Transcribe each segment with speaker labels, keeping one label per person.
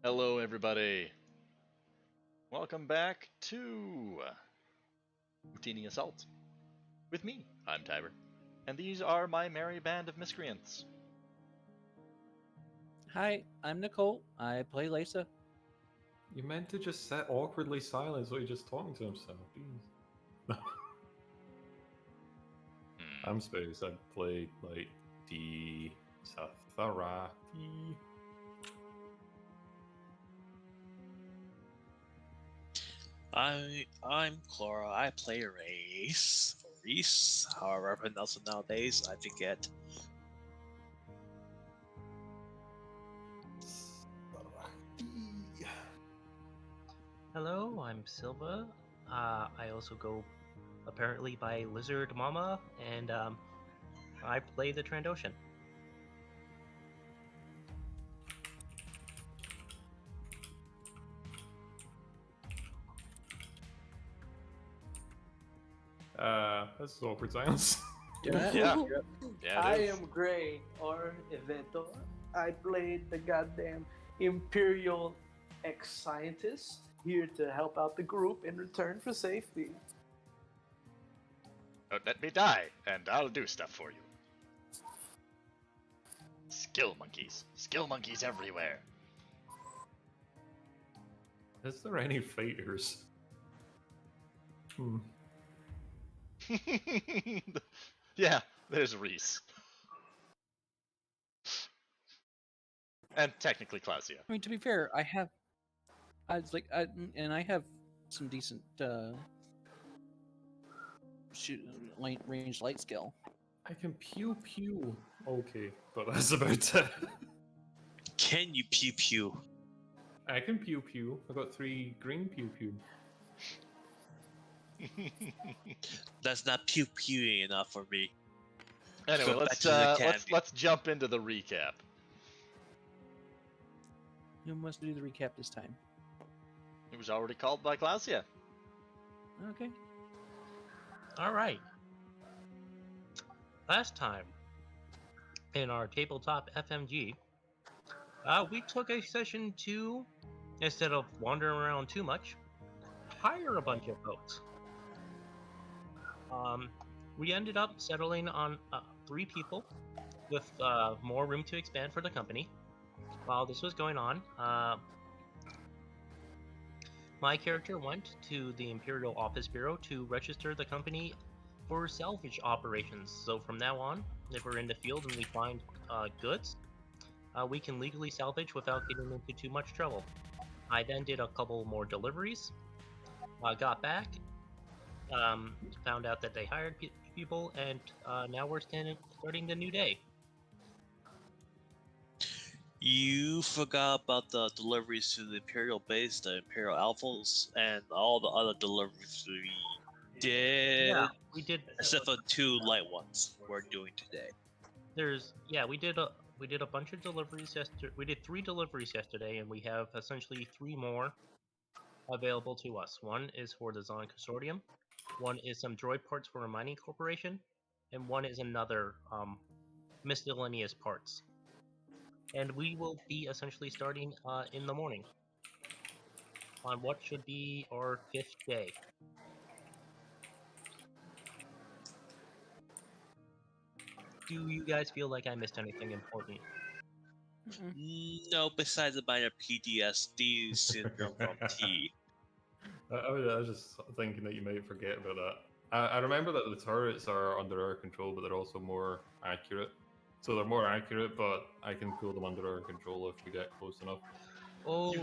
Speaker 1: Hello, everybody. Welcome back to Utinni Assault. With me, I'm Tiber, and these are my merry band of miscreants.
Speaker 2: Hi, I'm Nicole. I play Lisa.
Speaker 3: You meant to just sit awkwardly silent so he's just talking to himself. Jeez. I'm Space. I play like D Satharati.
Speaker 4: I'm Clara. I play Reese, or Reese, however I pronounce it nowadays. I forget.
Speaker 3: Satharati.
Speaker 5: Hello, I'm Silva. I also go apparently by Lizard Mama, and I play the Trandoshan.
Speaker 3: This is awkward silence.
Speaker 1: Yeah,
Speaker 6: I
Speaker 1: it is.
Speaker 6: am Gray, or Eveto. I played the goddamn Imperial ex-scientist here to help out the group in return for safety.
Speaker 1: Don't let me die, and I'll do stuff for you. Skill monkeys. Skill monkeys everywhere.
Speaker 3: Is there any fighters?
Speaker 1: Yeah, there's Reese. And technically Clausia.
Speaker 2: I mean, to be fair, I have some decent ranged light skill.
Speaker 3: I can pew pew. Okay, but that's about it.
Speaker 4: Can you pew pew?
Speaker 3: I can pew pew. I got 3 green pew pew.
Speaker 4: That's not pew pewing enough for me.
Speaker 1: Anyway,
Speaker 4: Go back
Speaker 1: let's
Speaker 4: to the academy.
Speaker 1: let's jump into the recap.
Speaker 2: Who wants to do the recap this time?
Speaker 1: It was already called by Clausia.
Speaker 2: Okay.
Speaker 5: All right. Last time, in our tabletop FMG, we took a session to, instead of wandering around too much, hire a bunch of folks. We ended up settling on 3 people with more room to expand for the company. While this was going on, my character went to the Imperial Office Bureau to register the company for salvage operations. So from now on, if we're in the field and we find goods, we can legally salvage without getting into too much trouble. I then did a couple more deliveries, got back, found out that they hired people, and now we're starting the new day.
Speaker 4: You forgot about the deliveries to the Imperial base, the Imperial Alphas, and all the other deliveries we did.
Speaker 5: Yeah, we did.
Speaker 4: Except for 2 light ones we're doing today.
Speaker 5: We did a bunch of deliveries yesterday. We did 3 deliveries yesterday, and we have essentially 3 more available to us. One is for the Zon Consortium, one is some droid parts for a mining corporation, and one is another miscellaneous parts. And we will be essentially starting in the morning on what should be our 5th day. Do you guys feel like I missed anything important?
Speaker 4: No, besides the minor PTSD syndrome from T.
Speaker 3: I was just thinking that you might forget about that. I remember that the turrets are under our control, but they're also more accurate. So they're more accurate, but I can pull them under our control if we get close enough.
Speaker 5: Oh,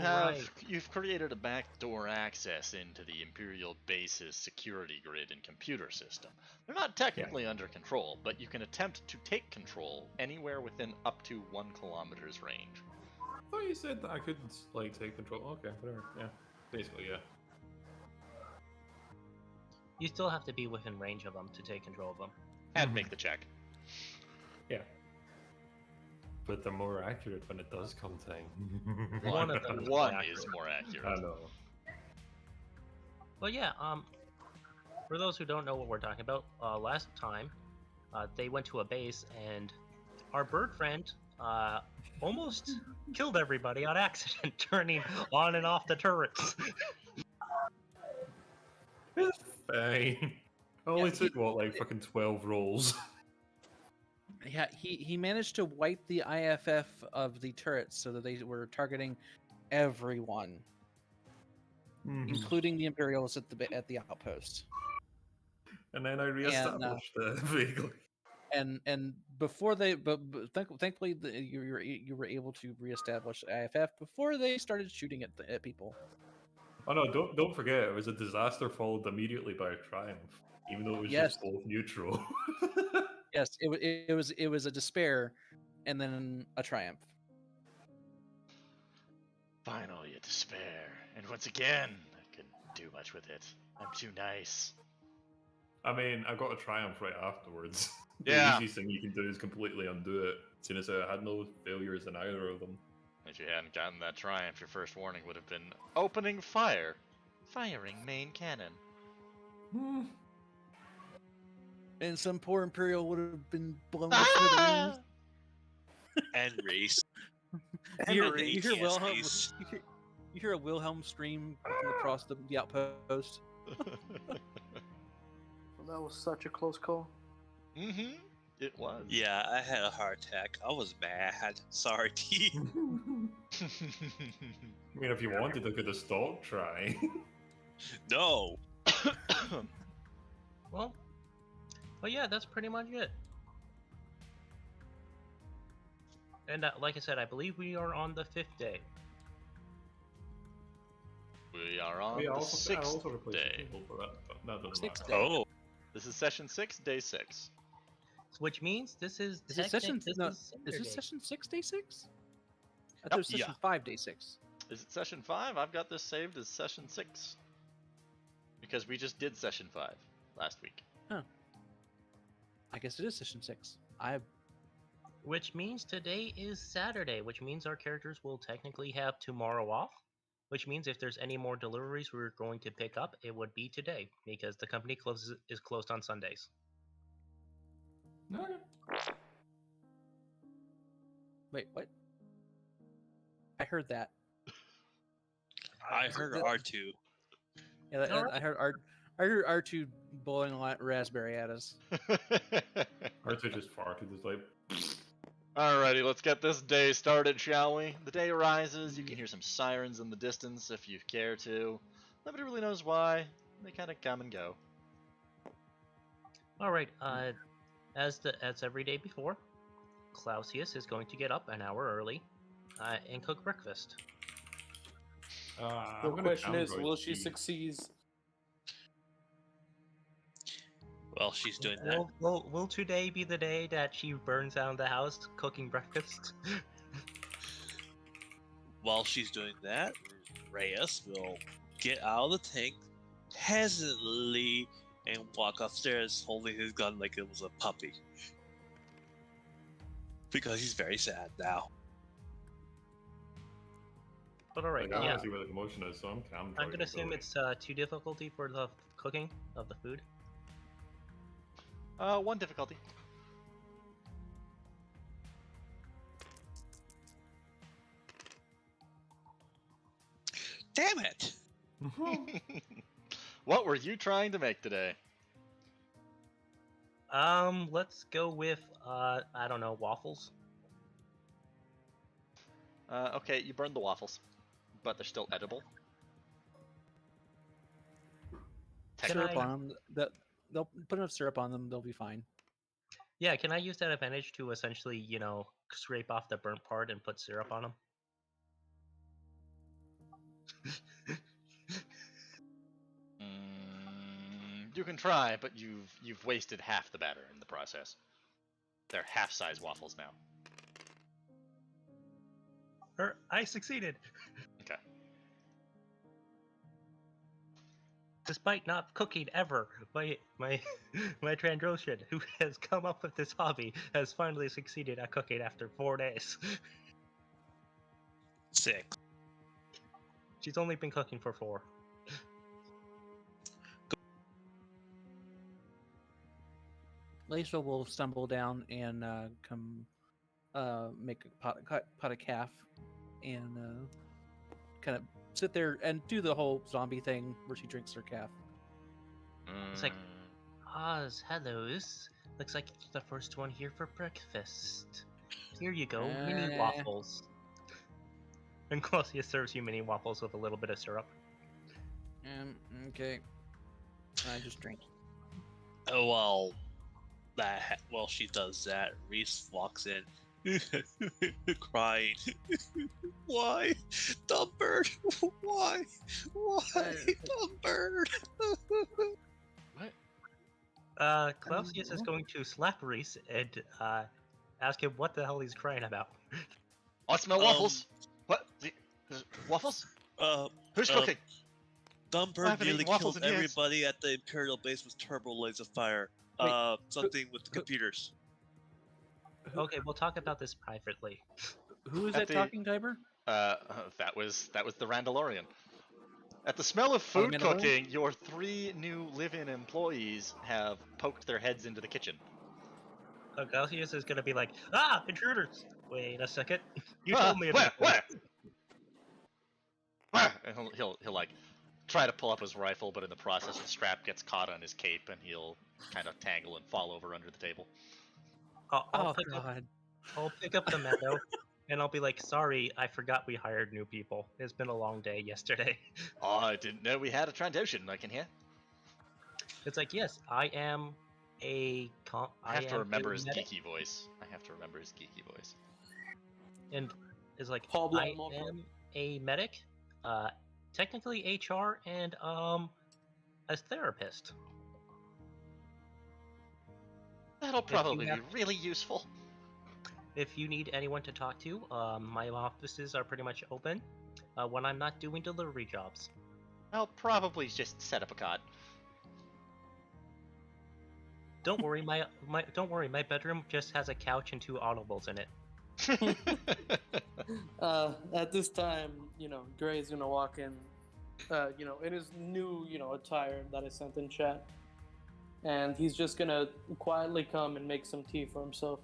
Speaker 1: You've created a backdoor access into the Imperial base's security grid and computer system. They're not technically under control, but you can attempt to take control anywhere within up to 1 kilometer's range.
Speaker 3: I thought you said that I could like take control. Okay, whatever. Yeah, basically, yeah.
Speaker 5: You still have to be within range of them to take control of them.
Speaker 1: And make the check.
Speaker 3: Yeah. But they're more accurate when it does come time.
Speaker 5: One of them is
Speaker 1: One
Speaker 5: more
Speaker 1: is
Speaker 5: accurate.
Speaker 1: more accurate.
Speaker 3: I know.
Speaker 5: Well, yeah. For those who don't know what we're talking about, last time they went to a base, and our bird friend almost killed everybody on accident, turning on and off the turrets.
Speaker 3: It's fine. I only
Speaker 2: Yeah,
Speaker 3: took what, like fucking 12 rolls.
Speaker 2: Yeah, he managed to wipe the IFF of the turrets so that they were targeting everyone, including the Imperials at the outpost.
Speaker 3: And then I reestablished it vaguely.
Speaker 2: And before they, thankfully you were able to reestablish IFF before they started shooting at people.
Speaker 3: Oh no, don't forget, it was a disaster followed immediately by a triumph, even though it was
Speaker 2: Yes.
Speaker 3: just both neutral.
Speaker 2: Yes, it was a despair, and then a triumph.
Speaker 1: Finally, a despair. And once again, I couldn't do much with it. I'm too nice.
Speaker 3: I mean, I got a triumph right afterwards.
Speaker 1: Yeah.
Speaker 3: The easiest thing you can do is completely undo it, seeing as I had no failures in either of them.
Speaker 1: If you hadn't gotten that triumph, your first warning would have been opening fire. Firing main cannon.
Speaker 2: And some poor Imperial would have been blown to smithereens.
Speaker 4: And race.
Speaker 2: You
Speaker 4: And
Speaker 2: hear Wilhelm.
Speaker 4: ATSTs.
Speaker 2: You hear a Wilhelm scream from across the outpost.
Speaker 6: Well, that was such a close call.
Speaker 1: Mm-hmm. It was.
Speaker 4: Yeah, I had a heart attack. I was mad. Sorry, T.
Speaker 3: I mean, if you wanted, I could have stopped trying.
Speaker 4: No.
Speaker 5: Well, yeah, that's pretty much it. And like I said, I believe we are on the 5th day.
Speaker 1: We are on
Speaker 3: I
Speaker 1: the
Speaker 3: also
Speaker 1: 6th
Speaker 3: replaced
Speaker 1: day.
Speaker 3: the table for that, but that doesn't
Speaker 2: Sixth
Speaker 3: matter.
Speaker 2: day.
Speaker 4: Oh.
Speaker 1: This is session 6, day 6.
Speaker 5: Which means this is
Speaker 2: Is it session?
Speaker 5: this
Speaker 2: No,
Speaker 5: is
Speaker 2: is
Speaker 5: Saturday.
Speaker 2: this session 6, day 6? I thought it was session 5, day 6.
Speaker 1: Is it session 5? I've got this saved as session 6. Because we just did session 5 last week.
Speaker 2: I guess it is session 6.
Speaker 5: Which means today is Saturday, which means our characters will technically have tomorrow off. Which means if there's any more deliveries we're going to pick up, it would be today, because the company is closed on Sundays.
Speaker 2: Wait, what? I heard that.
Speaker 4: I heard R2.
Speaker 2: Yeah,
Speaker 5: Alright.
Speaker 2: I heard R2 blowing a raspberry at us.
Speaker 3: Arthur just farted, just like,
Speaker 1: Alrighty, let's get this day started, shall we? The day arises, you can hear some sirens in the distance if you care to. Nobody really knows why. They kind of come and go.
Speaker 5: All right. As every day before, Clausius is going to get up an hour early and cook breakfast.
Speaker 6: The
Speaker 3: I'm gonna
Speaker 6: question is,
Speaker 3: Android
Speaker 6: will she
Speaker 3: Steve.
Speaker 6: succeed?
Speaker 4: Well, she's doing that.
Speaker 5: Will today be the day that she burns down the house cooking breakfast?
Speaker 4: While she's doing that, Reyes will get out of the tank hesitantly and walk upstairs holding his gun like it was a puppy. Because he's very sad now.
Speaker 5: But all right,
Speaker 3: Like, I
Speaker 5: yeah.
Speaker 3: want to see where the commotion is, so I'm cam.
Speaker 5: I'm gonna assume it's 2 difficulty for the cooking of the food.
Speaker 1: 1 difficulty.
Speaker 4: Damn it!
Speaker 1: What were you trying to make today?
Speaker 5: Let's go with I don't know, waffles.
Speaker 1: Okay, you burned the waffles, but they're still edible.
Speaker 5: Can
Speaker 2: Syrup
Speaker 5: I-
Speaker 2: on them. They'll put enough syrup on them. They'll be fine.
Speaker 5: Yeah, can I use that advantage to essentially, scrape off the burnt part and put syrup on them?
Speaker 1: You can try, but you've wasted half the batter in the process. They're half-size waffles now.
Speaker 5: I succeeded.
Speaker 1: Okay.
Speaker 5: Despite not cooking ever, my Trandoshan, who has come up with this hobby, has finally succeeded at cooking after 4 days.
Speaker 4: Sick.
Speaker 5: She's only been cooking for 4.
Speaker 2: Lisa will stumble down and come make a pot of calf, and kind of sit there and do the whole zombie thing where she drinks her calf.
Speaker 5: It's like,
Speaker 1: Mm.
Speaker 5: Oz, hello. This looks like you're the first one here for breakfast. Here you go, mini waffles. And Clausius serves you mini waffles with a little bit of syrup.
Speaker 2: Okay. I just drink.
Speaker 4: Oh, while she does that, Reese walks in, crying. Why, dumb bird? Why, dumb bird?
Speaker 1: What?
Speaker 5: Clausius is going to slap Reese and ask him what the hell he's crying about.
Speaker 1: Oh, I smell waffles. What? Waffles? Who's
Speaker 4: um,
Speaker 1: cooking?
Speaker 4: Dumb
Speaker 1: I
Speaker 4: bird
Speaker 1: haven't
Speaker 4: nearly
Speaker 1: eaten waffles
Speaker 4: killed
Speaker 1: in years.
Speaker 4: everybody at the Imperial base with turbo laser fire.
Speaker 2: Wait,
Speaker 4: Something with the computers.
Speaker 5: Okay, we'll talk about this privately.
Speaker 2: Who is
Speaker 1: At
Speaker 2: that
Speaker 1: the-
Speaker 2: talking, Tiber?
Speaker 1: That was the Randalorian. At the smell of
Speaker 2: Oh, the
Speaker 1: food
Speaker 2: Mandalorian?
Speaker 1: cooking, your 3 new live-in employees have poked their heads into the kitchen.
Speaker 5: Clausius is gonna be like, intruders! Wait a second. You
Speaker 1: Ah,
Speaker 5: told me about this.
Speaker 1: Where? And he'll like try to pull up his rifle, but in the process, the strap gets caught on his cape, and he'll kind of tangle and fall over under the table.
Speaker 5: I'll pick up the Mando, and I'll be like, sorry, I forgot we hired new people. It's been a long day yesterday.
Speaker 1: Oh, I didn't know we had a Trandoshan. I can hear.
Speaker 5: It's like, yes, I am a
Speaker 1: I have to remember his
Speaker 5: medic,
Speaker 1: geeky voice.
Speaker 5: and is like,
Speaker 6: Pablo
Speaker 5: I
Speaker 6: Moco.
Speaker 5: am a medic, technically HR, and a therapist.
Speaker 1: That'll probably be
Speaker 5: have-
Speaker 1: really useful.
Speaker 5: If you need anyone to talk to, my offices are pretty much open when I'm not doing delivery jobs.
Speaker 1: I'll probably just set up a cot.
Speaker 5: Don't worry, my bedroom just has a couch and 2 audibles in it.
Speaker 6: At this time, Gray's gonna walk in, in his new, attire that I sent in chat, and he's just gonna quietly come and make some tea for himself.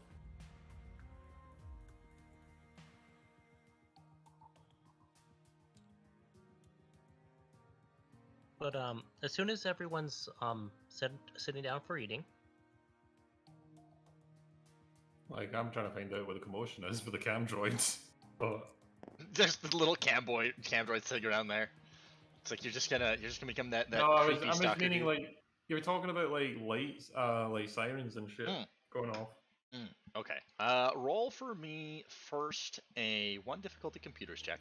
Speaker 5: But as soon as everyone's sitting down for eating,
Speaker 3: Like, I'm trying to find out what the commotion is for the cam droids. But
Speaker 1: There's the little cam droid sitting around there. It's like you're just gonna become that
Speaker 3: no, I was
Speaker 1: creepy stalker
Speaker 3: just meaning
Speaker 1: dude.
Speaker 3: like you were talking about like lights, like sirens and shit going off.
Speaker 1: Okay. Roll for me first a 1 difficulty computers check.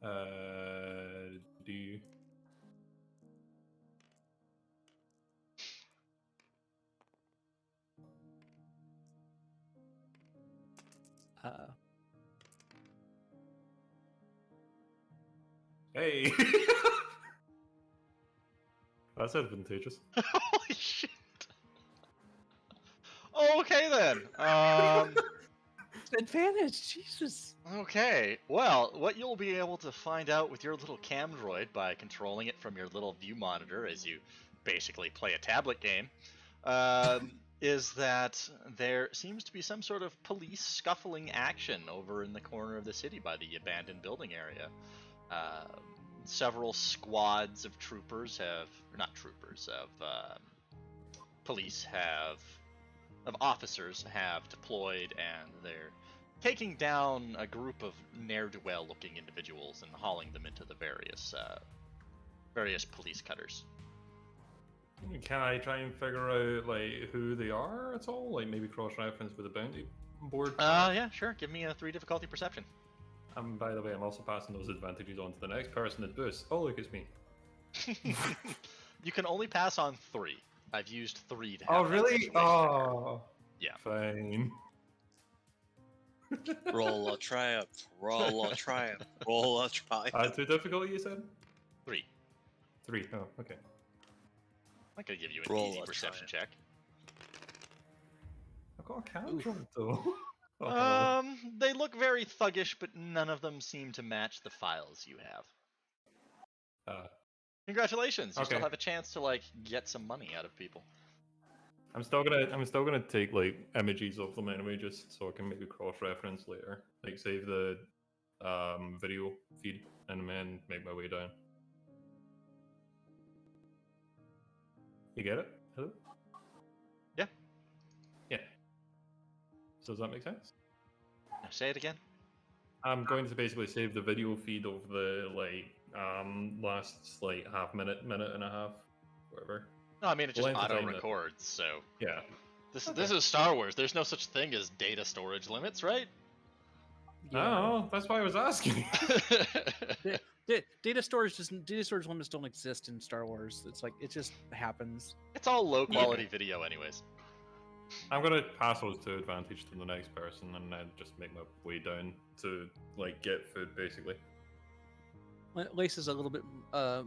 Speaker 3: Do you? Hey. That's advantageous.
Speaker 1: Holy shit. Okay then.
Speaker 2: Advantage, Jesus.
Speaker 1: Okay. Well, what you'll be able to find out with your little cam droid by controlling it from your little view monitor as you basically play a tablet game, is that there seems to be some sort of police scuffling action over in the corner of the city by the abandoned building area. Several squads of officers have deployed, and they're taking down a group of ne'er-do-well looking individuals and hauling them into the various police cutters.
Speaker 3: Can I try and figure out like who they are at all? Like maybe cross-reference with the bounty board?
Speaker 1: Yeah, sure. Give me a 3 difficulty perception.
Speaker 3: And by the way, I'm also passing those advantages on to the next person at boost. Oh, look, it's me.
Speaker 1: You can only pass on 3. I've used 3 to have
Speaker 3: Oh,
Speaker 1: that
Speaker 3: really?
Speaker 1: situation.
Speaker 3: Oh.
Speaker 1: Yeah.
Speaker 3: Fine.
Speaker 4: Roll a triumph. Roll a triumph. Roll a triumph.
Speaker 3: 2 difficulty, you said?
Speaker 1: 3.
Speaker 3: 3. Oh, okay.
Speaker 1: I'm gonna give you an
Speaker 4: Roll
Speaker 1: easy
Speaker 4: a
Speaker 1: perception check.
Speaker 3: I've got a cam droid though. Oh,
Speaker 1: They look very thuggish, but none of them seem to match the files you have. Congratulations! You still
Speaker 3: Okay.
Speaker 1: have a chance to like get some money out of people.
Speaker 3: I'm still gonna take like images of them anyway, just so I can maybe cross-reference later. Like save the video feed and then make my way down. You get it? Hello?
Speaker 1: Yeah.
Speaker 3: Yeah. So does that make sense?
Speaker 1: Now say it again.
Speaker 3: I'm going to basically save the video feed of the like last like half minute, minute and a half, whatever.
Speaker 1: No, I mean it just
Speaker 3: Length of
Speaker 1: auto
Speaker 3: time that-
Speaker 1: records. So
Speaker 3: Yeah.
Speaker 1: this is Star Wars. There's no such thing as data storage limits, right?
Speaker 3: Oh, that's why I was asking.
Speaker 2: Data storage limits don't exist in Star Wars. It's like it just happens.
Speaker 1: It's all low quality video, anyways.
Speaker 3: I'm gonna pass those to advantage to the next person and then just make my way down to like get food basically.
Speaker 2: Lace is a little bit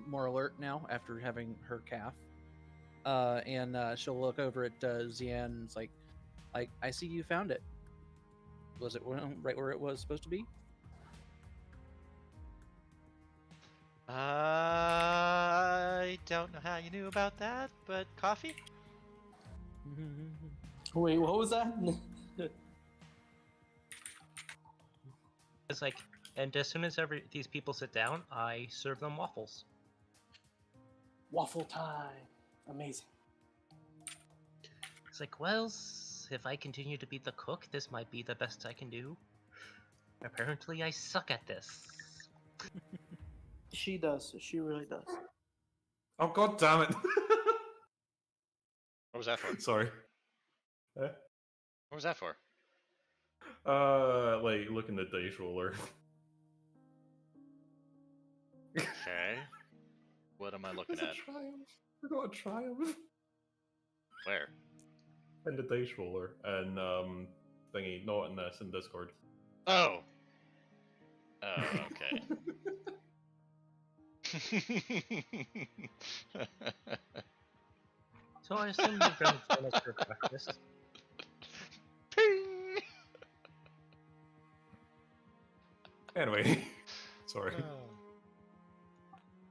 Speaker 2: more alert now after having her calf, and she'll look over at Zian and it's like, I see you found it. Was it right where it was supposed to be?
Speaker 1: I don't know how you knew about that, but coffee?
Speaker 6: Wait, what was that?
Speaker 5: It's like, and as soon as these people sit down, I serve them waffles.
Speaker 6: Waffle time. Amazing.
Speaker 5: It's like, well, if I continue to be the cook, this might be the best I can do. Apparently, I suck at this.
Speaker 6: She does. She really does.
Speaker 3: Oh god damn it!
Speaker 1: What was that for?
Speaker 3: Sorry.
Speaker 1: What was that for?
Speaker 3: Like look in the dice roller.
Speaker 1: Okay. What am I looking
Speaker 3: It's a
Speaker 1: at?
Speaker 3: triumph. I got a triumph.
Speaker 1: Where?
Speaker 3: In the dice roller and thingy, not in this, in Discord.
Speaker 1: Oh. Oh, okay.
Speaker 5: So I assume you're going to join us for breakfast.
Speaker 1: Ping!
Speaker 3: Anyway, sorry.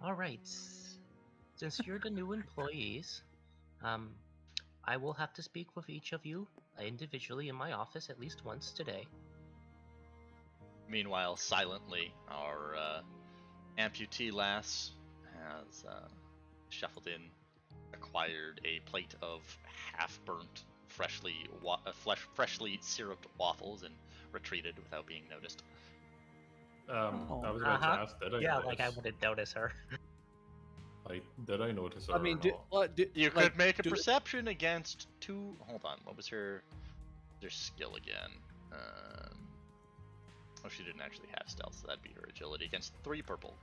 Speaker 5: All right. Since you're the new employees, I will have to speak with each of you individually in my office at least once today.
Speaker 1: Meanwhile, silently, our amputee lass has shuffled in, acquired a plate of half-burnt, freshly syruped waffles, and retreated without being noticed.
Speaker 3: I was about to ask, did I
Speaker 5: Yeah,
Speaker 3: notice?
Speaker 5: like I wouldn't notice her.
Speaker 3: Like, did I notice her
Speaker 2: I mean,
Speaker 3: or not?
Speaker 1: You
Speaker 2: like,
Speaker 1: could make a
Speaker 2: do-
Speaker 1: perception against two. Hold on, what was her skill again? Oh, she didn't actually have stealth, so that'd be her agility against 3 purple.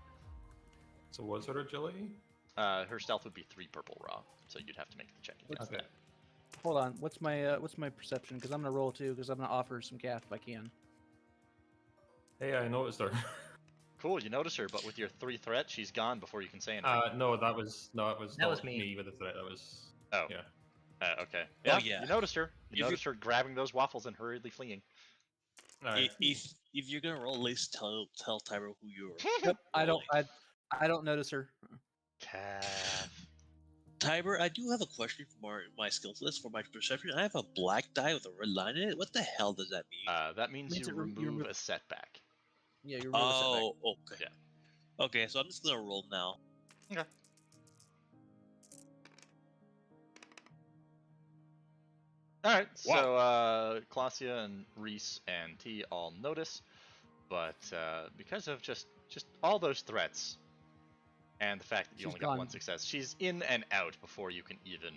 Speaker 3: So what's her agility?
Speaker 1: Her stealth would be 3 purple raw, so you'd have to make the check against
Speaker 3: Okay.
Speaker 1: that.
Speaker 2: Hold on. What's my perception? Because I'm gonna roll too. Because I'm gonna offer some calf if I can.
Speaker 3: Hey, I noticed her.
Speaker 1: Cool, you notice her, but with your 3 threat, she's gone before you can say anything.
Speaker 3: No, that was not
Speaker 5: me.
Speaker 3: with the threat. That was
Speaker 1: Oh.
Speaker 3: yeah.
Speaker 1: Okay.
Speaker 4: Oh,
Speaker 1: Yeah,
Speaker 4: yeah.
Speaker 1: you noticed her.
Speaker 4: If
Speaker 1: You
Speaker 4: you-
Speaker 1: noticed her grabbing those waffles and hurriedly fleeing.
Speaker 3: Alright.
Speaker 4: If you're gonna roll, at least tell Tyro who you are.
Speaker 2: Yep. I don't.
Speaker 4: rolling.
Speaker 2: I don't notice her.
Speaker 1: Calf.
Speaker 4: Tiber, I do have a question for my skills list for my perception. I have a black die with a red line in it. What the hell does that mean?
Speaker 1: That means
Speaker 2: Means
Speaker 1: you
Speaker 2: you
Speaker 1: remove
Speaker 2: remove-
Speaker 1: a setback.
Speaker 2: Yeah, you're really setback.
Speaker 4: Oh, okay.
Speaker 1: Yeah.
Speaker 4: Okay, so I'm just gonna roll now.
Speaker 1: Okay. Alright, so Clausia and Reese and T all notice, but because of just all those threats and the fact that you
Speaker 2: She's
Speaker 1: only got
Speaker 2: gone.
Speaker 1: 1 success, she's in and out before you can even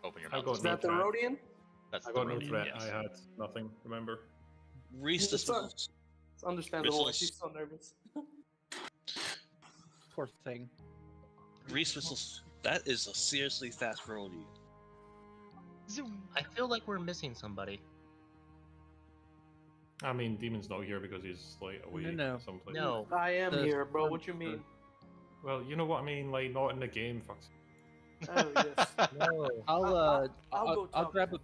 Speaker 1: open your
Speaker 3: I
Speaker 1: mouth.
Speaker 3: got
Speaker 6: Is that the
Speaker 3: threat.
Speaker 6: Rhodian?
Speaker 1: That's
Speaker 3: I
Speaker 1: the
Speaker 3: got no
Speaker 1: Rhodian,
Speaker 3: threat.
Speaker 1: yes.
Speaker 3: I had nothing. Remember?
Speaker 4: Reese
Speaker 6: It's
Speaker 4: the
Speaker 6: It's understandable why
Speaker 4: Whistles.
Speaker 6: she's so nervous.
Speaker 2: Poor thing.
Speaker 4: Reese whistles. That is a seriously fast rolling.
Speaker 1: Zoom.
Speaker 5: I feel like we're missing somebody.
Speaker 3: I mean, Demon's not here because he's like away
Speaker 2: No.
Speaker 3: someplace.
Speaker 5: No.
Speaker 6: I am
Speaker 2: The-
Speaker 6: here, bro. What you mean?
Speaker 3: Well, you know what I mean. Like, not in the game. Fuck.
Speaker 6: Oh yes.
Speaker 5: No.
Speaker 6: I'll go
Speaker 2: I'll
Speaker 6: talk
Speaker 2: grab
Speaker 6: to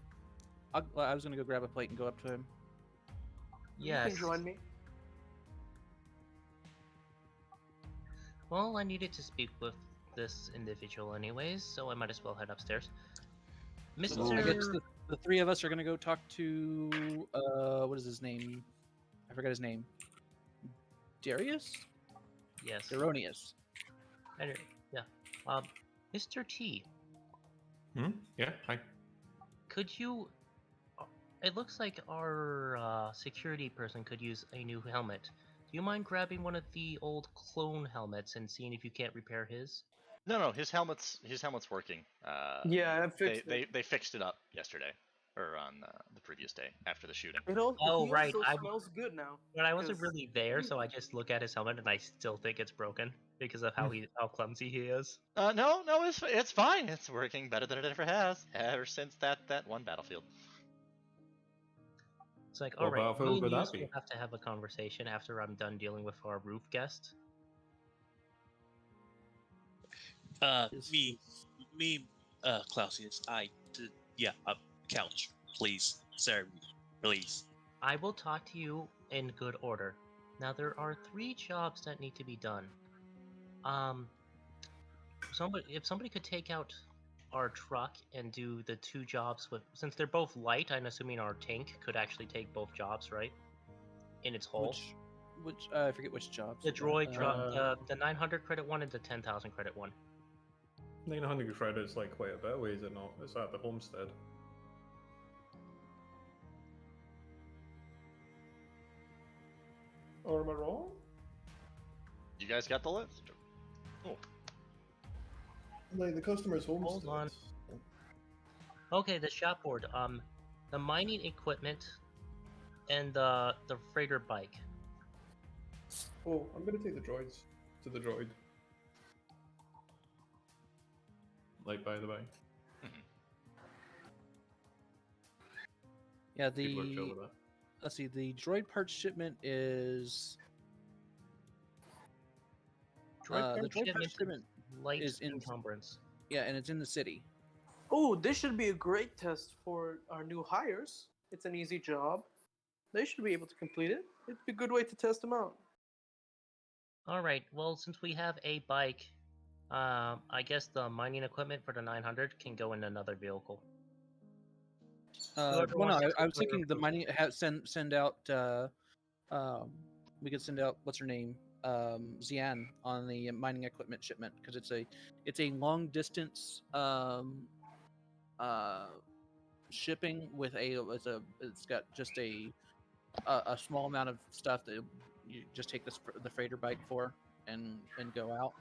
Speaker 2: a. I was gonna go grab a plate and go up to him.
Speaker 5: Yes.
Speaker 6: You can join me.
Speaker 5: Well, I needed to speak with this individual anyways, so I might as well head upstairs.
Speaker 2: So I guess
Speaker 5: Mr.
Speaker 2: the three of us are gonna go talk to what is his name? I forgot his name. Darius?
Speaker 5: Yes.
Speaker 2: Deronius.
Speaker 5: Anyway, yeah. Mr. T,
Speaker 3: Yeah, hi.
Speaker 5: could you? It looks like our security person could use a new helmet. Do you mind grabbing one of the old clone helmets and seeing if you can't repair his?
Speaker 1: No, his helmet's working.
Speaker 6: Yeah, I fixed it.
Speaker 1: They fixed it up yesterday, or on the previous day after the shooting.
Speaker 5: Oh,
Speaker 6: He
Speaker 5: right,
Speaker 6: also smells good now.
Speaker 5: But I wasn't
Speaker 6: 'cause
Speaker 5: really there,
Speaker 6: he-
Speaker 5: so I just look at his helmet and I still think it's broken because of how clumsy he is.
Speaker 1: No, it's fine. It's working better than it ever has ever since that one battlefield.
Speaker 5: It's like,
Speaker 3: What
Speaker 5: all right,
Speaker 3: battlefield
Speaker 5: me and
Speaker 3: would
Speaker 5: you
Speaker 3: that
Speaker 5: will
Speaker 3: be?
Speaker 5: have to have a conversation after I'm done dealing with our roof guest.
Speaker 2: Is-
Speaker 4: Me, Clausius, couch, please, sir, please.
Speaker 5: I will talk to you in good order. Now there are 3 jobs that need to be done. If somebody could take out our truck and do the 2 jobs since they're both light, I'm assuming our tank could actually take both jobs, right? In its whole.
Speaker 2: Which I forget which jobs.
Speaker 5: The droid truck,
Speaker 3: Uh,
Speaker 5: the 900 credit one and the 10,000 credit one.
Speaker 3: 900 credits like quite a bit away, is it not? It's at the homestead. Or am I wrong?
Speaker 1: You guys got the list? Oh,
Speaker 3: Like the customer's homestead.
Speaker 5: on. Okay, the shop board. The mining equipment and the freighter bike.
Speaker 3: Oh, I'm gonna take the droids to the droid. Like by the way.
Speaker 2: Yeah,
Speaker 3: People are chill with that.
Speaker 2: let's see, the droid parts shipment is
Speaker 5: Droid
Speaker 2: the
Speaker 5: parts
Speaker 2: droid
Speaker 5: shipment
Speaker 2: parts shipment
Speaker 5: light
Speaker 2: is in
Speaker 5: encumbrance.
Speaker 2: yeah, and it's in the city.
Speaker 6: Oh, this should be a great test for our new hires. It's an easy job. They should be able to complete it. It'd be a good way to test them out.
Speaker 5: All right. Well, since we have a bike, I guess the mining equipment for the 900 can go in another vehicle. Whoever
Speaker 2: Well, no,
Speaker 5: wants to
Speaker 2: I was
Speaker 5: take
Speaker 2: thinking the mining send out. We could send out what's her name, Xian, on the mining equipment shipment because it's a long distance shipping with it's got just a small amount of stuff that you just take the freighter bike for and go out.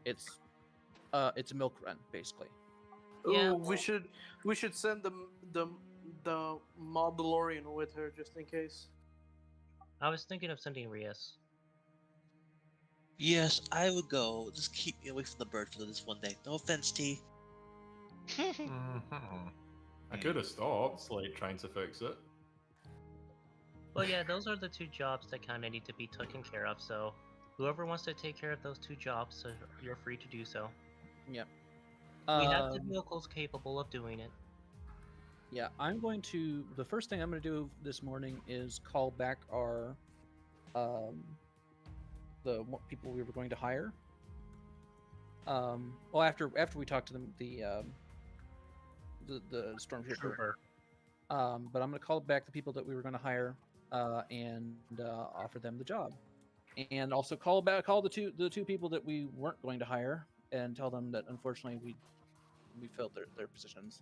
Speaker 2: It's a milk run basically.
Speaker 5: Yeah.
Speaker 6: Ooh, we should send the Mandalorian with her just in case.
Speaker 5: I was thinking of sending Rias.
Speaker 4: Yes, I would go. Just keep me away from the bird for this one day. No offense, T.
Speaker 3: I could have stopped, like trying to fix it.
Speaker 5: Well, yeah, those are the 2 jobs that kind of need to be taken care of. So, whoever wants to take care of those 2 jobs, so you're free to do so.
Speaker 2: Yep.
Speaker 5: We have the vehicles capable of doing it.
Speaker 2: Yeah, the first thing I'm going to do this morning is call back our, people we were going to hire. Well, after we talk to them, the stormtrooper.
Speaker 5: Trooper.
Speaker 2: But I'm going to call back the people that we were going to hire, and offer them the job, and also call the two people that we weren't going to hire, and tell them that unfortunately we filled their positions.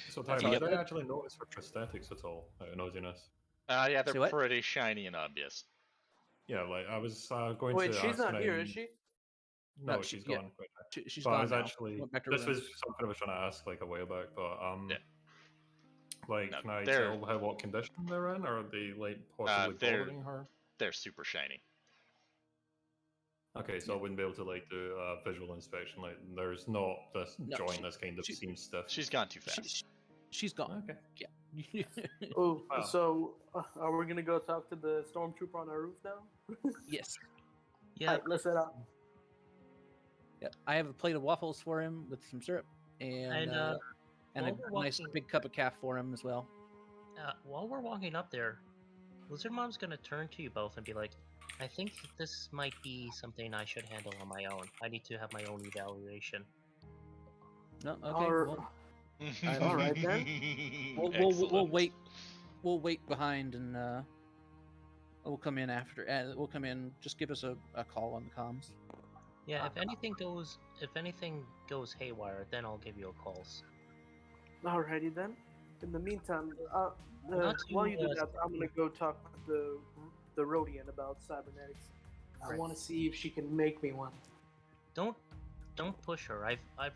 Speaker 3: So Tyler,
Speaker 2: Yep.
Speaker 3: did I actually notice her prosthetics at all out of nosiness?
Speaker 1: Yeah,
Speaker 2: Say
Speaker 1: they're
Speaker 2: what?
Speaker 1: pretty shiny and obvious.
Speaker 3: Yeah, like I was going
Speaker 6: Wait,
Speaker 3: to
Speaker 6: she's
Speaker 3: ask
Speaker 6: not here,
Speaker 3: now-
Speaker 6: is she?
Speaker 3: No,
Speaker 2: No,
Speaker 3: she's
Speaker 2: yeah.
Speaker 3: gone.
Speaker 2: She's
Speaker 3: But I
Speaker 2: gone
Speaker 3: was
Speaker 2: now.
Speaker 3: actually
Speaker 2: Went back to
Speaker 3: this
Speaker 2: her room.
Speaker 3: was something I was trying to ask like a while back, but
Speaker 1: Yeah.
Speaker 3: like
Speaker 1: No,
Speaker 3: can I
Speaker 1: they're-
Speaker 3: tell what condition they're in, or are they like possibly bothering her?
Speaker 1: They're super shiny.
Speaker 3: Okay, so I wouldn't be able to like do a visual inspection. Like, there's not this
Speaker 2: No,
Speaker 3: joint that's kind of
Speaker 2: she-
Speaker 3: seems stiff.
Speaker 1: She's gone too fast.
Speaker 2: She's gone.
Speaker 3: Okay.
Speaker 2: Yeah.
Speaker 6: Oh,
Speaker 3: Wow.
Speaker 6: so are we gonna go talk to the stormtrooper on our roof now?
Speaker 2: Yes.
Speaker 5: Yeah.
Speaker 6: Alright, let's head out.
Speaker 2: Yeah. I have a plate of waffles for him with some syrup and a
Speaker 5: while we're
Speaker 2: nice
Speaker 5: walking-
Speaker 2: big cup of calf for him as well.
Speaker 5: While we're walking up there, Lizard Mom's gonna turn to you both and be like, I think that this might be something I should handle on my own. I need to have my own evaluation.
Speaker 2: No, okay.
Speaker 6: Or-
Speaker 2: Well,
Speaker 6: All right, then.
Speaker 2: we'll
Speaker 1: Excellent.
Speaker 2: we'll wait behind and we'll come in after. We'll come in. Just give us a call on the comms.
Speaker 5: Yeah, if anything goes haywire, then I'll give you a call.
Speaker 6: Alrighty then. In the meantime,
Speaker 5: Not
Speaker 6: while
Speaker 5: to,
Speaker 6: you do
Speaker 5: uh,
Speaker 6: that, I'm gonna go talk with the Rhodian about cybernetics. I
Speaker 5: Right.
Speaker 6: want to see if she can make me one.
Speaker 5: Don't push her. I've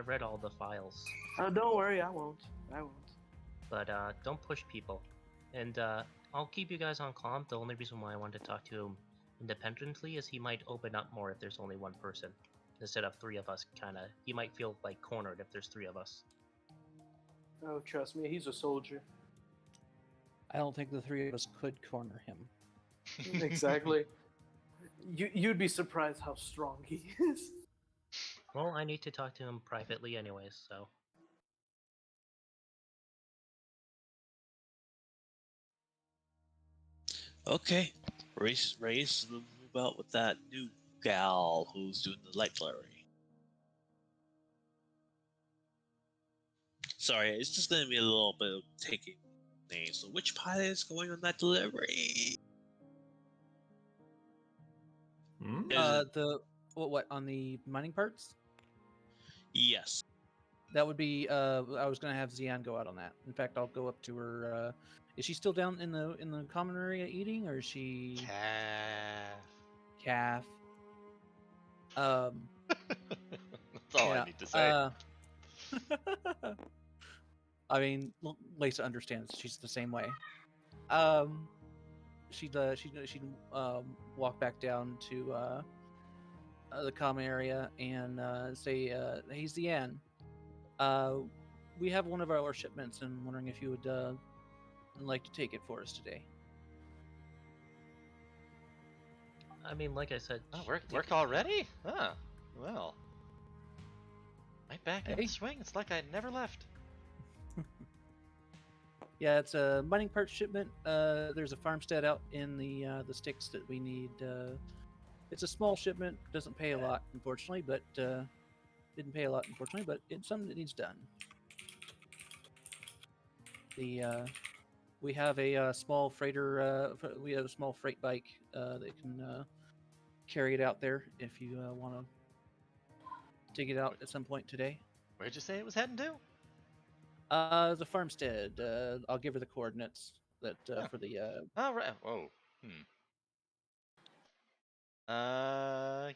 Speaker 5: read all the files,
Speaker 6: Don't worry, I won't.
Speaker 5: but don't push people. And I'll keep you guys on comm. The only reason why I wanted to talk to him independently is he might open up more if there's only one person instead of three of us. He might feel like cornered if there's three of us.
Speaker 6: Oh, trust me, he's a soldier.
Speaker 2: I don't think the three of us could corner him.
Speaker 6: Exactly. You'd be surprised how strong he is.
Speaker 5: Well, I need to talk to him privately anyways, so.
Speaker 4: Okay, race move out with that new gal who's doing the light delivery. Sorry, it's just gonna be a little bit of taking names. So, which pilot is going on that delivery?
Speaker 3: Hmm?
Speaker 4: Is it-
Speaker 2: The what on the mining parts?
Speaker 4: Yes.
Speaker 2: That would be. I was gonna have Xian go out on that. In fact, I'll go up to her. Is she still down in the common area eating, or is she
Speaker 1: Calf.
Speaker 2: calf? Um.
Speaker 1: That's all
Speaker 2: yeah.
Speaker 1: I need to say.
Speaker 2: I mean, Lisa understands. She's the same way. She'd walk back down to the common area and say, "Hey, Xian, we have one of our shipments, and wondering if you would like to take it for us today."
Speaker 5: I mean, like I said.
Speaker 1: Oh, work already? Ah, well. Right back in
Speaker 2: Hey.
Speaker 1: the swing. It's like I never left.
Speaker 2: Yeah, it's a mining parts shipment. There's a farmstead out in the sticks that we need. It's a small shipment. Doesn't pay a lot, unfortunately, but didn't pay a lot, unfortunately. But it's something that needs done. We have a small freighter. We have a small freight bike that can carry it out there if you want to take it out at some point today.
Speaker 1: Where'd you say it was heading to?
Speaker 2: The farmstead. I'll give her the coordinates that
Speaker 1: Yeah.
Speaker 2: for the.
Speaker 1: Oh, right. Whoa.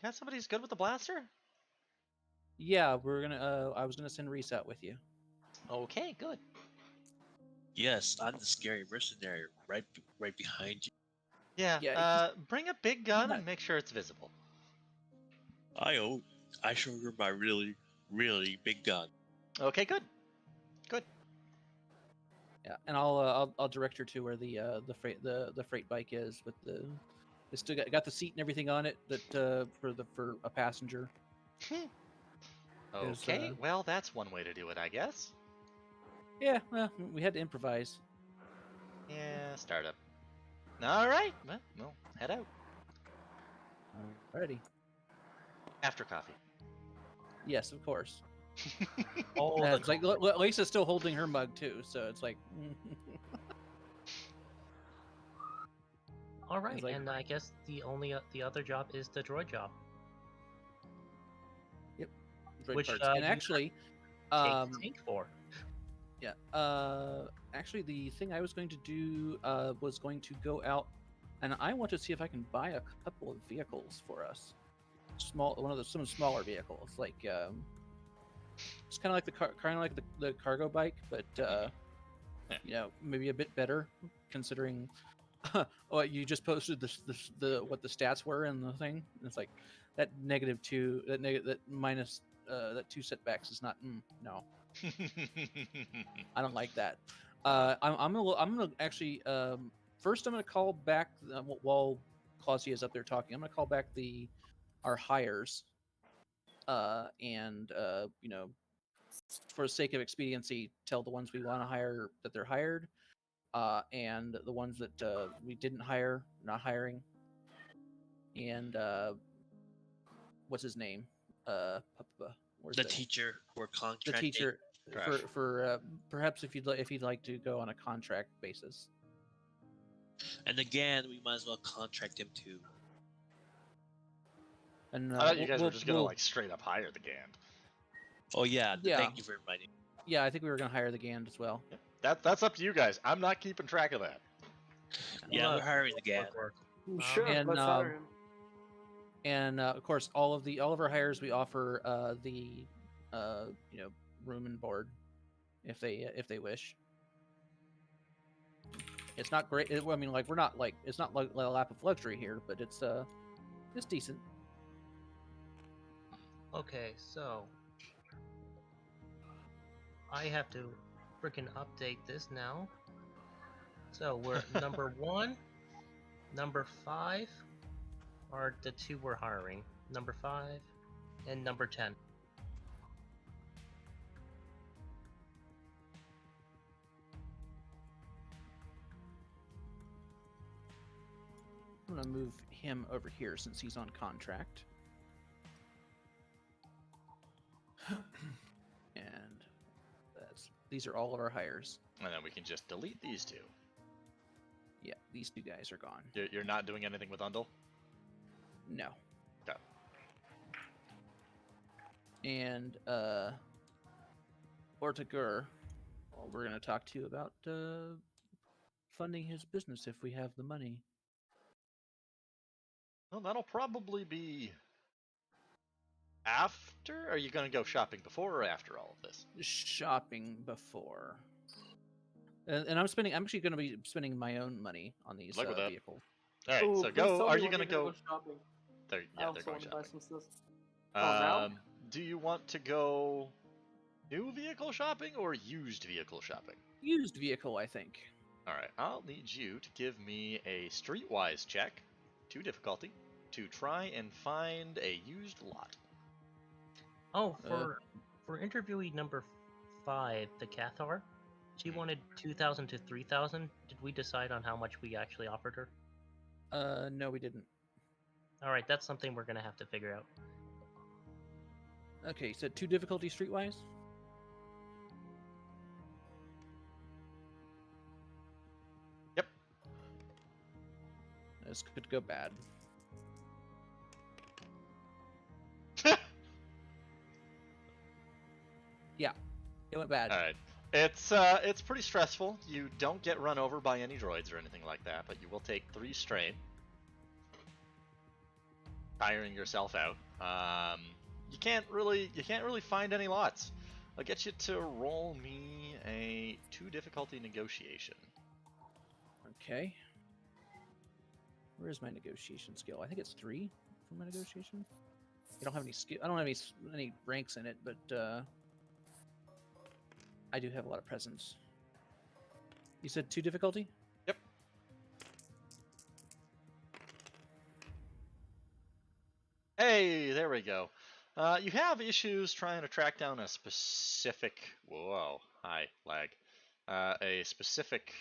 Speaker 1: Got somebody who's good with the blaster?
Speaker 2: Yeah, we're gonna. I was gonna send Reese out with you.
Speaker 1: Okay, good.
Speaker 4: Yes, I'm the scary mercenary right behind you.
Speaker 1: Yeah,
Speaker 2: Yeah,
Speaker 1: bring a big gun
Speaker 2: not-
Speaker 1: and make sure it's visible.
Speaker 4: I showed her my really, really big gun.
Speaker 1: Okay, good.
Speaker 2: Yeah, and I'll direct her to where the freight bike is with the. It's still got the seat and everything on it that for a passenger.
Speaker 1: Okay, well, that's one way to do it, I guess.
Speaker 2: Yeah, well, we had to improvise.
Speaker 1: Yeah, startup. All right, well, head out.
Speaker 2: Alrighty.
Speaker 1: After coffee.
Speaker 2: Yes, of course.
Speaker 5: Oh,
Speaker 2: It's like Lisa's still holding her mug too, so it's like.
Speaker 5: all right,
Speaker 2: like-
Speaker 5: and I guess the other job is the droid job.
Speaker 2: Droid
Speaker 5: Which,
Speaker 2: parts.
Speaker 5: you
Speaker 2: And actually,
Speaker 5: Take the tank for.
Speaker 2: yeah. Actually, the thing I was going to do was going to go out, and I want to see if I can buy a couple of vehicles for us. Some smaller vehicles, like it's kind of like the cargo bike, but maybe a bit better considering. What you just posted the what the stats were in the thing. It's like that -2, that minus that 2 setbacks is not no. I don't like that. I'm gonna actually first I'm gonna call back while Clausia is up there talking. I'm gonna call back our hires, and for the sake of expediency, tell the ones we want to hire that they're hired, and the ones that we didn't hire, not hiring. and what's his name? Where's
Speaker 4: The teacher or
Speaker 2: the
Speaker 4: contracting.
Speaker 2: teacher
Speaker 1: Crash.
Speaker 2: for perhaps if you'd like to go on a contract basis.
Speaker 4: And again, we might as well contract him too.
Speaker 2: And
Speaker 1: I thought you guys were just gonna like straight up hire the Gand.
Speaker 4: Oh yeah,
Speaker 2: Yeah.
Speaker 4: thank you for reminding me.
Speaker 2: yeah, I think we were gonna hire the Gand as well.
Speaker 1: That's up to you guys. I'm not keeping track of that.
Speaker 4: Yeah, we're hiring again.
Speaker 5: Work.
Speaker 6: Sure,
Speaker 2: And,
Speaker 6: let's hire him.
Speaker 2: And of course, all of our hires we offer the room and board if they wish. It's not great. I mean, like we're not like it's not like a lap of luxury here, but it's decent.
Speaker 5: Okay, so I have to freaking update this now. So we're number 1, number 5 are the 2 we're hiring. Number 5 and number 10.
Speaker 2: I'm gonna move him over here since he's on contract. And these are all of our hires.
Speaker 1: And then we can just delete these 2.
Speaker 2: Yeah, these 2 guys are gone.
Speaker 1: You're not doing anything with Undle?
Speaker 2: No.
Speaker 1: Okay.
Speaker 2: And Ortagur, well, we're gonna talk to you about funding his business if we have the money.
Speaker 1: Well, that'll probably be after. Are you gonna go shopping before or after all of this?
Speaker 2: Shopping before. And I'm actually going to be spending my own money on these
Speaker 1: Look at that.
Speaker 2: vehicles.
Speaker 1: All right,
Speaker 6: Ooh,
Speaker 1: so
Speaker 6: please
Speaker 1: go.
Speaker 6: tell
Speaker 1: Are
Speaker 6: me
Speaker 1: you
Speaker 6: when
Speaker 1: gonna
Speaker 6: you're
Speaker 1: go?
Speaker 6: shopping.
Speaker 1: They're,
Speaker 6: I
Speaker 1: yeah,
Speaker 6: also
Speaker 1: they're going
Speaker 6: want to buy
Speaker 1: shopping.
Speaker 6: some stuff. now?
Speaker 1: Do you want to go new vehicle shopping or used vehicle shopping?
Speaker 2: Used vehicle, I think.
Speaker 1: All right, I'll need you to give me a streetwise check, 2 difficulty, to try and find a used lot.
Speaker 5: Oh, for interviewee number 5, the Cathar, she wanted 2,000 to 3,000. Did we decide on how much we actually offered her?
Speaker 2: No, we didn't.
Speaker 5: All right, that's something we're gonna have to figure out.
Speaker 2: Okay, so 2 difficulty streetwise.
Speaker 1: Yep.
Speaker 2: This could go bad. Yeah, it went bad.
Speaker 1: All right. It's pretty stressful. You don't get run over by any droids or anything like that, but you will take 3 strain, tiring yourself out. You can't really find any lots. I'll get you to roll me a 2 difficulty negotiation.
Speaker 2: Okay. Where is my negotiation skill? I think it's 3 for my negotiation. I don't have any skill. I don't have any ranks in it, but I do have a lot of presence. You said 2 difficulty?
Speaker 1: Yep. Hey, there we go. You have issues trying to track down a specific. Whoa, hi, lag. A specific.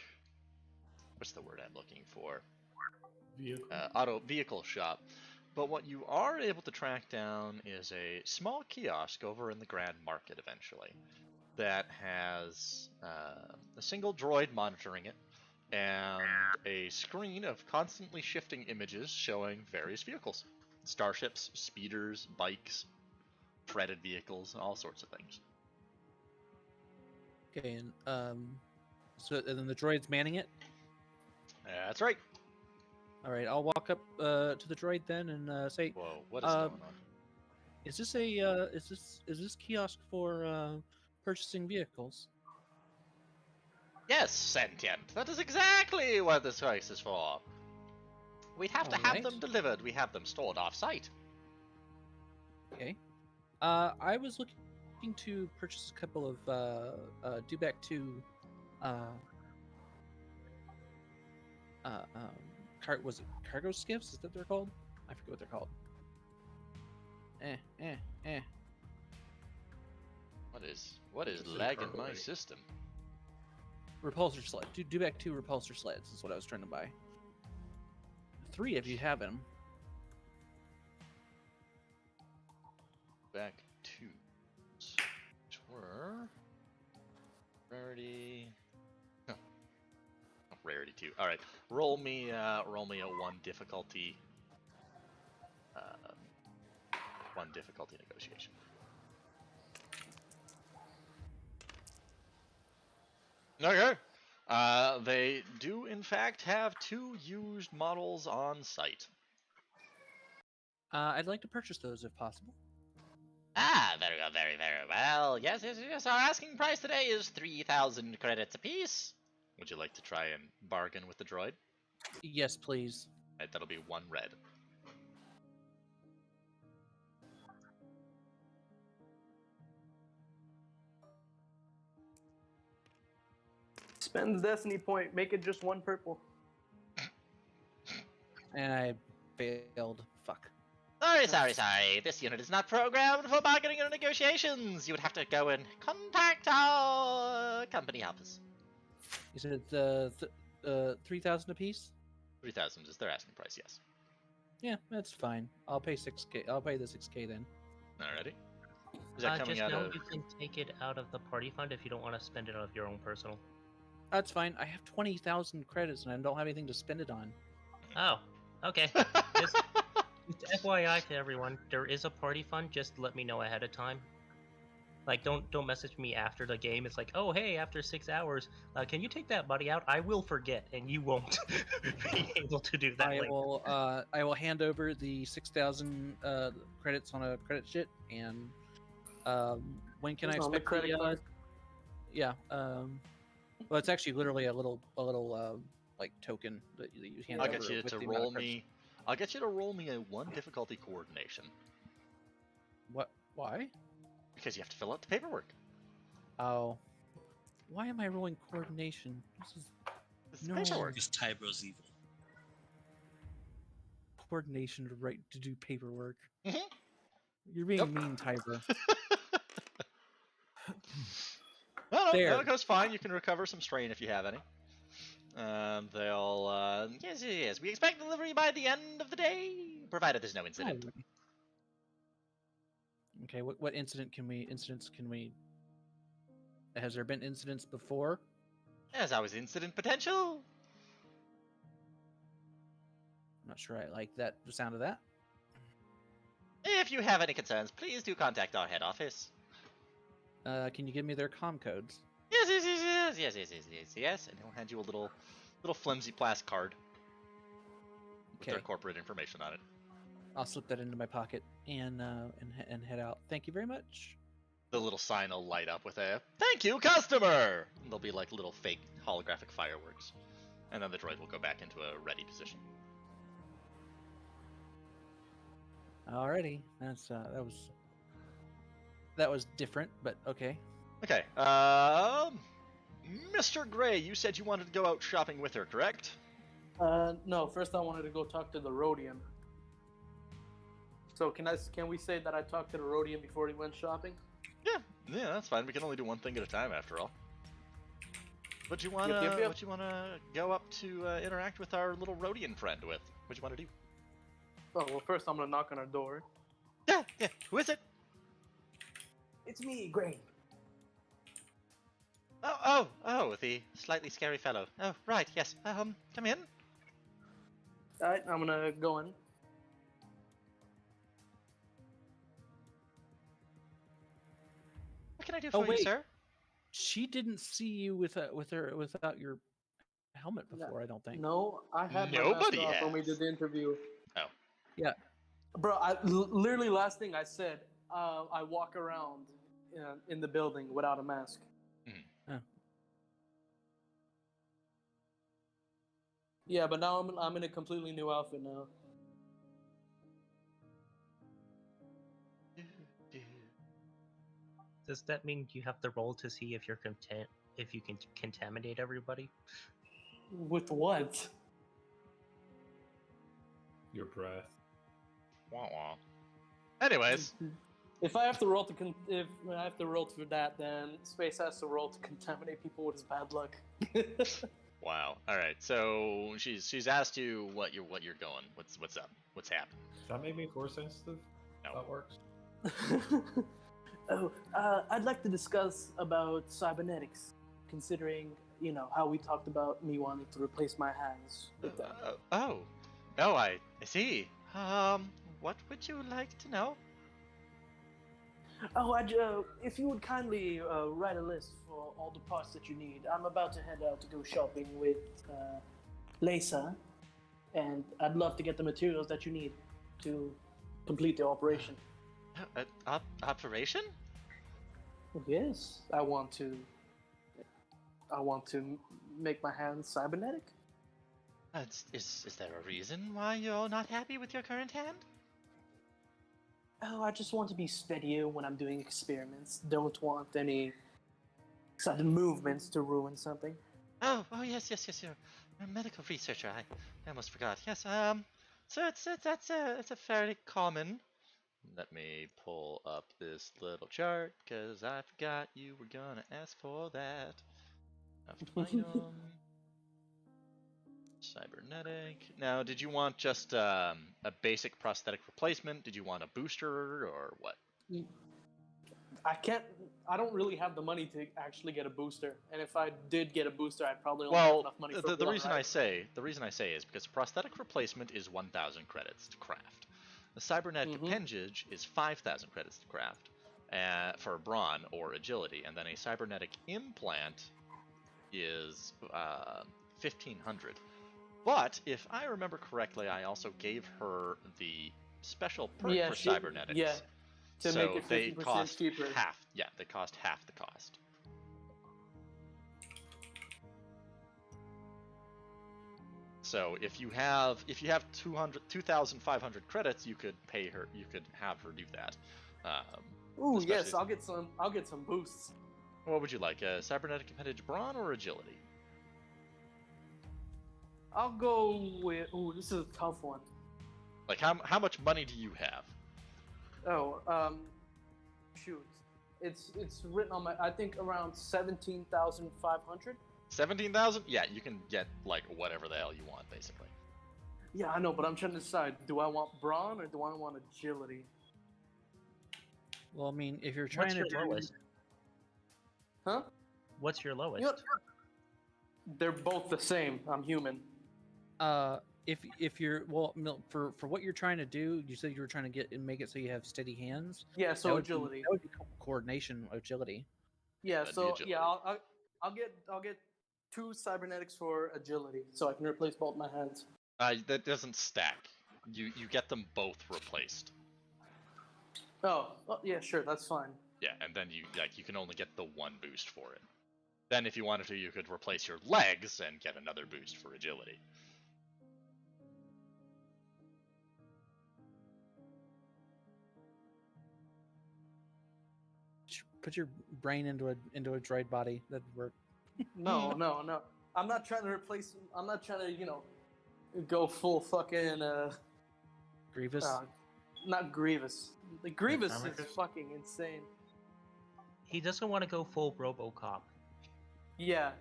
Speaker 1: What's the word I'm looking for?
Speaker 3: Vehicle.
Speaker 1: Vehicle shop. But what you are able to track down is a small kiosk over in the Grand Market eventually that has a single droid monitoring it and a screen of constantly shifting images showing various vehicles. Starships, speeders, bikes, threaded vehicles, all sorts of things.
Speaker 2: Okay, and and then the droid's manning it.
Speaker 1: That's right.
Speaker 2: All right, I'll walk up to the droid then and say,
Speaker 1: Whoa, what is going on?
Speaker 2: "Is this is this kiosk for purchasing vehicles?"
Speaker 1: Yes, sentient. That is exactly what this place is for. We'd have to have
Speaker 2: Alright.
Speaker 1: them delivered. We have them stored off-site.
Speaker 2: Okay. I was looking to purchase a couple of Dubek 2 was it cargo skiffs? Is that what they're called? I forget what they're called.
Speaker 1: What is
Speaker 3: It's a
Speaker 1: lagging
Speaker 3: cargo
Speaker 1: my
Speaker 3: rig.
Speaker 1: system?
Speaker 2: Repulsor sled. Dubek 2 repulsor sleds is what I was trying to buy. 3 if you have them.
Speaker 1: back to which were rarity. Oh, rarity 2. All right, roll me a 1 difficulty. Uh, 1 difficulty negotiation. Okay. They do in fact have 2 used models on site.
Speaker 2: I'd like to purchase those if possible.
Speaker 1: Ah, very well, very, very well. Yes. Our asking price today is 3,000 credits apiece. Would you like to try and bargain with the droid?
Speaker 2: Yes, please.
Speaker 1: Right, that'll be 1 red.
Speaker 6: Spend the destiny point. Make it just 1 purple.
Speaker 2: And I failed. Fuck.
Speaker 1: Sorry. This unit is not programmed for bargaining or negotiations. You would have to go and contact our company office.
Speaker 2: You said 3,000 apiece?
Speaker 1: 3,000 is their asking price, yes.
Speaker 2: Yeah, that's fine. I'll pay 6K. I'll pay the 6K then.
Speaker 1: Alrighty. Is that coming
Speaker 5: just
Speaker 1: out
Speaker 5: know
Speaker 1: of...
Speaker 5: you can take it out of the party fund if you don't want to spend it out of your own personal.
Speaker 2: That's fine. I have 20,000 credits and I don't have anything to spend it on.
Speaker 5: Oh, okay. Just FYI to everyone, there is a party fund. Just let me know ahead of time. Like, don't message me after the game. It's like, oh hey, after 6 hours, can you take that money out? I will forget, and you won't be able to do that.
Speaker 2: I will hand over the 6,000 credits on a credit sheet, and when can I
Speaker 6: On the
Speaker 2: expect
Speaker 6: credit card?
Speaker 2: Yeah. Well, it's actually literally a little like token that you hand
Speaker 1: I'll
Speaker 2: over.
Speaker 1: get you
Speaker 2: with
Speaker 1: to
Speaker 2: the amount of
Speaker 1: roll
Speaker 2: credits.
Speaker 1: me... I'll get you to roll me a 1 difficulty coordination.
Speaker 2: What? Why?
Speaker 1: Because you have to fill out the paperwork.
Speaker 2: Oh. Why am I rolling coordination? This is
Speaker 1: This is
Speaker 2: No.
Speaker 1: paperwork.
Speaker 4: Because Tyro's evil.
Speaker 2: coordination to do paperwork.
Speaker 1: Mhm.
Speaker 2: You're being
Speaker 1: Yep.
Speaker 2: mean, Tiber.
Speaker 1: No,
Speaker 2: There.
Speaker 1: that goes fine. You can recover some strain if you have any. They'll, yes. We expect delivery by the end of the day, provided there's no incident.
Speaker 2: Oh. Okay, what incidents can we... Has there been incidents before?
Speaker 1: There's always incident potential.
Speaker 2: I'm not sure I like the sound of that.
Speaker 1: If you have any concerns, please do contact our head office.
Speaker 2: Can you give me their comm codes?
Speaker 1: Yes. And he'll hand you a little flimsy plastic card with their
Speaker 2: Okay.
Speaker 1: corporate information on it.
Speaker 2: I'll slip that into my pocket and head out. Thank you very much.
Speaker 1: The little sign will light up with a "Thank you, customer." And there'll be like little fake holographic fireworks, and then the droid will go back into a ready position.
Speaker 2: Alrighty, that was different, but okay.
Speaker 1: Okay. Mr. Gray, you said you wanted to go out shopping with her, correct?
Speaker 6: No. First, I wanted to go talk to the Rhodian. So can we say that I talked to the Rhodian before he went shopping?
Speaker 1: Yeah, that's fine. We can only do one thing at a time, after all. What you wanna
Speaker 6: Yep.
Speaker 1: What you wanna go up to interact with our little Rhodian friend with? What you wanna do?
Speaker 6: Oh well, first I'm gonna knock on her door.
Speaker 1: Yeah. Who is it?
Speaker 6: It's me, Gray.
Speaker 1: Oh, the slightly scary fellow. Oh, right, yes. Come in.
Speaker 6: All right, I'm gonna go in.
Speaker 1: What can I do
Speaker 2: Oh,
Speaker 1: for you,
Speaker 2: wait.
Speaker 1: sir?
Speaker 2: She didn't see you without your helmet before, I don't think.
Speaker 6: No, I had my
Speaker 1: Nobody
Speaker 6: mask off when we
Speaker 1: has.
Speaker 6: did the interview.
Speaker 1: Oh.
Speaker 2: Yeah.
Speaker 6: Bro, literally last thing I said, I walk around in the building without a mask.
Speaker 2: Oh.
Speaker 6: Yeah, but now I'm in a completely new outfit now.
Speaker 5: Does that mean you have to roll to see if if you can contaminate everybody?
Speaker 6: With what?
Speaker 3: Your breath.
Speaker 1: Wah wah. Anyways,
Speaker 6: If I have to roll for that, then Space has to roll to contaminate people with his bad luck.
Speaker 1: wow. All right. So she's asked you what you're going. What's up? What's happening?
Speaker 3: Does that make me force sensitive?
Speaker 1: No.
Speaker 3: That works.
Speaker 6: I'd like to discuss about cybernetics, considering how we talked about me wanting to replace my hands with them.
Speaker 1: Oh, I see. What would you like to know?
Speaker 6: Oh, if you would kindly write a list for all the parts that you need. I'm about to head out to go shopping with Lisa, and I'd love to get the materials that you need to complete the operation.
Speaker 1: Operation?
Speaker 6: Yes, I want to make my hands cybernetic.
Speaker 1: Is there a reason why you're not happy with your current hand?
Speaker 6: Oh, I just want to be steadier when I'm doing experiments. Don't want any sudden movements to ruin something.
Speaker 1: Oh, yes, you're a medical researcher. I almost forgot. Yes, so it's a fairly common. Let me pull up this little chart, because I forgot you were gonna ask for that. Item. Cybernetic. Now, did you want just a basic prosthetic replacement? Did you want a booster, or what?
Speaker 6: I don't really have the money to actually get a booster, and if I did get a booster, I'd probably only have enough money for
Speaker 1: the
Speaker 6: one,
Speaker 1: reason
Speaker 6: right?
Speaker 1: the reason I say is because prosthetic replacement is 1,000 credits to craft. The cybernetic appendage is 5,000 credits to craft for brawn or agility, and then a cybernetic implant is 1,500. But if I remember correctly, I also gave her the special perk for cybernetics.
Speaker 6: Yeah, to
Speaker 1: so
Speaker 6: make it 50%
Speaker 1: they cost
Speaker 6: cheaper.
Speaker 1: half. Yeah, they cost half the cost. So if you have 2,500 credits, you could pay her. You could have her do that.
Speaker 6: Ooh,
Speaker 1: especially
Speaker 6: yes, I'll get some boosts.
Speaker 1: What would you like? A cybernetic appendage brawn or agility?
Speaker 6: I'll go with. Ooh, this is a tough one.
Speaker 1: Like how much money do you have?
Speaker 6: Oh, shoot, it's written on my. I think around 17,500.
Speaker 1: 17,000? Yeah, you can get like whatever the hell you want, basically.
Speaker 6: Yeah, I know, but I'm trying to decide: do I want brawn or do I want agility?
Speaker 2: Well, I mean, if you're trying
Speaker 5: What's your
Speaker 2: to do,
Speaker 5: lowest?
Speaker 6: Huh?
Speaker 5: What's your lowest?
Speaker 6: You know, they're both the same. I'm human.
Speaker 2: if you're for what you're trying to do, you said you were trying to get and make it so you have steady hands.
Speaker 6: Yeah, so
Speaker 2: That would be-
Speaker 6: agility.
Speaker 2: that would be coordination, agility.
Speaker 6: Yeah,
Speaker 1: That'd be
Speaker 6: so
Speaker 1: agility.
Speaker 6: yeah, I'll get 2 cybernetics for agility, so I can replace both my hands.
Speaker 1: That doesn't stack. You get them both replaced.
Speaker 6: Oh, well, yeah, sure, that's fine.
Speaker 1: Yeah, and then you can only get the one boost for it. Then if you wanted to, you could replace your legs and get another boost for agility.
Speaker 2: Put your brain into a droid body. That'd work.
Speaker 6: No. I'm not trying to replace. I'm not trying to, go full fucking.
Speaker 2: Grievous.
Speaker 6: Not Grievous. Like Grievous is
Speaker 5: Armor.
Speaker 6: fucking insane.
Speaker 5: He doesn't want to go full RoboCop.
Speaker 6: Yeah,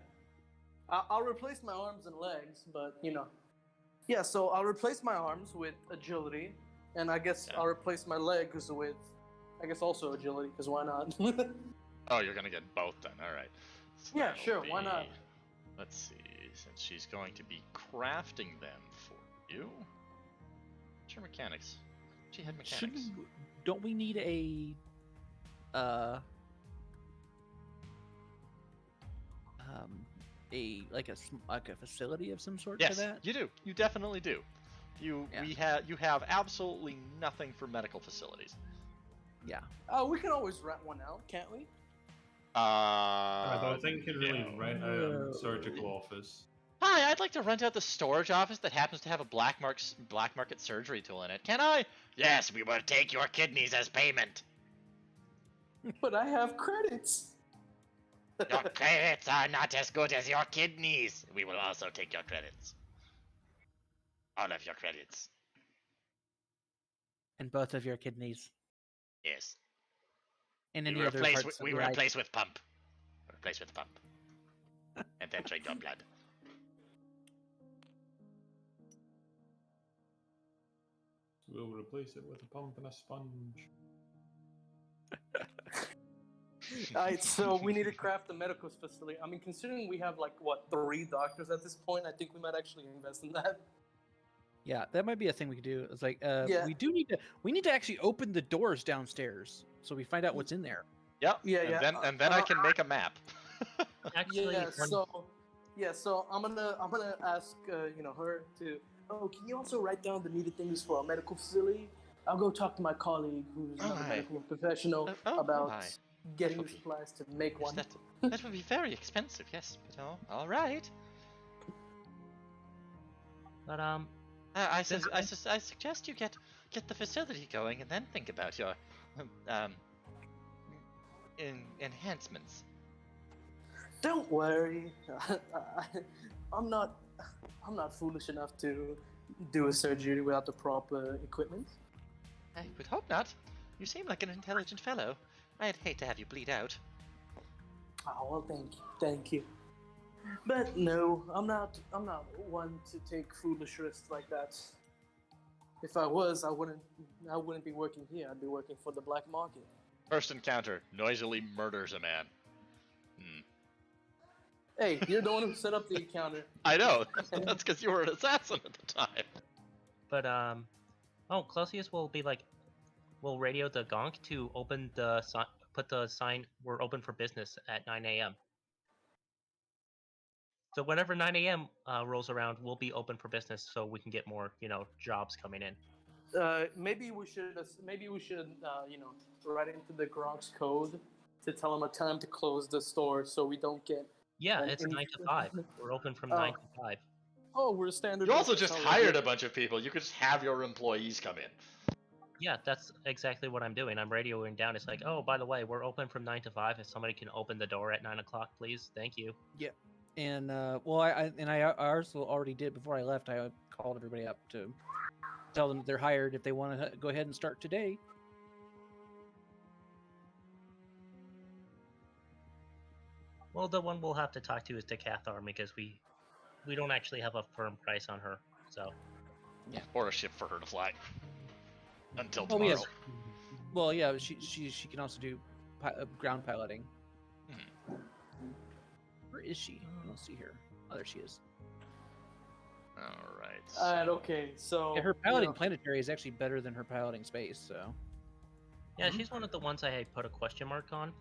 Speaker 6: I'll replace my arms and legs, but yeah. So I'll replace my arms with agility, and I guess
Speaker 1: Yeah.
Speaker 6: I'll replace my legs with, I guess also agility, because why not?
Speaker 1: Oh, you're gonna get both then. All right. So
Speaker 6: Yeah,
Speaker 1: that'll
Speaker 6: sure, why not?
Speaker 1: Let's see. Since she's going to be crafting them for you, what's your mechanics? She had mechanics.
Speaker 2: Don't we need a facility of some sort
Speaker 1: Yes,
Speaker 2: for that?
Speaker 1: you do. You definitely do. You have absolutely nothing for medical facilities.
Speaker 2: Yeah.
Speaker 6: Oh, we can always rent one out, can't we?
Speaker 3: I don't think you can really
Speaker 1: no.
Speaker 3: rent out a surgical office.
Speaker 1: Hi, I'd like to rent out the storage office that happens to have a black market surgery tool in it. Can I? Yes, we will take your kidneys as payment.
Speaker 6: But I have credits.
Speaker 1: Your credits are not as good as your kidneys. We will also take your credits. All of your credits.
Speaker 2: And both of your kidneys.
Speaker 1: Yes.
Speaker 2: And
Speaker 1: We
Speaker 2: any other
Speaker 1: replace
Speaker 2: parts of
Speaker 1: we
Speaker 2: the body.
Speaker 1: replace with pump. Replace with pump. And then drink your blood.
Speaker 3: We'll replace it with a pump and a sponge.
Speaker 6: Alright, so we need to craft a medical facility. I mean, considering we have like what 3 doctors at this point, I think we might actually invest in that.
Speaker 2: Yeah, that might be a thing we could do. It's like
Speaker 6: Yeah.
Speaker 2: we need to actually open the doors downstairs so we find out what's in there.
Speaker 1: Yep.
Speaker 6: Yeah,
Speaker 1: and
Speaker 6: yeah.
Speaker 1: Then I can make a map.
Speaker 5: Actually,
Speaker 6: Yeah,
Speaker 5: one-
Speaker 6: so I'm gonna ask her to. Oh, can you also write down the needed things for a medical facility? I'll go talk to my colleague who's
Speaker 1: Oh,
Speaker 6: another
Speaker 1: hi.
Speaker 6: medical professional
Speaker 1: Oh,
Speaker 6: about
Speaker 1: hi.
Speaker 6: getting
Speaker 1: That
Speaker 6: the
Speaker 1: would be-
Speaker 6: supplies to make
Speaker 1: Yes,
Speaker 6: one.
Speaker 1: that would be very expensive, yes, but all right.
Speaker 5: but
Speaker 1: I suggest you get the facility going and then think about your um enhancements.
Speaker 6: Don't worry, I'm not foolish enough to do a surgery without the proper equipment.
Speaker 1: I would hope not. You seem like an intelligent fellow. I'd hate to have you bleed out.
Speaker 6: Oh well, thank you. But no, I'm not one to take foolish risks like that. If I was, I wouldn't be working here. I'd be working for the black market.
Speaker 1: First encounter, noisily murders a man.
Speaker 6: Hey, you're the one who set up the encounter.
Speaker 1: I know. That's because you were an assassin at the time.
Speaker 5: but oh, Clausius will be like, will radio the gonk to open the put the sign, we're open for business at 9 a.m. So whenever 9 a.m. Rolls around, we'll be open for business, so we can get more, jobs coming in.
Speaker 6: Maybe we should write into the Gronk's code to tell him a time to close the store so we don't get.
Speaker 5: Yeah, it's 9 to 5. We're open from 9 to 5.
Speaker 6: Oh, we're standard.
Speaker 1: You also
Speaker 6: business
Speaker 1: just
Speaker 6: hours.
Speaker 1: hired a bunch of people. You could just have your employees come in.
Speaker 5: Yeah, that's exactly what I'm doing. I'm radioing down. It's like, oh, by the way, we're open from 9 to 5. If somebody can open the door at 9 o'clock, please. Thank you.
Speaker 2: And I also already did before I left. I called everybody up to tell them that they're hired if they want to go ahead and start today.
Speaker 5: Well, the one we'll have to talk to is the Cathar because we don't actually have a firm price on her. So
Speaker 1: Or a ship for her to fly. Until
Speaker 2: Oh,
Speaker 1: tomorrow.
Speaker 2: yes. Well, yeah, she can also do ground piloting. Where is she? I don't see her. Oh, there she is.
Speaker 1: Alright.
Speaker 6: Alright, okay, so.
Speaker 2: Yeah, her piloting planetary is actually better than her piloting space. So
Speaker 5: yeah, she's one of the ones I had put a question mark on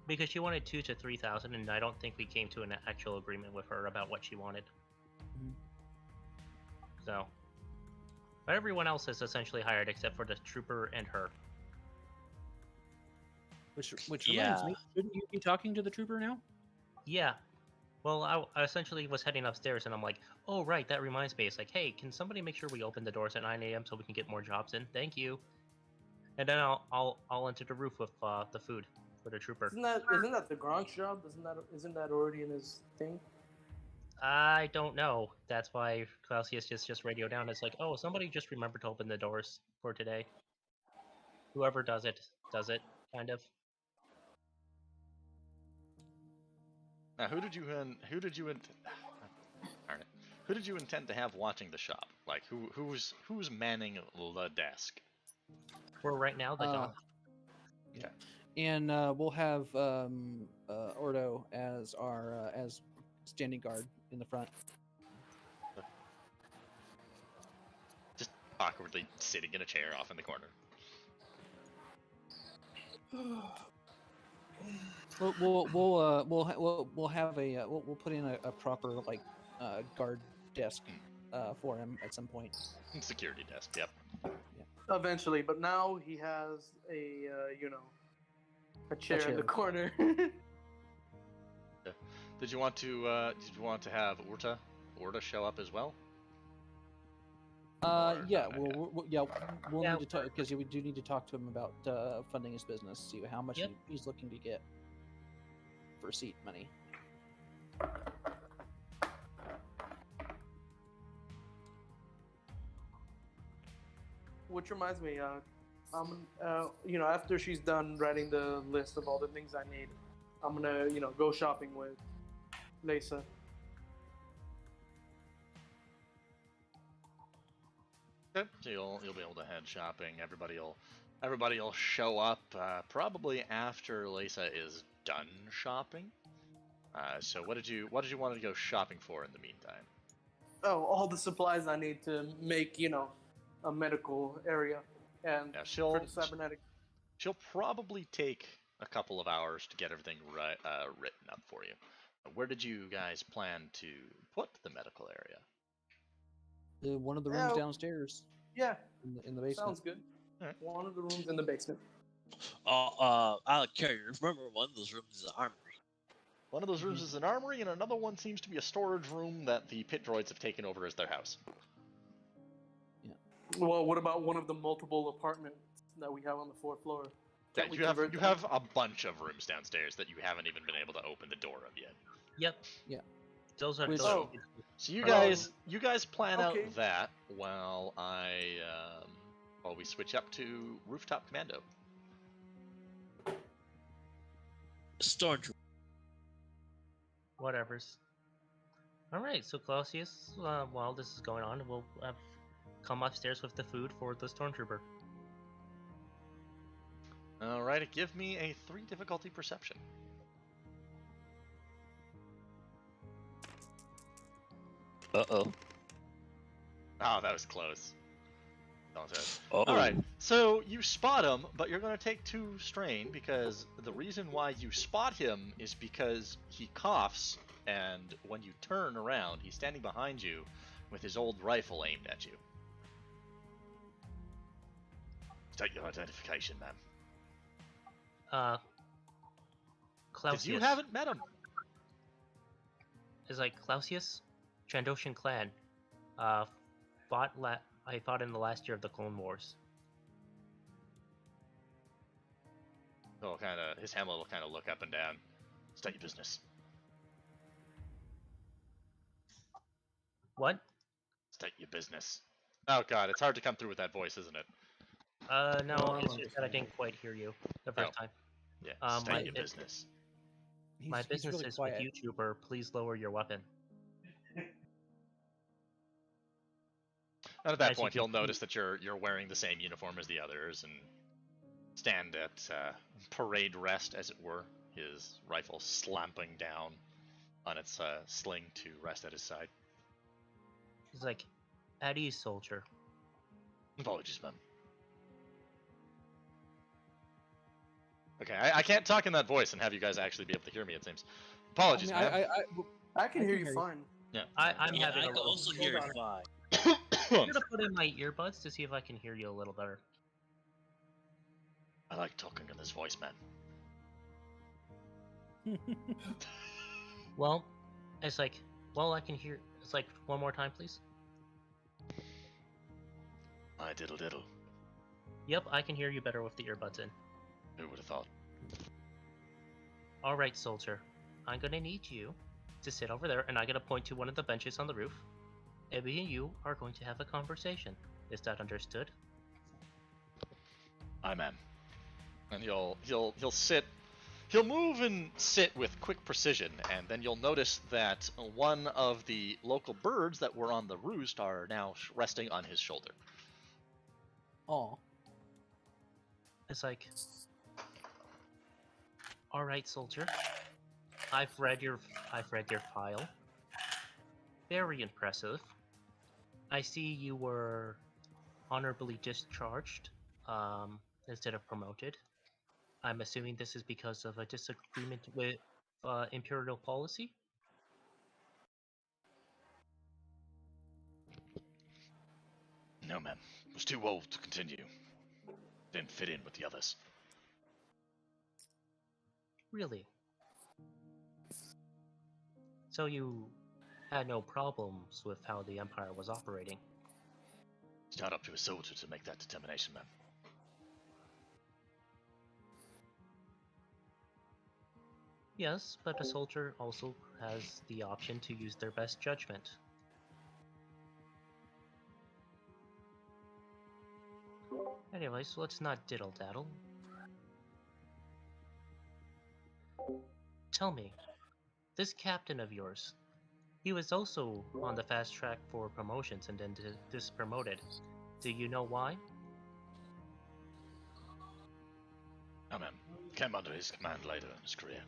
Speaker 5: because she wanted 2,000 to 3,000, and I don't think we came to an actual agreement with her about what she wanted.
Speaker 2: Mhm.
Speaker 5: So, but everyone else is essentially hired except for the trooper and her.
Speaker 2: which reminds me, shouldn't you be talking to the trooper now?
Speaker 5: Yeah. Well, I essentially was heading upstairs, and I'm like, oh, right, that reminds me. It's like, hey, can somebody make sure we open the doors at 9 a.m. so we can get more jobs in? Thank you. And then I'll enter the roof with the food for the trooper.
Speaker 6: Isn't that the Gronk's job? Isn't that already in his thing?
Speaker 5: I don't know. That's why Clausius just radio down. It's like, oh, somebody just remember to open the doors for today. Whoever does it, kind of.
Speaker 1: Now, who did you intend to have watching the shop? Like, who's manning the desk?
Speaker 5: For right now, the gonk.
Speaker 1: Okay.
Speaker 2: And we'll have Ordo as our as standing guard in the front.
Speaker 1: Just awkwardly sitting in a chair off in the corner.
Speaker 2: We'll have a we'll put in a proper like guard desk for him at some point.
Speaker 1: Security desk. Yep.
Speaker 6: Eventually, but now he has a chair in the
Speaker 2: chair.
Speaker 6: corner.
Speaker 1: Did you want to have Urta show up as well? Or
Speaker 2: Yeah,
Speaker 1: not
Speaker 2: we'll
Speaker 5: Yeah,
Speaker 2: need to talk because we do need to talk to him about funding his business, see how much
Speaker 5: Yet?
Speaker 2: he's looking to get for seat money.
Speaker 6: Which reminds me, after she's done writing the list of all the things I need, I'm gonna, go shopping with Lisa.
Speaker 1: Okay. So you'll be able to head shopping. Everybody will Everybody will show up probably after Lisa is done shopping. So what did you want to go shopping for in the meantime?
Speaker 6: Oh, all the supplies I need to make, a medical area, and
Speaker 1: Yeah,
Speaker 6: for the cybernetic.
Speaker 1: she'll probably take a couple of hours to get everything written up for you. Where did you guys plan to put the medical area?
Speaker 2: One of the rooms
Speaker 6: Oh.
Speaker 2: downstairs
Speaker 6: Yeah,
Speaker 2: in the basement.
Speaker 6: sounds good.
Speaker 1: Alright.
Speaker 6: One of the rooms in the basement.
Speaker 4: Out of carrier. Remember, one of those rooms is an armory.
Speaker 1: One of those rooms is an armory, and another one seems to be a storage room that the pit droids have taken over as their house.
Speaker 6: Well, what about one of the multiple apartments that we have on the 4th floor?
Speaker 1: Yeah,
Speaker 6: Can't we
Speaker 1: you
Speaker 6: convert them?
Speaker 1: have a bunch of rooms downstairs that you haven't even been able to open the door of yet.
Speaker 5: Yep.
Speaker 2: Yeah.
Speaker 5: Those are
Speaker 2: Which-
Speaker 5: those.
Speaker 6: Oh.
Speaker 1: So you
Speaker 6: Hello.
Speaker 1: guys plan
Speaker 6: Okay.
Speaker 1: out that while while we switch up to rooftop commando.
Speaker 4: Stormtrooper.
Speaker 5: Whatever's. All right, so Clausius, while this is going on, we'll come upstairs with the food for the stormtrooper.
Speaker 1: All right, give me a 3 difficulty perception.
Speaker 4: Uh-oh.
Speaker 1: Oh, that was close.
Speaker 4: Uh-oh.
Speaker 1: All right, so you spot him, but you're going to take 2 strain because the reason why you spot him is because he coughs, and when you turn around, he's standing behind you with his old rifle aimed at you. State your identification, ma'am.
Speaker 5: Clausius.
Speaker 1: Because you haven't met him.
Speaker 5: Is like Clausius, Trandoshan clan. I fought in the last year of the Clone Wars.
Speaker 1: His Hamlet will kind of look up and down. State your business.
Speaker 5: What?
Speaker 1: State your business. Oh god, it's hard to come through with that voice, isn't it?
Speaker 5: No,
Speaker 2: Oh,
Speaker 5: it's just that I didn't quite hear you the first time.
Speaker 1: Yeah, state
Speaker 5: my-
Speaker 1: your business.
Speaker 5: My
Speaker 2: He's
Speaker 5: business
Speaker 2: really
Speaker 5: is
Speaker 2: quiet.
Speaker 5: with YouTuber. Please lower your weapon.
Speaker 1: And at that
Speaker 5: As you
Speaker 1: point,
Speaker 5: can
Speaker 1: he'll
Speaker 5: see-
Speaker 1: notice that you're wearing the same uniform as the others and stand at parade rest, as it were, his rifle slamping down on its sling to rest at his side.
Speaker 5: He's like, at ease, soldier.
Speaker 1: Apologies, ma'am. Okay, I can't talk in that voice and have you guys actually be able to hear me, it seems. Apologies,
Speaker 2: I mean,
Speaker 1: ma'am.
Speaker 6: I can hear you
Speaker 2: hear you.
Speaker 6: fine.
Speaker 5: I'm
Speaker 4: Yeah,
Speaker 5: having
Speaker 4: I
Speaker 5: a
Speaker 4: can
Speaker 5: little.
Speaker 4: also
Speaker 5: Hold
Speaker 4: hear you
Speaker 5: on.
Speaker 4: fine.
Speaker 5: I'm gonna put in my earbuds to see if I can hear you a little better.
Speaker 1: I like talking in this voice, man.
Speaker 5: Well, it's like, I can hear. It's like, one more time, please.
Speaker 1: My diddle diddle.
Speaker 5: Yep, I can hear you better with the earbuds in.
Speaker 1: Who would have thought?
Speaker 5: All right, soldier. I'm gonna need you to sit over there, and I'm gonna point to one of the benches on the roof. And me and you are going to have a conversation. Is that understood?
Speaker 1: Aye, ma'am. And he'll sit. He'll move and sit with quick precision, and then you'll notice that one of the local birds that were on the roost are now resting on his shoulder.
Speaker 2: Aw.
Speaker 5: It's like, all right, soldier. I've read your file. Very impressive. I see you were honorably discharged, instead of promoted. I'm assuming this is because of a disagreement with Imperial policy?
Speaker 1: No, ma'am. Was too old to continue. Didn't fit in with the others.
Speaker 5: Really? So you had no problems with how the Empire was operating?
Speaker 1: It's not up to a soldier to make that determination, ma'am.
Speaker 5: Yes, but a soldier also has the option to use their best judgment. Anyways, let's not diddle-daddle. Tell me, this captain of yours, he was also on the fast track for promotions and then dispromoted. Do you know why?
Speaker 1: came under his command later in his career.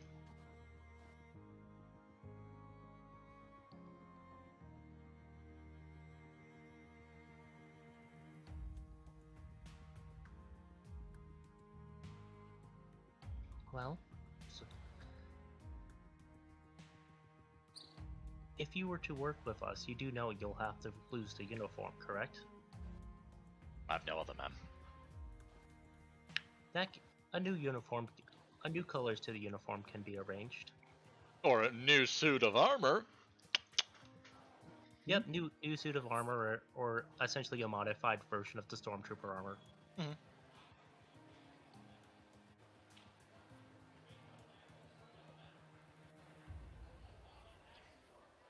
Speaker 5: Well, so if you were to work with us, you do know you'll have to lose the uniform, correct?
Speaker 1: I've no other, ma'am.
Speaker 5: A new uniform, a new colors to the uniform can be arranged.
Speaker 1: Or a new suit of armor.
Speaker 5: Yep, new suit of armor, or essentially a modified version of the stormtrooper armor.
Speaker 1: Mhm.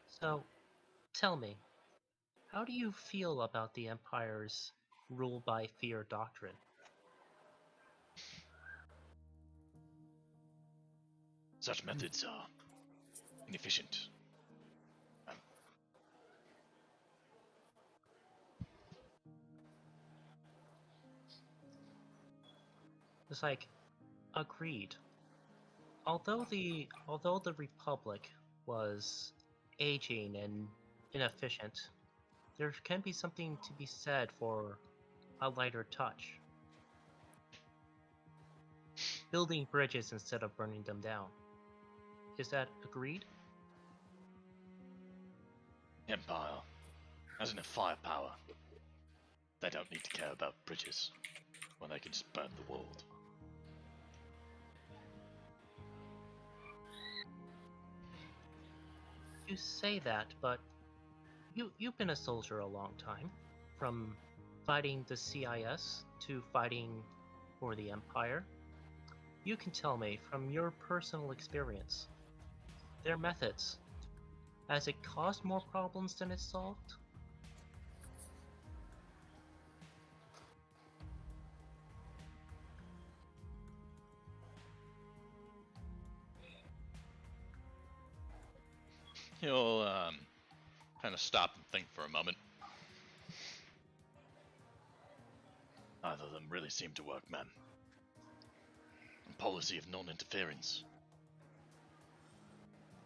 Speaker 5: So, tell me, how do you feel about the Empire's rule by fear doctrine?
Speaker 1: Such methods are inefficient.
Speaker 5: It's like, agreed. Although the Republic was aging and inefficient, there can be something to be said for a lighter touch. Building bridges instead of burning them down. Is that agreed?
Speaker 1: Empire has enough firepower. They don't need to care about bridges when they can just burn the world.
Speaker 5: You say that, but you've been a soldier a long time, from fighting the CIS to fighting for the Empire. You can tell me from your personal experience, their methods. Has it caused more problems than it solved?
Speaker 1: He'll kind of stop and think for a moment. Neither of them really seem to work, ma'am. And policy of non-interference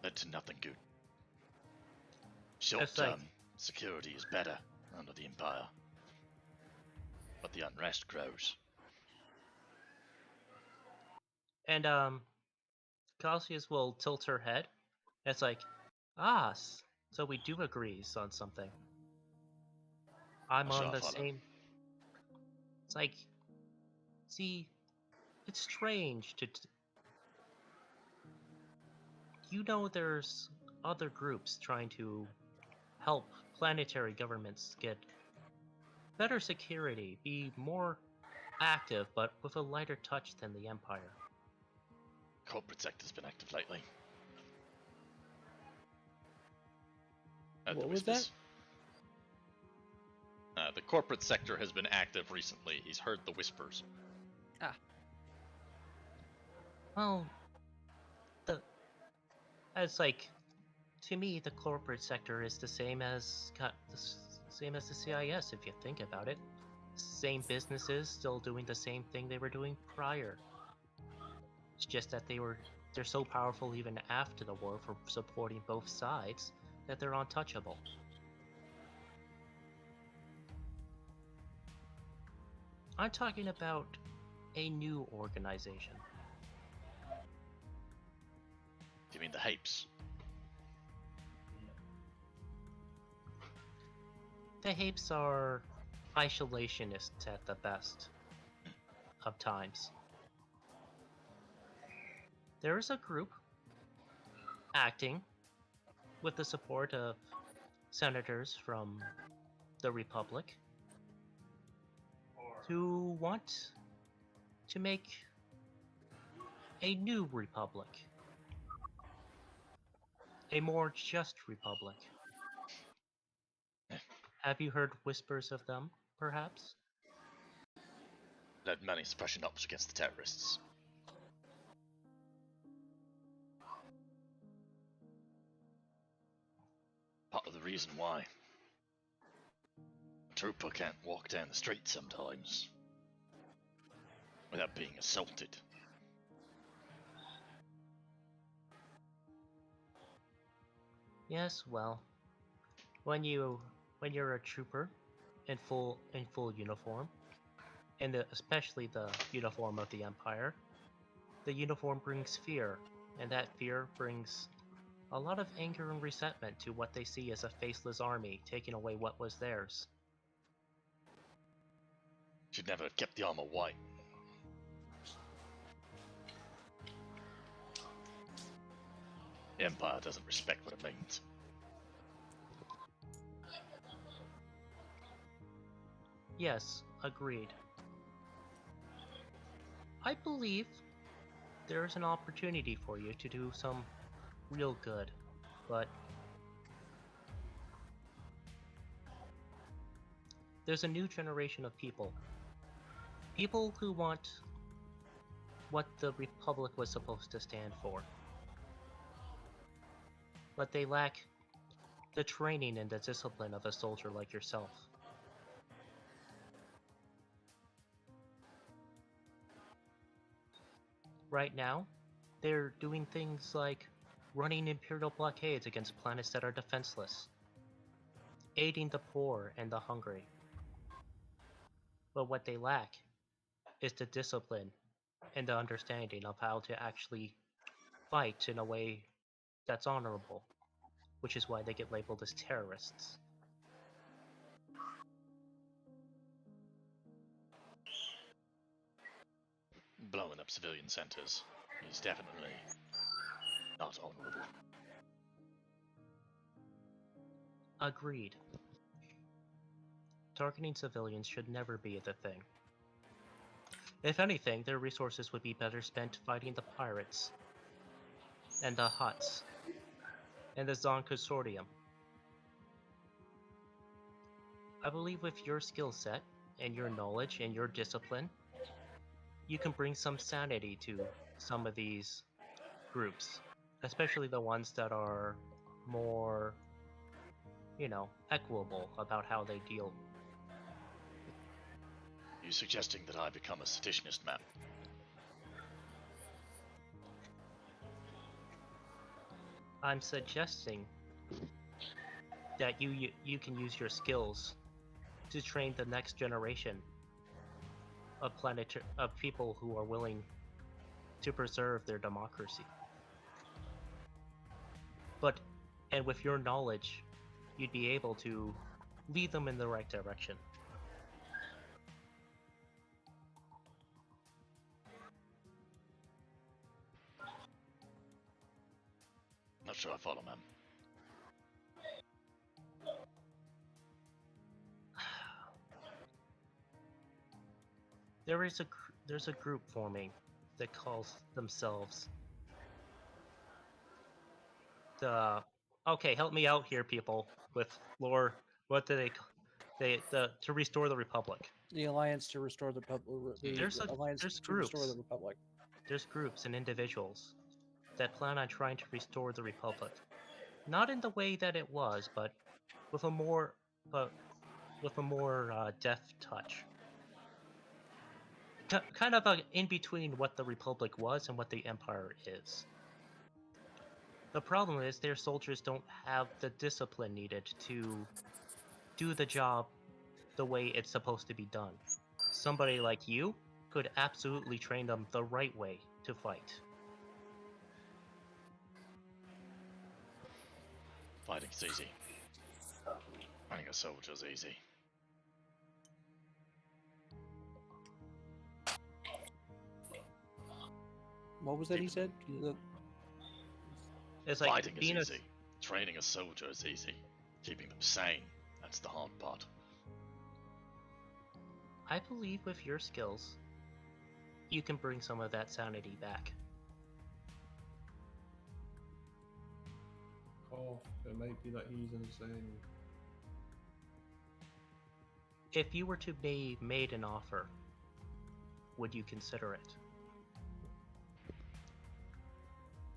Speaker 1: led to nothing good. Short-term security is better under the Empire, but the unrest grows.
Speaker 5: And Cassius will tilt her head. And it's like, so we do agree on something. I'm
Speaker 1: I
Speaker 5: on
Speaker 1: shall
Speaker 5: the
Speaker 1: follow.
Speaker 5: same. It's like, see, it's strange to. You know, there's other groups trying to help planetary governments get better security, be more active, but with a lighter touch than the Empire.
Speaker 1: Corporate sector's been active lately.
Speaker 2: What was that?
Speaker 1: The corporate sector has been active recently. He's heard the whispers.
Speaker 5: Well, it's like, to me, the corporate sector is the same as the CIS. If you think about it, same businesses still doing the same thing they were doing prior. It's just that they're so powerful even after the war for supporting both sides that they're untouchable. I'm talking about a new organization.
Speaker 1: Do you mean the Hapes?
Speaker 5: The Hapes are isolationists at the best of times. There is a group acting with the support of senators from the Republic who want to make a new republic, a more just republic. Have you heard whispers of them, perhaps?
Speaker 1: Led many suppression ops against the terrorists. Part of the reason why. A trooper can't walk down the street sometimes without being assaulted.
Speaker 5: Yes, well, when you're a trooper in full uniform, and especially the uniform of the Empire, the uniform brings fear, and that fear brings a lot of anger and resentment to what they see as a faceless army taking away what was theirs.
Speaker 1: Should never have kept the armor white. The Empire doesn't respect what it means.
Speaker 5: Yes, agreed. I believe there's an opportunity for you to do some real good, but there's a new generation of people. People who want what the Republic was supposed to stand for. But they lack the training and the discipline of a soldier like yourself. Right now, they're doing things like running imperial blockades against planets that are defenseless, aiding the poor and the hungry. But what they lack is the discipline and the understanding of how to actually fight in a way that's honorable, which is why they get labeled as terrorists.
Speaker 1: Blowing up civilian centers is definitely not honorable.
Speaker 5: Agreed. Targeting civilians should never be the thing. If anything, their resources would be better spent fighting the pirates, and the Huts, and the Zon Consortium. I believe with your skill set, and your knowledge, and your discipline, you can bring some sanity to some of these groups, especially the ones that are more, equable about how they deal.
Speaker 1: Are you suggesting that I become a seditionist, man?
Speaker 5: I'm suggesting that you can use your skills to train the next generation of people who are willing to preserve their democracy. And with your knowledge, you'd be able to lead them in the right direction.
Speaker 1: Not sure I follow, man.
Speaker 5: There's a group forming that calls themselves the. Okay, help me out here, people. With lore, what do to restore the Republic?
Speaker 2: The Alliance to Restore the Republic.
Speaker 5: There's
Speaker 2: Alliance to Restore the
Speaker 5: groups.
Speaker 2: Republic.
Speaker 5: There's groups and individuals that plan on trying to restore the Republic, not in the way that it was, but with a more deft touch. Kind of in between what the Republic was and what the Empire is. The problem is their soldiers don't have the discipline needed to do the job the way it's supposed to be done. Somebody like you could absolutely train them the right way to fight.
Speaker 1: Fighting's easy. Running a soldier's easy.
Speaker 2: What was that he said?
Speaker 5: It's like
Speaker 1: Fighting is
Speaker 5: being
Speaker 1: easy. Training a soldier is easy. Keeping them sane, that's the hard part.
Speaker 5: I believe with your skills, you can bring some of that sanity back.
Speaker 3: Oh, it might be that he's insane.
Speaker 5: If you were to be made an offer, would you consider it?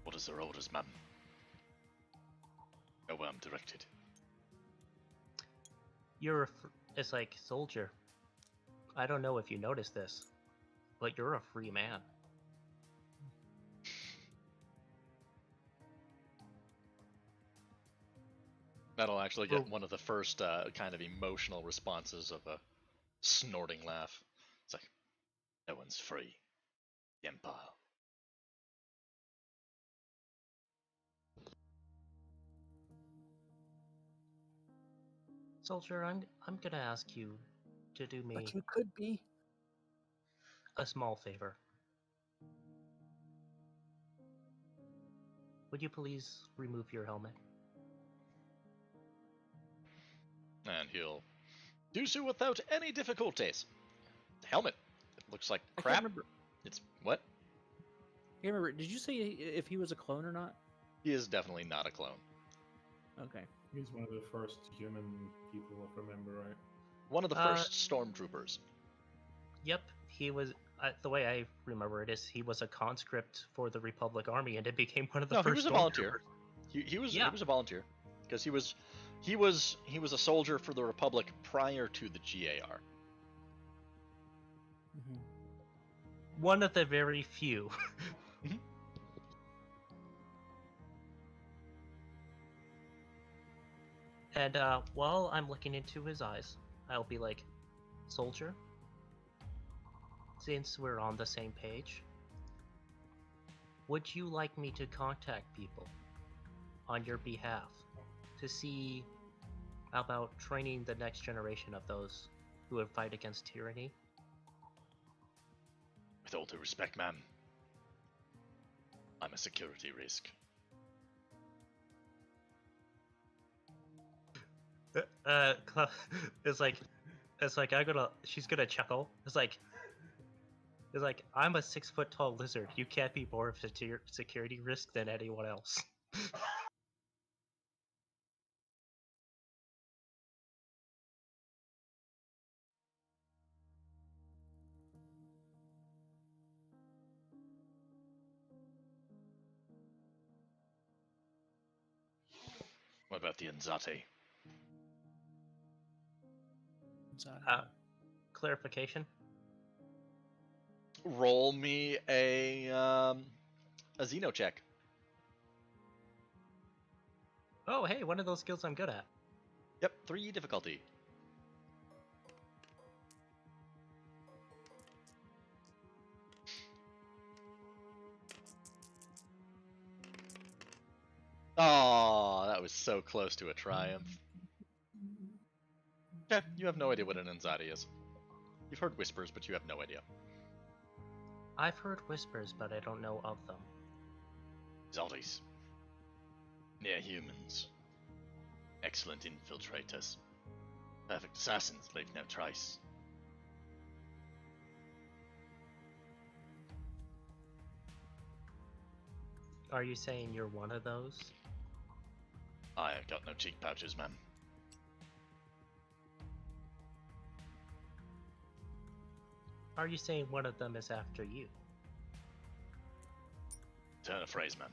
Speaker 1: What is their orders, ma'am? Know where I'm directed.
Speaker 5: It's like, soldier, I don't know if you noticed this, but you're a free man.
Speaker 1: That'll actually get
Speaker 5: Well-
Speaker 1: one of the first kind of emotional responses of a snorting laugh. It's like, no one's free. The Empire.
Speaker 5: Soldier, I'm gonna ask you to do me
Speaker 2: But you could be.
Speaker 5: a small favor. Would you please remove your helmet?
Speaker 1: And he'll do so without any difficulties. The helmet. It looks like
Speaker 2: I
Speaker 1: crap.
Speaker 2: can't remember.
Speaker 1: It's what?
Speaker 2: I can't remember. Did you say if he was a clone or not?
Speaker 1: He is definitely not a clone.
Speaker 2: Okay.
Speaker 3: He's one of the first human people, if I remember right.
Speaker 1: One of the
Speaker 5: Uh,
Speaker 1: first stormtroopers.
Speaker 5: Yep, he was. The way I remember it is he was a conscript for the Republic Army, and it became one of the
Speaker 1: No, he
Speaker 5: first
Speaker 1: was a volunteer.
Speaker 5: stormtroopers.
Speaker 1: He was
Speaker 5: Yeah.
Speaker 1: a volunteer because he was a soldier for the Republic prior to the GAR.
Speaker 2: Mhm.
Speaker 5: One of the very few.
Speaker 1: Mhm.
Speaker 5: And while I'm looking into his eyes, I'll be like, Soldier, since we're on the same page, would you like me to contact people on your behalf to see about training the next generation of those who would fight against tyranny?
Speaker 1: With all due respect, ma'am, I'm a security risk.
Speaker 5: It's like she's gonna chuckle. It's like I'm a 6 foot tall lizard. You can't be more of a security risk than anyone else.
Speaker 1: What about the Anzate?
Speaker 5: Clarification.
Speaker 1: Roll me a Xeno check.
Speaker 5: Oh, hey, one of those skills I'm good at.
Speaker 1: Yep, 3 difficulty. Oh, that was so close to a triumph. Yeah, you have no idea what an Anzati is. You've heard whispers, but you have no idea.
Speaker 5: I've heard whispers, but I don't know of them.
Speaker 1: Zombies. Near humans. Excellent infiltrators. Perfect assassins leave no trace.
Speaker 5: Are you saying you're one of those?
Speaker 1: I have got no cheek pouches, ma'am.
Speaker 5: Are you saying one of them is after you?
Speaker 1: Turn of phrase, ma'am.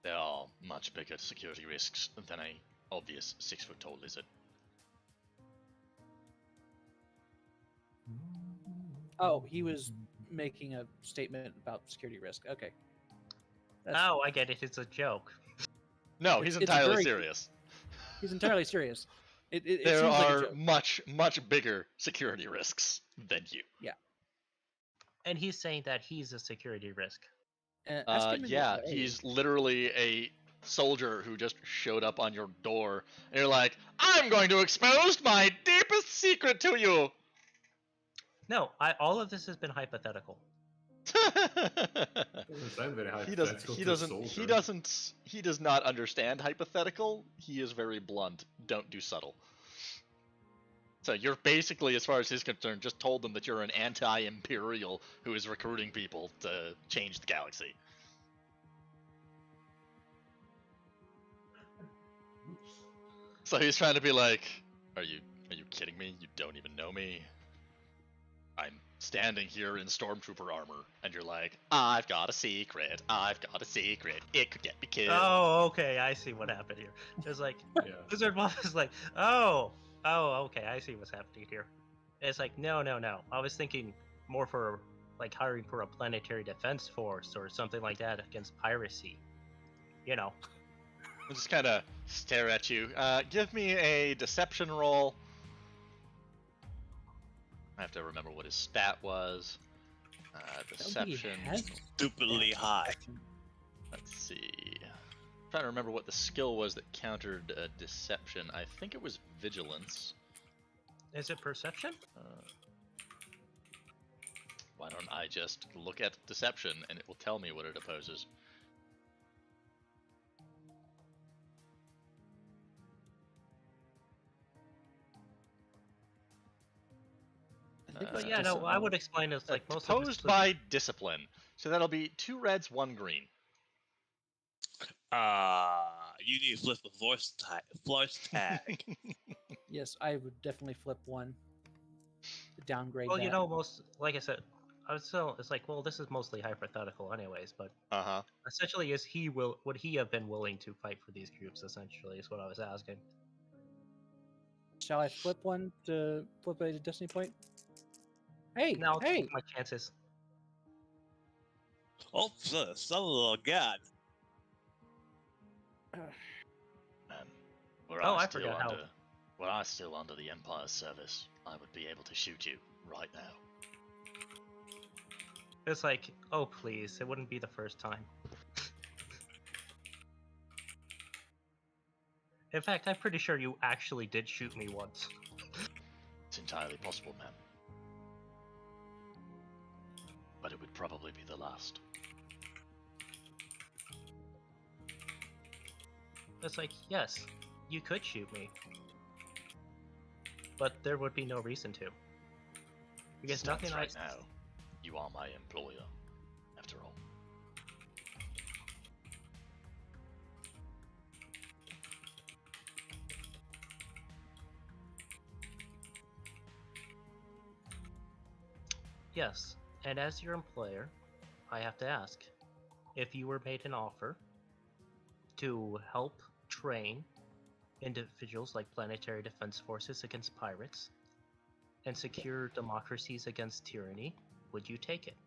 Speaker 1: There are much bigger security risks than a obvious 6 foot tall lizard.
Speaker 2: Oh, he was making a statement about security risk. Okay. That's-
Speaker 5: Oh, I get it. It's a joke.
Speaker 1: No, he's
Speaker 2: It's a
Speaker 1: entirely
Speaker 2: very-
Speaker 1: serious.
Speaker 2: He's entirely serious. It
Speaker 1: There
Speaker 2: seems like a
Speaker 1: are
Speaker 2: joke.
Speaker 1: much bigger security risks than you.
Speaker 5: And he's saying that he's a security risk.
Speaker 2: Ask him in
Speaker 1: Yeah,
Speaker 2: what way.
Speaker 1: he's literally a soldier who just showed up on your door, and you're like, I'm going to expose my deepest secret to you!
Speaker 5: No, all of this has been hypothetical.
Speaker 3: Doesn't sound very hypothetical. to a soldier.
Speaker 1: He does not understand hypothetical. He is very blunt. Don't do subtle. So you're basically, as far as he's concerned, just told them that you're an anti-imperial who is recruiting people to change the galaxy. So he's trying to be like, are you kidding me? You don't even know me. I'm standing here in stormtrooper armor, and you're like, I've got a secret. I've got a secret. It could get me killed.
Speaker 5: Oh, okay. I see what happened here. It's like
Speaker 3: Yeah.
Speaker 5: Lizard Wolf is like, oh, okay. I see what's happening here. And it's like, no. I was thinking more for like hiring for a planetary defense force or something like that against piracy. You know.
Speaker 1: I'll just kind of stare at you. Give me a deception roll. I have to remember what his stat was. Deception.
Speaker 4: Stupidly high.
Speaker 1: Let's see. I'm trying to remember what the skill was that countered deception. I think it was vigilance.
Speaker 5: Is it perception?
Speaker 1: Why don't I just look at deception and it will tell me what it opposes?
Speaker 5: But yeah, no, I would explain it's like most of
Speaker 1: opposed
Speaker 5: it's
Speaker 1: by discipline. So that'll be 2 reds, 1 green.
Speaker 4: You need to flip the voice tag.
Speaker 2: Yes, I would definitely flip one. Downgrade
Speaker 5: Well,
Speaker 2: that.
Speaker 5: you know, like I said, I was still. It's like, well, this is mostly hypothetical, anyways. But essentially, would he have been willing to fight for these groups? Essentially, is what I was asking.
Speaker 2: Shall I flip one to flip a destiny point? Hey,
Speaker 5: Now I'll
Speaker 2: hey!
Speaker 5: take my chances.
Speaker 4: Oh, son of a god.
Speaker 5: I forgot how.
Speaker 1: Were I still under the Empire's service, I would be able to shoot you right now.
Speaker 5: It's like, oh please, it wouldn't be the first time. In fact, I'm pretty sure you actually did shoot me once.
Speaker 1: It's entirely possible, man. But it would probably be the last.
Speaker 5: It's like, yes, you could shoot me. But there would be no reason to. Because
Speaker 1: Stands
Speaker 5: nothing
Speaker 1: right now, you are my employer, after all.
Speaker 5: Yes, and as your employer, I have to ask, if you were made an offer to help train individuals like planetary defense forces against pirates and secure democracies against tyranny, would you take it?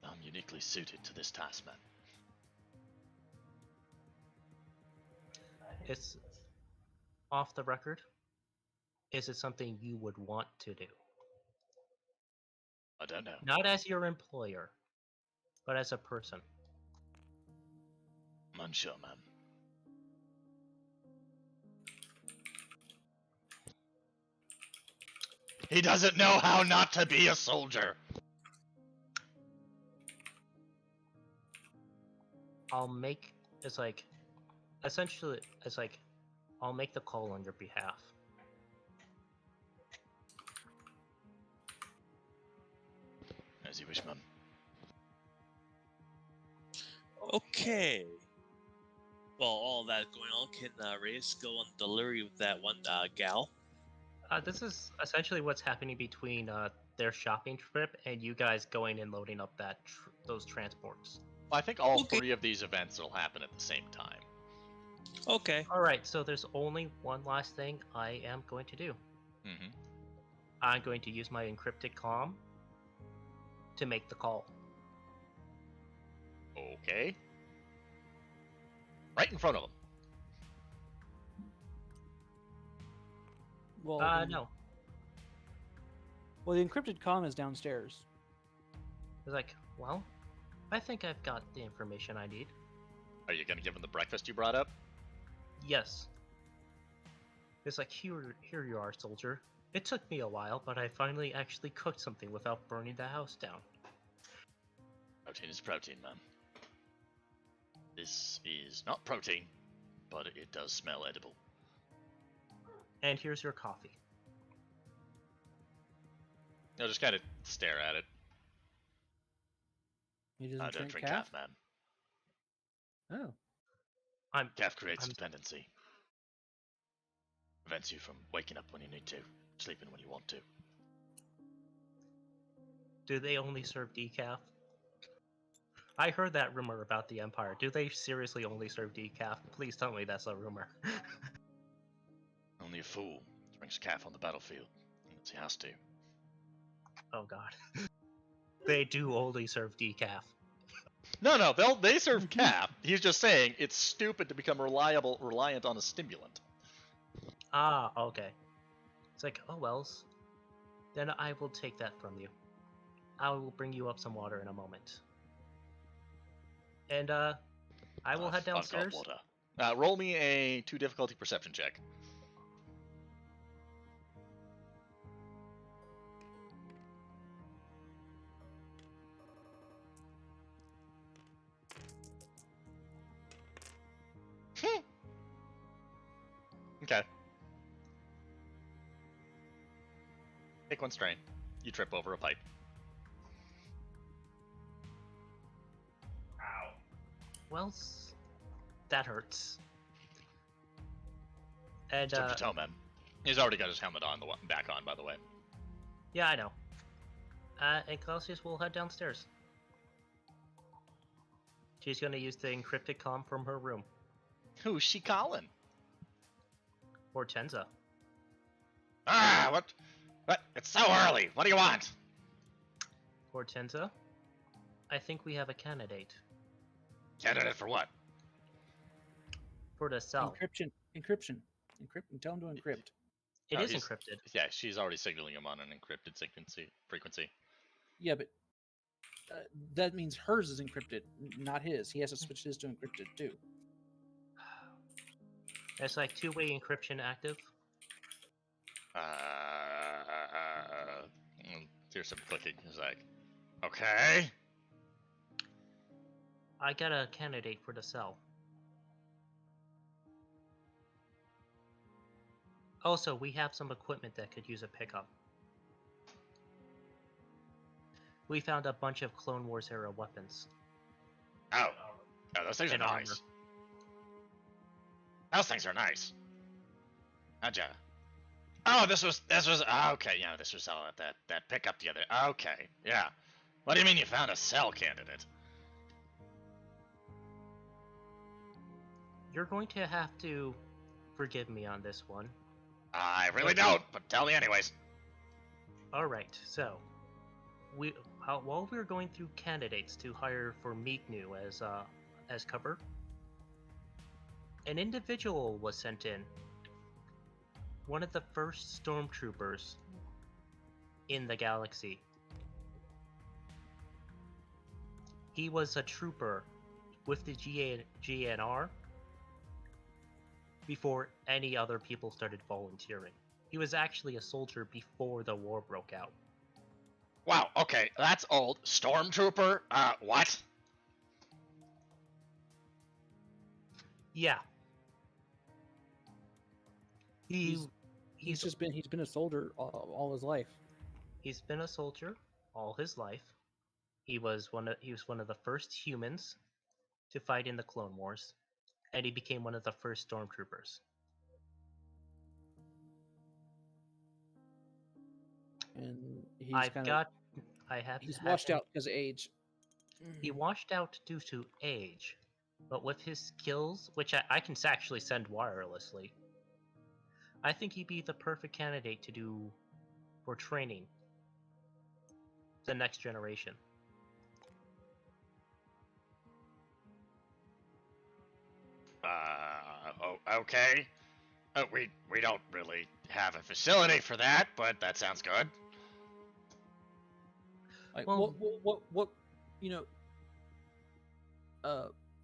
Speaker 1: I'm uniquely suited to this task, man.
Speaker 5: It's off the record. Is it something you would want to do?
Speaker 1: I don't know.
Speaker 5: Not as your employer, but as a person.
Speaker 1: I'm unsure, man. He doesn't know how not to be a soldier.
Speaker 5: It's like, essentially, it's like, I'll make the call on your behalf.
Speaker 1: As you wish, man.
Speaker 4: Okay. Well, all that going on, can Reyes go on delivery with that one gal?
Speaker 5: This is essentially what's happening between their shopping trip and you guys going and loading up those transports.
Speaker 1: Well, I think all 3 of these events will happen at the same time.
Speaker 4: Okay.
Speaker 5: Alright, so there's only one last thing I am going to do.
Speaker 1: Mm-hmm.
Speaker 5: I'm going to use my encrypted comm to make the call.
Speaker 1: Okay. Right in front of him.
Speaker 2: Well,
Speaker 5: No.
Speaker 2: Well, the encrypted comm is downstairs.
Speaker 5: It's like, well, I think I've got the information I need.
Speaker 1: Are you gonna give him the breakfast you brought up?
Speaker 5: Yes. It's like, here you are, soldier. It took me a while, but I finally actually cooked something without burning the house down.
Speaker 1: Protein is protein, man. This is not protein, but it does smell edible.
Speaker 5: And here's your coffee.
Speaker 1: I'll just kind of stare at it.
Speaker 2: He doesn't
Speaker 1: I don't drink
Speaker 2: calf?
Speaker 1: calf, man.
Speaker 2: Oh.
Speaker 1: Calf creates dependency. Prevents you from waking up when you need to, sleeping when you want to.
Speaker 5: Do they only serve decaf? I heard that rumor about the Empire. Do they seriously only serve decaf? Please tell me that's a rumor.
Speaker 1: Only a fool drinks calf on the battlefield, unless he has to.
Speaker 5: Oh god. They do only serve decaf.
Speaker 1: No, they serve Cap. He's just saying it's stupid to become reliant on a stimulant.
Speaker 5: Ah, okay. It's like, oh wells. Then I will take that from you. I will bring you up some water in a moment. And I will head
Speaker 1: Fuck off,
Speaker 5: downstairs.
Speaker 1: water. Roll me a 2 difficulty perception check. Okay. Take 1 strain. You trip over a pipe.
Speaker 3: Ow.
Speaker 5: Wells, that hurts. And
Speaker 1: It's up to Toman. He's already got his helmet on, back on, by the way.
Speaker 5: yeah, I know. And Clausius will head downstairs. She's going to use the encrypted comm from her room.
Speaker 1: Who's she calling?
Speaker 5: Hortensia.
Speaker 1: Ah, what? It's so early. What do you want?
Speaker 5: Hortensia, I think we have a candidate
Speaker 1: Candidate for what?
Speaker 5: for the cell.
Speaker 2: Encryption. Tell him to encrypt.
Speaker 5: It
Speaker 1: Oh,
Speaker 5: is
Speaker 1: he's-
Speaker 5: encrypted.
Speaker 1: Yeah, she's already signaling him on an encrypted frequency.
Speaker 2: Yeah, but that means hers is encrypted, not his. He has to switch his to encrypted too.
Speaker 5: It's like two-way encryption active.
Speaker 1: Here's some clicking. He's like, okay.
Speaker 5: I got a candidate for the cell. Also, we have some equipment that could use a pickup. We found a bunch of Clone Wars era weapons.
Speaker 1: Oh, those things are
Speaker 5: And armor.
Speaker 1: nice. Those things are nice. Gotcha. Oh, this was okay. Yeah, this was all that pickup the other. Okay, yeah. What do you mean you found a cell candidate?
Speaker 5: You're going to have to forgive me on this one.
Speaker 1: I really don't, but tell me anyways.
Speaker 5: All right, so while we were going through candidates to hire for Meeknu as cover, an individual was sent in. One of the first stormtroopers in the galaxy. He was a trooper with the GNR before any other people started volunteering. He was actually a soldier before the war broke out.
Speaker 1: Wow. Okay, that's old. Stormtrooper. What?
Speaker 5: Yeah. He's
Speaker 2: been a soldier all his life.
Speaker 5: He's been a soldier all his life. He was one of the first humans to fight in the Clone Wars, and he became one of the first stormtroopers.
Speaker 2: And he's
Speaker 5: he's
Speaker 2: washed out because of age.
Speaker 5: He washed out due to age, but with his skills, which I can actually send wirelessly, I think he'd be the perfect candidate to do for training the next generation.
Speaker 1: Okay. We don't really have a facility for that, but that sounds good.
Speaker 2: Like
Speaker 5: Well-
Speaker 2: what you know.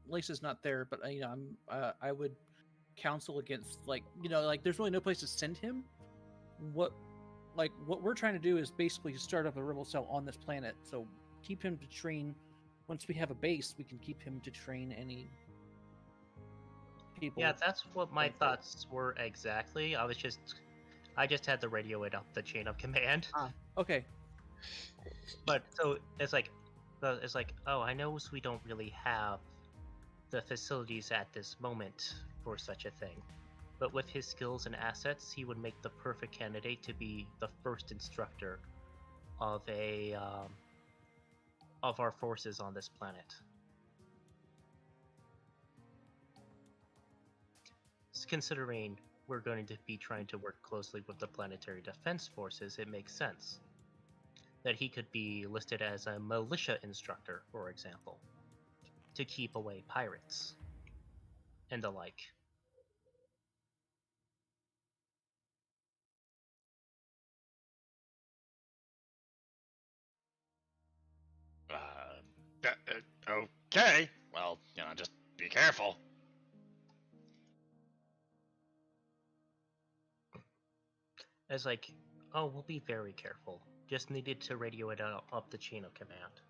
Speaker 2: Lisa's not there, but I would counsel against there's really no place to send him. What we're trying to do is basically start up a rebel cell on this planet. So keep him to train. Once we have a base, we can keep him to train any people.
Speaker 5: Yeah, that's what my
Speaker 2: Okay.
Speaker 5: thoughts were exactly. I just had to radio it up the chain of command.
Speaker 2: Okay.
Speaker 5: But so it's like, oh, I know we don't really have the facilities at this moment for such a thing, but with his skills and assets, he would make the perfect candidate to be the first instructor of of our forces on this planet. Considering we're going to be trying to work closely with the planetary defense forces, it makes sense that he could be listed as a militia instructor, for example. to keep away pirates and the like.
Speaker 1: Okay. Well, just be careful.
Speaker 5: It's like, oh, we'll be very careful. Just needed to radio it up the chain of command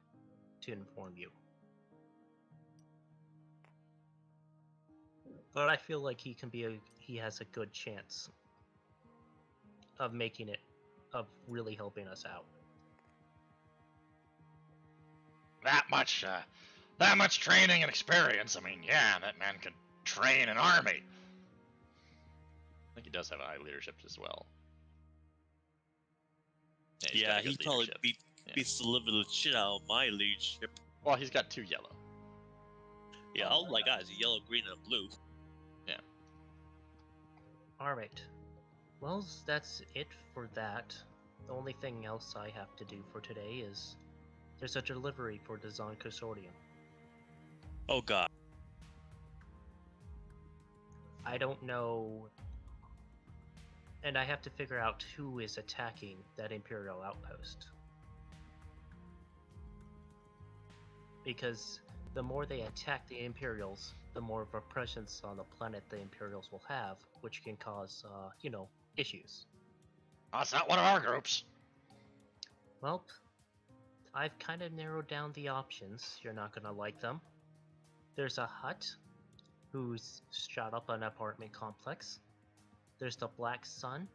Speaker 5: to inform you. But I feel like he has a good chance of making it, of really helping us out.
Speaker 1: That much training and experience. I mean, yeah, that man could train an army. I think he does have high leadership as well. He's got
Speaker 4: he
Speaker 1: good
Speaker 4: probably
Speaker 1: leadership.
Speaker 4: beats the living shit out of my leadership.
Speaker 1: Well, he's got 2 yellow.
Speaker 4: Yeah, all I got is yellow, green, and blue.
Speaker 5: Alright. Well, that's it for that. The only thing else I have to do for today is there's a delivery for the Zon Consortium.
Speaker 4: Oh god.
Speaker 5: I don't know, and I have to figure out who is attacking that Imperial outpost. Because the more they attack the Imperials, the more of a presence on the planet the Imperials will have, which can cause, issues.
Speaker 1: That's not one of our groups.
Speaker 5: Well, I've kind of narrowed down the options. You're not gonna like them. There's a Hut, who's shot up an apartment complex. There's the Black Sun,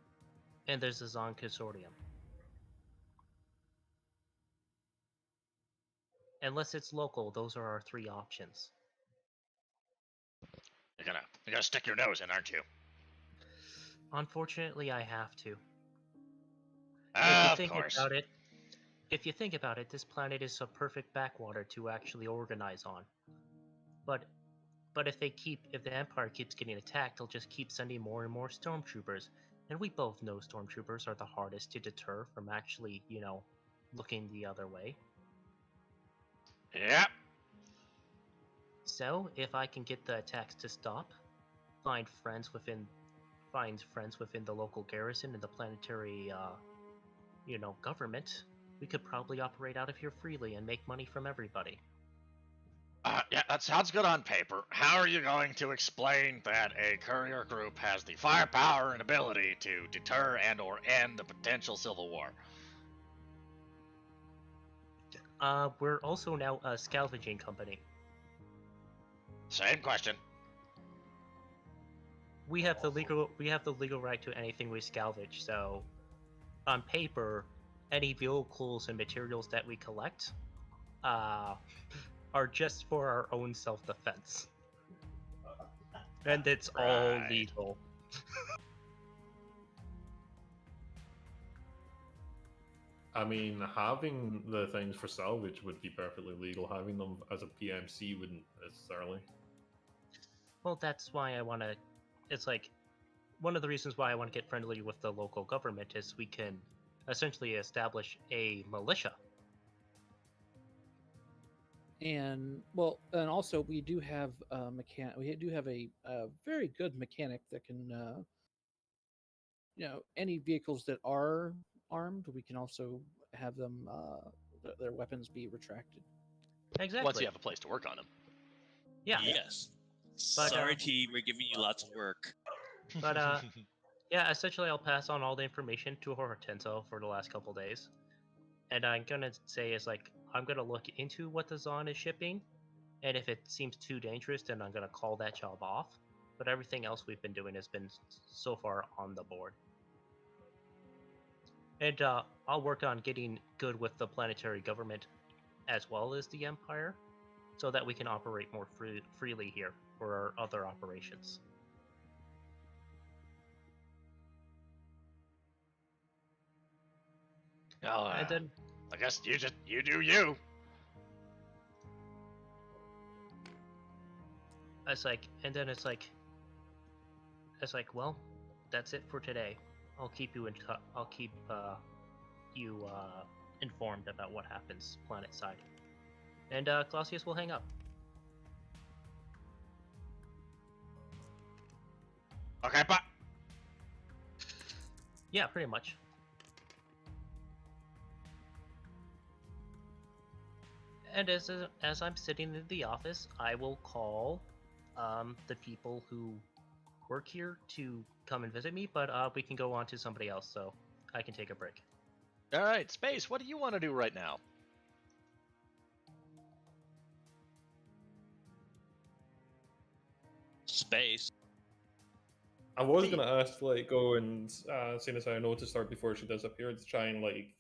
Speaker 5: and there's the Zon Consortium. Unless it's local, those are our 3 options.
Speaker 1: You're gonna stick your nose in, aren't you?
Speaker 5: Unfortunately, I have to.
Speaker 1: Of course.
Speaker 5: If you think about it, this planet is a perfect backwater to actually organize on. But if the Empire keeps getting attacked, they'll just keep sending more and more stormtroopers. And we both know stormtroopers are the hardest to deter from actually, looking the other way.
Speaker 1: Yep.
Speaker 5: So, if I can get the attacks to stop, find friends within the local garrison and the planetary, government, we could probably operate out of here freely and make money from everybody.
Speaker 1: Yeah, that sounds good on paper. How are you going to explain that a courier group has the firepower and ability to deter and/or end the potential civil war?
Speaker 5: We're also now a scavenging company.
Speaker 1: Same question.
Speaker 5: We have the legal right to anything we salvage. So, on paper, any vehicles and materials that we collect, are just for our own self-defense, and it's all legal.
Speaker 3: I mean, having the things for salvage would be perfectly legal. Having them as a PMC wouldn't necessarily.
Speaker 5: Well, that's why I want to. It's like one of the reasons why I want to get friendly with the local government is we can essentially establish a militia.
Speaker 2: And also we do have a We do have a very good mechanic that can, any vehicles that are armed, we can also have them their weapons be retracted.
Speaker 5: Exactly.
Speaker 1: Once you have a place to work on them.
Speaker 5: Yeah.
Speaker 4: Yes.
Speaker 5: But,
Speaker 4: Sorry, team, we're giving you lots of work.
Speaker 5: But yeah, essentially I'll pass on all the information to Hortenso for the last couple days. And I'm gonna say I'm gonna look into what the Zon is shipping, and if it seems too dangerous, then I'm gonna call that job off. But everything else we've been doing has been so far on the board. And I'll work on getting good with the planetary government as well as the Empire, so that we can operate more freely here for our other operations.
Speaker 1: Well,
Speaker 5: And then
Speaker 1: I guess you do you.
Speaker 5: it's like, well, that's it for today. I'll keep you informed about what happens planet side. And Clausius will hang up.
Speaker 1: Okay, but
Speaker 5: Yeah, pretty much. And as I'm sitting in the office, I will call the people who work here to come and visit me, but we can go on to somebody else, so I can take a break.
Speaker 1: all right, Space. What do you want to do right now?
Speaker 4: Space.
Speaker 3: I was
Speaker 1: See-
Speaker 3: gonna ask, like, go and seeing as I noticed her before she disappeared, to try and like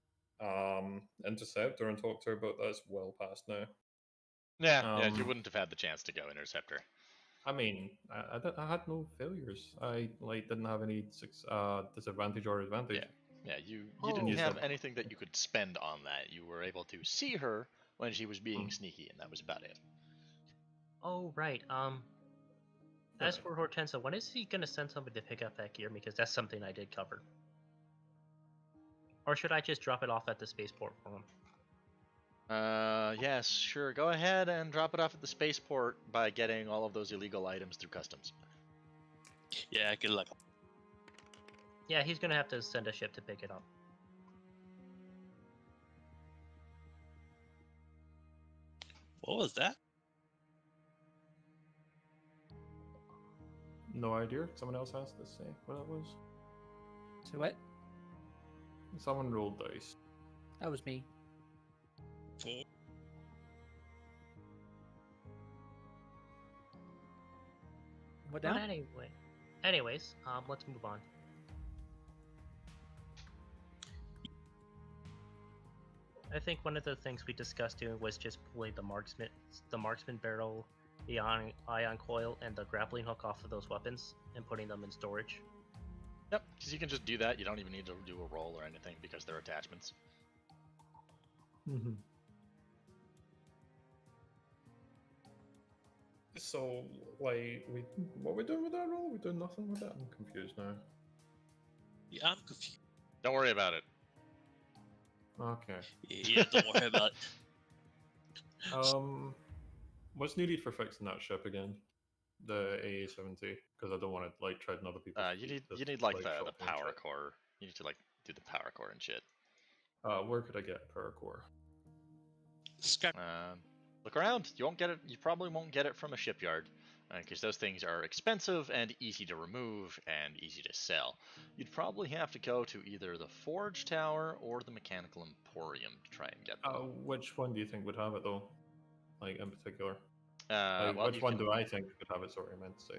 Speaker 3: intercept her and talk to her, but that's well past now.
Speaker 1: Yeah, you
Speaker 3: Um,
Speaker 1: wouldn't have had the chance to go intercept her.
Speaker 3: I mean, I had no failures. I like didn't have any disadvantage or advantage.
Speaker 1: Yeah, you
Speaker 3: Didn't
Speaker 1: didn't
Speaker 3: use
Speaker 1: have
Speaker 3: them.
Speaker 1: anything that you could spend on that. You were able to see her when she was being
Speaker 3: Hmm.
Speaker 1: sneaky, and that was about it.
Speaker 5: Oh, right. As for Hortensia, when is he gonna send somebody to pick up that gear? Because that's something I did cover. Or should I just drop it off at the spaceport for him?
Speaker 1: Yes, sure. Go ahead and drop it off at the spaceport by getting all of those illegal items through customs.
Speaker 4: Yeah, I could like.
Speaker 5: Yeah, he's gonna have to send a ship to pick it up.
Speaker 4: What was that?
Speaker 3: No idea. Someone else has to say what that was.
Speaker 2: So what?
Speaker 3: Someone rolled dice.
Speaker 2: That was me.
Speaker 4: Oh,
Speaker 2: What
Speaker 5: But
Speaker 2: down?
Speaker 5: anyways, let's move on. I think one of the things we discussed doing was just pulling the marksman barrel, the ion coil, and the grappling hook off of those weapons and putting them in storage.
Speaker 1: Yep, because you can just do that. You don't even need to do a roll or anything because they're attachments.
Speaker 3: Mm-hmm. So, like, what are we doing with that roll? We're doing nothing with that. I'm confused now.
Speaker 4: yeah, I'm confused.
Speaker 1: Don't worry about it.
Speaker 3: Okay.
Speaker 4: Yeah, don't worry about it.
Speaker 3: What's needed for fixing that ship again? The AA-70, because I don't want to like tread on other people's
Speaker 1: You
Speaker 3: feet.
Speaker 1: need like the
Speaker 3: shop and
Speaker 1: power
Speaker 3: shit.
Speaker 1: core. You need to like do the power core and shit.
Speaker 3: Where could I get power core?
Speaker 4: Scrap.
Speaker 1: Look around. You won't get it. You probably won't get it from a shipyard, because those things are expensive and easy to remove and easy to sell. You'd probably have to go to either the Forge Tower or the Mechanical Emporium to try and get them.
Speaker 3: Which one do you think would have it though? Like in particular,
Speaker 1: Well,
Speaker 3: which
Speaker 1: you
Speaker 3: one
Speaker 1: can.
Speaker 3: do I think would have it? Sorry, I meant to say.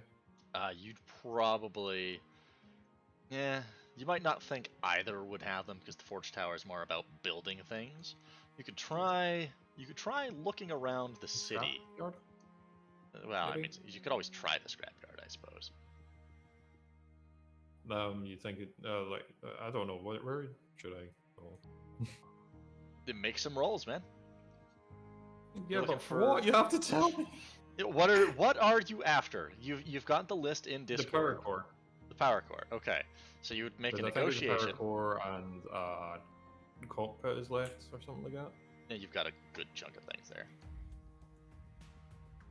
Speaker 1: You'd probably. Yeah, you might not think either would have them because the Forge Tower is more about building things. You could try. You could try looking around the city.
Speaker 3: Scrapyard?
Speaker 1: Well, I
Speaker 3: Maybe?
Speaker 1: mean, you could always try the scrapyard, I suppose.
Speaker 3: You think it? I don't know. Where should I go?
Speaker 1: Then make some rolls, man.
Speaker 3: Yeah,
Speaker 1: looking
Speaker 3: but for what? You have to tell me.
Speaker 1: What are you after? You've got the list in
Speaker 3: The
Speaker 1: Discord.
Speaker 3: power core.
Speaker 1: The power core. Okay, so you would make a
Speaker 3: Because I think there's a
Speaker 1: negotiation.
Speaker 3: power core and cockpit is left or something like that.
Speaker 1: Yeah, you've got a good chunk of things there.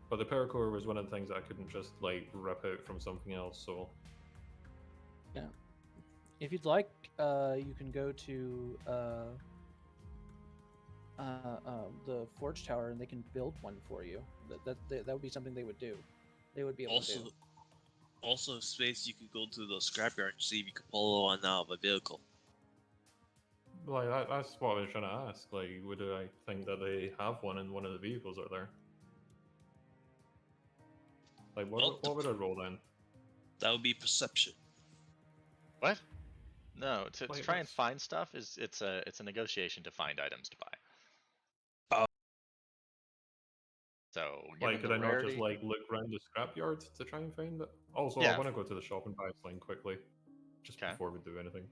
Speaker 3: But the power core was one of the things that I couldn't just like rip out from something else. So
Speaker 2: If you'd like, you can go to the Forge Tower and they can build one for you. That would be something they would do. They would be able to do.
Speaker 4: Also, space. You could go to the scrapyard and see if you can pull one out of a vehicle.
Speaker 3: like that's what I was trying to ask. Like, would I think that they have one in one of the vehicles out there? Like, what would I roll then?
Speaker 4: That would be perception.
Speaker 1: What? No, to
Speaker 3: Like,
Speaker 1: try and
Speaker 3: that's-
Speaker 1: find stuff it's a negotiation to find items to buy.
Speaker 4: Oh.
Speaker 1: So
Speaker 3: Like,
Speaker 1: given
Speaker 3: could
Speaker 1: the
Speaker 3: I not
Speaker 1: rarity,
Speaker 3: just like look around the scrapyard to try and find it? Also,
Speaker 1: Yeah.
Speaker 3: I want to go to the shop and buy a sling quickly, just
Speaker 1: Okay.
Speaker 3: before we do anything.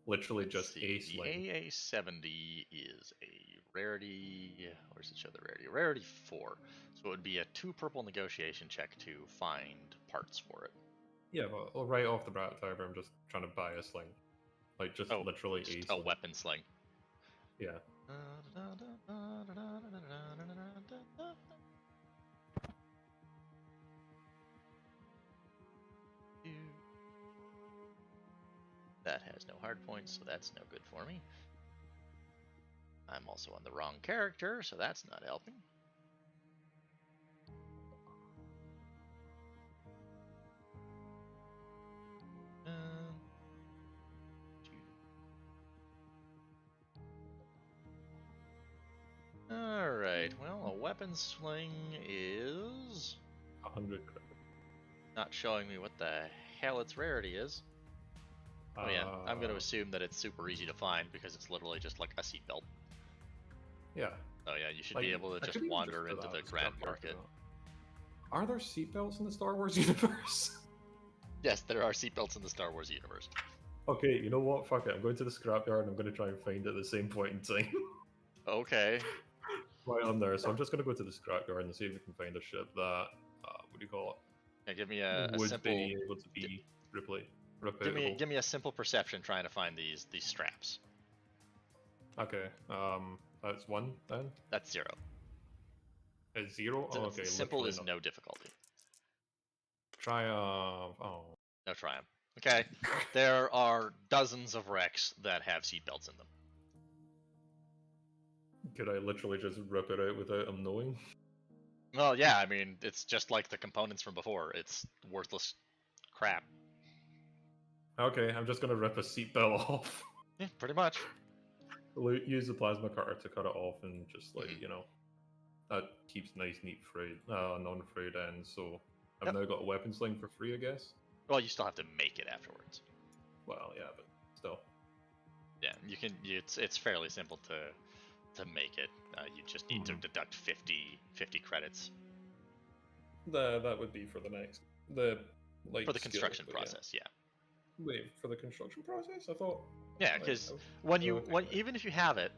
Speaker 3: Literally
Speaker 1: let's
Speaker 3: just
Speaker 1: see,
Speaker 3: a sling.
Speaker 1: the AA-70 is a rarity. Where does it show the rarity? Rarity 4. So it would be a 2 purple negotiation check to find parts for it.
Speaker 3: Yeah, but right off the bat, I'm just trying to buy a sling. Like, just
Speaker 1: Oh,
Speaker 3: literally
Speaker 1: just
Speaker 3: a
Speaker 1: a
Speaker 3: sling.
Speaker 1: weapon sling.
Speaker 3: Yeah.
Speaker 1: That has no hard points, so that's no good for me. I'm also on the wrong character, so that's not helping. Alright, well, a weapon sling is
Speaker 3: 100 credit.
Speaker 1: not showing me what the hell its rarity is. Oh yeah, I'm going to assume that it's super easy to find because it's literally just like a seatbelt.
Speaker 3: Yeah.
Speaker 1: Oh yeah, you should
Speaker 3: Like,
Speaker 1: be able to
Speaker 3: I
Speaker 1: just
Speaker 3: could even
Speaker 1: wander
Speaker 3: put
Speaker 1: into
Speaker 3: that
Speaker 1: the
Speaker 3: as a
Speaker 1: Grand
Speaker 3: scrapyard
Speaker 1: Market.
Speaker 3: for that. Are there seatbelts in the Star Wars universe?
Speaker 1: Yes, there are seatbelts in the Star Wars universe.
Speaker 3: Okay, you know what? Fuck it. I'm going to the scrapyard and I'm going to try and find it at the same point in time.
Speaker 1: Okay.
Speaker 3: Right on there. So I'm just going to go to the scrapyard and see if we can find a ship that, what do you call
Speaker 1: Now give me
Speaker 3: it?
Speaker 1: a
Speaker 3: Would
Speaker 1: simple.
Speaker 3: be able to be repairable.
Speaker 1: Give me a simple perception trying to find these straps.
Speaker 3: Okay. That's 1 then.
Speaker 1: That's 0.
Speaker 3: It's 0.
Speaker 1: So
Speaker 3: Oh, okay.
Speaker 1: simple
Speaker 3: literally
Speaker 1: is
Speaker 3: not.
Speaker 1: no difficulty.
Speaker 3: Try oh.
Speaker 1: No triumph. Okay. There are dozens of wrecks that have seatbelts in them.
Speaker 3: Could I literally just rip it out without him knowing?
Speaker 1: Well, yeah, I mean, it's just like the components from before. It's worthless crap.
Speaker 3: Okay, I'm just gonna rip a seatbelt off.
Speaker 1: Yeah, pretty much.
Speaker 3: Use the plasma cutter to cut it off, and just like
Speaker 1: Mhm.
Speaker 3: that keeps nice, neat frayed, non-frayed ends. So I've
Speaker 1: Yep.
Speaker 3: now got a weapon sling for free, I guess.
Speaker 1: Well, you still have to make it afterwards.
Speaker 3: Well, yeah, but still.
Speaker 1: Yeah, you can. It's fairly simple to make it. You just need to deduct 50 credits
Speaker 3: That would be for the next
Speaker 1: for the
Speaker 3: skill,
Speaker 1: construction
Speaker 3: but yeah.
Speaker 1: process. Yeah.
Speaker 3: Wait, for the construction process? I thought.
Speaker 1: Yeah,
Speaker 3: like,
Speaker 1: because
Speaker 3: oh,
Speaker 1: when
Speaker 3: okay.
Speaker 1: even if you have it,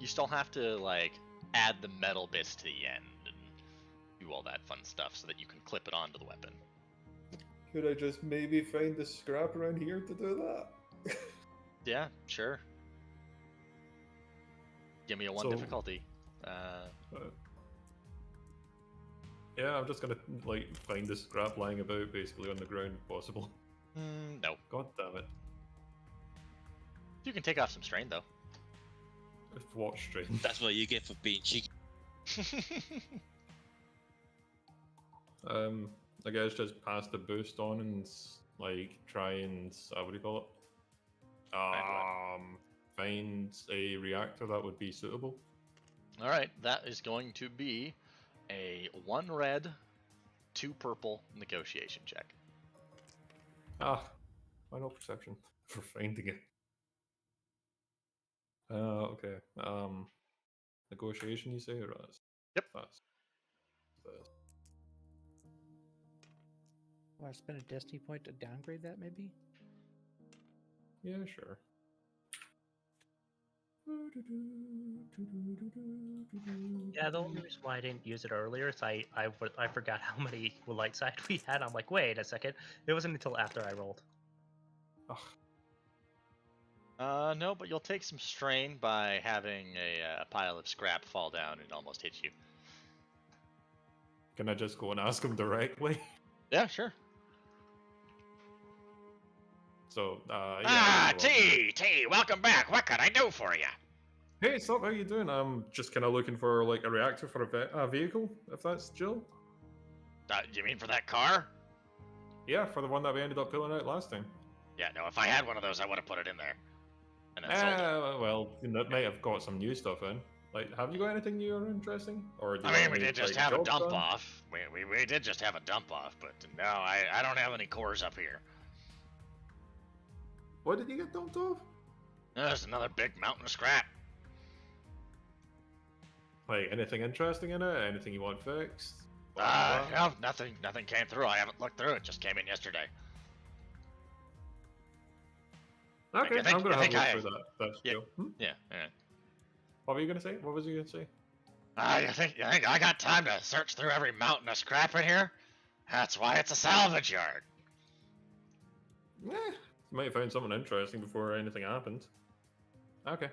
Speaker 1: you still have to like add the metal bits to the end and do all that fun stuff so that you can clip it onto the weapon.
Speaker 3: Could I just maybe find the scrap around here to do that?
Speaker 1: Yeah, sure. Give me a 1
Speaker 3: So-
Speaker 1: difficulty.
Speaker 3: Yeah, I'm just gonna like find the scrap lying about basically on the ground if possible.
Speaker 1: No.
Speaker 3: God damn it.
Speaker 1: You can take off some strain though.
Speaker 3: What strain?
Speaker 4: That's what you get for being cheeky.
Speaker 3: I guess just pass the boost on and like try and what do you call it? Find a reactor that would be suitable.
Speaker 1: All right, that is going to be a 1 red, 2 purple negotiation check.
Speaker 3: Why not perception for finding it? Okay. Negotiation, you say, or
Speaker 1: Yep.
Speaker 3: That's.
Speaker 2: Want to spend a destiny point to downgrade that, maybe?
Speaker 3: Yeah, sure.
Speaker 5: Yeah, the only reason why I didn't use it earlier is I forgot how many light side we had. I'm like, wait a second. It wasn't until after I rolled.
Speaker 1: No, but you'll take some strain by having a pile of scrap fall down and almost hit you.
Speaker 3: Can I just go and ask him directly?
Speaker 1: Yeah, sure.
Speaker 3: So, yeah.
Speaker 1: T, welcome back. What can I do for you?
Speaker 3: Hey, Sup, how you doing? I'm just kind of looking for like a reactor for a vehicle, if that's Jill.
Speaker 1: You mean for that car?
Speaker 3: Yeah, for the one that we ended up pulling out last time.
Speaker 1: Yeah, no, if I had one of those, I would have put it in there. And then sold it.
Speaker 3: Well, that might have got some new stuff in. Like, have you got anything new or interesting? Or do you
Speaker 1: I mean,
Speaker 3: want
Speaker 1: we
Speaker 3: me
Speaker 1: did
Speaker 3: to,
Speaker 1: just
Speaker 3: like,
Speaker 1: have a
Speaker 3: job
Speaker 1: dump
Speaker 3: done?
Speaker 1: off. We did just have a dump off, but no, I don't have any cores up here.
Speaker 3: What did you get dumped off?
Speaker 1: There's another big mountain of scrap.
Speaker 3: Like, anything interesting in it? Anything you want fixed? Blah, blah,
Speaker 1: No, nothing came through. I haven't looked through it. Just came in yesterday.
Speaker 3: blah. Okay,
Speaker 1: I think-
Speaker 3: I'm gonna
Speaker 1: I
Speaker 3: have a
Speaker 1: think
Speaker 3: look
Speaker 1: I-
Speaker 3: through that. That's
Speaker 1: Yeah.
Speaker 3: cool.
Speaker 1: Yeah, yeah.
Speaker 3: What were you gonna say? What was you gonna say?
Speaker 1: You think I got time to search through every mountain of scrap in here? That's why it's a salvage yard.
Speaker 3: Might find something interesting before anything happens. Okay.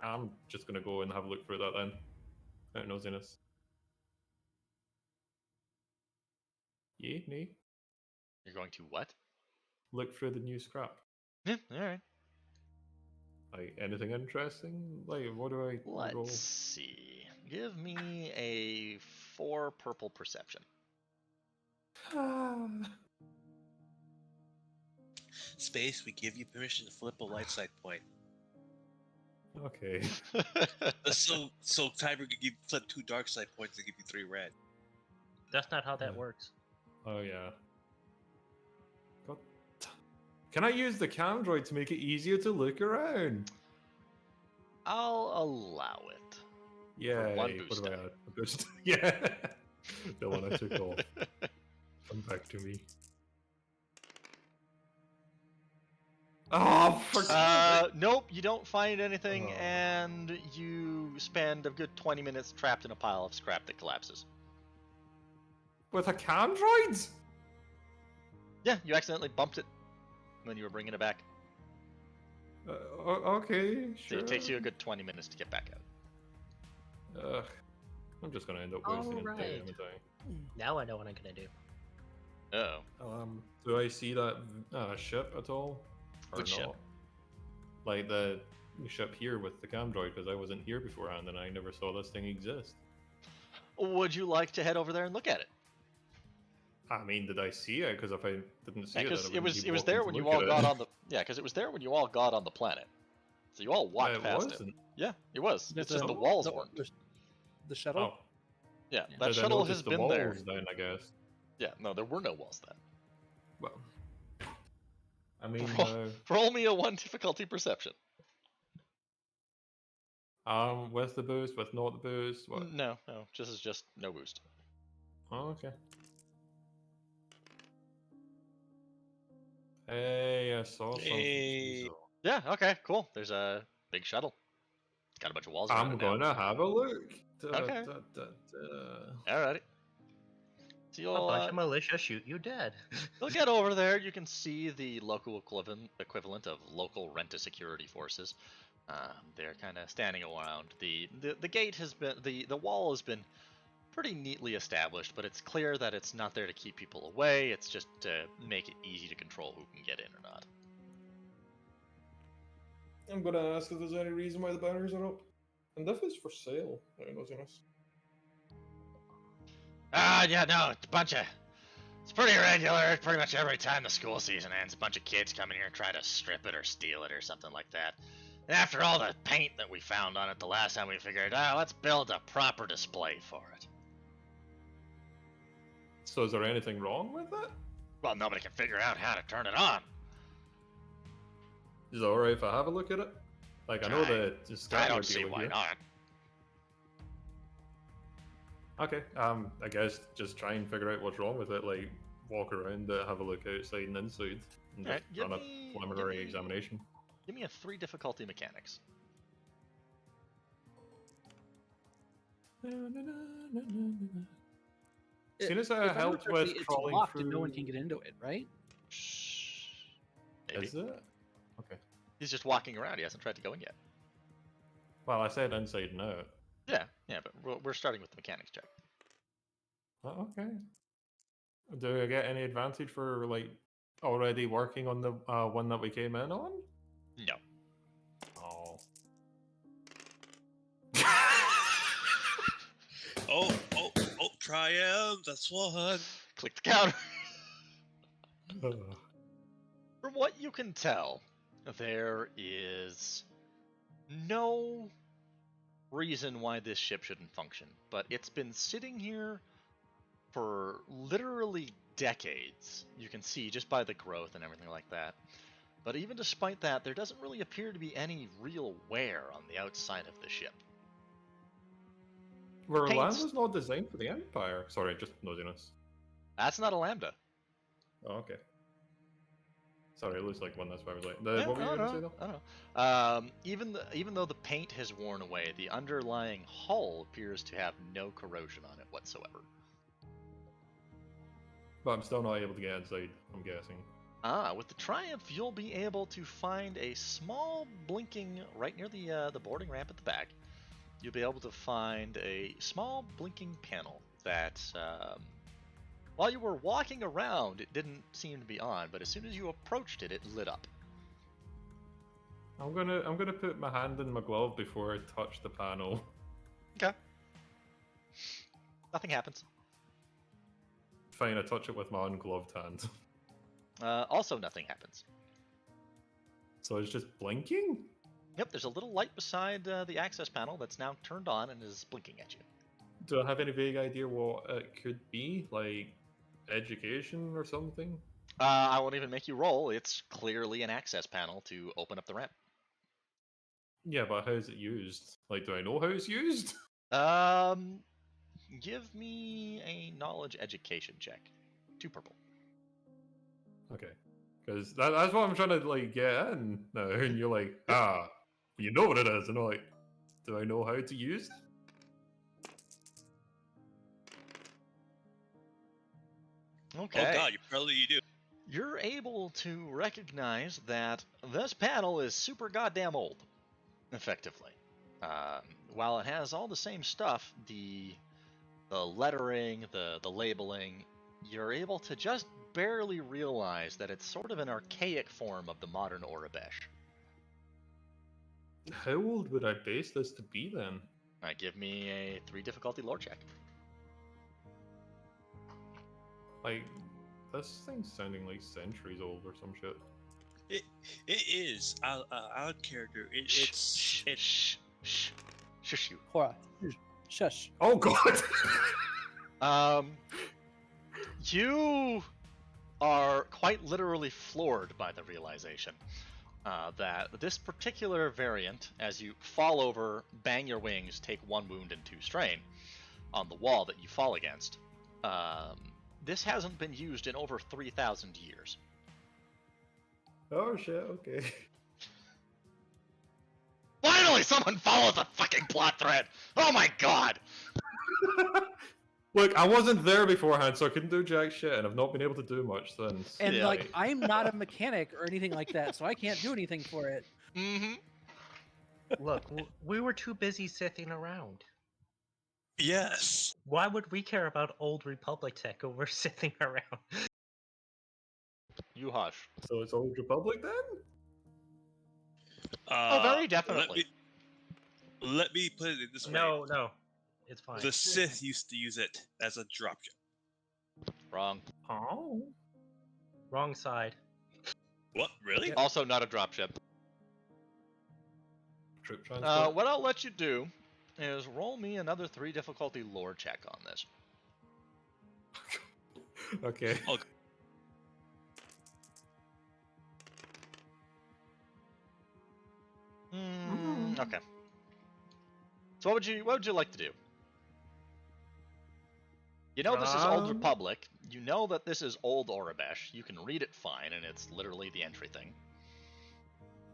Speaker 3: I'm just gonna go and have a look through that then. Out of nosiness. Yeah, nee.
Speaker 1: You're going to what?
Speaker 3: Look through the new scrap.
Speaker 1: Yeah, alright.
Speaker 3: Like anything interesting? Like what do I roll?
Speaker 1: Let's see. Give me a 4 purple perception.
Speaker 4: Space, we give you permission to flip a light side point.
Speaker 3: Okay.
Speaker 4: So Tiber could flip 2 dark side points and give you 3 red.
Speaker 5: That's not how that
Speaker 3: Yeah.
Speaker 5: works.
Speaker 3: Oh yeah. God. Can I use the cam droid to make it easier to look around?
Speaker 1: I'll allow it.
Speaker 3: Yeah.
Speaker 1: one
Speaker 3: What
Speaker 1: boost
Speaker 3: do I
Speaker 1: die.
Speaker 3: add? A boost. Yeah. The one I took off. Come back to me. Oh, for
Speaker 1: Nope, you don't find anything,
Speaker 3: Oh.
Speaker 1: and you spend a good 20 minutes trapped in a pile of scrap that collapses.
Speaker 3: With a cam droid?
Speaker 1: Yeah, you accidentally bumped it when you were bringing it back.
Speaker 3: Okay,
Speaker 1: So
Speaker 3: sure.
Speaker 1: it takes you a good 20 minutes to get back out.
Speaker 3: I'm just gonna end up wasting a day,
Speaker 5: Alright.
Speaker 3: haven't I?
Speaker 5: Now I know what I'm gonna do.
Speaker 1: Oh.
Speaker 3: Do I see that ship at all? Or
Speaker 1: Which
Speaker 3: not?
Speaker 1: ship?
Speaker 3: Like the ship here with the cam droid, because I wasn't here beforehand and I never saw this thing exist.
Speaker 1: Would you like to head over there and look at it?
Speaker 3: I mean, did I see it? Because if I didn't see
Speaker 1: Yeah,
Speaker 3: it,
Speaker 1: because
Speaker 3: then I
Speaker 1: it
Speaker 3: wouldn't
Speaker 1: was
Speaker 3: be
Speaker 1: it was
Speaker 3: walking
Speaker 1: there
Speaker 3: to
Speaker 1: when you
Speaker 3: look
Speaker 1: all
Speaker 3: at
Speaker 1: got
Speaker 3: it.
Speaker 1: on the because it was there when you all got on the planet. So you all walked
Speaker 3: It
Speaker 1: past it.
Speaker 3: wasn't.
Speaker 1: Yeah, it was. It's just the
Speaker 3: Oh,
Speaker 1: walls weren't.
Speaker 2: The shuttle.
Speaker 3: Oh,
Speaker 1: Yeah,
Speaker 2: Yeah.
Speaker 1: that
Speaker 3: did I
Speaker 1: shuttle
Speaker 3: notice
Speaker 1: has
Speaker 3: the
Speaker 1: been there.
Speaker 3: walls then, I guess.
Speaker 1: Yeah, no, there were no walls then.
Speaker 3: Well, I mean,
Speaker 1: Roll me a 1 difficulty perception.
Speaker 3: with the boost, with not the boost, what?
Speaker 1: No, just no boost.
Speaker 3: Oh, okay. Hey, I saw something.
Speaker 4: Hey.
Speaker 3: Diesel.
Speaker 1: Yeah, okay, cool. There's a big shuttle. It's got a bunch of walls around
Speaker 3: I'm
Speaker 1: it now.
Speaker 3: gonna have a look.
Speaker 1: Okay.
Speaker 3: Da.
Speaker 1: Alrighty. So
Speaker 5: A
Speaker 1: you'll,
Speaker 5: bunch of militia shoot you dead.
Speaker 1: you'll get over there. You can see the local equivalent of local rent-a-security forces. They're kind of standing around. The gate has been the wall has been pretty neatly established, but it's clear that it's not there to keep people away. It's just to make it easy to control who can get in or not.
Speaker 3: I'm gonna ask if there's any reason why the banners are up. And if it's for sale, I don't know.
Speaker 1: Yeah, no, it's pretty regular. Pretty much every time the school season ends, a bunch of kids come in here and try to strip it or steal it or something like that. And after all the paint that we found on it the last time, we figured, let's build a proper display for it.
Speaker 3: So is there anything wrong with it?
Speaker 1: Well, nobody can figure out how to turn it on.
Speaker 3: Is it alright if I have a look at it? Like, I know the
Speaker 1: I
Speaker 3: scanner
Speaker 1: don't see
Speaker 3: dealer
Speaker 1: why
Speaker 3: here.
Speaker 1: not.
Speaker 3: Okay, I guess just try and figure out what's wrong with it. Like, walk around, have a look outside and inside, and
Speaker 1: Alright,
Speaker 3: just run a preliminary examination.
Speaker 1: Give me a 3 difficulty mechanics.
Speaker 3: Soon as
Speaker 2: If
Speaker 3: I
Speaker 2: remember
Speaker 3: helped
Speaker 2: correctly,
Speaker 3: with
Speaker 2: it's
Speaker 3: crawling
Speaker 2: locked
Speaker 3: through...
Speaker 2: and no one can get into it, right?
Speaker 1: Shh. Maybe.
Speaker 3: Is it? Okay.
Speaker 1: He's just walking around. He hasn't tried to go in yet.
Speaker 3: Well, I said inside and out.
Speaker 1: Yeah, but we're starting with the mechanics check.
Speaker 3: Oh, okay. Do I get any advantage for, like, already working on the one that we came in on?
Speaker 1: No.
Speaker 3: Oh.
Speaker 4: Oh, triumph, that's one.
Speaker 1: Click the counter. From what you can tell, there is no reason why this ship shouldn't function, but it's been sitting here for literally decades. You can see just by the growth and everything like that. But even despite that, there doesn't really appear to be any real wear on the outside of the ship.
Speaker 3: Were
Speaker 1: Paint's-
Speaker 3: Lambda's not designed for the Empire? Sorry, just nosiness.
Speaker 1: That's not a Lambda.
Speaker 3: Oh, okay. Sorry, it looks like one, that's why I was like...
Speaker 1: Yeah,
Speaker 3: what were you
Speaker 1: I
Speaker 3: going to
Speaker 1: don't
Speaker 3: say, though?
Speaker 1: I don't know. Even though the paint has worn away, the underlying hull appears to have no corrosion on it whatsoever.
Speaker 3: But I'm still not able to get inside, I'm guessing.
Speaker 1: With the Triumph, you'll be able to find a small blinking right near the boarding ramp at the back. You'll be able to find a small blinking panel that, while you were walking around, it didn't seem to be on, but as soon as you approached it, it lit up.
Speaker 3: I'm gonna put my hand in my glove before I touch the panel.
Speaker 1: Okay. Nothing happens.
Speaker 3: Fine, I touch it with my ungloved hand.
Speaker 1: Also, nothing happens.
Speaker 3: So it's just blinking?
Speaker 1: Yep, there's a little light beside the access panel that's now turned on and is blinking at you.
Speaker 3: Do I have any vague idea what it could be? Like education or something?
Speaker 1: I won't even make you roll. It's clearly an access panel to open up the ramp.
Speaker 3: Yeah, but how is it used? Like, do I know how it's used?
Speaker 1: Give me a knowledge education check. 2 purple.
Speaker 3: Okay. Because that's what I'm trying to, like, get in now. And you're like, you know what it is. And I'm like, do I know how to use it?
Speaker 1: Okay.
Speaker 4: Oh god, you do.
Speaker 1: You're able to recognize that this panel is super goddamn old, effectively. While it has all the same stuff, the lettering, the labeling, you're able to just barely realize that it's sort of an archaic form of the modern Orabesh.
Speaker 3: How old would I base this to be then?
Speaker 1: Give me a 3 difficulty lore check.
Speaker 3: Like, this thing's sounding like centuries old or some shit.
Speaker 4: It is out of character.
Speaker 1: Shh. Shush you.
Speaker 2: Cora, shush.
Speaker 3: Oh god!
Speaker 1: You are quite literally floored by the realization that this particular variant, as you fall over, bang your wings, take 1 wound and 2 strain on the wall that you fall against, this hasn't been used in over 3,000 years.
Speaker 3: Oh shit, okay.
Speaker 1: Finally, someone follows a fucking plot thread! Oh my god!
Speaker 3: Look, I wasn't there beforehand, so I couldn't do jack shit, and I've not been able to do much since.
Speaker 2: And
Speaker 1: Yeah.
Speaker 2: like, I'm not a mechanic or anything like that, so I can't do anything for it.
Speaker 1: Mm-hmm.
Speaker 5: Look, we were too busy sithing around.
Speaker 4: Yes.
Speaker 5: Why would we care about old Republic tech over sithing around?
Speaker 1: You hush.
Speaker 3: So it's Old Republic then?
Speaker 1: Oh, very definitely.
Speaker 4: Let me put it this way.
Speaker 5: No, it's fine.
Speaker 4: The Sith used to use it as a dropship.
Speaker 1: Wrong.
Speaker 3: Oh.
Speaker 5: Wrong side.
Speaker 4: What? Really?
Speaker 2: Yeah.
Speaker 1: Also not a dropship.
Speaker 3: Troop transport?
Speaker 1: What I'll let you do is roll me another 3 difficulty lore check on this.
Speaker 3: Okay.
Speaker 1: Okay. So what would you like to do? You know this is Old Republic. You know that this is Old Orabesh. You can read it fine, and it's literally the entry thing.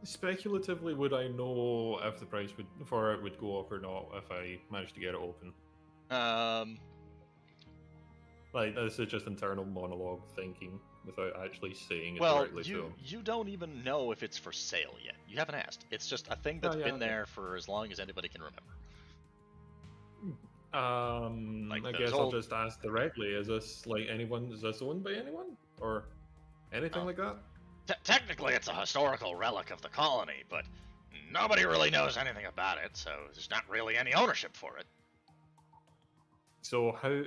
Speaker 3: Speculatively, would I know if the price for it would go up or not if I managed to get it open? Like, this is just internal monologue thinking without actually saying it
Speaker 1: Well,
Speaker 3: directly to him.
Speaker 1: you don't even know if it's for sale yet. You haven't asked. It's just a thing that's been there for as long as anybody can remember. Like
Speaker 3: I
Speaker 1: those
Speaker 3: guess I'll
Speaker 1: old-
Speaker 3: just ask directly. Is this is this owned by anyone? Or anything like that?
Speaker 1: Technically, it's a historical relic of the colony, but nobody really knows anything about it, so there's not really any ownership for it.
Speaker 3: So how,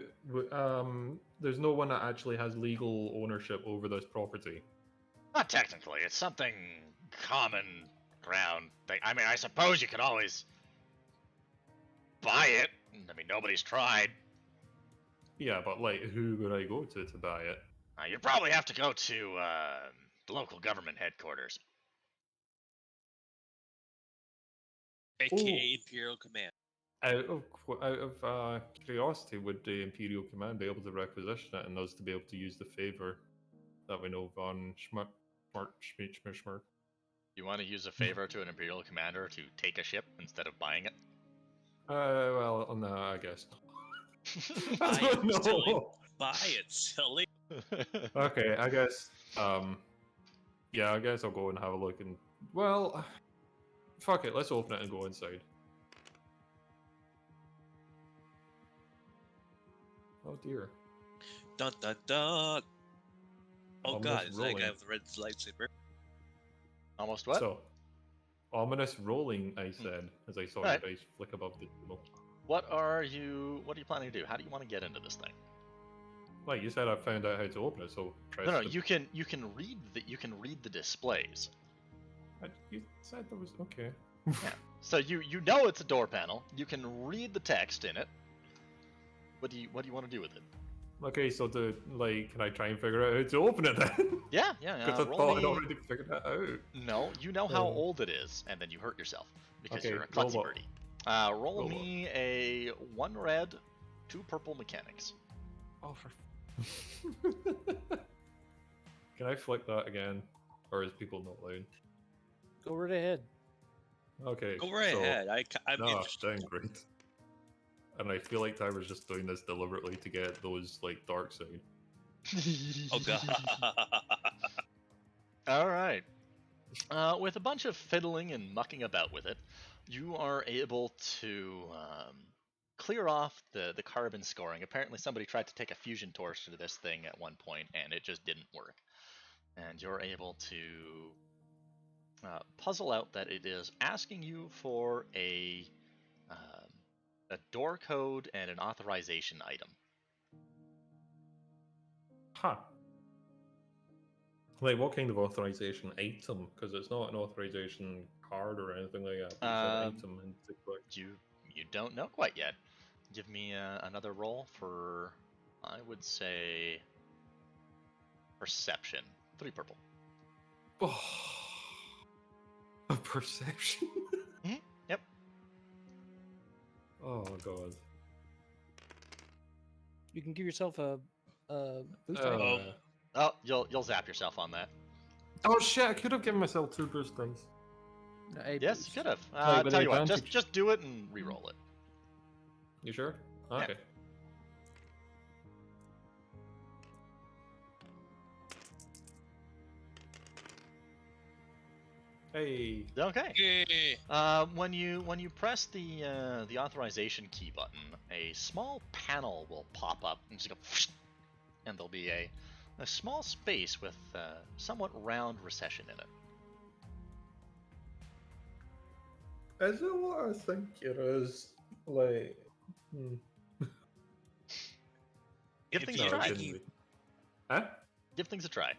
Speaker 3: there's no one that actually has legal ownership over this property?
Speaker 1: Not technically. It's something common ground. I mean, I suppose you could always buy it. I mean, nobody's tried.
Speaker 3: Yeah, but like, who would I go to buy it?
Speaker 1: You'd probably have to go to the local government headquarters.
Speaker 4: AKA Imperial Command.
Speaker 3: Out of curiosity, would the Imperial Command be able to requisition it and us to be able to use the favor that we know von Schmirk?
Speaker 1: You want to use a favor to an Imperial commander to take a ship instead of buying it?
Speaker 3: Well, no, I guess not.
Speaker 4: Buy it,
Speaker 3: No.
Speaker 4: silly. Buy it, silly.
Speaker 3: Okay, I guess. Yeah, I guess I'll go and have a look and. Well, fuck it. Let's open it and go inside. Oh dear.
Speaker 4: Dun dun dun. Oh
Speaker 3: Almost
Speaker 4: god, is that a guy
Speaker 3: rolling.
Speaker 4: with the red lightsaber?
Speaker 1: Almost what?
Speaker 3: So, Ominous rolling, I said, as I saw
Speaker 1: Right.
Speaker 3: your dice flick above the table.
Speaker 1: What are you planning to do? How do you want to get into this thing?
Speaker 3: Like you said, I found out how to open it, so press
Speaker 1: No,
Speaker 3: the...
Speaker 1: you can read the displays.
Speaker 3: You said there was... Okay.
Speaker 1: So you know it's a door panel. You can read the text in it. What do you want to do with it?
Speaker 3: Okay, so can I try and figure out how to open it then?
Speaker 1: Yeah.
Speaker 3: Because I thought I'd already figured that out.
Speaker 1: No, you know how
Speaker 3: Um,
Speaker 1: old it is, and then you hurt yourself because
Speaker 3: okay,
Speaker 1: you're a
Speaker 3: roll
Speaker 1: klutzy
Speaker 3: what?
Speaker 1: birdie. Roll
Speaker 3: Roll
Speaker 1: me a 1 red, 2 purple mechanics.
Speaker 3: Oh, for... Can I flick that again? Or is people not allowed?
Speaker 2: Go right ahead.
Speaker 3: Okay.
Speaker 4: Go right
Speaker 3: so-
Speaker 4: ahead. I'm
Speaker 3: No,
Speaker 4: interested.
Speaker 3: dang great. And I feel like Tyler's just doing this deliberately to get those, like, dark side.
Speaker 4: Oh god.
Speaker 1: All right. With a bunch of fiddling and mucking about with it, you are able to clear off the carbon scoring. Apparently, somebody tried to take a fusion torch to this thing at one point, and it just didn't work. And you're able to puzzle out that it is asking you for a door code and an authorization item.
Speaker 3: Huh. Like, what kind of authorization item? Because it's not an authorization card or anything like that. It's an item in particular.
Speaker 1: You don't know quite yet. Give me another roll for, I would say, perception. 3 purple.
Speaker 3: Oh, a perception?
Speaker 1: Yep.
Speaker 3: Oh, God.
Speaker 2: You can give yourself a boost.
Speaker 3: Uh,
Speaker 1: Oh, you'll zap yourself on that.
Speaker 3: oh, shit, I could have given myself 2 boost dice.
Speaker 1: Yes,
Speaker 2: boost.
Speaker 1: you could have.
Speaker 3: Like, with
Speaker 1: Tell you what,
Speaker 3: advantage.
Speaker 1: just do it and re-roll it.
Speaker 3: You sure? Okay. Hey.
Speaker 1: Okay.
Speaker 4: Yay.
Speaker 1: When you press the authorization key button, a small panel will pop up and just go, and there'll be a small space with somewhat round recession in it.
Speaker 3: Is it what I think it is? Like...
Speaker 1: Give
Speaker 4: If
Speaker 1: things
Speaker 4: you
Speaker 1: a try.
Speaker 4: think you-
Speaker 3: Huh?
Speaker 1: Give things a try.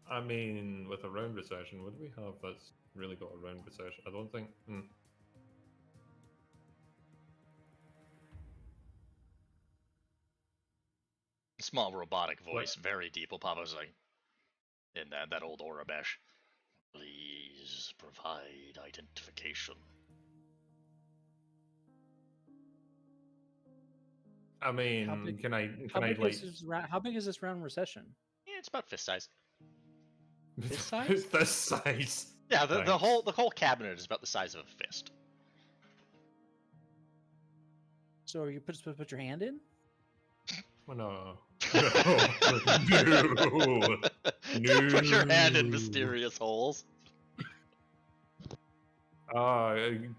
Speaker 3: I mean, with a round recession, what do we have that's really got a round recession? I don't think...
Speaker 1: Small robotic voice, very deep, will pop up like in that old Orabesh. Please provide identification.
Speaker 3: I mean,
Speaker 2: How big-
Speaker 3: can I
Speaker 2: How
Speaker 3: like...
Speaker 2: big is this round recession?
Speaker 1: Yeah, it's about fist size.
Speaker 2: This size?
Speaker 3: It's this size.
Speaker 1: Yeah, the
Speaker 3: Thanks.
Speaker 1: whole cabinet is about the size of a fist.
Speaker 2: So are you supposed to put your hand in?
Speaker 3: Oh, no. No.
Speaker 1: Don't put your hand in
Speaker 3: No.
Speaker 1: mysterious holes.
Speaker 3: Can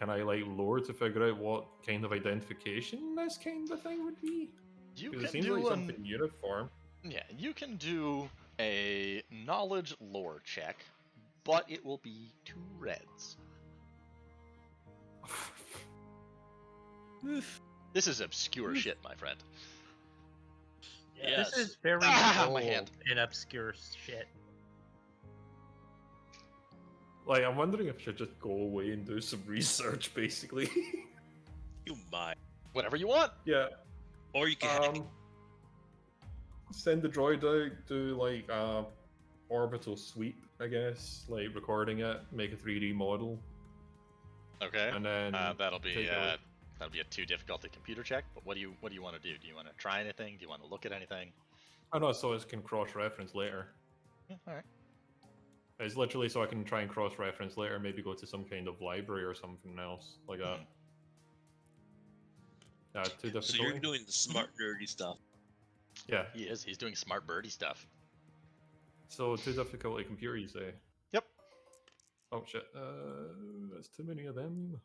Speaker 3: I like lore to figure out what kind of identification this kind of thing would be?
Speaker 1: You
Speaker 3: Because it
Speaker 1: can
Speaker 3: seems like
Speaker 1: do
Speaker 3: something uniform.
Speaker 1: yeah, you can do a knowledge lore check, but it will be 2 reds.
Speaker 2: Oof.
Speaker 1: This is obscure shit, my friend.
Speaker 4: Yes.
Speaker 5: This is very
Speaker 1: Ah, my
Speaker 5: old
Speaker 1: hand.
Speaker 5: and obscure shit.
Speaker 3: Like, I'm wondering if I should just go away and do some research, basically.
Speaker 4: You might.
Speaker 1: Whatever you want.
Speaker 3: Yeah.
Speaker 4: Or you can hack.
Speaker 3: Send the droid out, do like orbital sweep, I guess, like recording it, make a 3D model,
Speaker 1: Okay.
Speaker 3: and then
Speaker 1: That'll be
Speaker 3: take it away.
Speaker 1: that'll be a 2 difficulty computer check. But what do you want to do? Do you want to try anything? Do you want to look at anything?
Speaker 3: Oh no, so it can cross-reference later.
Speaker 1: Yeah, all right.
Speaker 3: It's literally so I can try and cross-reference later, maybe go to some kind of library or something else like that. Too difficult.
Speaker 4: So you're doing the smart nerdy stuff.
Speaker 3: Yeah.
Speaker 1: He is. He's doing smart birdie stuff.
Speaker 3: So 2 difficulty computer, you say?
Speaker 1: Yep.
Speaker 3: Oh shit. That's too many of them.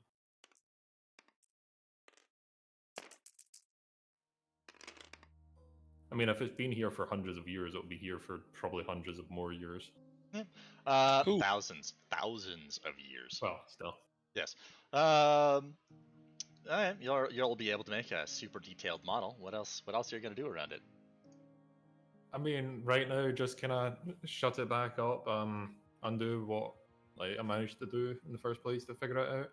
Speaker 3: I mean, if it's been here for hundreds of years, it'll be here for probably hundreds of more years.
Speaker 4: Ooh.
Speaker 1: Thousands of years.
Speaker 3: Well, still.
Speaker 1: Yes. Alright, you'll be able to make a super detailed model. What else are you gonna do around it?
Speaker 3: I mean, right now, just kind of shut it back up, undo what like I managed to do in the first place to figure it out.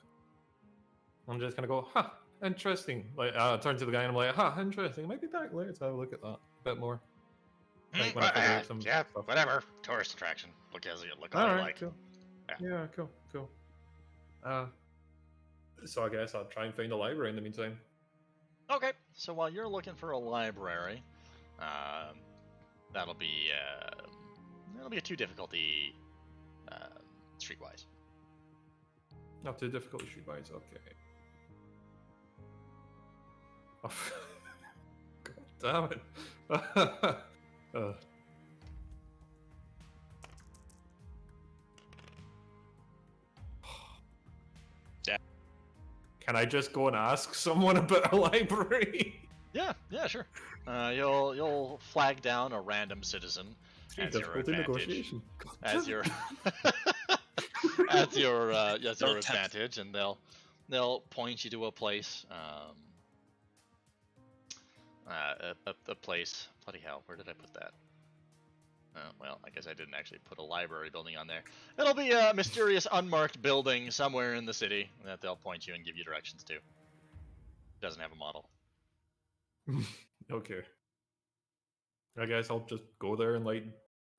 Speaker 3: I'm just gonna go, huh, interesting. Like, I turn to the guy and I'm like, huh, interesting. Might be back later to have a look at that a bit more. Like when I figure out some
Speaker 1: yeah,
Speaker 3: stuff.
Speaker 1: whatever. Tourist attraction. Look all
Speaker 3: All
Speaker 1: you
Speaker 3: right,
Speaker 1: like.
Speaker 3: cool.
Speaker 1: Yeah.
Speaker 3: Yeah, cool. So I guess I'll try and find a library in the meantime.
Speaker 1: Okay. So while you're looking for a library, that'll be a 2 difficulty, streetwise.
Speaker 3: Not too difficult streetwise, okay. Oh, God damn it. Can I just go and ask someone about a library?
Speaker 1: Yeah, sure. You'll flag down a random citizen as your
Speaker 3: Difficulty
Speaker 1: advantage.
Speaker 3: negotiation. God
Speaker 1: As
Speaker 3: damn
Speaker 1: your
Speaker 3: it.
Speaker 1: as your
Speaker 4: Don't tempt.
Speaker 1: advantage, and they'll point you to a place. A place. Bloody hell, where did I put that? Well, I guess I didn't actually put a library building on there. It'll be a mysterious unmarked building somewhere in the city that they'll point you and give you directions to. Doesn't have a model.
Speaker 3: Okay. I guess I'll just go there and like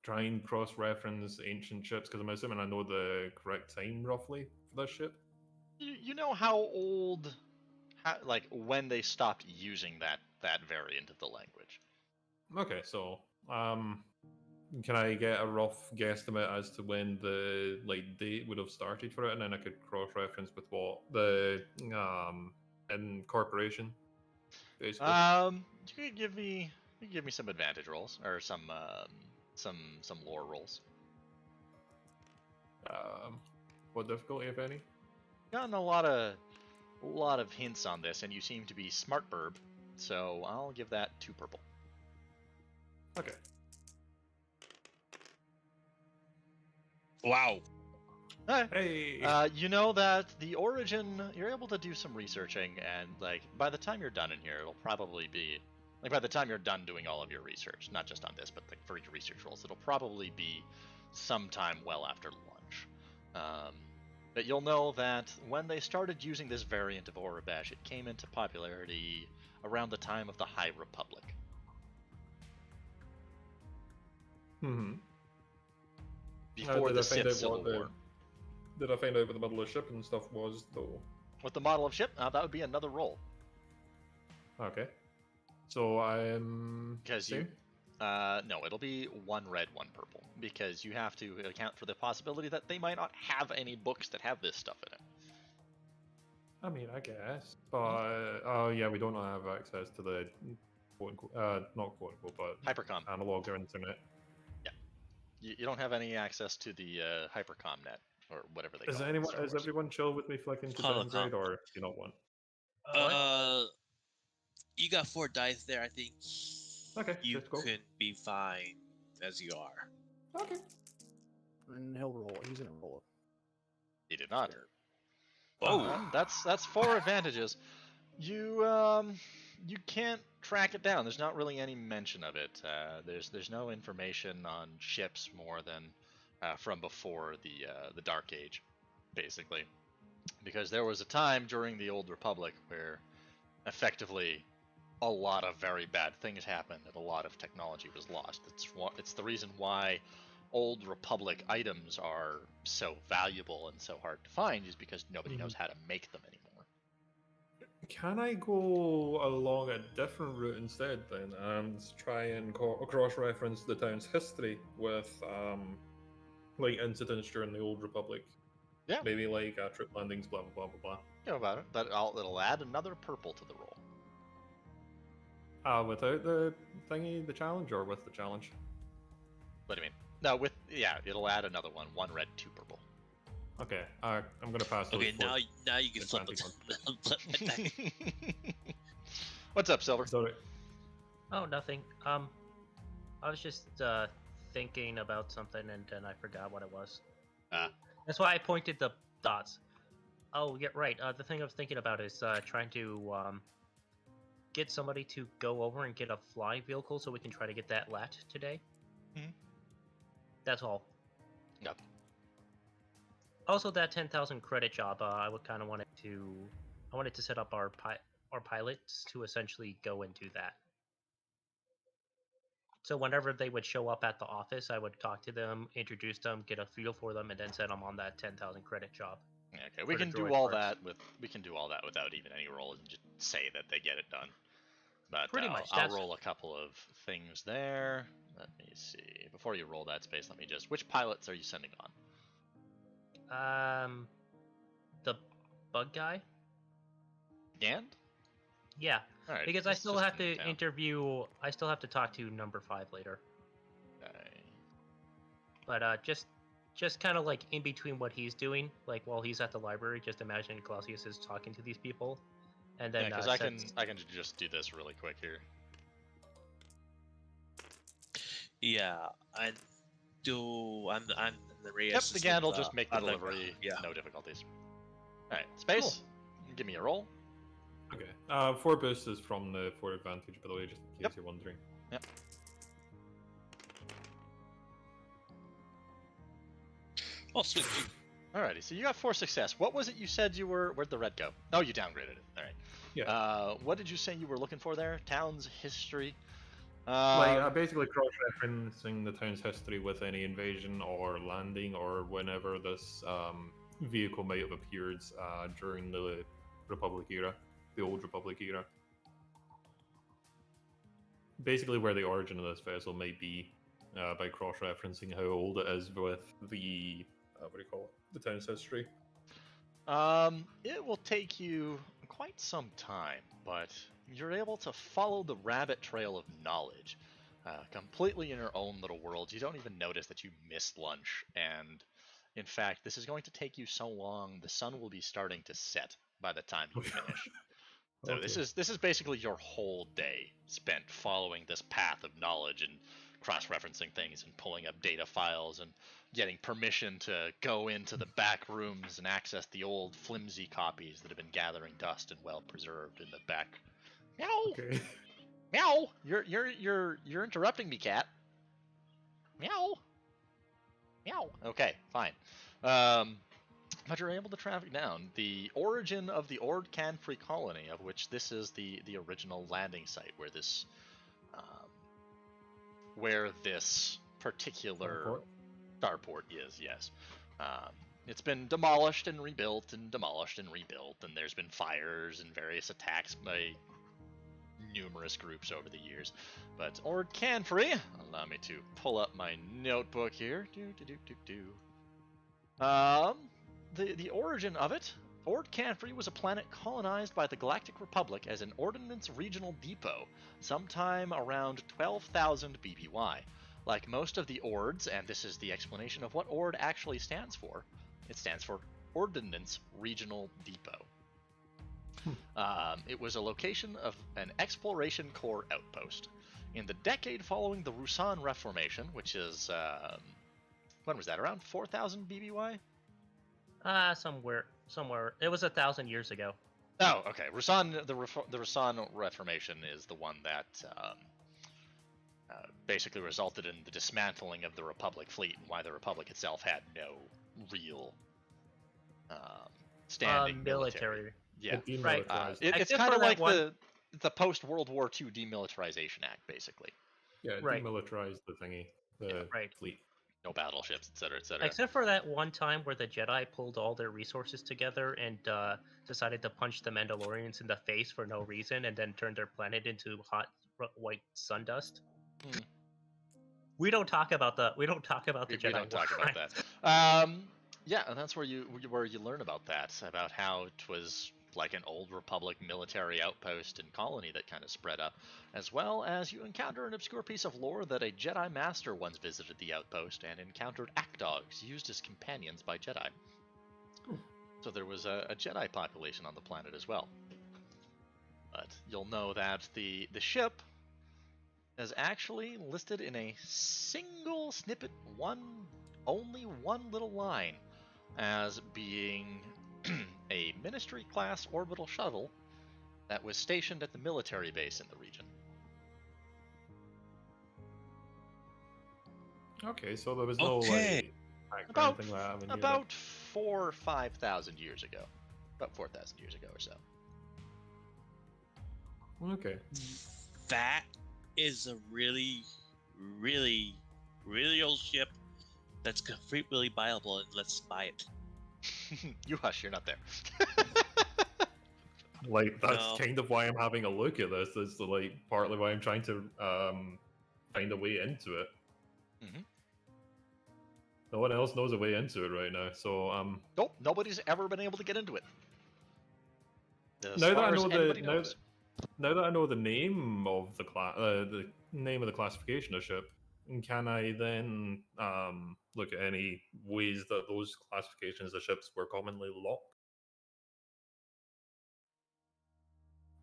Speaker 3: try and cross-reference ancient ships because I'm assuming I know the correct time roughly for this ship.
Speaker 1: You know how old, like when they stopped using that variant of the language.
Speaker 3: Okay, so can I get a rough guesstimate as to when the like date would have started for it, and then I could cross-reference with what the incorporation basically.
Speaker 1: You could give me some advantage rolls or some lore rolls.
Speaker 3: What difficulty, if any?
Speaker 1: Gotten a lot of hints on this, and you seem to be smart burb, so I'll give that 2 purple.
Speaker 3: Okay.
Speaker 4: Wow.
Speaker 1: Hey. You know that the origin, you're able to do some researching, and like by the time you're done in here, it'll probably be like by the time you're done doing all of your research, not just on this, but like for your research roles, it'll probably be sometime well after lunch. But you'll know that when they started using this variant of Aurebesh, it came into popularity around the time of the High Republic.
Speaker 3: Mm-hmm.
Speaker 1: Before
Speaker 3: did
Speaker 1: the
Speaker 3: I find
Speaker 1: Sith
Speaker 3: out
Speaker 1: Civil
Speaker 3: what
Speaker 1: War.
Speaker 3: Did I find out what the model of ship and stuff was, though?
Speaker 1: With the model of ship, that would be another roll.
Speaker 3: Okay. So I'm...
Speaker 1: Because
Speaker 3: same?
Speaker 1: no, it'll be 1 red, 1 purple. Because you have to account for the possibility that they might not have any books that have this stuff in it.
Speaker 3: I mean, I guess. But, oh yeah, we don't have access to the, quote-unquote, not quote-unquote, but
Speaker 1: Hypercom.
Speaker 3: analog or internet.
Speaker 1: You don't have any access to the Hypercom net, or whatever they call it.
Speaker 3: Is everyone chill with me flicking to
Speaker 4: Holocom.
Speaker 3: downgrade, or do you not want?
Speaker 4: You got 4 dice there. I think
Speaker 3: Okay,
Speaker 4: you
Speaker 3: let's go.
Speaker 4: could be fine as you are.
Speaker 3: Okay.
Speaker 2: And he'll roll. He's gonna roll it.
Speaker 1: He did not.
Speaker 4: Oh.
Speaker 1: That's 4 advantages. You can't track it down. There's not really any mention of it. There's no information on ships more than from before the Dark Age, basically, because there was a time during the Old Republic where effectively a lot of very bad things happened and a lot of technology was lost. It's the reason why Old Republic items are so valuable and so hard to find, is because nobody knows how to make them anymore.
Speaker 3: Can I go along a different route instead then, and try and cross-reference the town's history with like incidents during the Old Republic?
Speaker 1: Yeah.
Speaker 3: Maybe like trip landings, blah blah blah blah blah.
Speaker 1: You know about it, but it'll add another purple to the roll.
Speaker 3: Without the thingy, the challenge, or with the challenge?
Speaker 1: What do you mean? No, it'll add another one. 1 red, 2 purple.
Speaker 3: Okay, I'm gonna pass. those
Speaker 4: Okay,
Speaker 3: four.
Speaker 4: now you can flip
Speaker 3: advantage
Speaker 4: it.
Speaker 1: What's up, Silver?
Speaker 3: Sorry.
Speaker 5: Oh, nothing. I was just thinking about something and then I forgot what it was.
Speaker 1: Ah.
Speaker 5: That's why I pointed the dots. Oh, yeah, right. The thing I was thinking about is trying to get somebody to go over and get a fly vehicle so we can try to get that lat today.
Speaker 1: Mhm.
Speaker 5: That's all.
Speaker 1: Yep.
Speaker 5: Also, that 10,000 credit job, I would kind of wanted to set up our pilots to essentially go and do that. So whenever they would show up at the office, I would talk to them, introduce them, get a feel for them, and then send them on that 10,000 credit job.
Speaker 1: Yeah, okay, we
Speaker 5: For the
Speaker 1: can do
Speaker 5: droid
Speaker 1: all
Speaker 5: parts.
Speaker 1: that without even any rolls and just say that they get it done. But
Speaker 5: Pretty
Speaker 1: I'll,
Speaker 5: much,
Speaker 1: I'll
Speaker 5: that's-
Speaker 1: roll a couple of things there. Let me see. Before you roll that space, let me just. Which pilots are you sending on?
Speaker 5: The bug guy.
Speaker 1: Gand?
Speaker 5: Yeah,
Speaker 1: All right.
Speaker 5: because I
Speaker 1: just-
Speaker 5: still
Speaker 1: just
Speaker 5: have
Speaker 1: in
Speaker 5: to
Speaker 1: town.
Speaker 5: interview. I still have to talk to number 5 later.
Speaker 1: Okay.
Speaker 5: But just kind of like in between what he's doing, like while he's at the library, just imagine Clausius is talking to these people, and then
Speaker 1: Yeah, because I can
Speaker 5: sets-
Speaker 1: just do this really quick here.
Speaker 4: Yeah, I'm the Reyes.
Speaker 1: Yep, the Gand will just make the
Speaker 4: on
Speaker 1: delivery.
Speaker 4: yeah.
Speaker 1: No difficulties. All right, space. Give me a roll.
Speaker 3: Okay. 4 boosts is from the 4 advantage, by the way, just in case
Speaker 1: Yep.
Speaker 3: you're wondering.
Speaker 1: Yep.
Speaker 4: Oh, sweet.
Speaker 1: Alrighty, so you got 4 success. What was it you said you were? Where'd the red go? Oh, you downgraded it. All right.
Speaker 3: Yeah.
Speaker 1: What did you say you were looking for there? Town's history.
Speaker 3: Basically cross-referencing the town's history with any invasion or landing or whenever this vehicle might have appeared during the Republic era, the old Republic era. Basically, where the origin of this vessel may be by cross-referencing how old it is with the what do you call it? The town's history.
Speaker 1: It will take you quite some time, but you're able to follow the rabbit trail of knowledge, completely in your own little world. You don't even notice that you missed lunch, and in fact, this is going to take you so long, the sun will be starting to set by the time you finish. So
Speaker 3: Okay.
Speaker 1: this is basically your whole day spent following this path of knowledge and cross-referencing things and pulling up data files and getting permission to go into the back rooms and access the old flimsy copies that have been gathering dust and well preserved in the back. Meow,
Speaker 3: Okay.
Speaker 1: meow. You're interrupting me, cat. Meow, meow. Okay, fine. But you're able to traffic down the origin of the Ord Canfree colony, of which this is the original landing site where this particular starport is. Yes, it's been demolished and rebuilt, and demolished and rebuilt, and there's been fires and various attacks by numerous groups over the years. But Ord Canfree, allow me to pull up my notebook here. The origin of it. Ord Canfree was a planet colonized by the Galactic Republic as an ordnance regional depot sometime around 12,000 BBY. Like most of the Ords, and this is the explanation of what Ord actually stands for, it stands for Ordnance Regional Depot. It was a location of an exploration corps outpost. In the decade following the Rusan Reformation, which is, when was that, around 4,000 BBY?
Speaker 5: Somewhere. It was 1,000 years ago.
Speaker 1: Oh, okay. The Rusan Reformation is the one that basically resulted in the dismantling of the Republic fleet, and why the Republic itself had no real standing
Speaker 5: Military.
Speaker 1: Yeah,
Speaker 3: It
Speaker 5: Right.
Speaker 3: demilitarized.
Speaker 1: it's
Speaker 5: Except
Speaker 1: kind
Speaker 5: for
Speaker 1: of
Speaker 5: that
Speaker 1: like
Speaker 5: one-
Speaker 1: the post World War II Demilitarization Act, basically.
Speaker 3: Yeah, it
Speaker 5: Right.
Speaker 3: demilitarized the thingy, the
Speaker 5: Right.
Speaker 3: fleet.
Speaker 1: No battleships, etc., etc.
Speaker 5: Except for that one time where the Jedi pulled all their resources together and decided to punch the Mandalorians in the face for no reason, and then turned their planet into hot white sun dust.
Speaker 1: Hmm.
Speaker 5: We don't talk about the Jedi.
Speaker 1: We don't talk
Speaker 5: War
Speaker 1: about
Speaker 5: crimes.
Speaker 1: that. Yeah, and that's where you learn about that, about how it was like an old Republic military outpost and colony that kind of spread up, as well as you encounter an obscure piece of lore that a Jedi Master once visited the outpost and encountered Akdogs used as companions by Jedi. So there was a Jedi population on the planet as well. But you'll know that the ship is actually listed in a single snippet, only one little line, as being a Ministry class orbital shuttle that was stationed at the military base in the region.
Speaker 3: Okay, so there was no
Speaker 4: Okay.
Speaker 3: like hack or
Speaker 1: About
Speaker 3: anything like that when you
Speaker 1: about 4,000 or 5,000 years ago, about 4,000 years ago or so.
Speaker 3: Okay.
Speaker 4: That is a really, really, really old ship that's completely buyable, and let's buy it.
Speaker 1: You hush, you're not there.
Speaker 3: Like that's
Speaker 4: No.
Speaker 3: kind of why I'm having a look at this. Is like partly why I'm trying to find a way into it.
Speaker 1: Mhm.
Speaker 3: No one else knows a way into it right now, so
Speaker 1: Nope, nobody's ever been able to get into it. As
Speaker 3: now that
Speaker 1: far
Speaker 3: I
Speaker 1: as
Speaker 3: know
Speaker 1: anybody knows.
Speaker 3: now that I know the name of the name of the classification of ship, can I then look at any ways that those classifications of ships were commonly locked?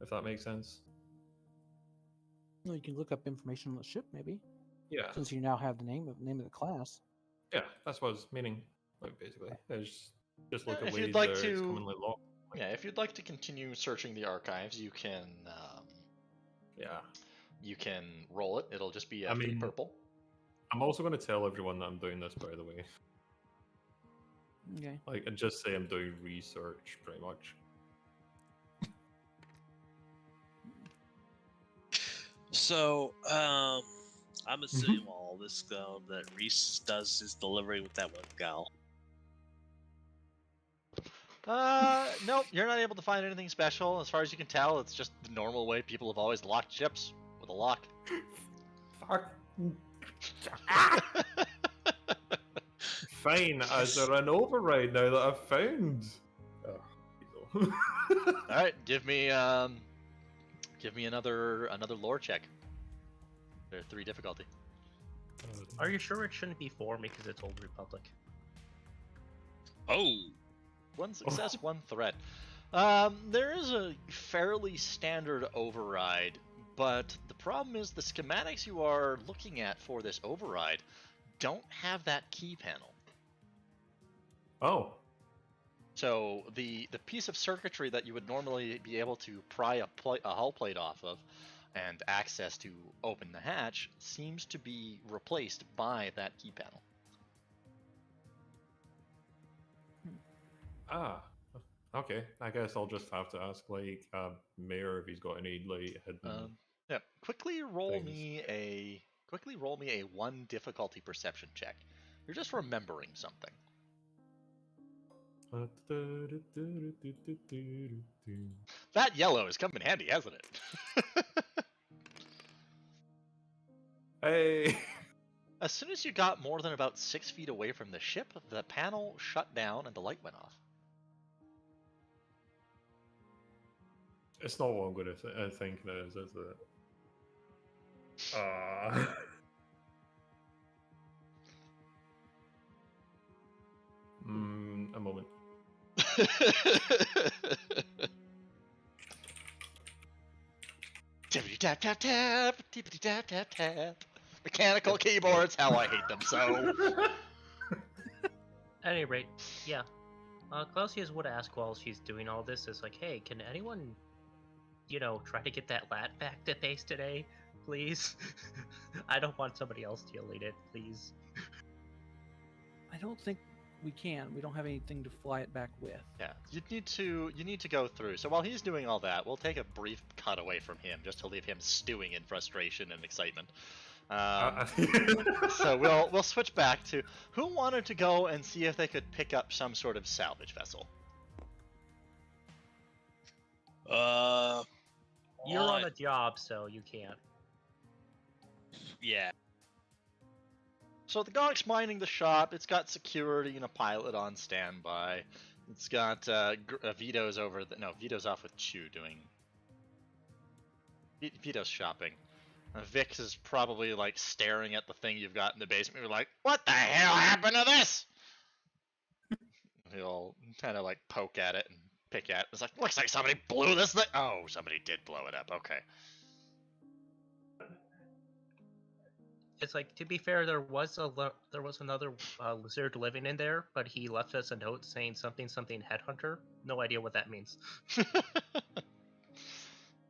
Speaker 3: If that makes sense.
Speaker 2: Well, you can look up information on the ship, maybe,
Speaker 3: Yeah,
Speaker 2: since you now have the name of the class.
Speaker 3: yeah, that's what I was meaning. Like basically, is just look
Speaker 1: Yeah,
Speaker 3: at
Speaker 1: if you'd
Speaker 3: ways
Speaker 1: like
Speaker 3: that it's
Speaker 1: to-
Speaker 3: commonly locked.
Speaker 1: Yeah, if you'd like to continue searching the archives, you can roll it. It'll just be
Speaker 3: I
Speaker 1: 3
Speaker 3: mean-
Speaker 1: purple.
Speaker 3: I'm also going to tell everyone that I'm doing this, by the way.
Speaker 2: Okay.
Speaker 3: Like, and just say I'm doing research, pretty much.
Speaker 4: So, I'm assuming while all this go that Reese does his delivery with that one gal.
Speaker 1: Nope, you're not able to find anything special. As far as you can tell, it's just the normal way people have always locked ships, with a lock.
Speaker 3: Fuck. Fine, is there an override now that I've found? Oh,
Speaker 1: Alright, give me another lore check. They're 3 difficulty.
Speaker 5: Are you sure it shouldn't be 4 because it's Old Republic?
Speaker 4: Oh,
Speaker 1: 1 success, 1 threat. There is a fairly standard override, but the problem is the schematics you are looking at for this override don't have that key panel.
Speaker 3: Oh.
Speaker 1: So the piece of circuitry that you would normally be able to pry a hull plate off of and access to open the hatch seems to be replaced by that key panel.
Speaker 3: Ah. Okay. I guess I'll just have to ask, like, Mayor if he's got any, like, hidden...
Speaker 1: Yeah. Quickly roll
Speaker 3: things.
Speaker 1: me a 1 difficulty perception check. You're just remembering something. That yellow has come in handy, hasn't it?
Speaker 3: Hey!
Speaker 1: As soon as you got more than about 6 feet away from the ship, the panel shut down and the light went off.
Speaker 3: It's not what I'm going to think it is it? A moment.
Speaker 1: Tippity tap tap tap, tippity tap tap tap. Mechanical keyboards, how I hate them so.
Speaker 5: At any rate, yeah. Clausius would ask while she's doing all this, is like, hey, can anyone, try to get that lat back to base today, please? I don't want somebody else dealing it, please.
Speaker 2: I don't think we can. We don't have anything to fly it back with.
Speaker 1: Yeah, you need to go through. So while he's doing all that, we'll take a brief cut away from him just to leave him stewing in frustration and excitement. So we'll switch back to who wanted to go and see if they could pick up some sort of salvage vessel.
Speaker 5: You're on a job, so you can't.
Speaker 4: yeah.
Speaker 1: So the Gonk's mining the shop. It's got security and a pilot on standby. It's got Vito's over. Vito's off with Chew doing. Vito's shopping. Vix is probably like staring at the thing you've got in the basement. You're like, what the hell happened to this? He'll kind of like poke at it and pick at it. It's like, looks like somebody blew this thing. Oh, somebody did blow it up. Okay.
Speaker 5: it's like, to be fair, there was another lizard living in there, but he left us a note saying something headhunter. No idea what that means.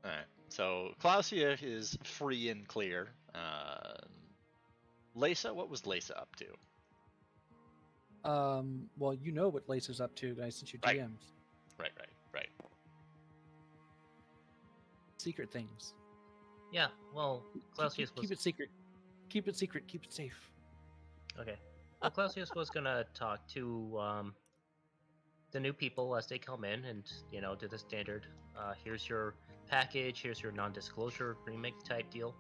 Speaker 1: Alright, so Klausia is free and clear. Lisa, what was Lisa up to?
Speaker 2: Well, you know what Lace is up to, guys, since you
Speaker 1: Right.
Speaker 2: DMs.
Speaker 1: Right.
Speaker 2: Secret things.
Speaker 5: Yeah, well, Clausius was
Speaker 2: Keep it secret. Keep it secret. Keep it safe.
Speaker 5: okay. Well, Clausius was gonna talk to the new people as they come in, and do the standard. Here's your package. Here's your non-disclosure agreement type deal.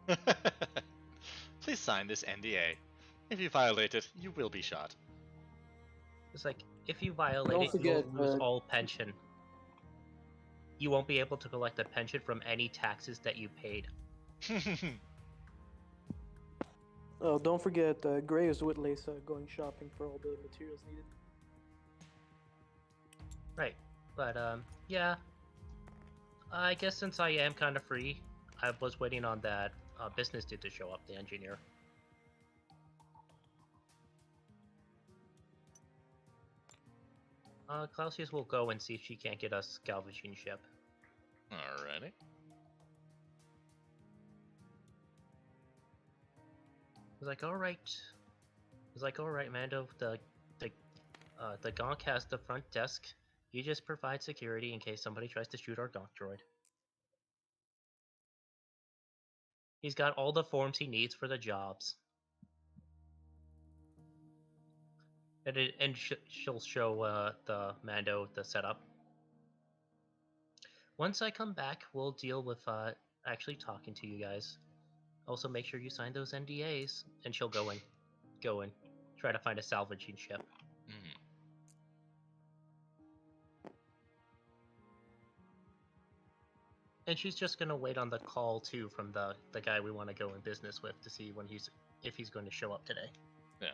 Speaker 1: Please sign this NDA. If you violate it, you will be shot.
Speaker 5: It's like, if you violate
Speaker 6: Don't
Speaker 5: it,
Speaker 6: forget,
Speaker 5: you'll lose all pension. You won't be able to collect a pension from any taxes that you paid.
Speaker 6: Oh, don't forget, Gray is with Lisa going shopping for all the materials needed.
Speaker 5: Right, but yeah. I guess since I am kind of free, I was waiting on that business dude to show up, the engineer. Clausius will go and see if she can't get us salvaging ship.
Speaker 1: Alrighty.
Speaker 5: He's like, all right. He's like, all right, Mando. The Gonk has the front desk. You just provide security in case somebody tries to shoot our Gonk droid. He's got all the forms he needs for the jobs. And she'll show the Mando the setup. Once I come back, we'll deal with actually talking to you guys. Also, make sure you sign those NDAs, and she'll go and try to find a salvaging ship.
Speaker 1: Mhm.
Speaker 5: And she's just gonna wait on the call too from the guy we want to go in business with to see if he's going to show up today.
Speaker 1: Yeah.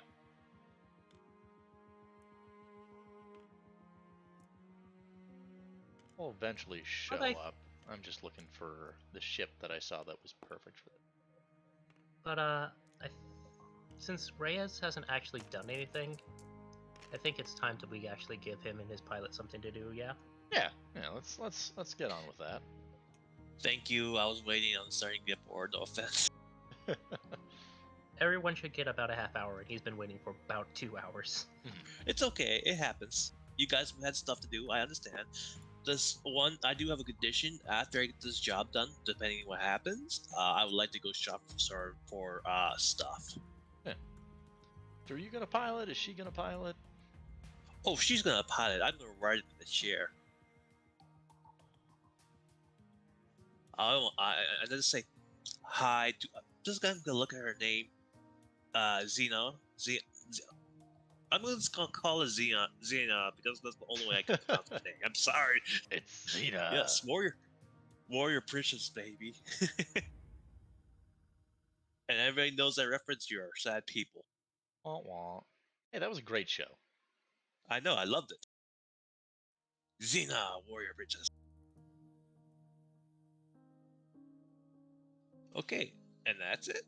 Speaker 1: We'll eventually show
Speaker 5: Okay.
Speaker 1: up. I'm just looking for the ship that I saw that was perfect for it.
Speaker 5: But since Reyes hasn't actually done anything, I think it's time that we actually give him and his pilot something to do. Yeah.
Speaker 1: Yeah. Let's get on with that.
Speaker 4: Thank you. I was waiting on starting to get bored. No offense.
Speaker 5: Everyone should get about a half hour, and he's been waiting for about 2 hours.
Speaker 4: It's okay. It happens. You guys had stuff to do. I understand. This one, I do have a condition. After I get this job done, depending on what happens, I would like to go shop for stuff.
Speaker 1: Are you gonna pilot? Is she gonna pilot?
Speaker 4: Oh, she's gonna pilot. I'm gonna ride in the chair. I just say hi to. Just gonna look at her name. Xena. I'm just gonna call her Xena because that's the only way I can pronounce her name. I'm sorry.
Speaker 1: It's Xena.
Speaker 4: Yes, warrior princess, baby. And everybody knows that reference. You're sad people.
Speaker 1: Wah, wah. Hey, that was a great show.
Speaker 4: I know. I loved it. Xena, warrior princess. Okay, and that's it.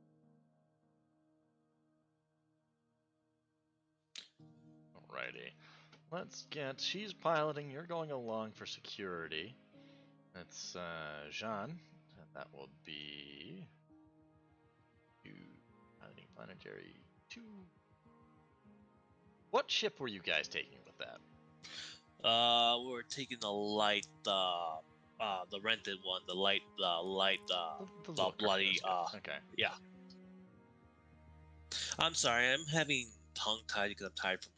Speaker 1: Alrighty. Let's get. She's piloting. You're going along for security. That's Jean. That will be. Piloting planetary 2. What ship were you guys taking with that?
Speaker 4: We were taking the light, the rented one, the light,
Speaker 1: The Looker,
Speaker 4: bloody,
Speaker 1: that's good. Okay.
Speaker 4: yeah. I'm sorry, I'm having tongue tied because I'm tired from work.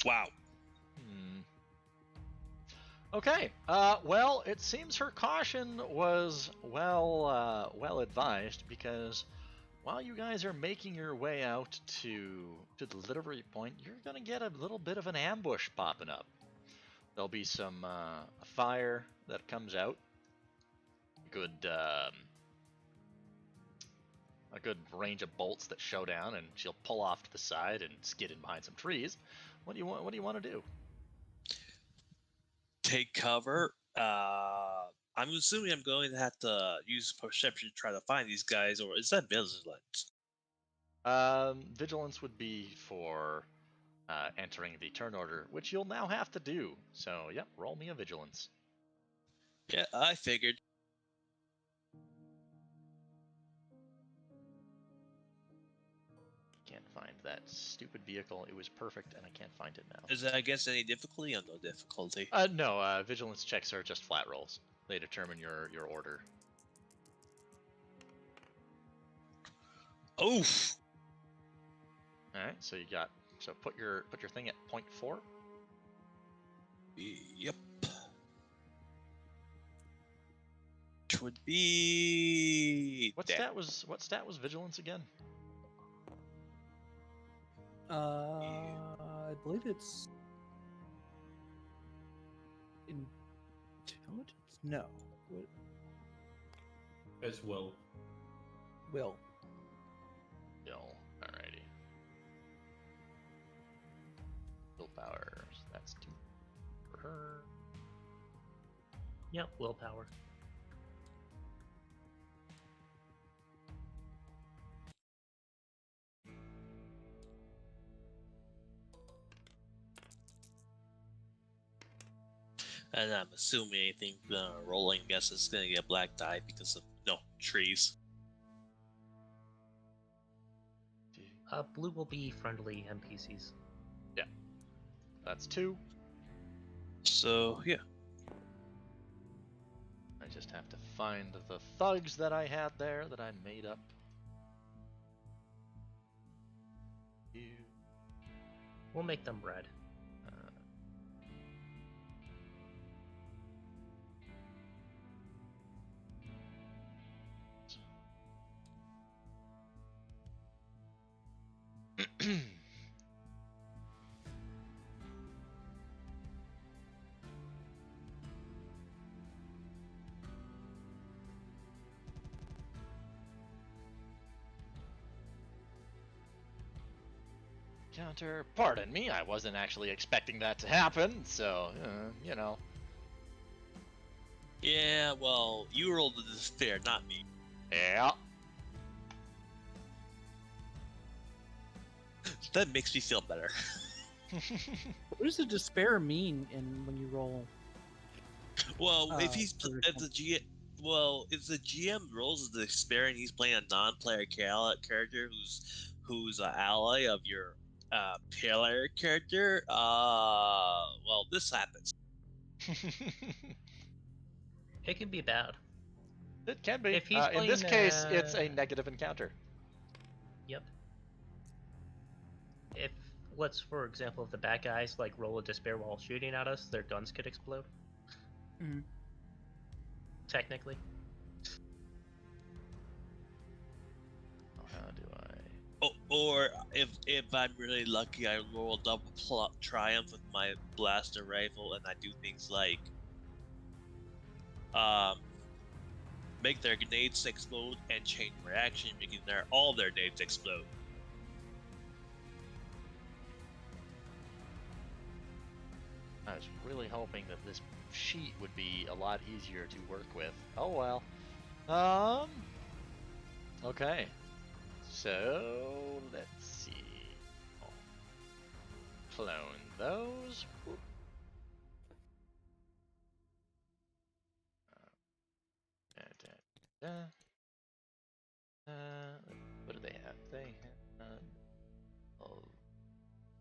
Speaker 4: Wow.
Speaker 1: Okay. Well, it seems her caution was well advised because while you guys are making your way out to the delivery point, you're gonna get a little bit of an ambush popping up. There'll be some fire that comes out. A good range of bolts that show down, and she'll pull off to the side and skid in behind some trees. What do you want? What do you want to do?
Speaker 4: Take cover. I'm assuming I'm going to have to use perception to try to find these guys, or is that vigilance?
Speaker 1: Vigilance would be for entering the turn order, which you'll now have to do. So, yep, roll me a vigilance.
Speaker 4: Yeah, I figured.
Speaker 1: Can't find that stupid vehicle. It was perfect, and I can't find it now.
Speaker 4: Is that against any difficulty or no difficulty?
Speaker 1: No, vigilance checks are just flat rolls. They determine your order.
Speaker 4: Oof.
Speaker 1: All right, so put your thing at 0.4.
Speaker 4: Yep. Which would be
Speaker 1: What stat was vigilance again?
Speaker 2: I believe it's intelligence. No,
Speaker 3: It's will.
Speaker 2: will.
Speaker 1: Bill. Alrighty. Willpower. So that's 2 for her.
Speaker 5: Yep, willpower.
Speaker 4: And I'm assuming anything rolling, I guess it's gonna get black die because of trees.
Speaker 5: Blue will be friendly NPCs.
Speaker 1: That's 2.
Speaker 4: So yeah.
Speaker 1: I just have to find the thugs that I had there that I made up.
Speaker 5: We'll make them red.
Speaker 1: Counter. Pardon me, I wasn't actually expecting that to happen, so, you know.
Speaker 4: Yeah, well, you rolled the despair, not me.
Speaker 1: Yeah.
Speaker 4: That makes me feel better.
Speaker 2: What does the despair mean when you roll?
Speaker 4: Well, if the GM rolls the despair and he's playing a non-player character who's an ally of your player character, well, this happens.
Speaker 5: It can be bad.
Speaker 1: It can be.
Speaker 5: If he's
Speaker 1: In this
Speaker 5: playing,
Speaker 1: case, it's a negative encounter.
Speaker 5: Yep. If for example, if the bad guys like roll a despair while shooting at us, their guns could explode.
Speaker 2: Mhm.
Speaker 5: Technically.
Speaker 1: How do I?
Speaker 4: Or if I'm really lucky, I roll a double triumph with my blaster rifle, and I do things like make their grenades explode and chain reaction, making all their nades explode.
Speaker 1: I was really hoping that this sheet would be a lot easier to work with. Oh well. Okay. So let's see. Clone those. Whoop. What do they have? They have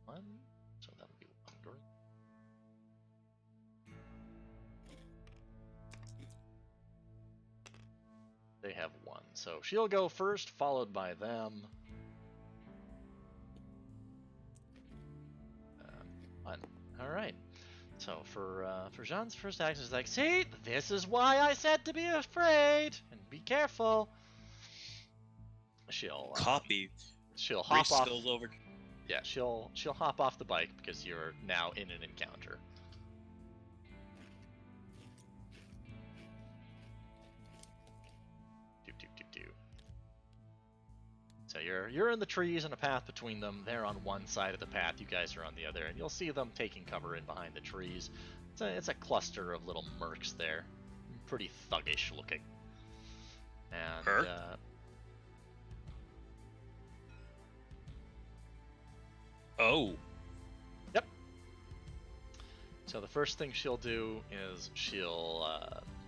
Speaker 1: 1, so that would be 1 door. They have 1, so she'll go first, followed by them. 1. All right. So for Jean's first action is like, see, this is why I said to be afraid and be careful. She'll
Speaker 4: Copy.
Speaker 1: she'll
Speaker 4: Reese
Speaker 1: hop off.
Speaker 4: goes over.
Speaker 1: Yeah, she'll hop off the bike because you're now in an encounter. Do. So you're in the trees and a path between them. They're on one side of the path, you guys are on the other, and you'll see them taking cover in behind the trees. It's a cluster of little mercs there, pretty thuggish looking. And
Speaker 4: Merc? Oh.
Speaker 1: Yep. So the first thing she'll do is she'll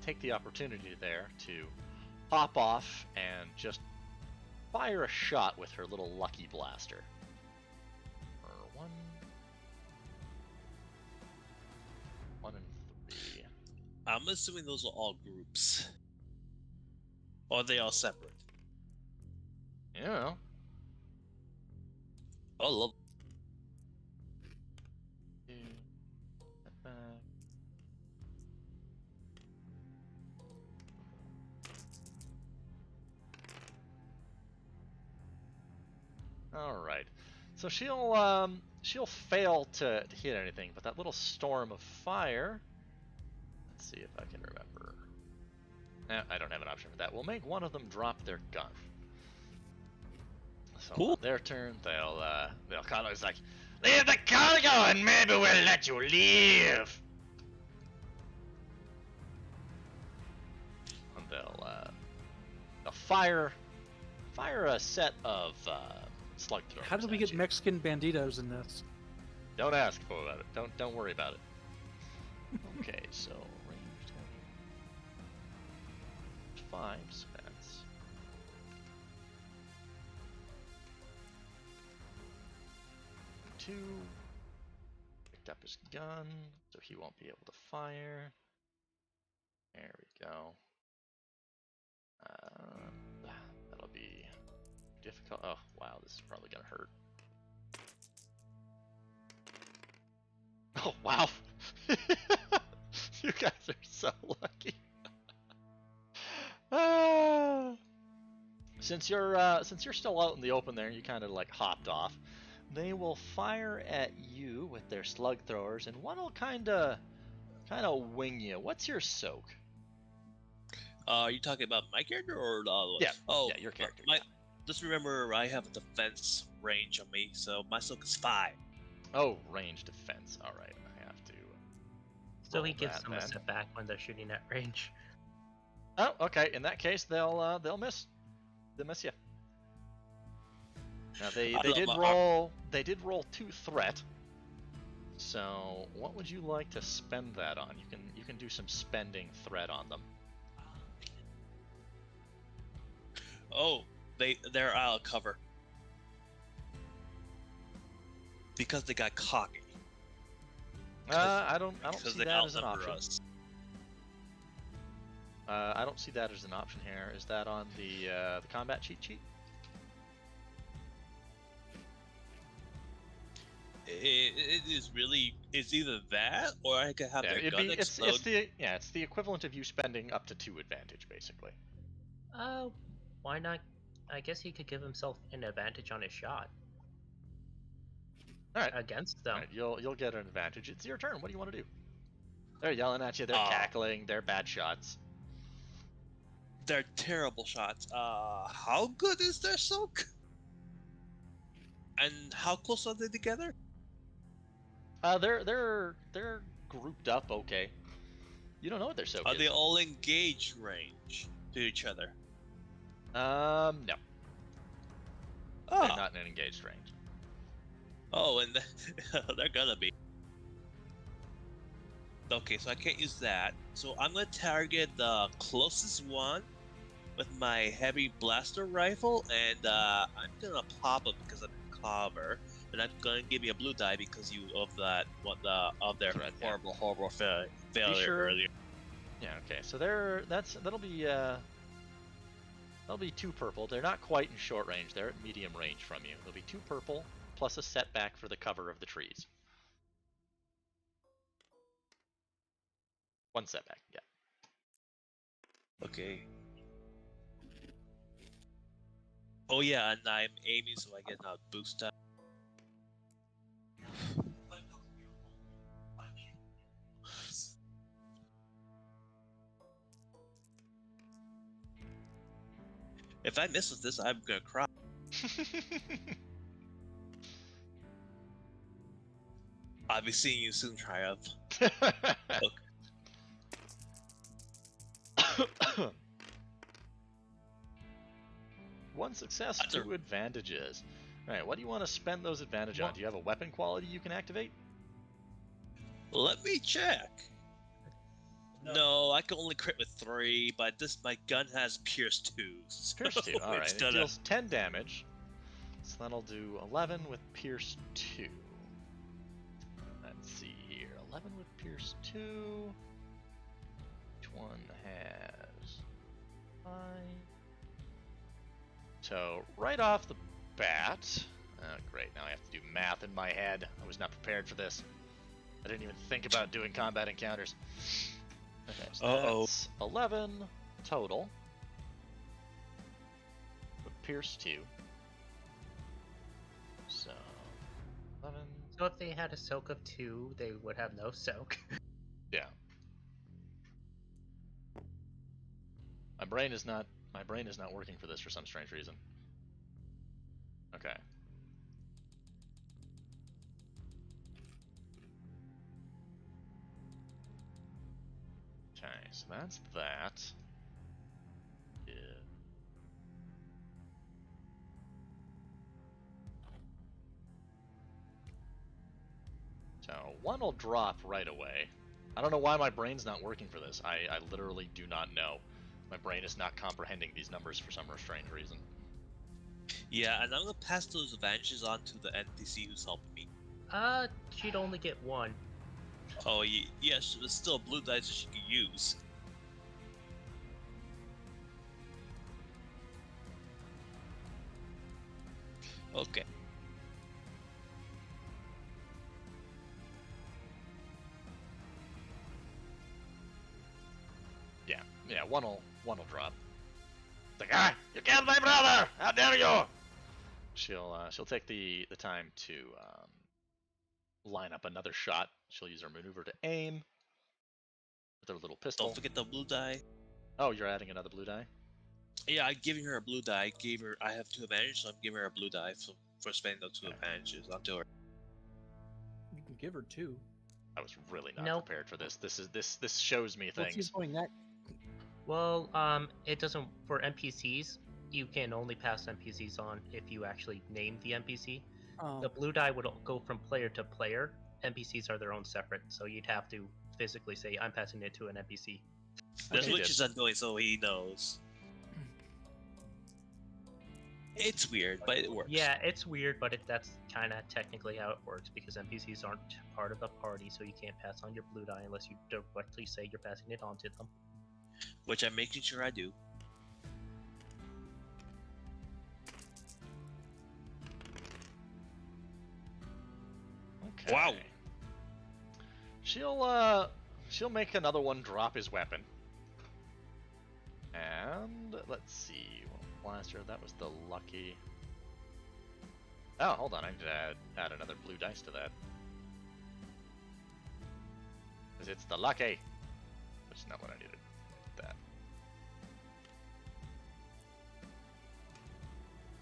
Speaker 1: take the opportunity there to pop off and just fire a shot with her little lucky blaster. For one and 3.
Speaker 4: I'm assuming those are all groups. Or are they all separate?
Speaker 1: You know.
Speaker 4: Oh, love.
Speaker 1: All right. So she'll fail to hit anything, but that little storm of fire. Let's see if I can remember. I don't have an option for that. We'll make one of them drop their gun. So
Speaker 4: Cool.
Speaker 1: on their turn, they'll call it. It's like, leave the cargo and maybe we'll let you leave. And they'll fire a set of slug throwers.
Speaker 2: How did we
Speaker 1: at
Speaker 2: get
Speaker 1: you.
Speaker 2: Mexican banditos in this?
Speaker 1: Don't ask about it. Don't worry about it. Okay, so ranged 5 defense. Two. Picked up his gun, so he won't be able to fire. There we go. That'll be difficult. Oh wow, this is probably gonna hurt. Oh wow! You guys are so lucky. Since you're still out in the open there, you kind of like hopped off. They will fire at you with their slug throwers, and one will kind of wing you. What's your soak?
Speaker 4: Are you talking about my character or the other one?
Speaker 1: Yeah.
Speaker 4: Oh,
Speaker 1: Yeah, your character.
Speaker 4: My, Just remember, I have a defense range on me, so my soak is 5.
Speaker 1: Oh, range defense. All right, I have to.
Speaker 5: So he
Speaker 1: roll
Speaker 5: gives
Speaker 1: that
Speaker 5: them a
Speaker 1: then.
Speaker 5: setback when they're shooting at range.
Speaker 1: Oh, okay. In that case, they'll miss. They'll miss you. Now they did roll 2 threat. So what would you like to spend that on? You can do some spending threat on them.
Speaker 4: Oh, they're out of cover because they got cocky.
Speaker 1: I don't
Speaker 4: Because
Speaker 1: see
Speaker 4: they
Speaker 1: that as an
Speaker 4: outnumber
Speaker 1: option.
Speaker 4: us.
Speaker 1: I don't see that as an option here. Is that on the combat cheat sheet?
Speaker 4: It is really. It's either that or I could have their
Speaker 1: it'd
Speaker 4: gun
Speaker 1: be,
Speaker 4: explode.
Speaker 1: it's the equivalent of you spending up to 2 advantage, basically.
Speaker 5: Why not? I guess he could give himself an advantage on his shot
Speaker 1: All right.
Speaker 5: against them.
Speaker 1: All right, you'll get an advantage. It's your turn. What do you want to do? They're yelling at you. They're
Speaker 4: Ah.
Speaker 1: cackling. They're bad shots.
Speaker 4: They're terrible shots. How good is their soak? And how close are they together?
Speaker 1: They're grouped up. Okay. You don't know what their soak
Speaker 4: Are
Speaker 1: is.
Speaker 4: they all engaged range to each other?
Speaker 1: No.
Speaker 4: Oh,
Speaker 1: They're not in an engaged range.
Speaker 4: oh, and they're gonna be. Okay, so I can't use that. So I'm gonna target the closest one with my heavy blaster rifle, and I'm gonna pop it because I'm in cover, and I'm gonna give you a blue die because of their
Speaker 1: Threat, yeah.
Speaker 4: horrible failure
Speaker 1: sure?
Speaker 4: earlier.
Speaker 1: Yeah. Okay. So that'll be 2 purple. They're not quite in short range. They're at medium range from you. There'll be 2 purple plus a setback for the cover of the trees. 1 setback. Yeah.
Speaker 4: Okay. Oh yeah, and I'm aiming so I get a boost up. If I miss with this, I'm gonna cry. I'll be seeing you soon, Triumph.
Speaker 1: One success,
Speaker 4: That's a-
Speaker 1: 2 advantages. Alright, what do you want to spend those advantages on? Do you have a weapon quality you can activate?
Speaker 4: Let me check. No, I can only crit with 3, but my gun has Pierce 2. So
Speaker 1: Pierce 2,
Speaker 4: it's
Speaker 1: alright. It
Speaker 4: gonna-
Speaker 1: deals 10 damage. So that'll do 11 with Pierce 2. Let's see here. 11 with Pierce 2. Which one has 5? So, right off the bat. Oh, great. Now I have to do math in my head. I was not prepared for this. I didn't even think about doing combat encounters. Okay, so that's 11 total. With Pierce 2. So, 11.
Speaker 5: So if they had a soak of 2, they would have no soak.
Speaker 1: Yeah. My brain is not working for this for some strange reason. Okay. Okay, so that's that. Yeah. So one will drop right away. I don't know why my brain's not working for this. I literally do not know. My brain is not comprehending these numbers for some strange reason.
Speaker 4: Yeah, and I'm gonna pass those advantages on to the NPC who's helping me.
Speaker 5: She'd only get 1.
Speaker 4: Oh, yes, there's still a blue dice that she can use. Okay.
Speaker 1: Yeah, one will drop. It's like, ah, you killed my brother! How dare you! She'll take the time to line up another shot. She'll use her maneuver to aim with her little pistol.
Speaker 4: Don't forget the blue die.
Speaker 1: Oh, you're adding another blue die?
Speaker 4: Yeah, I'm giving her a blue die. I have 2 advantages, so I'm giving her a blue die for spending those 2 advantages onto her.
Speaker 2: You can give her 2.
Speaker 1: I was really not
Speaker 5: Nope.
Speaker 1: prepared for this. This shows me
Speaker 2: What's he
Speaker 1: things.
Speaker 2: doing that?
Speaker 5: Well, it doesn't for NPCs. You can only pass NPCs on if you actually name the NPC.
Speaker 2: Oh,
Speaker 5: The blue die would go from player to player. NPCs are their own separate, so you'd have to physically say, "I'm passing it to an NPC."
Speaker 4: That's
Speaker 1: Okay,
Speaker 4: what
Speaker 1: good.
Speaker 4: she's doing, so he knows. It's weird, but it works.
Speaker 5: Yeah, it's weird, but that's kind of technically how it works because NPCs aren't part of the party, so you can't pass on your blue die unless you directly say you're passing it on to them.
Speaker 4: Which I'm making sure I do.
Speaker 1: Okay.
Speaker 4: Wow.
Speaker 1: She'll make another one drop his weapon. And let's see, blaster. That was the lucky. Oh, hold on. I need to add another blue dice to that. Because it's the lucky. Which is not what I needed. That.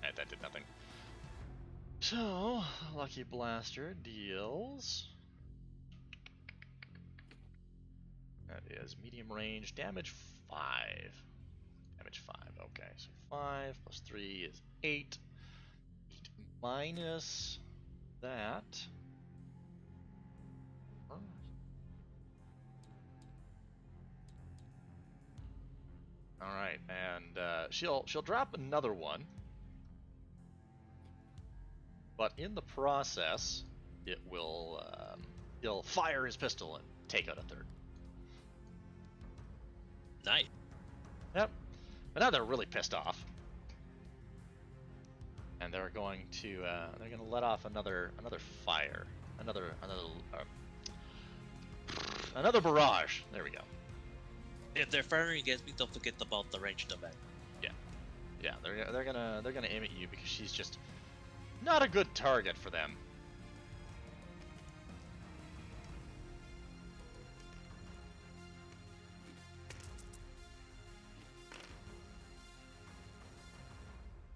Speaker 1: Alright, that did nothing. So, lucky blaster deals. That is medium range damage 5. Damage 5. Okay, so 5 plus 3 is 8. 8 minus that. All right, and she'll drop another one, but in the process, he'll fire his pistol and take out a third.
Speaker 4: Nice.
Speaker 1: Yep. But now they're really pissed off, and they're going to let off another fire, another barrage. There we go.
Speaker 4: If they're firing against me, don't forget about the ranged event.
Speaker 1: Yeah, they're gonna aim at you because she's just not a good target for them.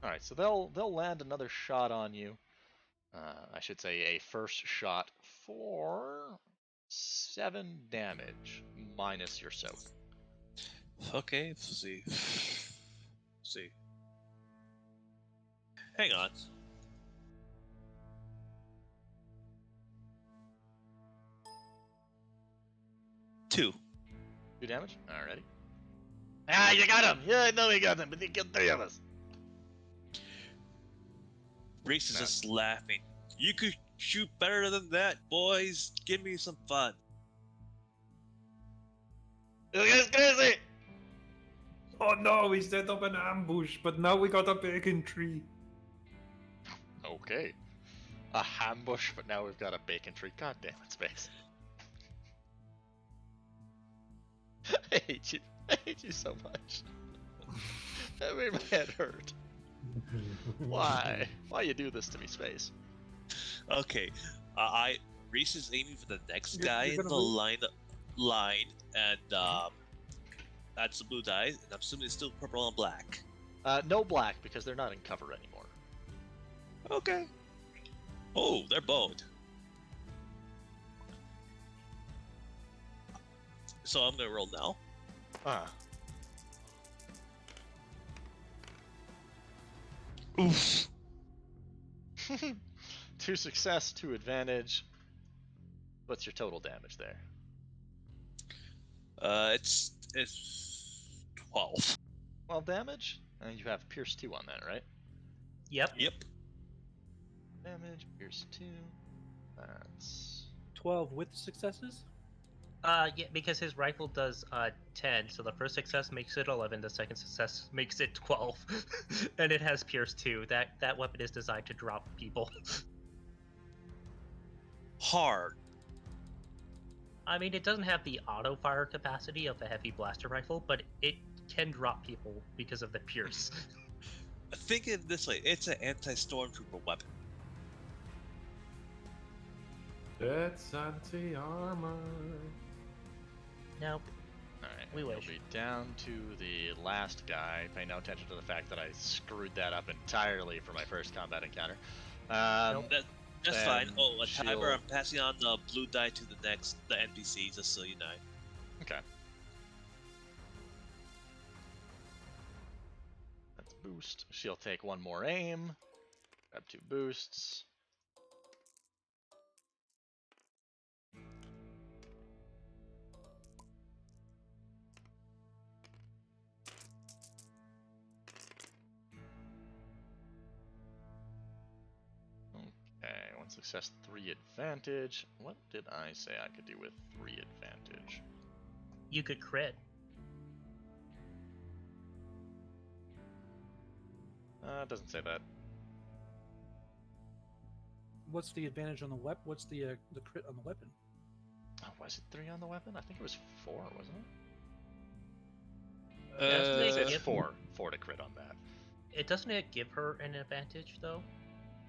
Speaker 1: All right, so they'll land another shot on you. I should say a first shot for 7 damage minus your soak.
Speaker 4: Okay, let's see. Let's see. Hang on. Two.
Speaker 1: 2 damage. Alrighty. Ah, you got him! Yeah, I know we got him, but he killed 3 of us.
Speaker 4: Reese is
Speaker 1: No.
Speaker 4: just laughing. You could shoot better than that, boys. Give me some fun.
Speaker 1: This guy's crazy!
Speaker 3: Oh no, we set up an ambush, but now we got a bacon tree.
Speaker 1: Okay. A ambush, but now we've got a bacon tree. God damn it, Space. I hate you. I hate you so much. That made my head hurt. Why? Why you do this to me, Space?
Speaker 4: Okay, Reese is aiming for the next
Speaker 2: You're-
Speaker 4: guy
Speaker 2: you're
Speaker 4: in
Speaker 2: gonna
Speaker 4: the
Speaker 2: lose.
Speaker 4: line, and that's the blue die, and I'm assuming it's still purple and black.
Speaker 1: No black, because they're not in cover anymore.
Speaker 4: Okay. Oh, they're boned. So I'm gonna roll now.
Speaker 1: Ah.
Speaker 4: Oof.
Speaker 1: 2 success, 2 advantage. What's your total damage there?
Speaker 4: It's 12.
Speaker 1: 12 damage? And you have Pierce 2 on that, right?
Speaker 5: Yep.
Speaker 4: Yep.
Speaker 1: Damage, Pierce 2. That's...
Speaker 2: 12 with successes?
Speaker 5: Yeah, because his rifle does 10, so the first success makes it 11, the second success makes it 12, and it has Pierce 2. That weapon is designed to drop people.
Speaker 4: Hard.
Speaker 5: I mean, it doesn't have the auto fire capacity of a heavy blaster rifle, but it can drop people because of the Pierce.
Speaker 4: Think of it this way: it's an anti-stormtrooper weapon.
Speaker 3: That's anti-armor.
Speaker 5: Nope.
Speaker 1: Alright,
Speaker 5: We
Speaker 1: we'll
Speaker 5: wish.
Speaker 1: be down to the last guy. Pay no attention to the fact that I screwed that up entirely for my first combat encounter.
Speaker 5: Nope.
Speaker 4: That's
Speaker 1: And
Speaker 4: fine. Oh, a timer.
Speaker 1: she'll-
Speaker 4: I'm passing on the blue die to the NPC, just so you know.
Speaker 1: Okay. That's boost. She'll take 1 more aim. Grab 2 boosts. Okay, 1 success, 3 advantage. What did I say I could do with 3 advantage?
Speaker 5: You could crit.
Speaker 1: It doesn't say that.
Speaker 2: What's the advantage on the weapon? What's the crit on the weapon?
Speaker 1: Oh, was it 3 on the weapon? I think it was 4, wasn't it?
Speaker 5: Doesn't
Speaker 1: It
Speaker 5: it
Speaker 1: says
Speaker 5: give-
Speaker 1: 4 to crit on that.
Speaker 5: It doesn't it give her an advantage though?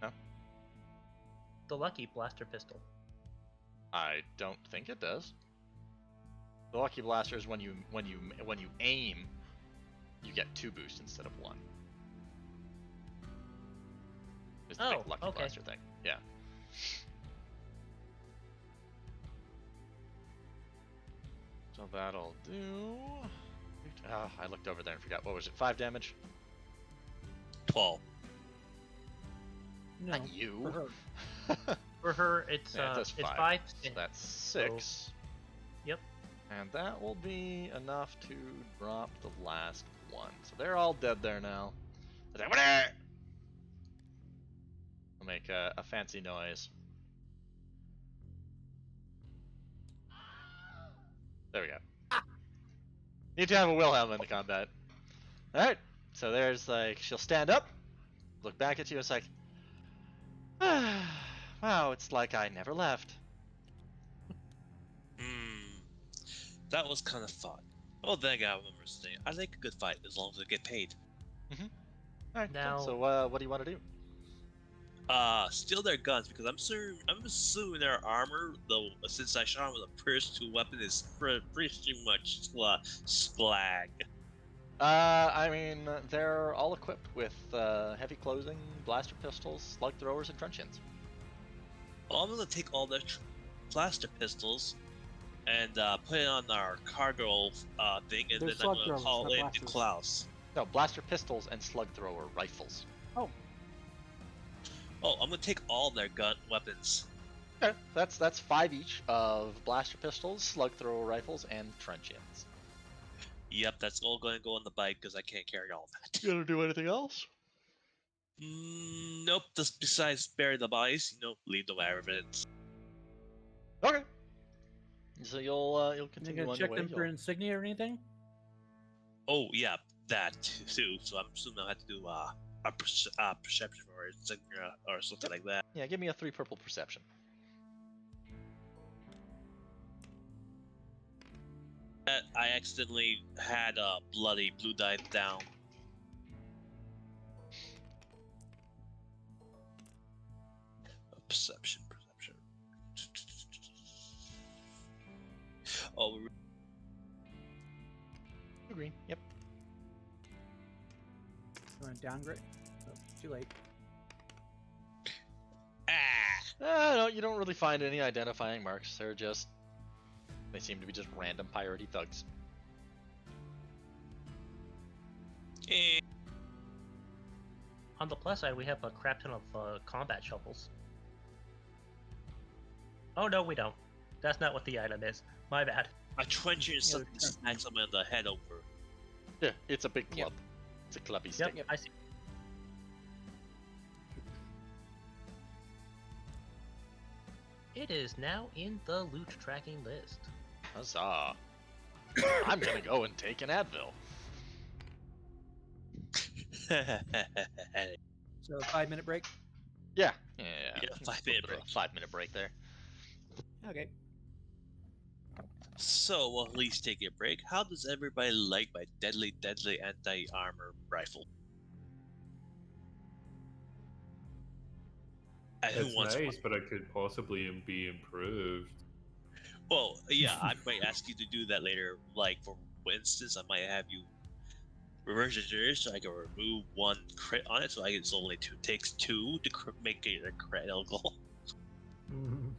Speaker 1: No.
Speaker 5: The lucky blaster pistol.
Speaker 1: I don't think it does. The lucky blaster is when you aim, you get 2 boosts instead of 1. It's the big
Speaker 5: Oh,
Speaker 1: lucky
Speaker 5: okay.
Speaker 1: blaster thing. Yeah. So that'll do. Oh, I looked over there and forgot. What was it? 5 damage?
Speaker 4: 12.
Speaker 2: No.
Speaker 1: Not you.
Speaker 2: For her.
Speaker 5: For her, it's
Speaker 1: Yeah, it does
Speaker 5: it's
Speaker 1: 5.
Speaker 5: 5.
Speaker 1: So that's 6.
Speaker 5: Yep.
Speaker 1: And that will be enough to drop the last one. So they're all dead there now. They're like, "Whatever!" I'll make a fancy noise. There we go. Need to have a Wilhelm in the combat. Alright, so there's like, she'll stand up, look back at you, it's like, wow, it's like I never left.
Speaker 4: That was kind of fun. Well, then again, I remember saying, I like a good fight as long as I get paid.
Speaker 1: All right.
Speaker 5: Now-
Speaker 1: So what do you want to do?
Speaker 4: Steal their guns because I'm assuming their armor, though, since I shot them with a first two weapon, is pretty much slag.
Speaker 1: I mean, they're all equipped with heavy clothing, blaster pistols, slug throwers, and truncheons.
Speaker 4: Well, I'm gonna take all their blaster pistols and put it on our cargo thing, and
Speaker 7: They're
Speaker 4: then I'm
Speaker 7: slug
Speaker 4: gonna
Speaker 7: throwers,
Speaker 4: call
Speaker 7: not
Speaker 4: in to
Speaker 7: blasters.
Speaker 4: Klaus.
Speaker 1: No, blaster pistols and slug thrower rifles.
Speaker 4: Oh, I'm gonna take all their gun weapons.
Speaker 1: Okay, that's 5 each of blaster pistols, slug thrower rifles, and truncheons.
Speaker 4: Yep, that's all gonna go on the bike because I can't carry all that.
Speaker 1: You gonna do anything else?
Speaker 4: Nope. Just besides bury the bodies, leave the evidence.
Speaker 1: Okay. So you'll
Speaker 2: You
Speaker 1: continue
Speaker 2: gonna
Speaker 1: on
Speaker 2: check
Speaker 1: your way.
Speaker 2: them for insignia or anything?
Speaker 4: Oh yeah, that too. So I'm assuming I'll have to do a perception or insignia or something like that.
Speaker 1: Yeah, give me a 3 purple perception.
Speaker 4: I accidentally had a bloody blue die down. Perception. Oh,
Speaker 1: Green. Yep.
Speaker 2: You want to downgrade? Oh, too late.
Speaker 1: No, you don't really find any identifying marks. They seem to be just random piratey thugs.
Speaker 4: eh.
Speaker 5: On the plus side, we have a crap ton of combat shovels. Oh no, we don't. That's not what the item is. My bad.
Speaker 4: A truncheon is
Speaker 2: Yeah,
Speaker 4: something to smack someone on the head over.
Speaker 1: Yeah, it's a big
Speaker 5: Yep.
Speaker 1: club. It's a clubby stick.
Speaker 5: Yep, I see. It is now in the loot tracking list.
Speaker 1: Huzzah. I'm gonna go and take an Advil.
Speaker 2: So 5-minute break.
Speaker 1: Yeah.
Speaker 4: Yeah,
Speaker 1: A
Speaker 4: 5 minute
Speaker 1: little bit of
Speaker 4: break.
Speaker 1: a 5-minute break there.
Speaker 2: Okay.
Speaker 4: So we'll at least take a break. How does everybody like my deadly anti-armor rifle? And who
Speaker 3: It's
Speaker 4: wants
Speaker 3: nice,
Speaker 4: one?
Speaker 3: but it could possibly be improved.
Speaker 4: Well, yeah, I might ask you to do that later. Like, for instance, I might have you reverse engineer so I can remove 1 crit on it, so it's only takes 2 to make it a critical.
Speaker 7: Mhm.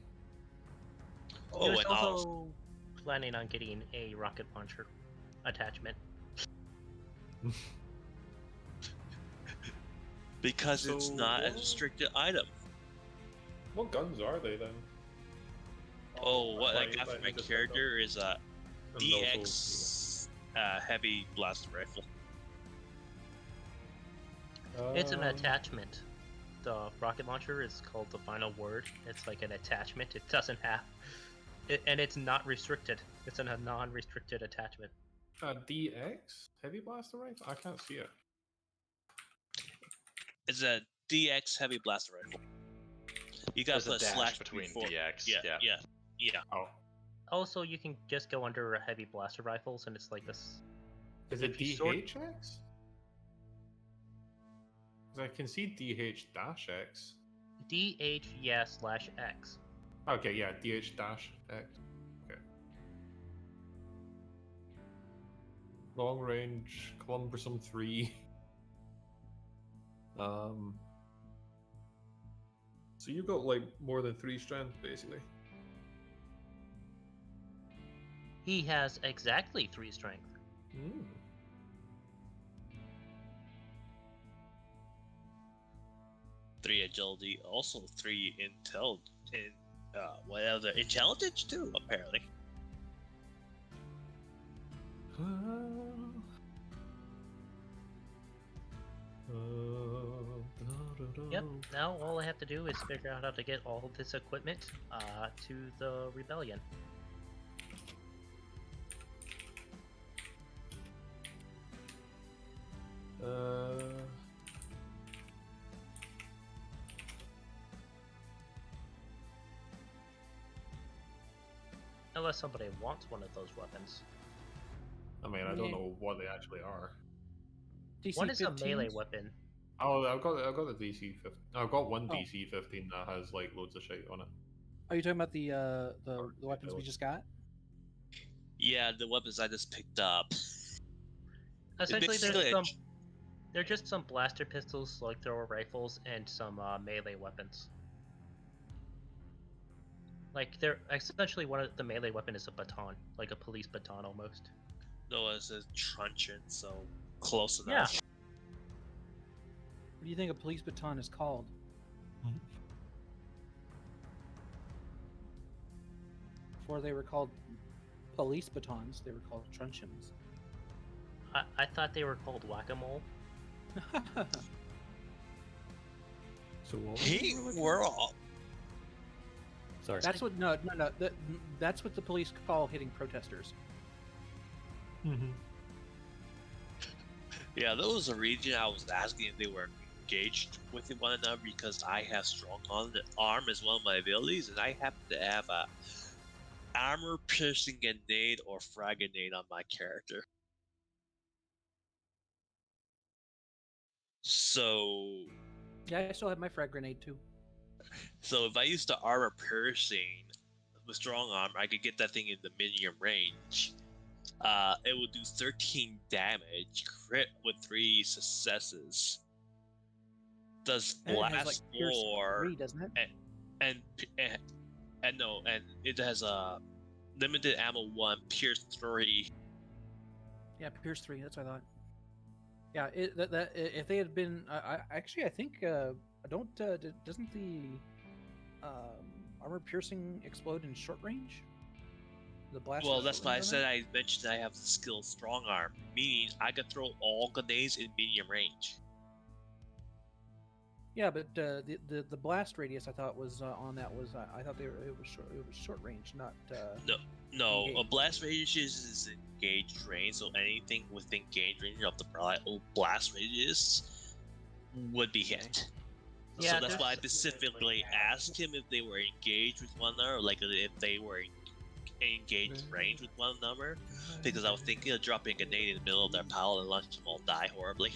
Speaker 4: Oh,
Speaker 5: He was
Speaker 4: and
Speaker 5: also planning on getting a rocket launcher attachment.
Speaker 4: because it's
Speaker 3: So
Speaker 4: not a
Speaker 3: what?
Speaker 4: restricted item.
Speaker 3: What guns are they then?
Speaker 4: Oh, what I
Speaker 3: Like,
Speaker 4: got for
Speaker 3: like
Speaker 4: my
Speaker 3: you just said,
Speaker 4: character is a
Speaker 3: And also,
Speaker 4: DX heavy blaster rifle.
Speaker 5: It's an
Speaker 3: um,
Speaker 5: attachment. The rocket launcher is called the final word. It's like an attachment. It doesn't have, and it's not restricted. It's a non-restricted attachment.
Speaker 3: DX heavy blaster rifle. I can't see it.
Speaker 4: It's a DX heavy blaster rifle. You gotta
Speaker 1: There's a
Speaker 4: put a
Speaker 1: dash
Speaker 4: slash
Speaker 1: between
Speaker 4: before.
Speaker 1: DX.
Speaker 4: Yeah.
Speaker 3: Oh,
Speaker 5: Also, you can just go under heavy blaster rifles, and it's like this.
Speaker 3: is it
Speaker 5: If you sort-
Speaker 3: DHX? Because I can see DH dash X.
Speaker 5: DH yeah / X.
Speaker 3: Okay, yeah, DH dash X. Okay. Long range, cumbersome 3. So you got like more than 3 strength basically.
Speaker 5: He has exactly 3 strength.
Speaker 3: Mm.
Speaker 4: 3 agility, also 3 intel, whatever intelligence too, apparently.
Speaker 5: Yep. Now all I have to do is figure out how to get all of this equipment to the rebellion. Unless somebody wants one of those weapons.
Speaker 3: I mean, I don't know what they actually are.
Speaker 2: DC
Speaker 5: One is a
Speaker 2: 15s?
Speaker 5: melee weapon.
Speaker 3: Oh, I've got the DC 15. I've got one
Speaker 2: Oh.
Speaker 3: DC 15 that has like loads of shit on it.
Speaker 2: Are you talking about the weapons we just got?
Speaker 4: Yeah, the weapons I just picked up.
Speaker 5: Essentially,
Speaker 4: basically
Speaker 5: they're just some blaster pistols, like thrower rifles, and some melee weapons. Like they're essentially one of the melee weapon is a baton, like a police baton almost.
Speaker 4: No, it's a truncheon, so close
Speaker 5: Yeah.
Speaker 4: enough.
Speaker 2: What do you think a police baton is called? Before they were called police batons, they were called truncheons.
Speaker 5: I thought they were called whack-a-mole.
Speaker 7: So what?
Speaker 4: Hey, we're all.
Speaker 7: Sorry.
Speaker 2: That's what that's what the police call hitting protesters.
Speaker 7: Mhm.
Speaker 4: Yeah, that was the region I was asking if they were engaged with one another because I have strong arm as one of my abilities, and I happen to have a armor-piercing grenade or frag grenade on my character. So,
Speaker 2: Yeah, I still have my frag grenade too.
Speaker 4: so if I use the armor-piercing with strong arm, I could get that thing in the medium range. It will do 13 damage, crit with 3 successes. Does
Speaker 2: And it has,
Speaker 4: blast
Speaker 2: like, Pierce
Speaker 4: 4
Speaker 2: 3, doesn't it?
Speaker 4: and it has a limited ammo 1, pierce 3.
Speaker 2: Yeah, Pierce 3. That's what I thought. Yeah, if they had been, I think doesn't the armor piercing explode in short range? The blast.
Speaker 4: Well, that's why I said I mentioned I have the skill strong arm, meaning I could throw all grenades in medium range.
Speaker 2: Yeah, but the blast radius I thought was on that was I thought it was short range, not
Speaker 4: No, a
Speaker 2: engaged.
Speaker 4: blast radius is engaged range, so anything within engaged range of the blast radius would be hit.
Speaker 5: Yeah,
Speaker 4: so that's why I
Speaker 5: there's-
Speaker 4: specifically asked him if they were engaged with one another, like if they were in engaged range with one another, because I was thinking of dropping a grenade in the middle of their pile and letting them all die horribly.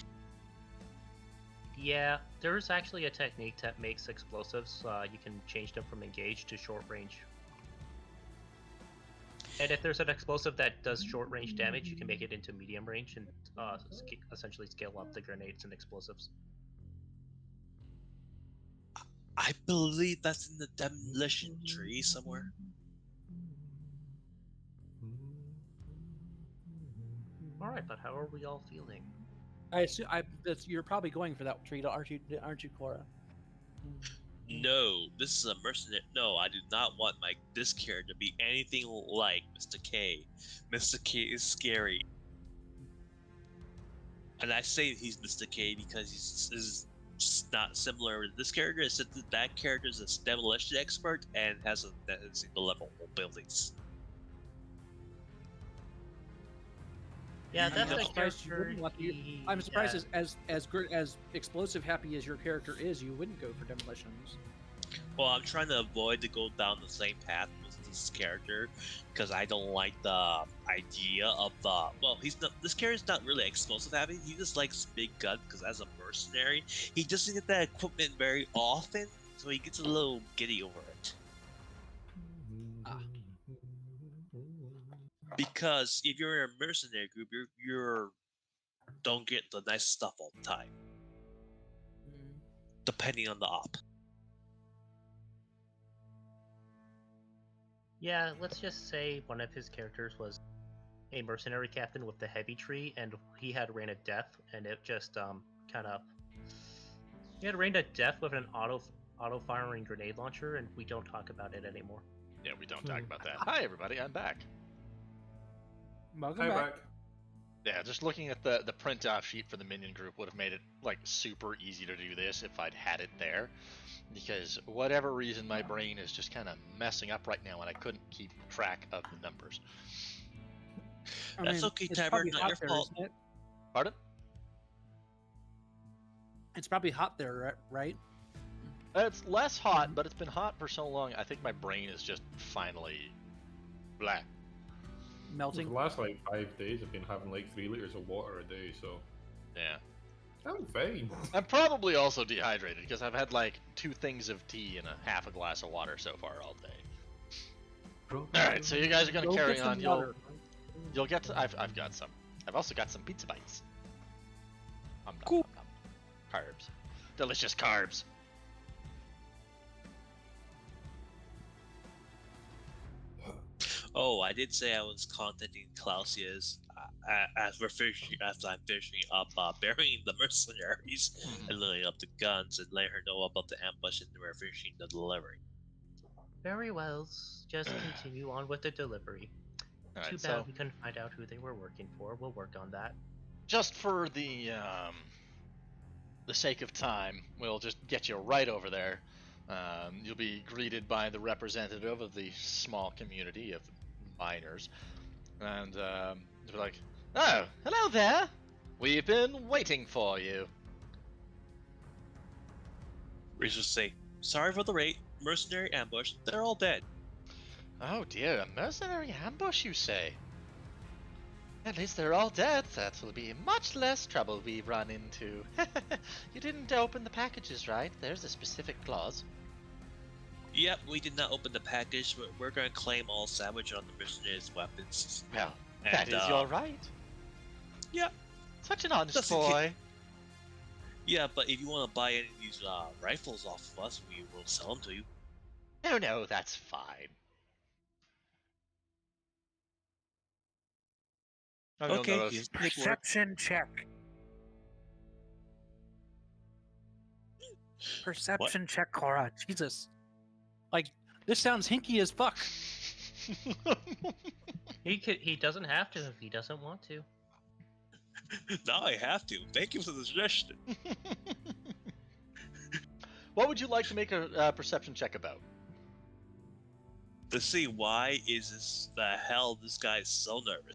Speaker 5: Yeah, there's actually a technique that makes explosives. You can change them from engaged to short range. And if there's an explosive that does short range damage, you can make it into medium range and essentially scale up the grenades and explosives.
Speaker 4: I believe that's in the demolition tree somewhere.
Speaker 5: All right, but how are we all feeling?
Speaker 2: I assume you're probably going for that treat, aren't you, Cora?
Speaker 4: No, this is a mercenary. No, I do not want this character to be anything like Mr. K. Mr. K is scary. And I say he's Mr. K because he's just not similar to this character. It's that that character is a demolition expert and has a single level buildings.
Speaker 5: Yeah, that's
Speaker 2: I'm
Speaker 5: a
Speaker 2: surprised you
Speaker 5: character.
Speaker 2: wouldn't want I'm surprised as good as explosive happy as your character is, you wouldn't go for demolitions.
Speaker 4: Well, I'm trying to avoid to go down the same path with this character because I don't like the idea of the. Well, this character's not really explosive happy. He just likes big guns because as a mercenary, he doesn't get that equipment very often, so he gets a little giddy over it. Because if you're in a mercenary group, you're don't get the nice stuff all the time, depending on the op.
Speaker 5: Yeah, let's just say one of his characters was a mercenary captain with the heavy tree, and he had Rain of Death, and it just kind of he had Rain of Death with an auto firing grenade launcher, and we don't talk about it anymore.
Speaker 1: Yeah, we don't talk about that. Hi, everybody. I'm back.
Speaker 2: Welcome
Speaker 3: Hi,
Speaker 2: back.
Speaker 3: back.
Speaker 1: Yeah, just looking at the print-off sheet for the minion group would have made it like super easy to do this if I'd had it there, because whatever reason my brain is just kind of messing up right now and I couldn't keep track of the numbers.
Speaker 4: That's okay,
Speaker 2: it's
Speaker 4: Tabard,
Speaker 2: probably
Speaker 4: not
Speaker 2: hot
Speaker 4: your
Speaker 2: there,
Speaker 4: fault.
Speaker 2: isn't it?
Speaker 1: Pardon?
Speaker 2: It's probably hot there, right?
Speaker 1: It's less hot, but it's been hot for so long. I think my brain is just finally black.
Speaker 3: For
Speaker 2: Melting.
Speaker 3: the last like 5 days, I've been having like 3 liters of water a day, so
Speaker 1: Yeah.
Speaker 3: I'm fine.
Speaker 1: I'm probably also dehydrated because I've had like 2 things of tea and a half a glass of water so far all day. Alright, so you guys are gonna
Speaker 2: Go
Speaker 1: carry
Speaker 2: get some
Speaker 1: on.
Speaker 2: water.
Speaker 1: You'll get to, I've got some. I've also got some pizza bites.
Speaker 2: Cool.
Speaker 1: Carbs. Delicious carbs.
Speaker 4: Oh, I did say I was contacting Clausius as I'm finishing up burying the mercenaries and loading up the guns and letting her know about the ambush and we're finishing the delivery.
Speaker 5: Very well. Just continue on with the delivery.
Speaker 1: Alright,
Speaker 5: Too
Speaker 1: so
Speaker 5: bad we couldn't find out who they were working for. We'll work on that.
Speaker 1: just for the sake of time, we'll just get you right over there. You'll be greeted by the representative of the small community of miners, and they'll be like, "Oh, hello there. We've been waiting for you."
Speaker 4: We just say, sorry for the raid, mercenary ambush, they're all dead.
Speaker 1: Oh dear, a mercenary ambush, you say? At least they're all dead. That will be much less trouble we run into. You didn't open the packages, right? There's a specific clause.
Speaker 4: Yep, we did not open the package, but we're gonna claim all salvage on the mercenaries' weapons.
Speaker 1: Well,
Speaker 4: And,
Speaker 1: that is your right.
Speaker 4: Yeah.
Speaker 1: Such an honest
Speaker 4: Doesn't
Speaker 1: boy.
Speaker 4: Yeah, but if you want to buy any of these rifles off of us, we will sell them to you.
Speaker 1: No, that's fine. Oh, you'll
Speaker 4: Okay,
Speaker 1: notice-
Speaker 4: here's the paperwork.
Speaker 2: Perception check. Perception check, Cora. Jesus. Like, this sounds hinky as fuck.
Speaker 5: He doesn't have to if he doesn't want to.
Speaker 4: Now I have to. Thank you for the suggestion.
Speaker 1: What would you like to make a perception check about?
Speaker 4: To see why is the hell this guy is so nervous.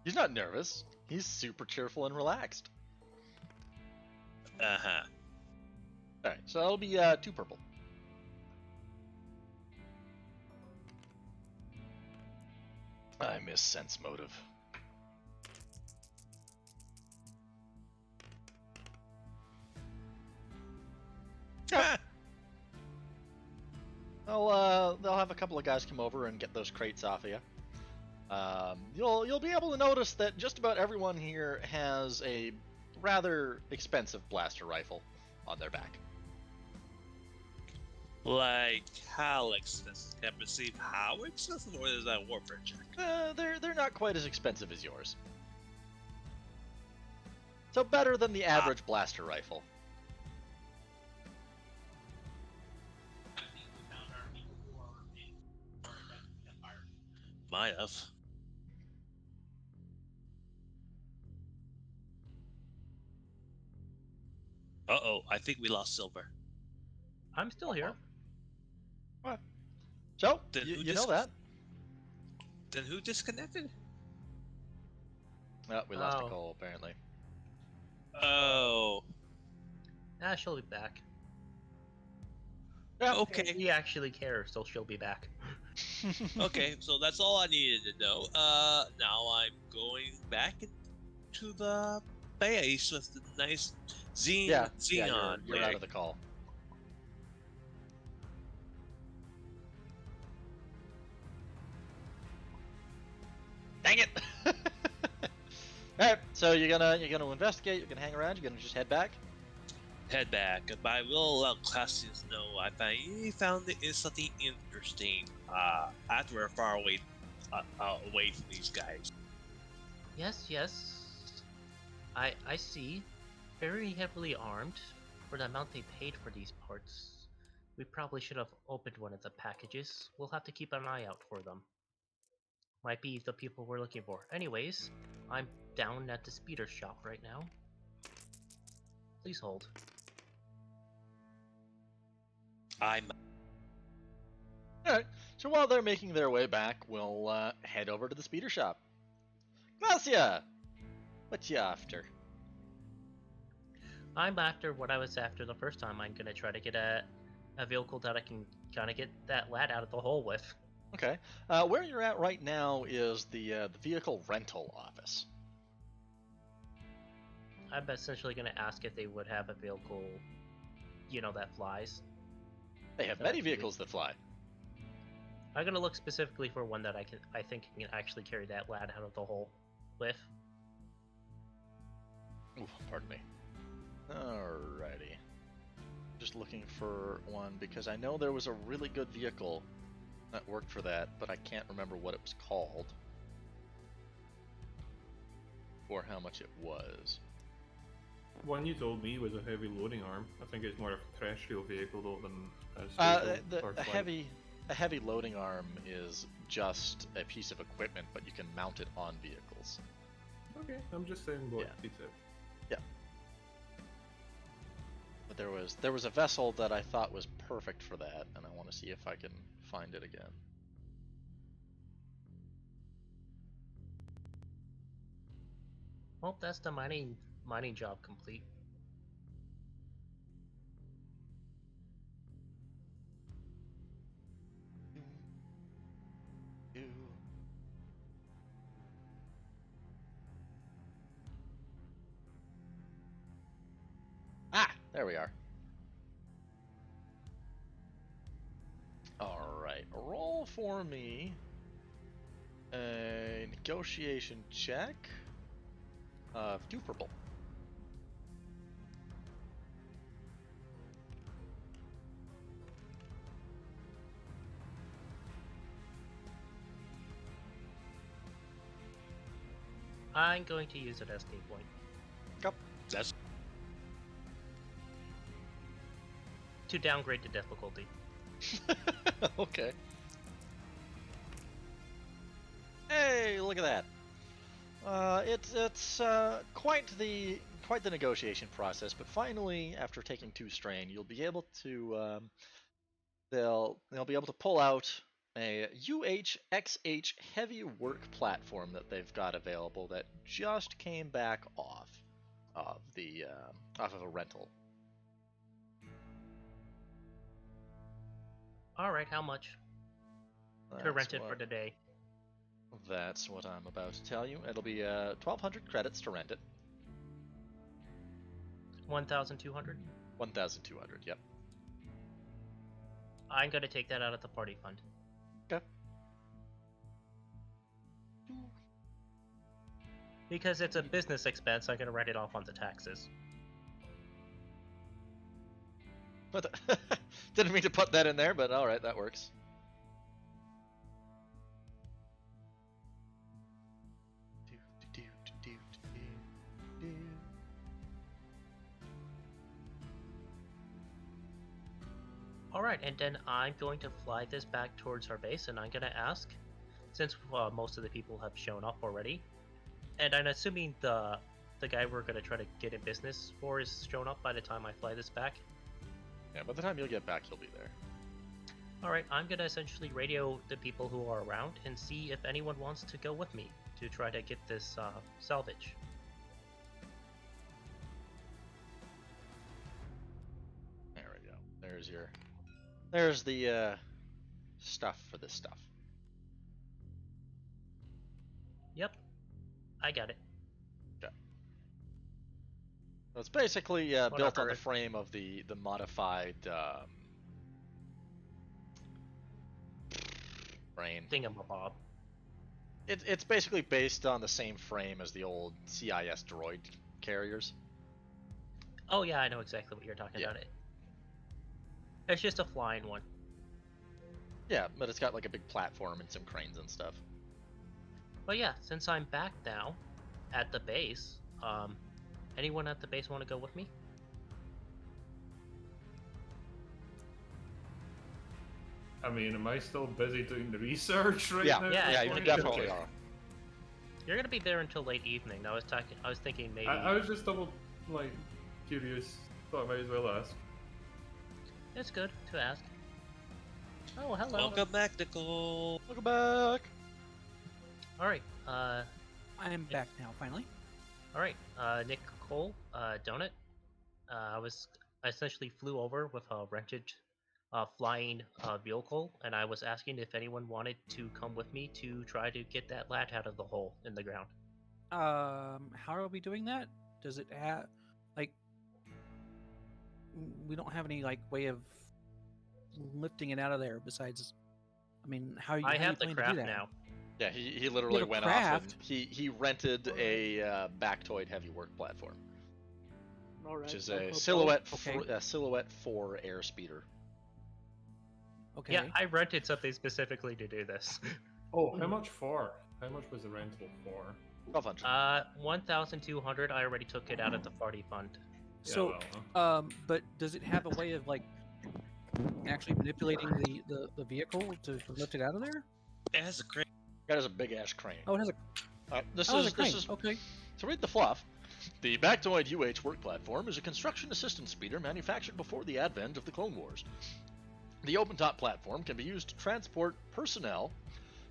Speaker 1: He's not nervous. He's super cheerful and relaxed.
Speaker 4: Uh-huh.
Speaker 1: Alright, so that'll be 2 purple. I miss sense motive. They'll have a couple of guys come over and get those crates off of you. You'll be able to notice that just about everyone here has a rather expensive blaster rifle on their back.
Speaker 4: Like, how expensive? Can I perceive how expensive, or is that warfare check?
Speaker 1: They're not quite as expensive as yours. So better than the average blaster rifle.
Speaker 4: Might have. Uh-oh, I think we lost Silver.
Speaker 5: I'm still here.
Speaker 1: What? So,
Speaker 4: Then who
Speaker 1: you know that.
Speaker 4: Then who disconnected?
Speaker 1: Oh, we lost
Speaker 5: Oh.
Speaker 1: Nicole, apparently.
Speaker 4: Oh.
Speaker 5: She'll be back.
Speaker 1: Yeah.
Speaker 4: Okay.
Speaker 5: We actually care, so she'll be back.
Speaker 4: Okay, so that's all I needed to know. Now I'm going back into the base with the nice
Speaker 1: Yeah,
Speaker 4: Xenon.
Speaker 1: you're out of the call. Dang it! Alright, so you're gonna investigate, you're gonna hang around, you're gonna just head back?
Speaker 4: Head back, but I will let Classius know I finally found it is something interesting. After we're far away from these guys.
Speaker 5: Yes. I see. Very heavily armed. For the amount they paid for these parts, we probably should have opened one of the packages. We'll have to keep an eye out for them. Might be the people we're looking for. Anyways, I'm down at the speeder shop right now. Please hold.
Speaker 4: I'm
Speaker 1: Alright, so while they're making their way back, we'll head over to the speeder shop. Glacia! What you after?
Speaker 5: I'm after what I was after the first time. I'm gonna try to get a vehicle that I can kind of get that lad out of the hole with.
Speaker 1: Okay. Where you're at right now is the vehicle rental office.
Speaker 5: I'm essentially going to ask if they would have a vehicle, that flies.
Speaker 1: They have
Speaker 5: That I
Speaker 1: many
Speaker 5: can use.
Speaker 1: vehicles that fly.
Speaker 5: I'm going to look specifically for one that I think can actually carry that lad out of the hole with.
Speaker 1: Ooh, pardon me. Alrighty. Just looking for one because I know there was a really good vehicle that worked for that, but I can't remember what it was called or how much it was.
Speaker 3: One you told me was a heavy loading arm. I think it's more of a terrestrial vehicle though than a
Speaker 1: A heavy loading arm is just a piece of equipment, but you can mount it on vehicles.
Speaker 3: Okay, I'm just saying what
Speaker 1: Yeah.
Speaker 3: he said.
Speaker 1: But there was a vessel that I thought was perfect for that, and I want to see if I can find it again.
Speaker 5: Well, that's the mining job complete.
Speaker 1: Ah, there we are. Alright, roll for me a negotiation check of 2 purple.
Speaker 5: I'm going to use it as a point.
Speaker 1: Yep.
Speaker 4: That's
Speaker 5: To downgrade the difficulty.
Speaker 1: Okay. Hey, look at that. It's quite the negotiation process, but finally, after taking 2 strain, you'll be able to they'll be able to pull out a UHXH heavy work platform that they've got available that just came back off of the off of a rental.
Speaker 5: Alright, how much to rent it for the day?
Speaker 1: That's what I'm about to tell you. It'll be 1,200 credits to rent it.
Speaker 5: 1,200?
Speaker 1: 1,200. Yep.
Speaker 5: I'm going to take that out of the party fund.
Speaker 1: Okay.
Speaker 5: Because it's a business expense, I'm going to write it off on the taxes.
Speaker 1: But didn't mean to put that in there, but all right, that works.
Speaker 5: Alright, and then I'm going to fly this back towards our base, and I'm going to ask, since most of the people have shown up already, and I'm assuming the guy we're going to try to get in business for is shown up by the time I fly this back.
Speaker 1: Yeah, by the time you'll get back, he'll be there.
Speaker 5: Alright, I'm going to essentially radio the people who are around and see if anyone wants to go with me to try to get this salvage.
Speaker 1: There we go. There's the stuff for this stuff.
Speaker 5: Yep, I got it.
Speaker 1: So it's basically built on the
Speaker 5: Whatever.
Speaker 1: frame of the modified brain.
Speaker 5: Thingamabob.
Speaker 1: It's basically based on the same frame as the old CIS droid carriers.
Speaker 5: Oh yeah, I know exactly what you're talking
Speaker 1: Yeah.
Speaker 5: about. It's just a flying one.
Speaker 1: Yeah, but it's got like a big platform and some cranes and stuff.
Speaker 5: But yeah, since I'm back now at the base, anyone at the base want to go with me?
Speaker 3: I mean, am I still busy doing the research right
Speaker 1: Yeah,
Speaker 3: now?
Speaker 5: Yeah,
Speaker 1: yeah,
Speaker 5: it's
Speaker 1: you
Speaker 5: one
Speaker 1: definitely
Speaker 5: of
Speaker 1: are.
Speaker 5: You're gonna be there until late evening. I was thinking maybe.
Speaker 3: I was just curious. Thought I might as well ask.
Speaker 5: It's good to ask. Oh, hello.
Speaker 4: welcome back, Nicole.
Speaker 1: Welcome back.
Speaker 5: All right.
Speaker 2: I'm back now, finally.
Speaker 5: All right. Nick Cole, Donut. I essentially flew over with a rented flying vehicle, and I was asking if anyone wanted to come with me to try to get that lad out of the hole in the ground.
Speaker 2: How are we doing that? does it have like? We don't have any like way of lifting it out of there. Besides, I mean, how you?
Speaker 5: I
Speaker 2: how
Speaker 5: have
Speaker 2: you
Speaker 5: the
Speaker 2: plan to do
Speaker 5: craft
Speaker 2: that?
Speaker 5: now.
Speaker 1: Yeah, he literally
Speaker 2: a
Speaker 1: went off and
Speaker 2: craft?
Speaker 1: he rented a Bactoid heavy work platform,
Speaker 6: All right.
Speaker 1: which is
Speaker 6: I'll
Speaker 1: a
Speaker 6: help
Speaker 1: silhouette
Speaker 2: Okay.
Speaker 1: silhouette 4 air speeder.
Speaker 2: Okay.
Speaker 5: Yeah, I rented something specifically to do this.
Speaker 3: Oh, how much for? How much was the rental for?
Speaker 1: 1200.
Speaker 5: 1,200. I already took it out of the party fund.
Speaker 2: So, but does it have a way of like actually manipulating the vehicle to lift it out of there?
Speaker 4: It has a crane.
Speaker 1: That is a big ass crane.
Speaker 2: Oh, it has a
Speaker 1: This
Speaker 2: oh, it has
Speaker 1: is
Speaker 2: a crane.
Speaker 1: this is
Speaker 2: Okay.
Speaker 1: to read the fluff. The Bactoid UH work platform is a construction assistance speeder manufactured before the advent of the Clone Wars. The open-top platform can be used to transport personnel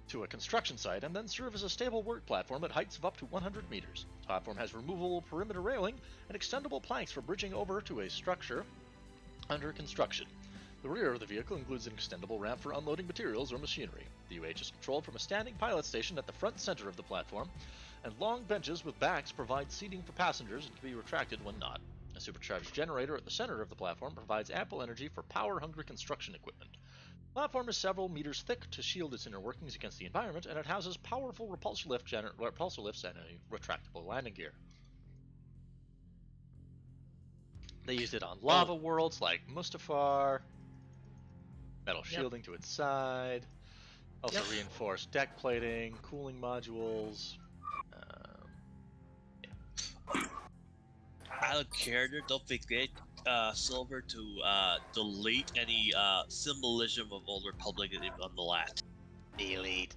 Speaker 1: to a construction site and then serve as a stable work platform at heights of up to 100 meters. The platform has removable perimeter railing and extendable planks for bridging over to a structure under construction. The rear of the vehicle includes an extendable ramp for unloading materials or machinery. The UH is controlled from a standing pilot station at the front center of the platform, and long benches with backs provide seating for passengers and can be retracted when not. A supercharged generator at the center of the platform provides ample energy for power-hungry construction equipment. The platform is several meters thick to shield its inner workings against the environment, and it houses powerful repulsor lifts and a retractable landing gear. They used it on lava worlds like Mustafar. Metal shielding to its side. Also reinforced deck plating, cooling modules.
Speaker 4: Out of character, don't forget Silver to delete any symbolism of Old Republic on the left.
Speaker 1: Delete.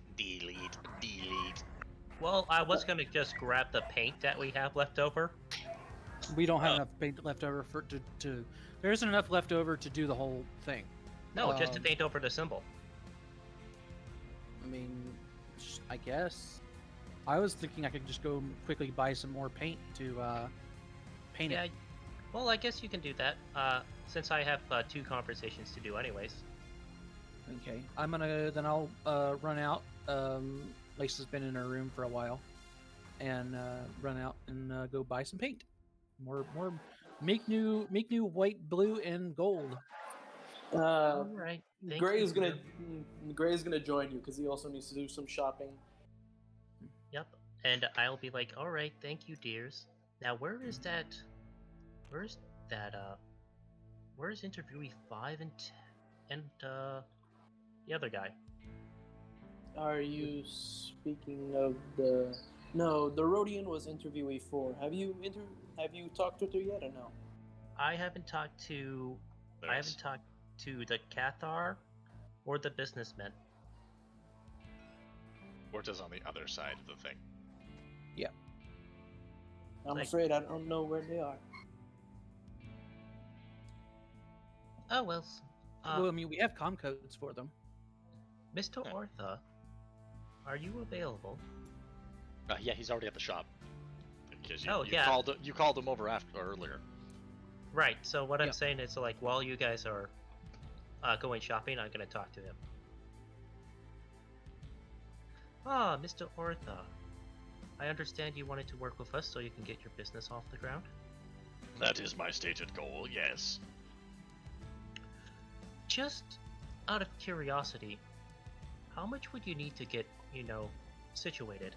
Speaker 5: Well, I was gonna just grab the paint that we have left over.
Speaker 2: We don't have enough paint left over for to. There isn't enough left over to do the whole thing.
Speaker 5: No, just to paint over the symbol.
Speaker 2: I mean, I guess. I was thinking I could just go quickly buy some more paint to paint
Speaker 5: Yeah.
Speaker 2: it.
Speaker 5: Well, I guess you can do that. Since I have 2 conversations to do, anyways.
Speaker 2: Okay, I'll run out. Lisa's been in her room for a while, and run out and go buy some paint. More, make new white, blue, and gold.
Speaker 5: All right. Thank
Speaker 6: Gray
Speaker 5: you,
Speaker 6: is gonna
Speaker 5: dear.
Speaker 6: join you because he also needs to do some shopping.
Speaker 5: Yep. And I'll be like, all right, thank you, dears. Now, where's where's interviewee 5 and 10, and the other guy?
Speaker 6: Are you speaking of the? No, the Rhodian was interviewee 4. Have you talked with her yet or no?
Speaker 5: I haven't talked to the Cathar or the businessmen.
Speaker 1: Orta's on the other side of the thing.
Speaker 6: I'm afraid I don't know where they are.
Speaker 5: Oh well.
Speaker 2: Well, I mean, we have comm codes for them.
Speaker 5: Mr. Ortha, are you available?
Speaker 1: Yeah, he's already at the shop. Because you called him over earlier.
Speaker 5: Right. So what I'm saying is, like, while you guys are going shopping, I'm gonna talk to him. Ah, Mr. Ortha, I understand you wanted to work with us so you can get your business off the ground.
Speaker 1: That is my stated goal, yes.
Speaker 5: Just out of curiosity, how much would you need to get, situated?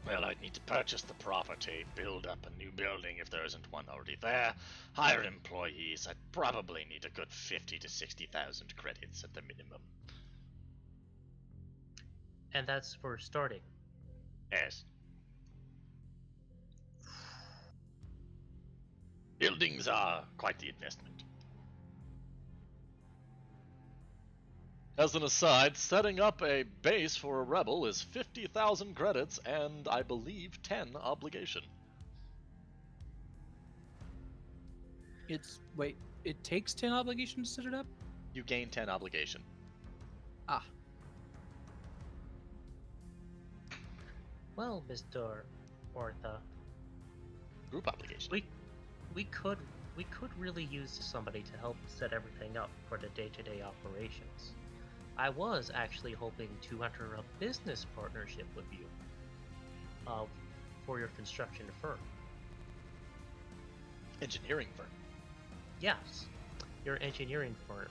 Speaker 1: Well, I'd need to purchase the property, build up a new building if there isn't one already there, hire employees. I'd probably need a good 50 to 60,000 credits at the minimum.
Speaker 5: And that's for starting?
Speaker 1: Yes. Buildings are quite the investment. As an aside, setting up a base for a rebel is 50,000 credits and, I believe, 10 obligation.
Speaker 2: It takes 10 obligation to set it up?
Speaker 1: You gain 10 obligation.
Speaker 2: Ah.
Speaker 5: Well, Mr. Ortha,
Speaker 1: Group obligation.
Speaker 5: We could really use somebody to help set everything up for the day-to-day operations. I was actually hoping to enter a business partnership with you for your construction firm.
Speaker 1: engineering firm.
Speaker 5: Yes, your engineering firm.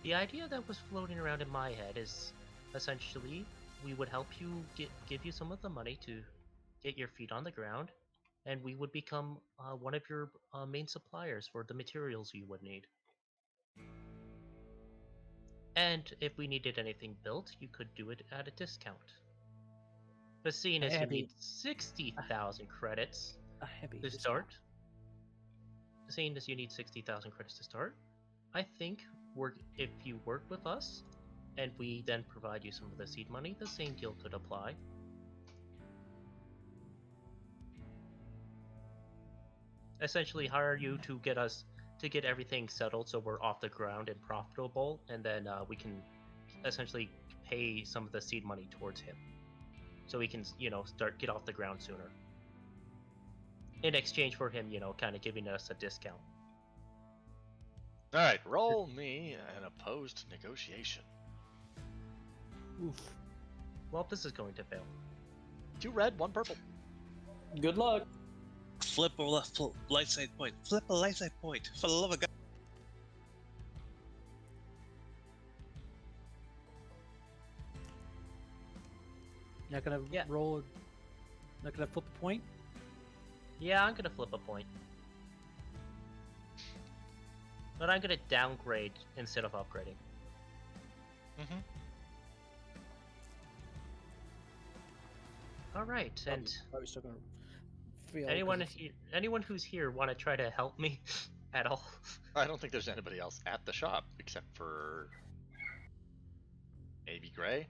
Speaker 5: The idea that was floating around in my head is essentially we would help you give you some of the money to get your feet on the ground, and we would become one of your main suppliers for the materials you would need. And if we needed anything built, you could do it at a discount. But seeing as you
Speaker 2: heavy-
Speaker 5: need 60,000 credits
Speaker 2: A heavy
Speaker 5: to
Speaker 2: discount.
Speaker 5: start, seeing as you need 60,000 credits to start, I think if you work with us, and we then provide you some of the seed money, the same deal could apply. Essentially, hire you to get everything settled so we're off the ground and profitable, and then we can essentially pay some of the seed money towards him, so he can get off the ground sooner. In exchange for him, kind of giving us a discount.
Speaker 1: All right, roll me an opposed negotiation.
Speaker 2: Oof.
Speaker 5: Well, this is going to fail.
Speaker 1: 2 red, 1 purple.
Speaker 6: Good luck.
Speaker 4: Flip a light side point. Flip a light side point. For the love of God.
Speaker 2: Not gonna
Speaker 5: Yeah.
Speaker 2: roll. Not gonna flip a point.
Speaker 5: Yeah, I'm gonna flip a point. But I'm gonna downgrade instead of upgrading.
Speaker 1: Mm-hmm.
Speaker 5: Alright, and
Speaker 2: Probably still gonna fail.
Speaker 5: anyone who's here want to try to help me at all?
Speaker 1: I don't think there's anybody else at the shop except for maybe Gray.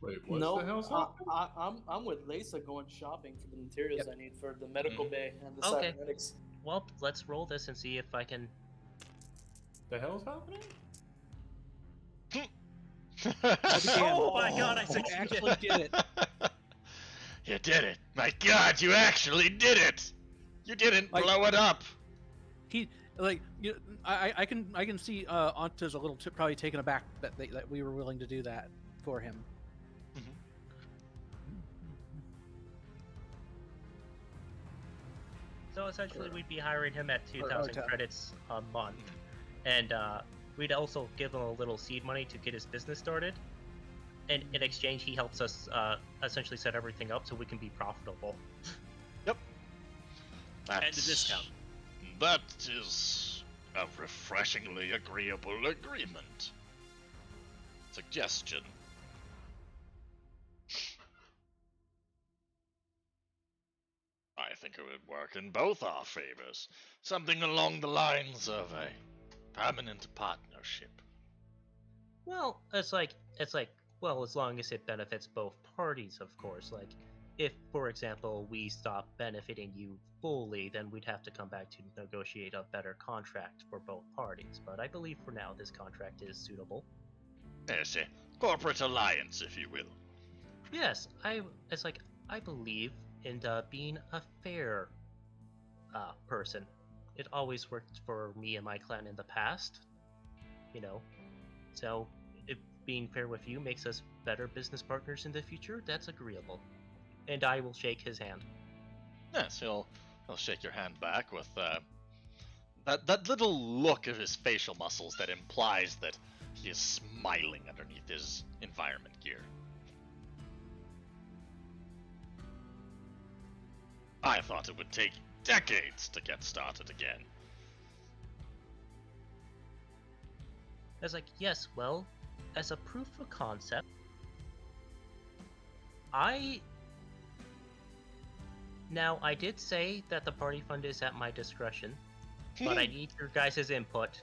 Speaker 3: Wait, what
Speaker 6: No,
Speaker 3: the hell's happening?
Speaker 6: I'm with Lisa going shopping for the materials I need for the medical
Speaker 1: Mhm.
Speaker 6: bay and the
Speaker 5: Okay.
Speaker 6: cybernetics.
Speaker 5: Well, let's roll this and see if I can.
Speaker 3: The hell's happening?
Speaker 5: Oh my god, I
Speaker 2: I
Speaker 5: succeeded!
Speaker 2: actually did it.
Speaker 1: You did it! My God, you actually did it! You didn't
Speaker 2: Like-
Speaker 1: blow it up.
Speaker 2: I can see Anta's a little probably taken aback that we were willing to do that for him.
Speaker 5: So essentially, we'd be hiring him at 2,000
Speaker 2: Tap.
Speaker 5: credits a month, and we'd also give him a little seed money to get his business started. And in exchange, he helps us essentially set everything up so we can be profitable.
Speaker 1: That's,
Speaker 4: And a discount.
Speaker 1: That is a refreshingly agreeable agreement. Suggestion. I think it would work in both our favors. Something along the lines of a permanent partnership.
Speaker 5: Well, it's like, well, as long as it benefits both parties, of course. Like, if, for example, we stop benefiting you fully, then we'd have to come back to negotiate a better contract for both parties. But I believe for now this contract is suitable.
Speaker 1: Yes, a corporate alliance, if you will.
Speaker 5: Yes, I believe in being a fair person. It always worked for me and my clan in the past, So, if being fair with you makes us better business partners in the future, that's agreeable. And I will shake his hand.
Speaker 1: Yes, he'll shake your hand back with that little look of his facial muscles that implies that he is smiling underneath his environment gear. I thought it would take decades to get started again.
Speaker 5: I was like, yes, well, as a proof of concept, I did say that the party fund is at my discretion, but I need your guys' input.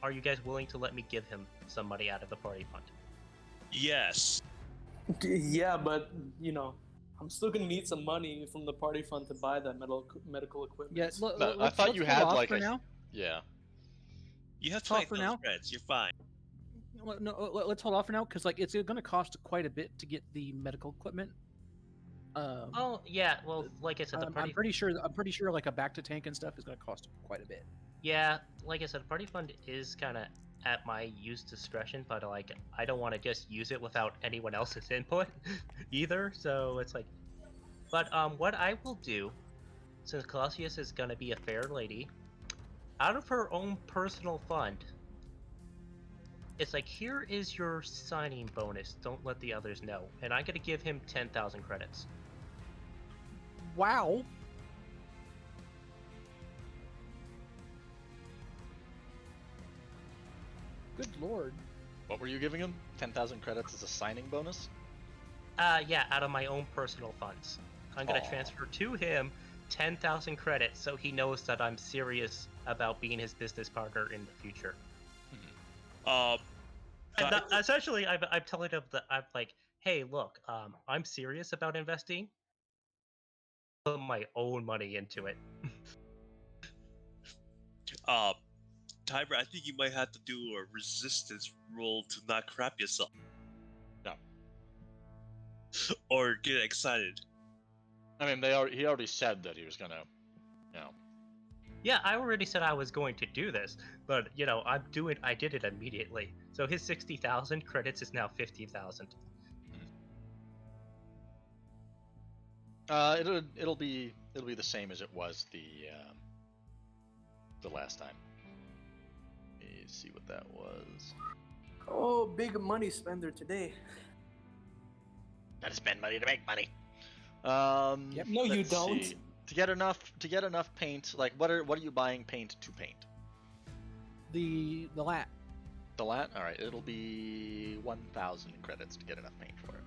Speaker 5: Are you guys willing to let me give him some money out of the party fund?
Speaker 4: Yes.
Speaker 6: Yeah, but I'm still gonna need some money from the party fund to buy that medical equipment.
Speaker 2: Yeah,
Speaker 1: No, I thought you
Speaker 2: let's hold
Speaker 1: had
Speaker 2: off
Speaker 1: like
Speaker 2: for
Speaker 1: a
Speaker 2: now.
Speaker 1: yeah.
Speaker 4: You have
Speaker 2: Talk for
Speaker 4: 20,000
Speaker 2: now.
Speaker 4: credits. You're fine.
Speaker 2: No, let's hold off for now because it's going to cost quite a bit to get the medical equipment.
Speaker 5: Oh yeah, well, like I said, the party.
Speaker 2: I'm pretty sure like a back to tank and stuff is going to cost quite a bit.
Speaker 5: Yeah, like I said, the party fund is kind of at my use discretion, but like I don't want to just use it without anyone else's input either. So it's like, but what I will do since Colossus is gonna be a fair lady, out of her own personal fund, it's like, here is your signing bonus. Don't let the others know. And I'm gonna give him 10,000 credits.
Speaker 2: Wow. Good lord.
Speaker 1: What were you giving him? 10,000 credits as a signing bonus?
Speaker 5: Yeah, out of my own personal funds. I'm gonna
Speaker 1: Aw.
Speaker 5: transfer to him 10,000 credits so he knows that I'm serious about being his business partner in the future.
Speaker 4: Um,
Speaker 5: And
Speaker 4: Ty-
Speaker 5: essentially, I'm telling him that I'm like, hey, look, I'm serious about investing. Put my own money into it.
Speaker 4: um, Timer, I think you might have to do a resistance roll to not crap yourself.
Speaker 1: No.
Speaker 4: Or get excited.
Speaker 1: I mean, he already said that he was gonna, you know.
Speaker 5: Yeah, I already said I was going to do this, but I did it immediately. So his 60,000 credits is now 50,000.
Speaker 1: It'll be the same as it was the last time. Let me see what that was.
Speaker 6: Oh, big money spender today.
Speaker 1: Gotta spend money to make money.
Speaker 2: Yep.
Speaker 6: No, you
Speaker 1: let's
Speaker 6: don't.
Speaker 1: see. To get enough paint, like what are you buying paint to paint?
Speaker 2: The lat.
Speaker 1: The lat? Alright, it'll be 1,000 credits to get enough paint for it.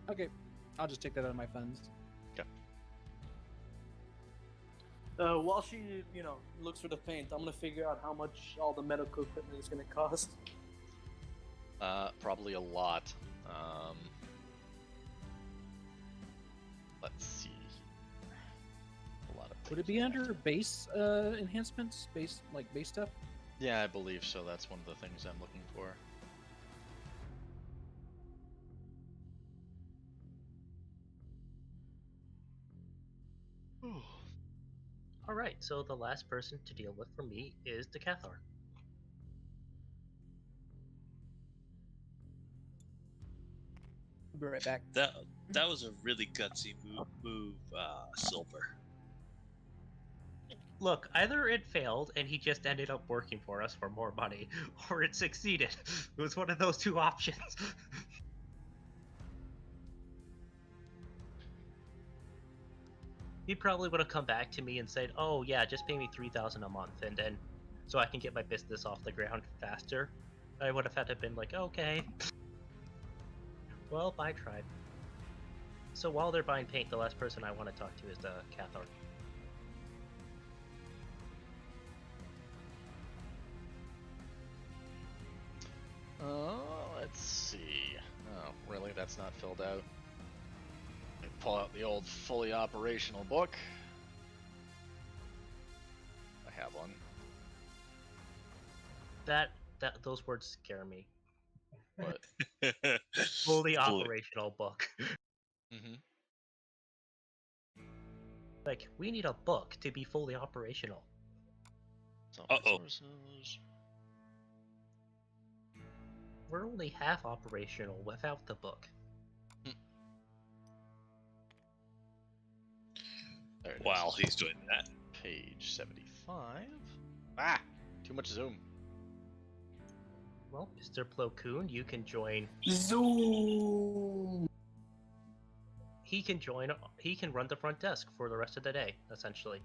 Speaker 2: Okay. I'll just take that out of my funds.
Speaker 6: While she, looks for the paint, I'm gonna figure out how much all the medical equipment is gonna cost.
Speaker 1: Probably a lot. Let's see. A lot of
Speaker 2: Would it
Speaker 1: things
Speaker 2: be
Speaker 1: I have
Speaker 2: under
Speaker 1: to-
Speaker 2: base enhancements? Base stuff?
Speaker 1: Yeah, I believe so. That's one of the things I'm looking for.
Speaker 5: All right, so the last person to deal with for me is the Cathar.
Speaker 2: I'll be right back.
Speaker 4: That was a really gutsy move, Silver.
Speaker 5: Look, either it failed and he just ended up working for us for more money, or it succeeded. It was one of those two options. He probably would have come back to me and said, "Oh yeah, just pay me 3,000 a month, and then so I can get my business off the ground faster." I would have had to been like, "Okay." Well, bye, tribe. So while they're buying paint, the last person I want to talk to is the Cathar.
Speaker 1: Let's see. Oh, really? That's not filled out. I pull out the old fully operational book. I have one.
Speaker 5: Those words scare me.
Speaker 1: But
Speaker 5: Fully operational book.
Speaker 1: mm-hmm.
Speaker 5: Like, we need a book to be fully operational.
Speaker 1: Some
Speaker 4: Uh-oh.
Speaker 1: resources.
Speaker 5: We're only half operational without the book.
Speaker 1: There it is.
Speaker 4: While he's doing that.
Speaker 1: Page 75. Ah! Too much zoom.
Speaker 5: Well, Mr. Plo Koon, you can join.
Speaker 6: Zoom.
Speaker 5: He can run the front desk for the rest of the day, essentially.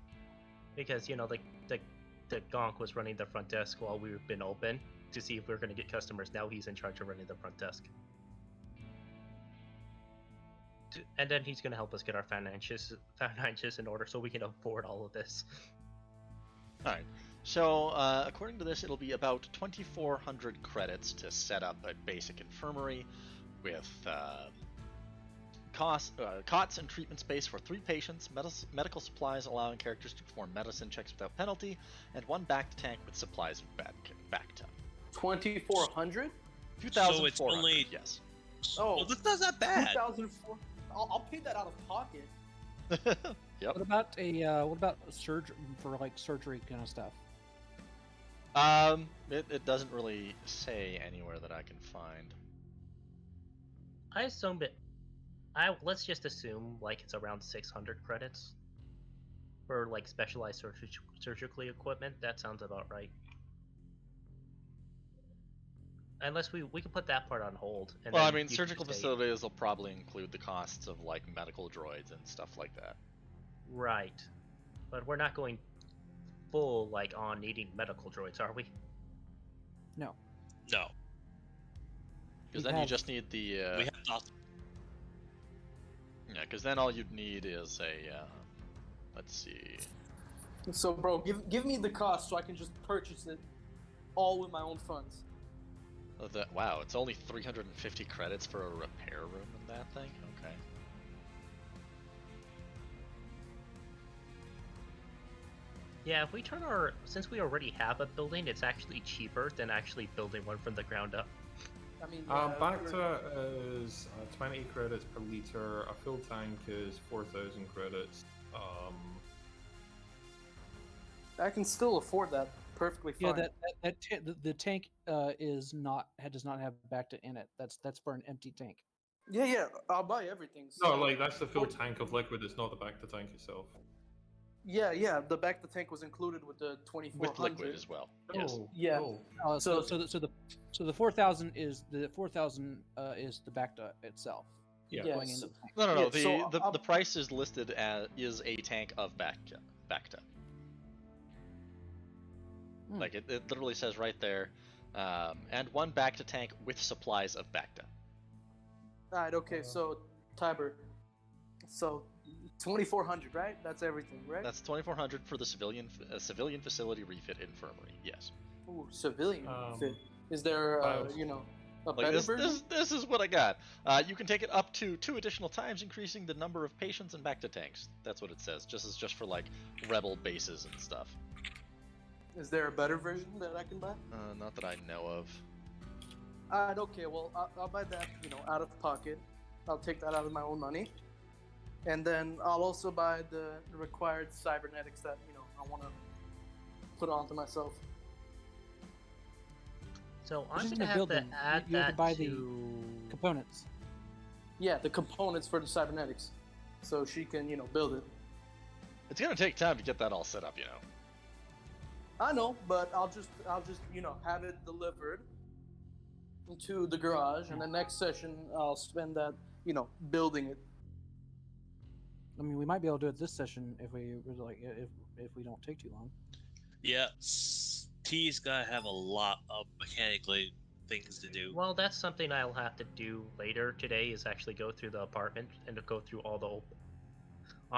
Speaker 5: Because, the Gonk was running the front desk while we've been open to see if we are going to get customers. Now he's in charge of running the front desk. And then he's going to help us get our finances in order so we can afford all of this.
Speaker 1: Alright. So, according to this, it'll be about 2,400 credits to set up a basic infirmary with cots and treatment space for 3 patients, medical supplies allowing characters to perform medicine checks without penalty, and 1 back tank with supplies and back tub.
Speaker 6: 2,400?
Speaker 1: 2,400,
Speaker 4: So it's only-
Speaker 1: yes.
Speaker 6: Oh,
Speaker 4: Well, that's not that bad.
Speaker 6: 2,004. I'll pay that out of pocket.
Speaker 1: Yep.
Speaker 2: What about surgery for like surgery kind of stuff?
Speaker 1: It doesn't really say anywhere that I can find.
Speaker 5: I assumed it. Let's just assume like it's around 600 credits. for like specialized surgical equipment. That sounds about right. Unless we can put that part on hold. And
Speaker 1: Well, I
Speaker 5: then
Speaker 1: mean,
Speaker 5: you can
Speaker 1: surgical
Speaker 5: stay-
Speaker 1: facilities will probably include the costs of like medical droids and stuff like that.
Speaker 5: Right, but we're not going full like on needing medical droids, are we?
Speaker 2: No.
Speaker 4: No,
Speaker 1: Because
Speaker 2: We
Speaker 1: then you
Speaker 2: have-
Speaker 1: just need the
Speaker 4: we have not.
Speaker 1: yeah. Because then all you'd need is a let's see.
Speaker 6: So, bro, give me the cost so I can just purchase it all with my own funds.
Speaker 1: Wow, it's only 350 credits for a repair room in that thing. Okay.
Speaker 5: Yeah, if we turn since we already have a building, it's actually cheaper than actually building one from the ground up.
Speaker 6: I mean,
Speaker 3: Bacta is 20 credits per liter. A full tank is 4,000 credits.
Speaker 6: I can still afford that perfectly fine.
Speaker 2: Yeah, the tank does not have Bacta in it. That's for an empty tank.
Speaker 6: Yeah, I'll buy everything.
Speaker 3: No,
Speaker 6: So,
Speaker 3: like that's the full tank of liquid. It's not the Bacta tank itself.
Speaker 6: yeah, the back the tank was included with the 2400.
Speaker 1: With liquid as well. Yes.
Speaker 3: Oh,
Speaker 6: Yeah.
Speaker 3: oh.
Speaker 2: So the 4,000 is the Bacta itself.
Speaker 6: Yeah,
Speaker 2: Going
Speaker 6: so-
Speaker 2: into the tank.
Speaker 1: No.
Speaker 6: Yeah, so
Speaker 1: The
Speaker 6: I'll-
Speaker 1: price is listed as is a tank of Bacta.
Speaker 2: Hmm.
Speaker 1: Like it literally says right there, and one Bacta tank with supplies of Bacta.
Speaker 6: Alright, okay, so Tiber. So 2400, right? That's everything, right?
Speaker 1: That's 2,400 for the civilian facility refit infirmary. Yes.
Speaker 6: Ooh, civilian
Speaker 3: Um,
Speaker 6: fit. Is there,
Speaker 3: files.
Speaker 6: a
Speaker 1: Like
Speaker 6: better version?
Speaker 1: this is what I got. You can take it up to 2 additional times, increasing the number of patients and Bacta tanks. That's what it says. Just for like rebel bases and stuff.
Speaker 6: Is there a better version that I can buy?
Speaker 1: Not that I know of.
Speaker 6: Alright, okay, well, I'll buy that, out of pocket. I'll take that out of my own money. And then I'll also buy the required cybernetics that, I want to put onto myself.
Speaker 5: So
Speaker 2: Which
Speaker 5: I'm
Speaker 2: isn't
Speaker 5: gonna
Speaker 2: a
Speaker 5: have to
Speaker 2: building.
Speaker 5: add
Speaker 2: You have to
Speaker 5: that
Speaker 2: buy the
Speaker 5: to.
Speaker 2: components.
Speaker 6: Yeah, the components for the cybernetics. So she can, build it.
Speaker 1: It's gonna take time to get that all set up,
Speaker 6: I know, but I'll just, have it delivered to the garage, and the next session I'll spend that, building it.
Speaker 2: I mean, we might be able to do it this session if we if we don't take too long.
Speaker 4: Yeah, T's gotta have a lot of mechanically things to do.
Speaker 5: Well, that's something I'll have to do later today. Is actually go through the apartment and to go through all the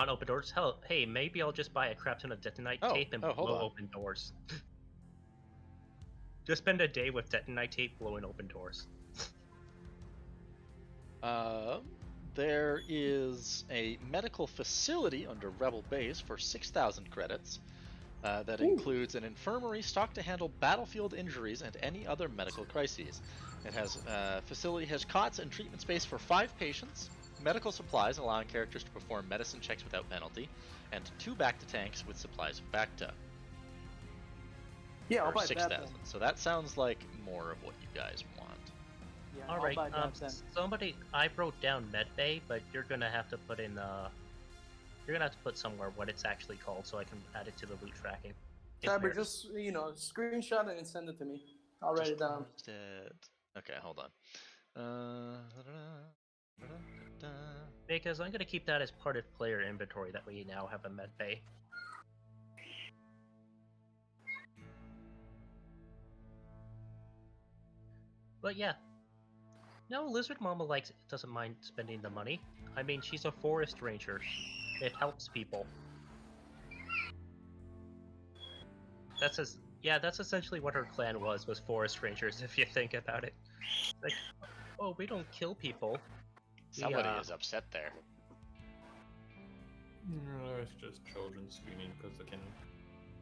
Speaker 5: open doors. Hell, hey, maybe I'll just buy a crap ton of detonite tape and
Speaker 1: hold
Speaker 5: blow
Speaker 1: on.
Speaker 5: open doors. Just spend a day with detonite tape blowing open doors.
Speaker 1: There is a medical facility under Rebel Base for 6,000 credits. That includes an infirmary stocked to handle battlefield injuries and any other medical crises. It has facility has cots and treatment space for 5 patients, medical supplies allowing characters to perform medicine checks without penalty, and 2 Bacta tanks with supplies of Bacta.
Speaker 6: Yeah, I'll
Speaker 1: For
Speaker 6: buy that
Speaker 1: 6,000.
Speaker 6: then.
Speaker 1: So that sounds like more of what you guys want.
Speaker 6: Yeah,
Speaker 5: All
Speaker 6: I'll
Speaker 5: right.
Speaker 6: buy that then.
Speaker 5: Somebody, I wrote down medbay, but you're gonna have to put in you're gonna have to put somewhere what it's actually called so I can add it to the loot tracking. If
Speaker 6: Tiber,
Speaker 5: there's-
Speaker 6: just, screenshot it and send it to me. I'll write it down.
Speaker 1: Closed it. Okay, hold on.
Speaker 5: Because I'm gonna keep that as part of player inventory. That we now have a medbay. But yeah. No, Lizard Mama doesn't mind spending the money. I mean, she's a forest ranger. It helps people. That's essentially what her clan was forest rangers, if you think about it. Like, oh, we don't kill people.
Speaker 1: Somebody is upset there.
Speaker 3: No, it's just children screaming because they can.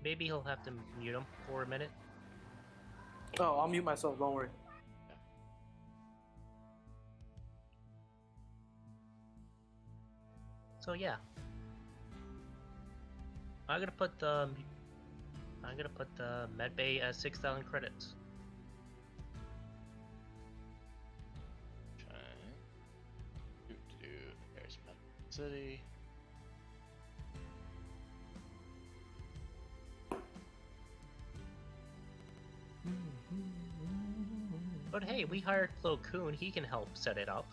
Speaker 5: Maybe he'll have to mute him for a minute.
Speaker 6: Oh, I'll mute myself, don't worry.
Speaker 5: So yeah. I'm gonna put the medbay as 6,000 credits.
Speaker 1: Okay. There's Medical City.
Speaker 5: But hey, we hired Plo Koon. He can help set it up.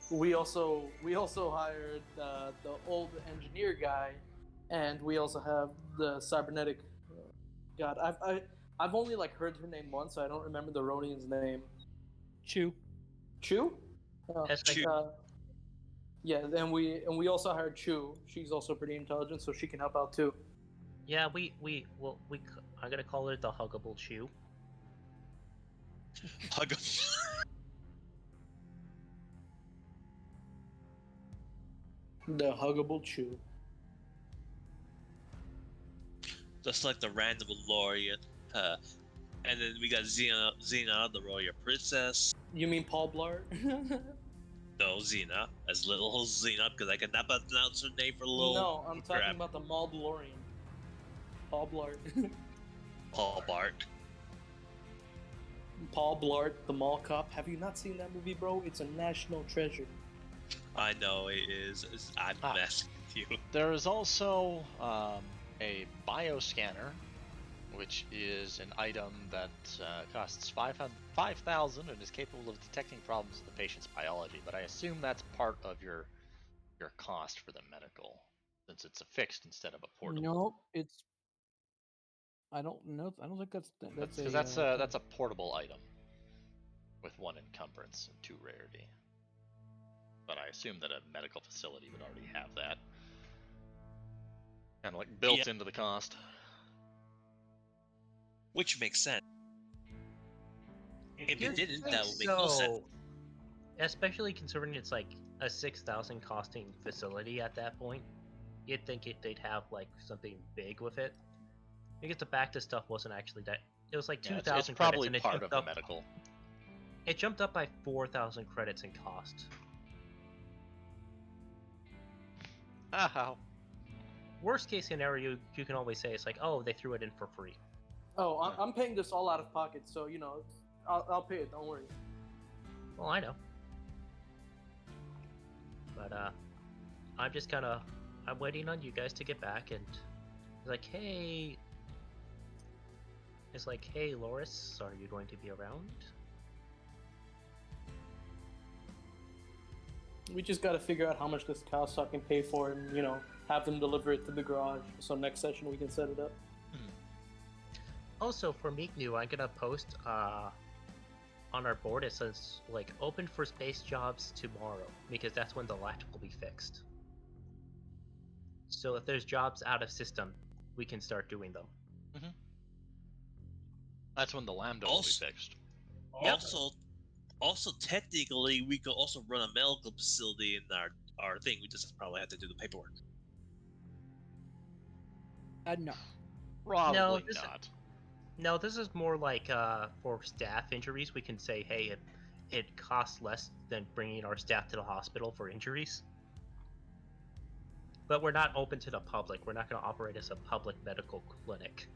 Speaker 6: We also hired the old engineer guy, and we also have the cybernetic. God, I've only like heard her name once, so I don't remember the Ronian's name.
Speaker 2: Chew.
Speaker 6: Chu?
Speaker 5: That's like,
Speaker 4: Chu.
Speaker 6: Yeah, and we also hired Chu. She's also pretty intelligent, so she can help out too.
Speaker 5: yeah, I'm gonna call it the Huggable Chew.
Speaker 4: Hug him.
Speaker 6: The huggable Chu.
Speaker 4: Just like the random Lorian. And then we got Xena, the royal princess.
Speaker 6: You mean Paul Blart?
Speaker 4: No, Xena, as little Xena, because I cannot pronounce her name for a little.
Speaker 6: No, I'm talking
Speaker 4: crap.
Speaker 6: about the Maldalorian. Paul Blart.
Speaker 4: Paul Bart.
Speaker 6: Paul Blart, the mall cop. Have you not seen that movie, bro? It's a national treasure.
Speaker 4: I know it is. I'm messing with you.
Speaker 1: There is also a bioscanner, which is an item that costs 5,000 and is capable of detecting problems in the patient's biology. But I assume that's part of your cost for the medical, since it's a fixed instead of a portable.
Speaker 2: No, it's. I don't know. I don't think that's
Speaker 1: Because that's a portable item with 1 encumbrance and 2 rarity. But I assume that a medical facility would already have that, kind of like built into the cost.
Speaker 4: Which makes sense. If
Speaker 5: You'd
Speaker 4: it didn't,
Speaker 5: think
Speaker 4: that would make no sense.
Speaker 5: Especially considering it's like a 6,000 costing facility at that point. You'd think they'd have like something big with it. Because the back to stuff wasn't actually that. It was like 2,000
Speaker 1: It's
Speaker 5: credits,
Speaker 1: probably
Speaker 5: and it
Speaker 1: part
Speaker 5: jumped
Speaker 1: of the
Speaker 5: up.
Speaker 1: medical.
Speaker 5: It jumped up by 4,000 credits in cost.
Speaker 1: How?
Speaker 5: Worst case scenario, you can always say it's like, oh, they threw it in for free.
Speaker 6: Oh, I'm paying this all out of pocket, so you know, I'll pay it. Don't worry.
Speaker 5: Well, I know. But I'm just I'm waiting on you guys to get back, and it's like, hey, Loris, are you going to be around?
Speaker 6: We just gotta figure out how much this costs so I can pay for it, and you know, have them deliver it to the garage. So next session we can set it up.
Speaker 5: Also, for Meeknu, I'm gonna post on our board. It says like open for space jobs tomorrow, because that's when the latch will be fixed. So if there's jobs out of system, we can start doing them.
Speaker 1: That's when the lambda will be fixed.
Speaker 5: Yep.
Speaker 4: Also, technically, we could also run a medical facility in our thing. We just probably have to do the paperwork.
Speaker 2: No.
Speaker 1: Probably
Speaker 5: No, this-
Speaker 1: not.
Speaker 5: No, this is more like for staff injuries. We can say, hey, it costs less than bringing our staff to the hospital for injuries. But we're not open to the public. We're not going to operate as a public medical clinic.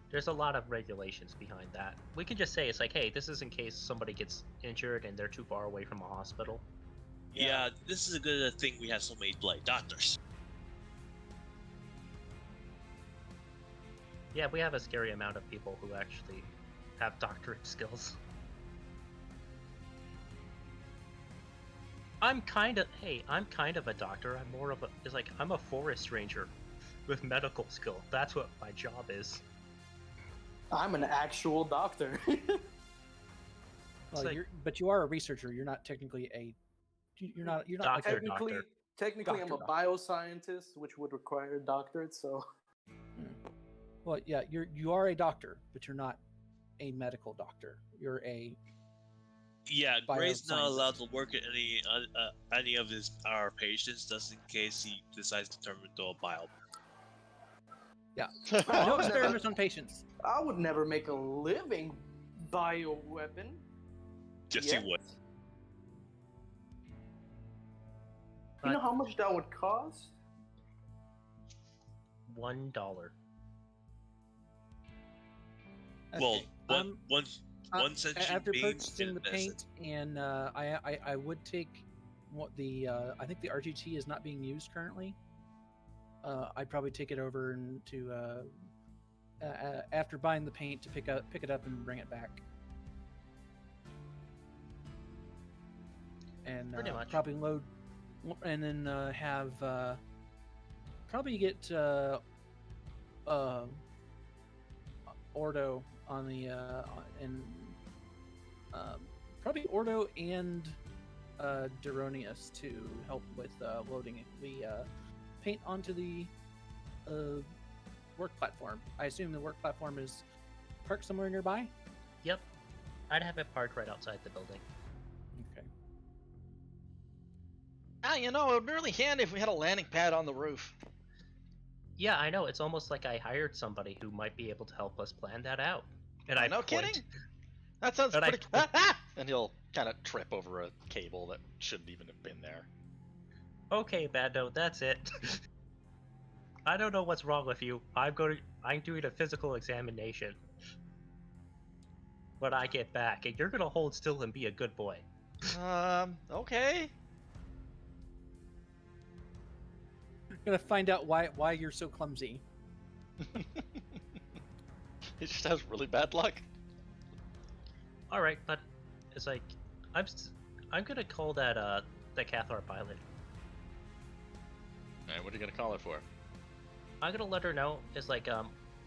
Speaker 5: There's a lot of regulations behind that. We can just say it's like, hey, this is in case somebody gets injured and they're too far away from a hospital.
Speaker 4: Yeah, this is a good thing we have so many bloody doctors.
Speaker 5: Yeah, we have a scary amount of people who actually have doctorate skills. I'm kind of a doctor. I'm more of I'm a forest ranger with medical skill. That's what my job is.
Speaker 6: I'm an actual doctor.
Speaker 2: Well,
Speaker 5: like-
Speaker 2: but you are a researcher. You're not technically a. You're not like
Speaker 5: Doctor.
Speaker 6: Technically, I'm a
Speaker 2: Doctor.
Speaker 6: bioscientist, which would require a doctorate. So,
Speaker 2: Well, yeah, you are a doctor, but you're not a medical doctor. You're a.
Speaker 4: Yeah, Gray's not
Speaker 2: Bioscience.
Speaker 4: allowed to work at any of our patients, just in case he decides to turn into a bio.
Speaker 2: Yeah.
Speaker 6: I
Speaker 2: No
Speaker 6: would
Speaker 2: experiments on patients.
Speaker 6: I would never make a living bioweapon.
Speaker 4: Yes,
Speaker 6: yet.
Speaker 4: he would.
Speaker 6: You know how much that would cost?
Speaker 5: $1.
Speaker 4: Well,
Speaker 2: Okay,
Speaker 4: one sentient
Speaker 2: after
Speaker 4: being
Speaker 2: purchasing the paint, and I would take what the I think the RGT is not being used currently. I'd probably take it over and to after buying the paint to pick it up and bring it back. And
Speaker 5: Pretty much.
Speaker 2: probably load, and then have probably get Ordo on the and probably Ordo and Deronius to help with loading the paint onto the work platform. I assume the work platform is parked somewhere nearby.
Speaker 5: Yep. I'd have it parked right outside the building.
Speaker 2: Okay.
Speaker 1: It would be really handy if we had a landing pad on the roof.
Speaker 5: Yeah, I know. It's almost like I hired somebody who might be able to help us plan that out. And I
Speaker 1: no
Speaker 5: point.
Speaker 1: kidding. That sounds
Speaker 5: And I
Speaker 1: pretty. And he'll kind of trip over a cable that shouldn't even have been there.
Speaker 5: Okay, Bad Note, that's it. I don't know what's wrong with you. I'm doing a physical examination. When I get back, and you're gonna hold still and be a good boy.
Speaker 1: Okay.
Speaker 2: Gonna find out why you're so clumsy.
Speaker 1: He just has really bad luck.
Speaker 5: All right, but it's like I'm gonna call that the Cathar pilot.
Speaker 1: Alright, what are you gonna call it for?
Speaker 5: I'm gonna let her know. It's like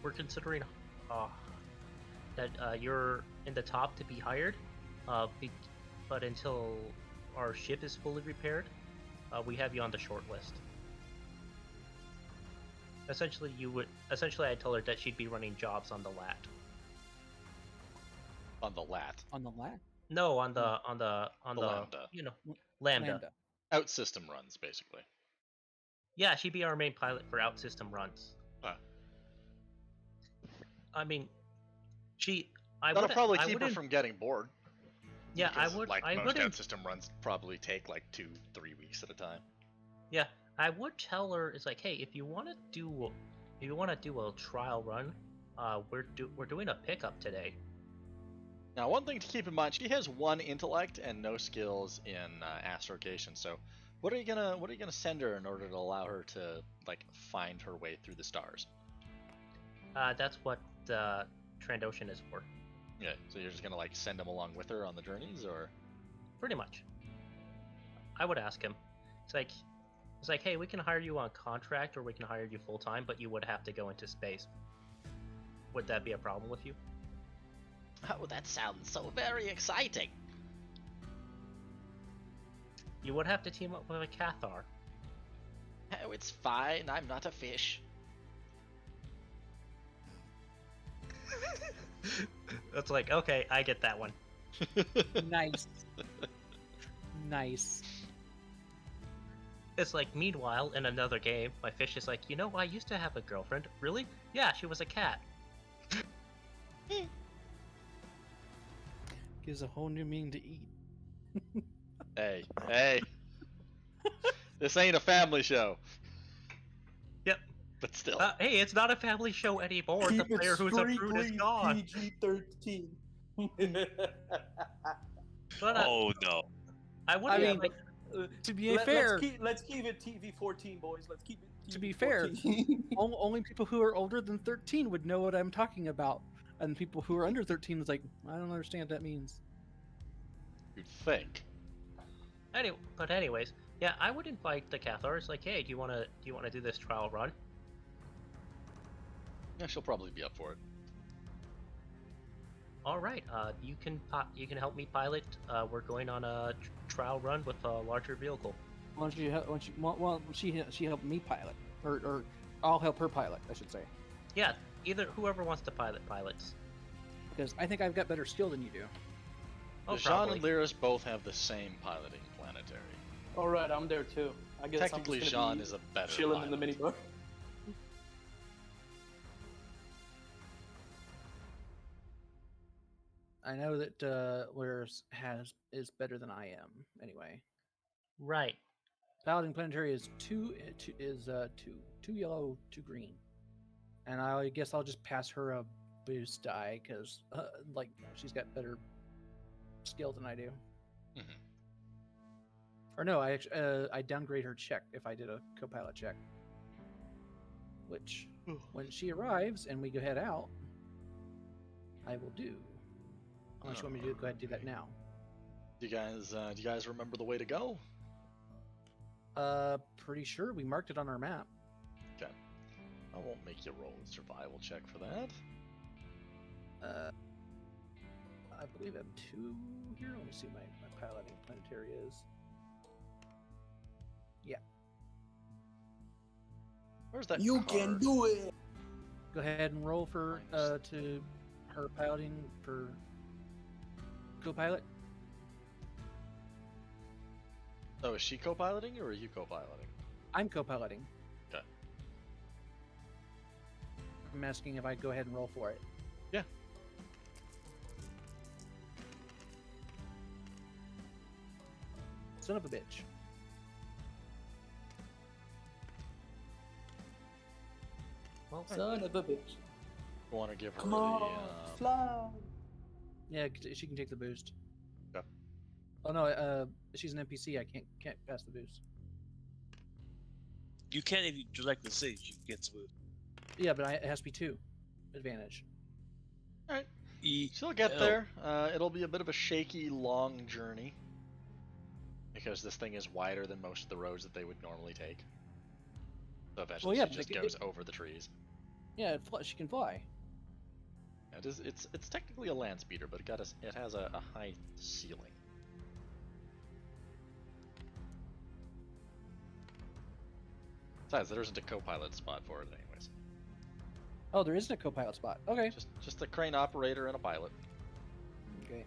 Speaker 5: we're considering that you're in the top to be hired, but until our ship is fully repaired, we have you on the short list. Essentially, I told her that she'd be running jobs on the lat.
Speaker 1: On the lat.
Speaker 2: On the lat?
Speaker 5: No, on the
Speaker 1: Lambda.
Speaker 5: Lambda.
Speaker 1: Out system runs, basically.
Speaker 5: Yeah, she'd be our main pilot for out system runs. I mean,
Speaker 1: That'll probably keep her from getting bored.
Speaker 5: Yeah,
Speaker 1: because,
Speaker 5: most
Speaker 1: out system runs probably take 2-3 weeks at a time.
Speaker 5: Yeah, I would tell her it's like, hey, if you want to do a trial run, we're doing a pickup today.
Speaker 1: Now, one thing to keep in mind: she has 1 intellect and no skills in astrogation. So, what are you gonna send her in order to allow her to find her way through the stars?
Speaker 5: That's what Trandoshan is for.
Speaker 1: Yeah. So you're just gonna send him along with her on the journeys, or?
Speaker 5: Pretty much. I would ask him. It's like, hey, we can hire you on contract or we can hire you full time, but you would have to go into space. Would that be a problem with you?
Speaker 1: Oh, that sounds so very exciting.
Speaker 5: You would have to team up with a Cathar.
Speaker 1: Oh, it's fine. I'm not a fish.
Speaker 5: It's like, okay, I get that one.
Speaker 2: Nice. Nice.
Speaker 5: It's like, meanwhile, in another game, my fish is like, I used to have a girlfriend. Really? Yeah, she was a cat.
Speaker 2: Gives a whole new meaning to eat.
Speaker 1: Hey. This ain't a family show.
Speaker 5: Yep.
Speaker 1: But still.
Speaker 5: Hey, it's not a family show anymore.
Speaker 6: Keep
Speaker 5: The player who's a prude is gone.
Speaker 6: PG-13.
Speaker 5: But,
Speaker 4: Oh no.
Speaker 5: I
Speaker 2: mean, to be fair,
Speaker 6: let's keep it TV-14, boys. Let's keep it TV-14.
Speaker 2: To be fair, only people who are older than 13 would know what I'm talking about, and people who are under 13 is like, I don't understand what that means.
Speaker 1: You'd think.
Speaker 5: Anyways, yeah, I would invite the Cathar. It's like, hey, do you wanna do this trial run?
Speaker 1: Yeah, she'll probably be up for it.
Speaker 5: All right, you can help me pilot. We're going on a trial run with a larger vehicle.
Speaker 2: Why don't she help me pilot, or I'll help her pilot, I should say.
Speaker 5: Yeah, either whoever wants to pilots.
Speaker 2: Because I think I've got better skill than you do.
Speaker 5: Oh,
Speaker 1: Jean
Speaker 5: probably.
Speaker 1: and Lyris both have the same piloting planetary.
Speaker 6: All right, I'm there too. I guess
Speaker 1: Technically,
Speaker 6: I'm just
Speaker 1: Jean
Speaker 6: gonna be
Speaker 1: is a better
Speaker 6: chilling
Speaker 1: pilot.
Speaker 6: in the minibar.
Speaker 2: I know that Lyris is better than I am. Anyway,
Speaker 5: Right.
Speaker 2: piloting planetary is two yellow, 2 green, and I guess I'll just pass her a boost die because she's got better skill than I do.
Speaker 1: Mhm.
Speaker 2: Or no, I downgrade her check if I did a co-pilot check. which when she arrives and we go head out, I will do. Unless you want me to go ahead and do that now.
Speaker 1: Do you guys remember the way to go?
Speaker 2: Pretty sure we marked it on our map.
Speaker 1: Okay. I won't make you roll a survival check for that.
Speaker 2: I believe I have 2 here. Let me see my piloting planetary is. Yeah.
Speaker 1: Where's that
Speaker 6: You
Speaker 1: card?
Speaker 6: can do it.
Speaker 2: Go ahead and roll for
Speaker 1: Minus-
Speaker 2: to her piloting for co-pilot.
Speaker 1: Oh, is she co-piloting or are you co-piloting?
Speaker 2: I'm co-piloting.
Speaker 1: Okay.
Speaker 2: I'm asking if I go ahead and roll for it.
Speaker 1: Yeah.
Speaker 2: Son of a bitch.
Speaker 5: Well,
Speaker 6: Son of a bitch.
Speaker 1: You want to give her
Speaker 6: Come
Speaker 1: the
Speaker 6: on, fly.
Speaker 2: Yeah, she can take the boost.
Speaker 1: Okay.
Speaker 2: Oh no, she's an NPC. I can't pass the boost.
Speaker 4: You can't even direct the siege. You get to it.
Speaker 2: Yeah, but it has to be 2 advantage.
Speaker 1: Alright.
Speaker 4: E-
Speaker 1: She'll get
Speaker 4: oh,
Speaker 1: there. It'll be a bit of a shaky, long journey. Because this thing is wider than most of the roads that they would normally take. So eventually
Speaker 2: yeah,
Speaker 1: she
Speaker 2: but
Speaker 1: just goes over the trees.
Speaker 2: Yeah, she can fly.
Speaker 1: It's technically a land speeder, but it has a high ceiling. Besides, there isn't a co-pilot spot for it anyways.
Speaker 2: Oh, there isn't a co-pilot spot. Okay.
Speaker 1: Just a crane operator and a pilot.
Speaker 2: Okay.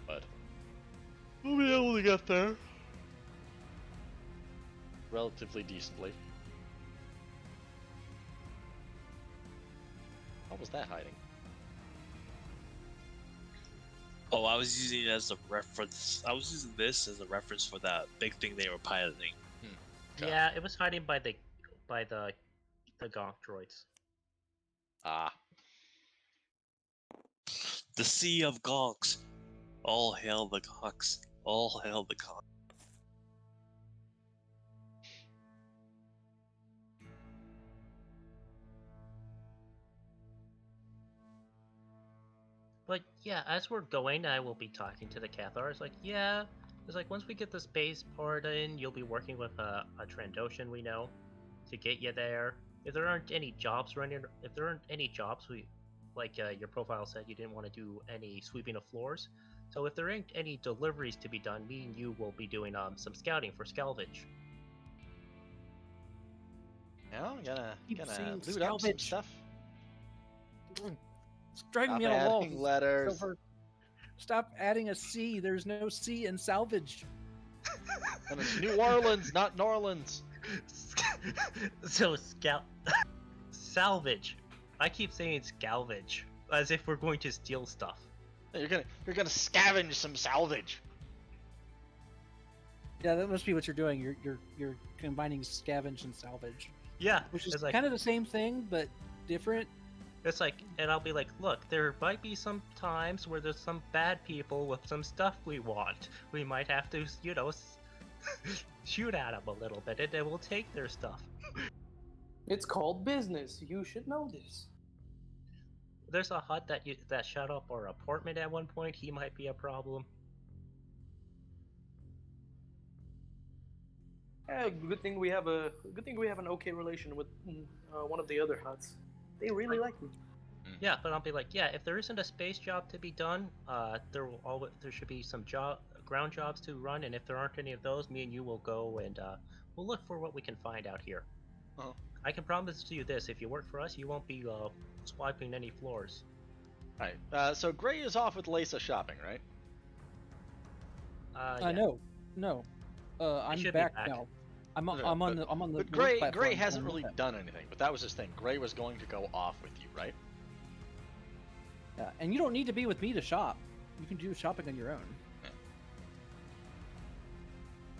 Speaker 1: But we'll be able to get there relatively decently. What was that hiding?
Speaker 4: Oh, I was using it as a reference. I was using this as a reference for that big thing they were piloting.
Speaker 1: Okay.
Speaker 5: yeah, it was hiding by the gonk droids.
Speaker 1: Ah,
Speaker 4: The Sea of Gonks. All hail the Gonks. All hail the Gonks.
Speaker 5: But yeah, as we're going, I will be talking to the Cathar. It's like, yeah, it's like once we get the space part in, you'll be working with a Trandoshan we know to get you there. If there aren't any jobs like your profile said, you didn't want to do any sweeping of floors. So if there ain't any deliveries to be done, me and you will be doing some scouting for salvage.
Speaker 1: now I'm gonna
Speaker 2: Keep saying
Speaker 1: loot up some
Speaker 2: salvage.
Speaker 1: stuff.
Speaker 2: It's driving me
Speaker 1: Stop
Speaker 2: on a wall.
Speaker 1: adding letters.
Speaker 2: Stop adding a C. There's no C in salvage.
Speaker 1: And it's New Orleans, not Norlands.
Speaker 5: So salvage. I keep saying salvage as if we're going to steal stuff.
Speaker 1: You're gonna scavenge some salvage.
Speaker 2: Yeah, that must be what you're doing. You're combining scavenge and salvage,
Speaker 5: Yeah,
Speaker 2: which is
Speaker 5: it's like
Speaker 2: kind of the same thing but different.
Speaker 5: it's like, and I'll be like, look, there might be some times where there's some bad people with some stuff we want. We might have to, shoot at them a little bit, and then we'll take their stuff.
Speaker 6: It's called business. You should know this.
Speaker 5: There's a hut that shut up our apartment at one point. He might be a problem.
Speaker 6: Yeah, good thing we have an okay relation with one of the other huts. They really like me.
Speaker 5: Yeah, but I'll be like, yeah, if there isn't a space job to be done, there should be some ground jobs to run, and if there aren't any of those, me and you will go and we'll look for what we can find out here.
Speaker 1: Uh-huh.
Speaker 5: I can promise you this: if you work for us, you won't be swiping any floors.
Speaker 1: Alright, so Gray is off with Lisa shopping, right?
Speaker 5: Yeah.
Speaker 2: No. I'm
Speaker 5: should be
Speaker 2: back
Speaker 5: back.
Speaker 2: now. I'm on the
Speaker 1: But
Speaker 2: work
Speaker 1: Gray
Speaker 2: platform
Speaker 1: hasn't
Speaker 2: going
Speaker 1: really
Speaker 2: with that.
Speaker 1: done anything, but that was his thing. Gray was going to go off with you, right?
Speaker 2: Yeah, and you don't need to be with me to shop. You can do shopping on your own.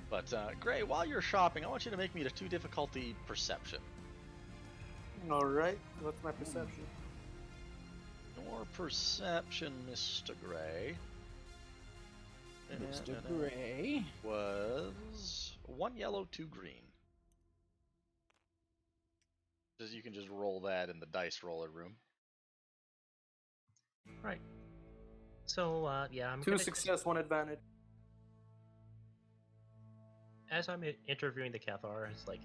Speaker 1: But Gray, while you're shopping, I want you to make me a 2 difficulty perception.
Speaker 6: All right. What's my perception?
Speaker 1: Your perception, Mr. Gray,
Speaker 2: Mr. Gray.
Speaker 1: was 1 yellow, 2 green. You can just roll that in the dice roller room.
Speaker 5: Right. So yeah, I'm
Speaker 6: 2
Speaker 5: gonna,
Speaker 6: success, 1 advantage.
Speaker 5: as I'm interviewing the Cathar, it's like,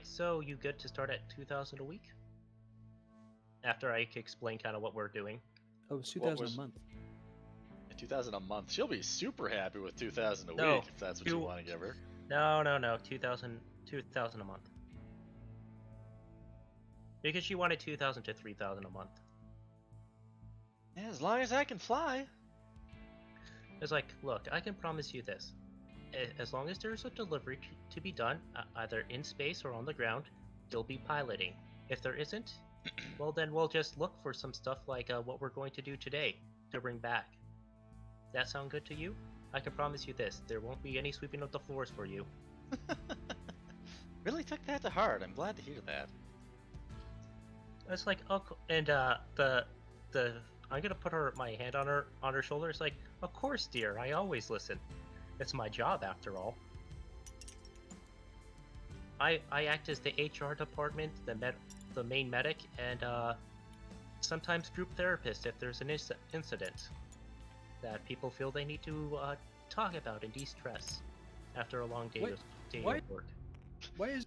Speaker 5: so you good to start at 2,000 a week? After I explain kind of what we're doing.
Speaker 2: Oh, it's
Speaker 1: What
Speaker 2: 2,000
Speaker 1: was-
Speaker 2: a month.
Speaker 1: 2,000 a month. She'll be super happy with 2,000 a
Speaker 5: No,
Speaker 1: week if that's what you
Speaker 5: two-
Speaker 1: want to give her.
Speaker 5: No, 2,000 a month. Because she wanted 2,000 to 3,000 a month.
Speaker 1: Yeah, as long as I can fly.
Speaker 5: It's like, look, I can promise you this. As long as there's a delivery to be done, either in space or on the ground, you'll be piloting. If there isn't, well then we'll just look for some stuff like what we're going to do today to bring back. That sound good to you? I can promise you this, there won't be any sweeping of the floors for you.
Speaker 1: Really took that to heart. I'm glad to hear that.
Speaker 5: It's like, oh, and the I'm gonna put my hand on her shoulder. It's like, of course, dear, I always listen. It's my job, after all. I act as the HR department, the main medic, and sometimes group therapist if there's an incident that people feel they need to talk about and de-stress after a long day
Speaker 2: Wait,
Speaker 5: of
Speaker 2: what?
Speaker 5: work.
Speaker 2: Why is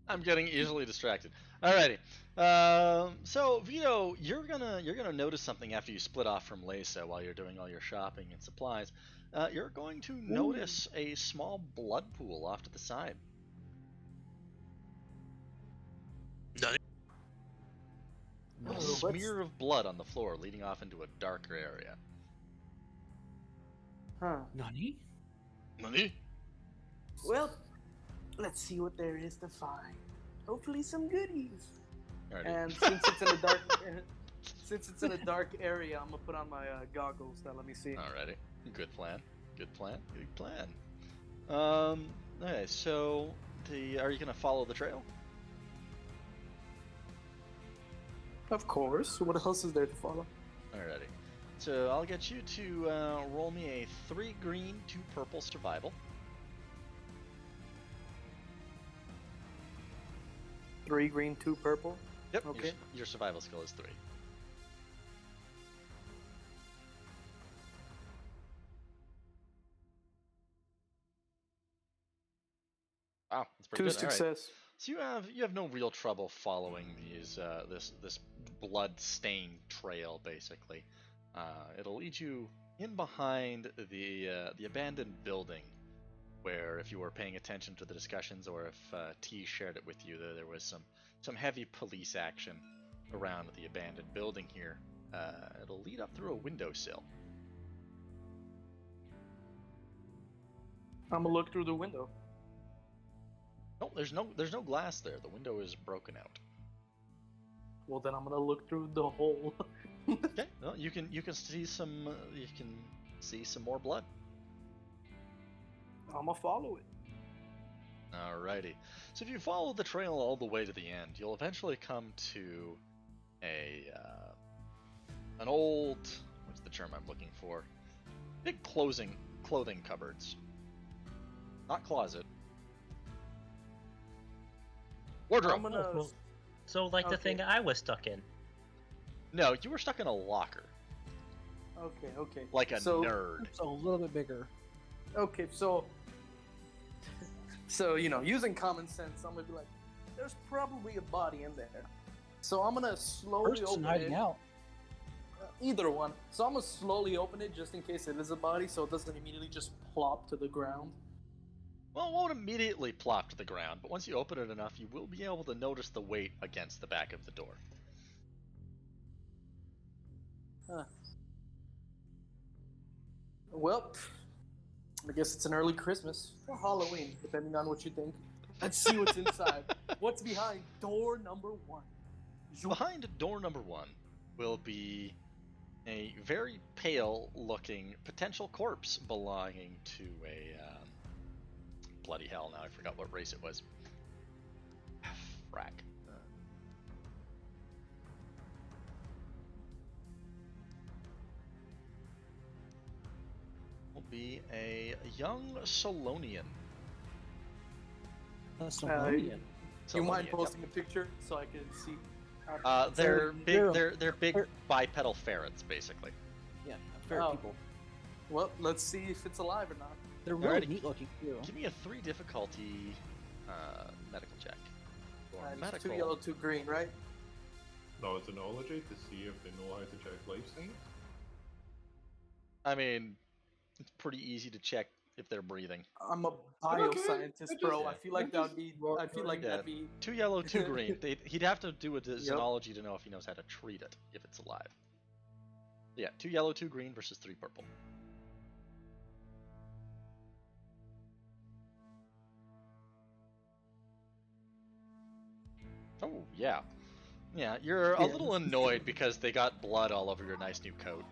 Speaker 1: I'm getting easily distracted. Alrighty. So Vito, you're gonna notice something after you split off from Lisa while you're doing all your shopping and supplies. You're going to notice a small blood pool off to the side.
Speaker 4: None.
Speaker 1: A
Speaker 6: Oh,
Speaker 1: smear of blood on the floor leading off into a darker area.
Speaker 6: Huh.
Speaker 2: Nani?
Speaker 1: Nani?
Speaker 6: Well, let's see what there is to find. Hopefully some goodies.
Speaker 1: Alrighty.
Speaker 6: And since it's in a dark, area, I'm gonna put on my goggles. Now let me see.
Speaker 1: Alrighty. Good plan. Good plan. Good plan. Okay, so are you gonna follow the trail?
Speaker 6: Of course. What else is there to follow?
Speaker 1: Alrighty. So I'll get you to roll me a 3 green, 2 purple survival.
Speaker 6: 3 green, 2 purple.
Speaker 1: Yep.
Speaker 6: Okay.
Speaker 1: Your survival skill is 3. Wow, that's pretty
Speaker 6: 2
Speaker 1: good. Alright.
Speaker 6: success.
Speaker 1: So you have no real trouble following these this blood-stained trail. Basically, it'll lead you in behind the abandoned building, where if you were paying attention to the discussions, or if T shared it with you, there was some heavy police action around the abandoned building here. It'll lead up through a windowsill.
Speaker 6: I'm gonna look through the window.
Speaker 1: No, there's no glass there. The window is broken out.
Speaker 6: Well, then I'm gonna look through the hole.
Speaker 1: Okay, well, you can see some more blood.
Speaker 6: I'm gonna follow it.
Speaker 1: Alrighty. So if you follow the trail all the way to the end, you'll eventually come to an old, what's the term I'm looking for? Big clothing cupboards. Not closet. Wardrobe.
Speaker 6: I'm gonna.
Speaker 5: well, So like the
Speaker 6: Okay.
Speaker 5: thing I was stuck in.
Speaker 1: No, you were stuck in a locker,
Speaker 6: Okay.
Speaker 1: like a
Speaker 6: So-
Speaker 1: nerd.
Speaker 2: So a little bit bigger.
Speaker 6: Okay, so using common sense, I'm gonna be like, there's probably a body in there. So I'm gonna slowly
Speaker 2: Person
Speaker 6: open
Speaker 2: hiding
Speaker 6: it.
Speaker 2: out.
Speaker 6: Either one. So I'm gonna slowly open it just in case it is a body, so it doesn't immediately just plop to the ground.
Speaker 1: Well, it won't immediately plop to the ground, but once you open it enough, you will be able to notice the weight against the back of the door.
Speaker 6: Huh. Well, I guess it's an early Christmas or Halloween, depending on what you think. Let's see what's inside. What's behind door number 1?
Speaker 1: Behind door number 1 will be a very pale-looking potential corpse belonging to a bloody hell. Now I forgot what race it was. Frack. be a young Solonian.
Speaker 2: Solonian.
Speaker 6: Do you mind
Speaker 1: Solonian, yep.
Speaker 6: posting a picture so I can see?
Speaker 1: They're big.
Speaker 2: they're-
Speaker 1: They're big
Speaker 2: they're-
Speaker 1: bipedal ferrets, basically.
Speaker 2: Yeah, fair
Speaker 6: Oh.
Speaker 2: people.
Speaker 6: Well, let's see if it's alive or not.
Speaker 2: They're really
Speaker 1: Alrighty.
Speaker 2: neat looking too.
Speaker 1: Give me a 3 difficulty medical check. Or
Speaker 6: It's
Speaker 1: medical.
Speaker 6: 2 yellow, 2 green, right?
Speaker 3: No, it's enology to see if they know how to check life signs.
Speaker 1: I mean, it's pretty easy to check if they're breathing.
Speaker 6: I'm a
Speaker 3: Okay,
Speaker 6: bioscientist,
Speaker 3: I
Speaker 6: bro.
Speaker 3: just-
Speaker 6: I feel like
Speaker 3: I
Speaker 6: that would
Speaker 3: just
Speaker 6: be.
Speaker 3: rock
Speaker 6: I feel like
Speaker 1: Yeah.
Speaker 6: that'd be.
Speaker 1: 2 yellow, 2 green. He'd have to do a xenology to know if he knows how to treat it, if it's alive. Yeah, 2 yellow, 2 green versus 3 purple. Oh, yeah. Yeah, you're a
Speaker 6: Yeah.
Speaker 1: little annoyed because they got blood all over your nice new coat.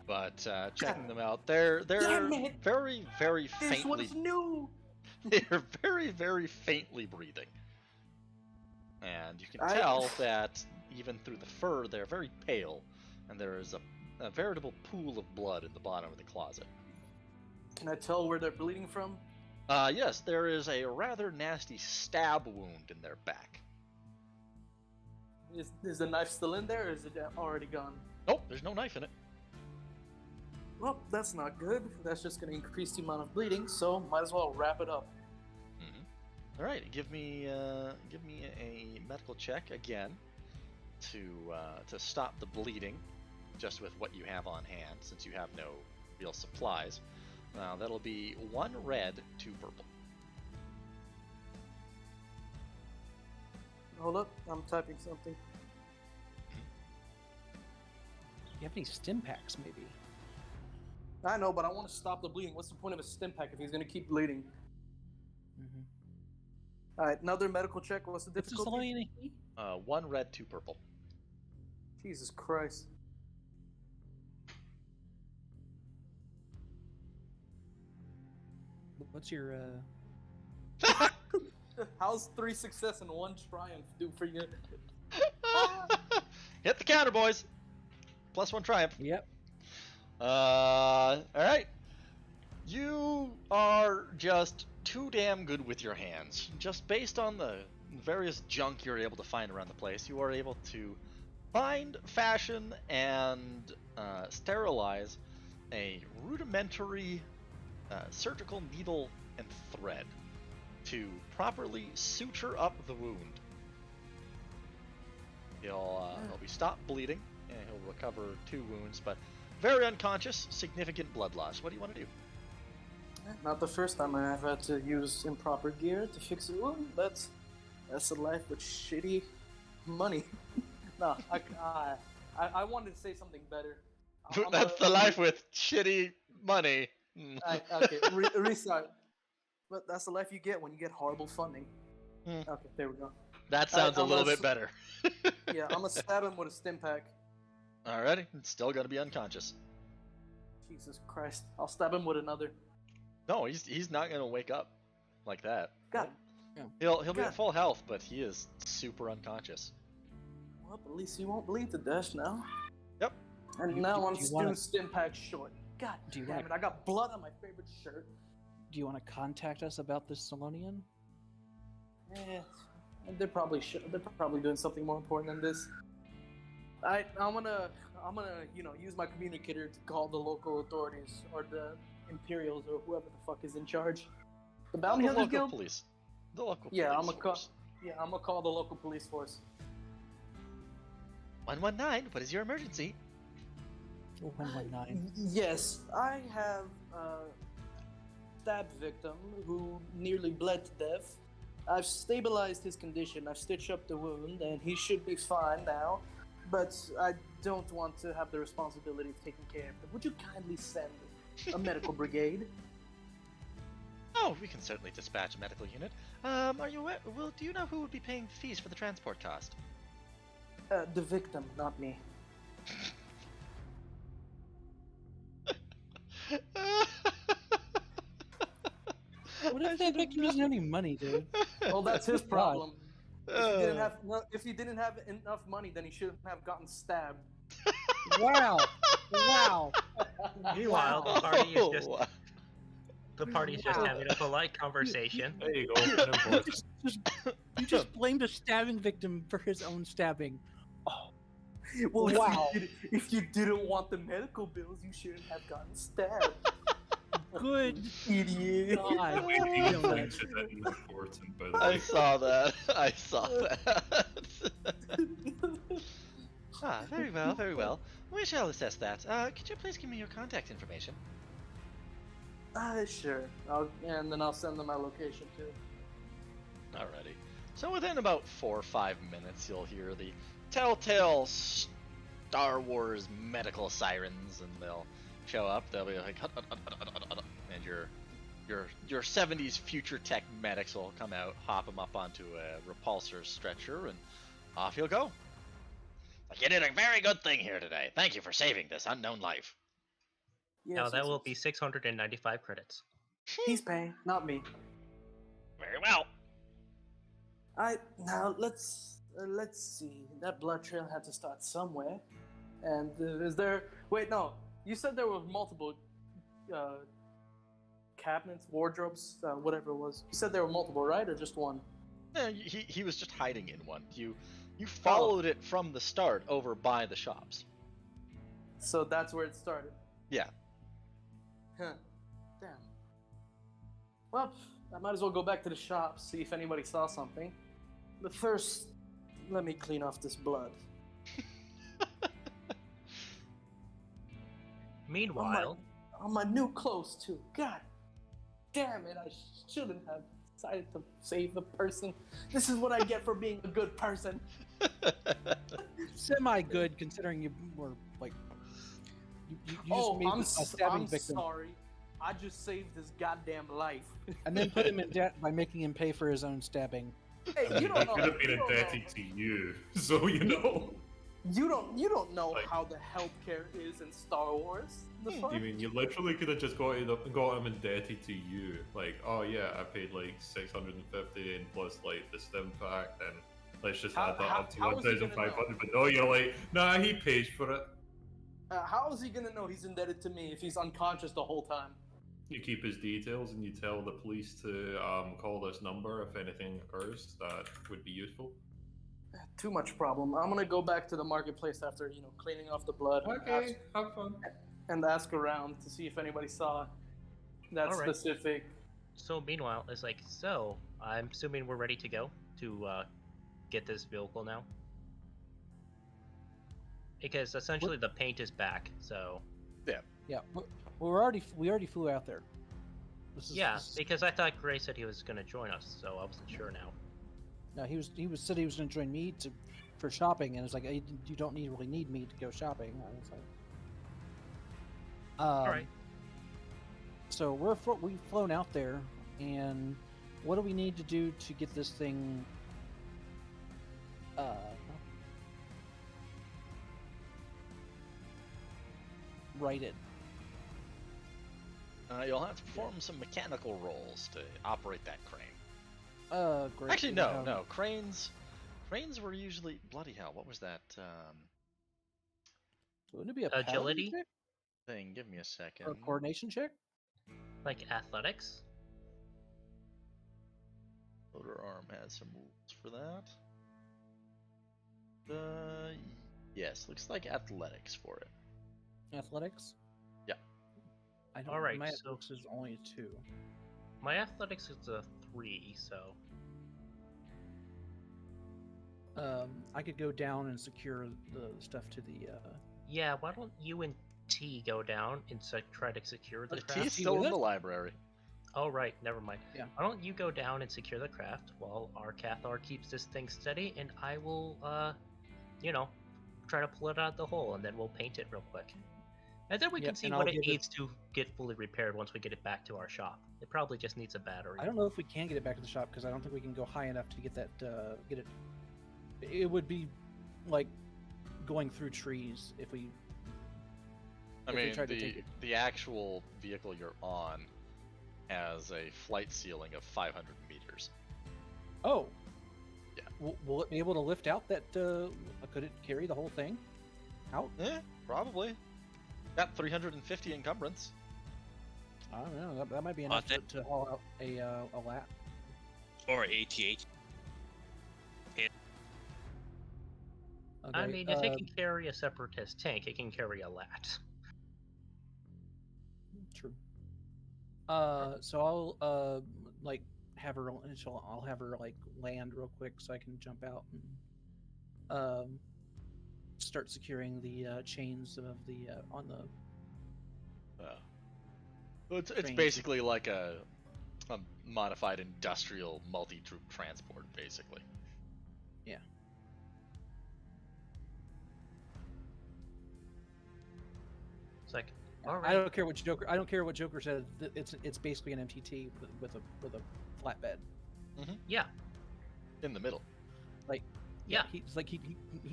Speaker 1: But checking them out, they're
Speaker 6: Damn it!
Speaker 1: very, very
Speaker 6: This
Speaker 1: faintly
Speaker 6: one's new.
Speaker 1: they're very, very faintly breathing. And you can
Speaker 6: I-
Speaker 1: tell that even through the fur, they're very pale, and there is a veritable pool of blood in the bottom of the closet.
Speaker 6: Can I tell where they're bleeding from?
Speaker 1: Yes, there is a rather nasty stab wound in their back.
Speaker 6: Is the knife still in there, or is it already gone?
Speaker 1: Nope, there's no knife in it.
Speaker 6: Well, that's not good. That's just gonna increase the amount of bleeding. So might as well wrap it up.
Speaker 1: All right, give me a medical check again to stop the bleeding, just with what you have on hand, since you have no real supplies. Now that'll be 1 red, 2 purple.
Speaker 6: Hold up, I'm typing something.
Speaker 2: You have any stim packs, maybe?
Speaker 6: I know, but I want to stop the bleeding. What's the point of a stim pack if he's gonna keep bleeding?
Speaker 2: Mm-hmm.
Speaker 6: All right, another medical check. What's the
Speaker 2: What's the
Speaker 6: difficulty?
Speaker 2: Solonian heat?
Speaker 1: 1 red, 2 purple.
Speaker 6: Jesus Christ.
Speaker 2: What's your
Speaker 6: How's 3 success and 1 triumph do for you?
Speaker 1: Hit the counter, boys. +1 triumph.
Speaker 2: Yep.
Speaker 1: All right. You are just too damn good with your hands. Just based on the various junk you're able to find around the place, you are able to find, fashion, and sterilize a rudimentary surgical needle and thread to properly suture up the wound. He'll be stopped bleeding, and he'll recover 2 wounds, but very unconscious, significant blood loss. What do you want to do?
Speaker 6: Not the first time I have had to use improper gear to fix a wound. That's a life with shitty money. No, I wanted to say something better.
Speaker 1: That's the life with shitty money.
Speaker 6: Okay, restart. But that's the life you get when you get horrible funding. Okay, there we go.
Speaker 1: That sounds a
Speaker 6: I'm
Speaker 1: little
Speaker 6: gonna
Speaker 1: bit better.
Speaker 6: Yeah, I'm gonna stab him with a stim pack.
Speaker 1: Alrighty, it's still gonna be unconscious.
Speaker 6: Jesus Christ. I'll stab him with another.
Speaker 1: No, he's not gonna wake up like that.
Speaker 6: God.
Speaker 1: He'll be
Speaker 6: God.
Speaker 1: at full health, but he is super unconscious.
Speaker 6: Well, at least he won't bleed to death now.
Speaker 1: Yep.
Speaker 6: And
Speaker 2: Do-
Speaker 6: now
Speaker 2: do
Speaker 6: I'm
Speaker 2: you
Speaker 6: still
Speaker 2: wanna-
Speaker 6: stim pack short. God
Speaker 2: Do you
Speaker 6: damn
Speaker 2: wanna-
Speaker 6: it, I got blood on my favorite shirt.
Speaker 2: Do you want to contact us about this Solonian?
Speaker 6: They're probably doing something more important than this. I'm gonna use my communicator to call the local authorities or the Imperials or whoever the fuck is in charge. The Bounty
Speaker 1: The
Speaker 6: Hunters
Speaker 1: local
Speaker 6: Guild.
Speaker 1: police. The local
Speaker 6: Yeah,
Speaker 1: police.
Speaker 6: I'm gonna call.
Speaker 1: force.
Speaker 6: Yeah, I'm gonna call the local police force.
Speaker 1: 119. What is your emergency?
Speaker 2: 119.
Speaker 6: Yes, I have a stab victim who nearly bled to death. I've stabilized his condition. I've stitched up the wound, and he should be fine now. But I don't want to have the responsibility of taking care of him. Would you kindly send a medical brigade?
Speaker 1: Oh, we can certainly dispatch a medical unit. Are you aware? Well, do you know who would be paying fees for the transport cost?
Speaker 6: The victim, not me.
Speaker 2: What if that victim doesn't have any money, dude?
Speaker 6: Well, that's his
Speaker 2: God.
Speaker 6: problem. If he didn't have enough money, then he shouldn't have gotten stabbed.
Speaker 2: Wow. Wow.
Speaker 5: Meanwhile, the party is just
Speaker 1: Oh,
Speaker 5: The party's just
Speaker 2: Wow.
Speaker 5: having a polite conversation.
Speaker 3: There you go. Unimportant.
Speaker 2: You just blamed a stabbing victim for his own stabbing.
Speaker 6: Well,
Speaker 2: Wow.
Speaker 6: if you didn't want the medical bills, you shouldn't have gotten stabbed.
Speaker 2: Good
Speaker 6: Idiot.
Speaker 2: God.
Speaker 3: He
Speaker 2: You know,
Speaker 3: thinks it's unimportant, by the
Speaker 1: I
Speaker 3: way.
Speaker 1: saw that. I saw that. Ah, very well, very well. We shall assess that. Could you please give me your contact information?
Speaker 6: Sure. And then I'll send them my location too.
Speaker 1: Alrighty. So within about 4 or 5 minutes, you'll hear the telltale Star Wars medical sirens, and they'll show up. They'll be like, "Hut, hut, hut, hut, hut, hut, hut," and your 70s future tech medics will come out, hop him up onto a repulsor stretcher, and off you'll go. Like, you did a very good thing here today. Thank you for saving this unknown life.
Speaker 5: Now
Speaker 6: Yes,
Speaker 5: that
Speaker 6: yes,
Speaker 5: will
Speaker 6: yes.
Speaker 5: be 695 credits.
Speaker 6: He's paying, not me.
Speaker 1: Very well.
Speaker 6: Now let's see. That blood trail had to start somewhere. And is there? Wait, no. You said there were multiple cabinets, wardrobes, whatever it was. You said there were multiple, right, or just one?
Speaker 1: Yeah, he was just hiding in one. You followed it from the start over by the shops.
Speaker 6: So that's where it started.
Speaker 1: Yeah.
Speaker 6: Huh. Damn. Well, I might as well go back to the shop, see if anybody saw something. But first, let me clean off this blood.
Speaker 5: Meanwhile,
Speaker 6: On my new clothes, too. God damn it, I shouldn't have decided to save a person. This is what I get for being a good person.
Speaker 2: Semi-good, considering you were, like... You just
Speaker 6: Oh,
Speaker 2: made a stabbing
Speaker 6: I'm
Speaker 2: victim.
Speaker 6: sorry. I just saved his goddamn life.
Speaker 2: And then put him in debt by making him pay for his own stabbing.
Speaker 6: Hey,
Speaker 3: He
Speaker 6: you don't know.
Speaker 3: could have been
Speaker 6: you don't
Speaker 3: indebted to you, so you know.
Speaker 6: You don't know
Speaker 3: Like-
Speaker 6: how the healthcare is in Star Wars. The fuck?
Speaker 3: You mean you literally could have just got him indebted to you? Like, oh yeah, I paid like 650 and plus like the stim pack, then let's just add that up to
Speaker 6: how is he gonna
Speaker 3: 1,500. But no, you're like, nah, he pays for it.
Speaker 6: How is he gonna know he's indebted to me if he's unconscious the whole time?
Speaker 3: You keep his details and you tell the police to call this number if anything occurs that would be useful.
Speaker 6: Too much problem. I'm gonna go back to the marketplace after cleaning off the blood.
Speaker 3: Okay, have fun.
Speaker 6: And ask around to see if anybody saw that
Speaker 5: All right.
Speaker 6: specific.
Speaker 5: so meanwhile, it's like, so I'm assuming we're ready to go to get this vehicle now. Because essentially the paint is back, so
Speaker 2: Yeah, we already flew out there.
Speaker 5: yeah.
Speaker 2: This is-
Speaker 5: Because I thought Gray said he was going to join us, so I wasn't sure now.
Speaker 2: No, he said he was going to join me for shopping, and it's like, "Hey, you don't really need me to go shopping." I was like,
Speaker 5: All right.
Speaker 2: So we've flown out there, and what do we need to do to get this thing? Righted.
Speaker 1: You'll have to perform some mechanical roles to operate that crane.
Speaker 2: Great.
Speaker 1: Actually,
Speaker 2: we
Speaker 1: no,
Speaker 2: have-
Speaker 1: no. Cranes were usually bloody hell. What was that
Speaker 2: Wouldn't it be a
Speaker 5: Agility?
Speaker 2: paddling check
Speaker 1: thing? Give me a second.
Speaker 2: or a coordination check?
Speaker 5: Like athletics?
Speaker 1: Motor arm has some rules for that. Yes, looks like athletics for it.
Speaker 2: Athletics.
Speaker 1: Yeah.
Speaker 2: I don't.
Speaker 5: Alright,
Speaker 2: My
Speaker 5: so-
Speaker 2: athletics is only a 2.
Speaker 5: My athletics is a 3, so
Speaker 2: I could go down and secure the stuff to the.
Speaker 5: yeah. Why don't you and T go down and try to secure the
Speaker 1: But
Speaker 5: craft?
Speaker 1: T's still
Speaker 2: with
Speaker 1: in the
Speaker 2: us?
Speaker 1: library.
Speaker 5: Oh right, never mind.
Speaker 2: Yeah.
Speaker 5: Why don't you go down and secure the craft while our Cathar keeps this thing steady, and I will, try to pull it out of the hole, and then we'll paint it real quick. And then we
Speaker 2: Yep,
Speaker 5: can see
Speaker 2: and
Speaker 5: what
Speaker 2: I'll
Speaker 5: it
Speaker 2: give it-
Speaker 5: needs to get fully repaired once we get it back to our shop. It probably just needs a battery.
Speaker 2: I don't know if we can get it back to the shop because I don't think we can go high enough to get that. Get it. It would be like going through trees if we.
Speaker 1: I
Speaker 2: If we
Speaker 1: mean,
Speaker 2: tried to take it.
Speaker 1: the actual vehicle you're on has a flight ceiling of 500 meters.
Speaker 2: Oh.
Speaker 1: Yeah.
Speaker 2: Will it be able to lift out that? Could it carry the whole thing out?
Speaker 1: Probably. Got 350 encumbrance.
Speaker 2: I don't know. That might be
Speaker 4: On
Speaker 2: enough
Speaker 4: that-
Speaker 2: to haul out a lat.
Speaker 4: Or 88.
Speaker 2: Okay,
Speaker 5: I mean, if it can carry a separatist tank, it can carry a lat.
Speaker 2: True. So I'll like have her. I'll have her like land real quick so I can jump out and start securing the chains of the on the.
Speaker 1: It's
Speaker 2: Trains.
Speaker 1: basically like a modified industrial multi-troop transport, basically.
Speaker 2: Yeah.
Speaker 5: It's like,
Speaker 2: I
Speaker 5: all right.
Speaker 2: don't care what Joker. I don't care what Joker said. It's basically an MTT with a flatbed.
Speaker 5: Yeah.
Speaker 1: In the middle.
Speaker 5: Yeah.
Speaker 2: He's like he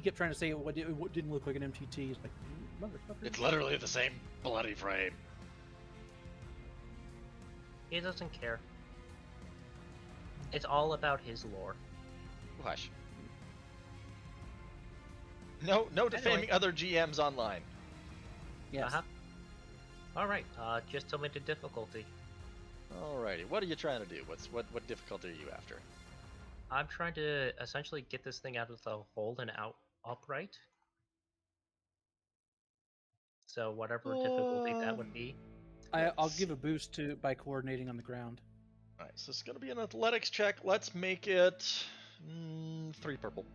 Speaker 2: kept trying to say what didn't look like an MTT. He's like, motherfucker.
Speaker 1: It's literally the same bloody frame.
Speaker 5: He doesn't care. It's all about his lore.
Speaker 1: Hush. No defaming other GMs online.
Speaker 2: Yes.
Speaker 5: Uh-huh. All right. Just tell me the difficulty.
Speaker 1: Alrighty, what are you trying to do? What difficulty are you after?
Speaker 5: I'm trying to essentially get this thing out of the hole and out upright. So whatever difficulty that would be.
Speaker 2: I'll give a boost to by coordinating on the ground.
Speaker 1: Alright, so it's gonna be an athletics check. Let's make it 3 purple.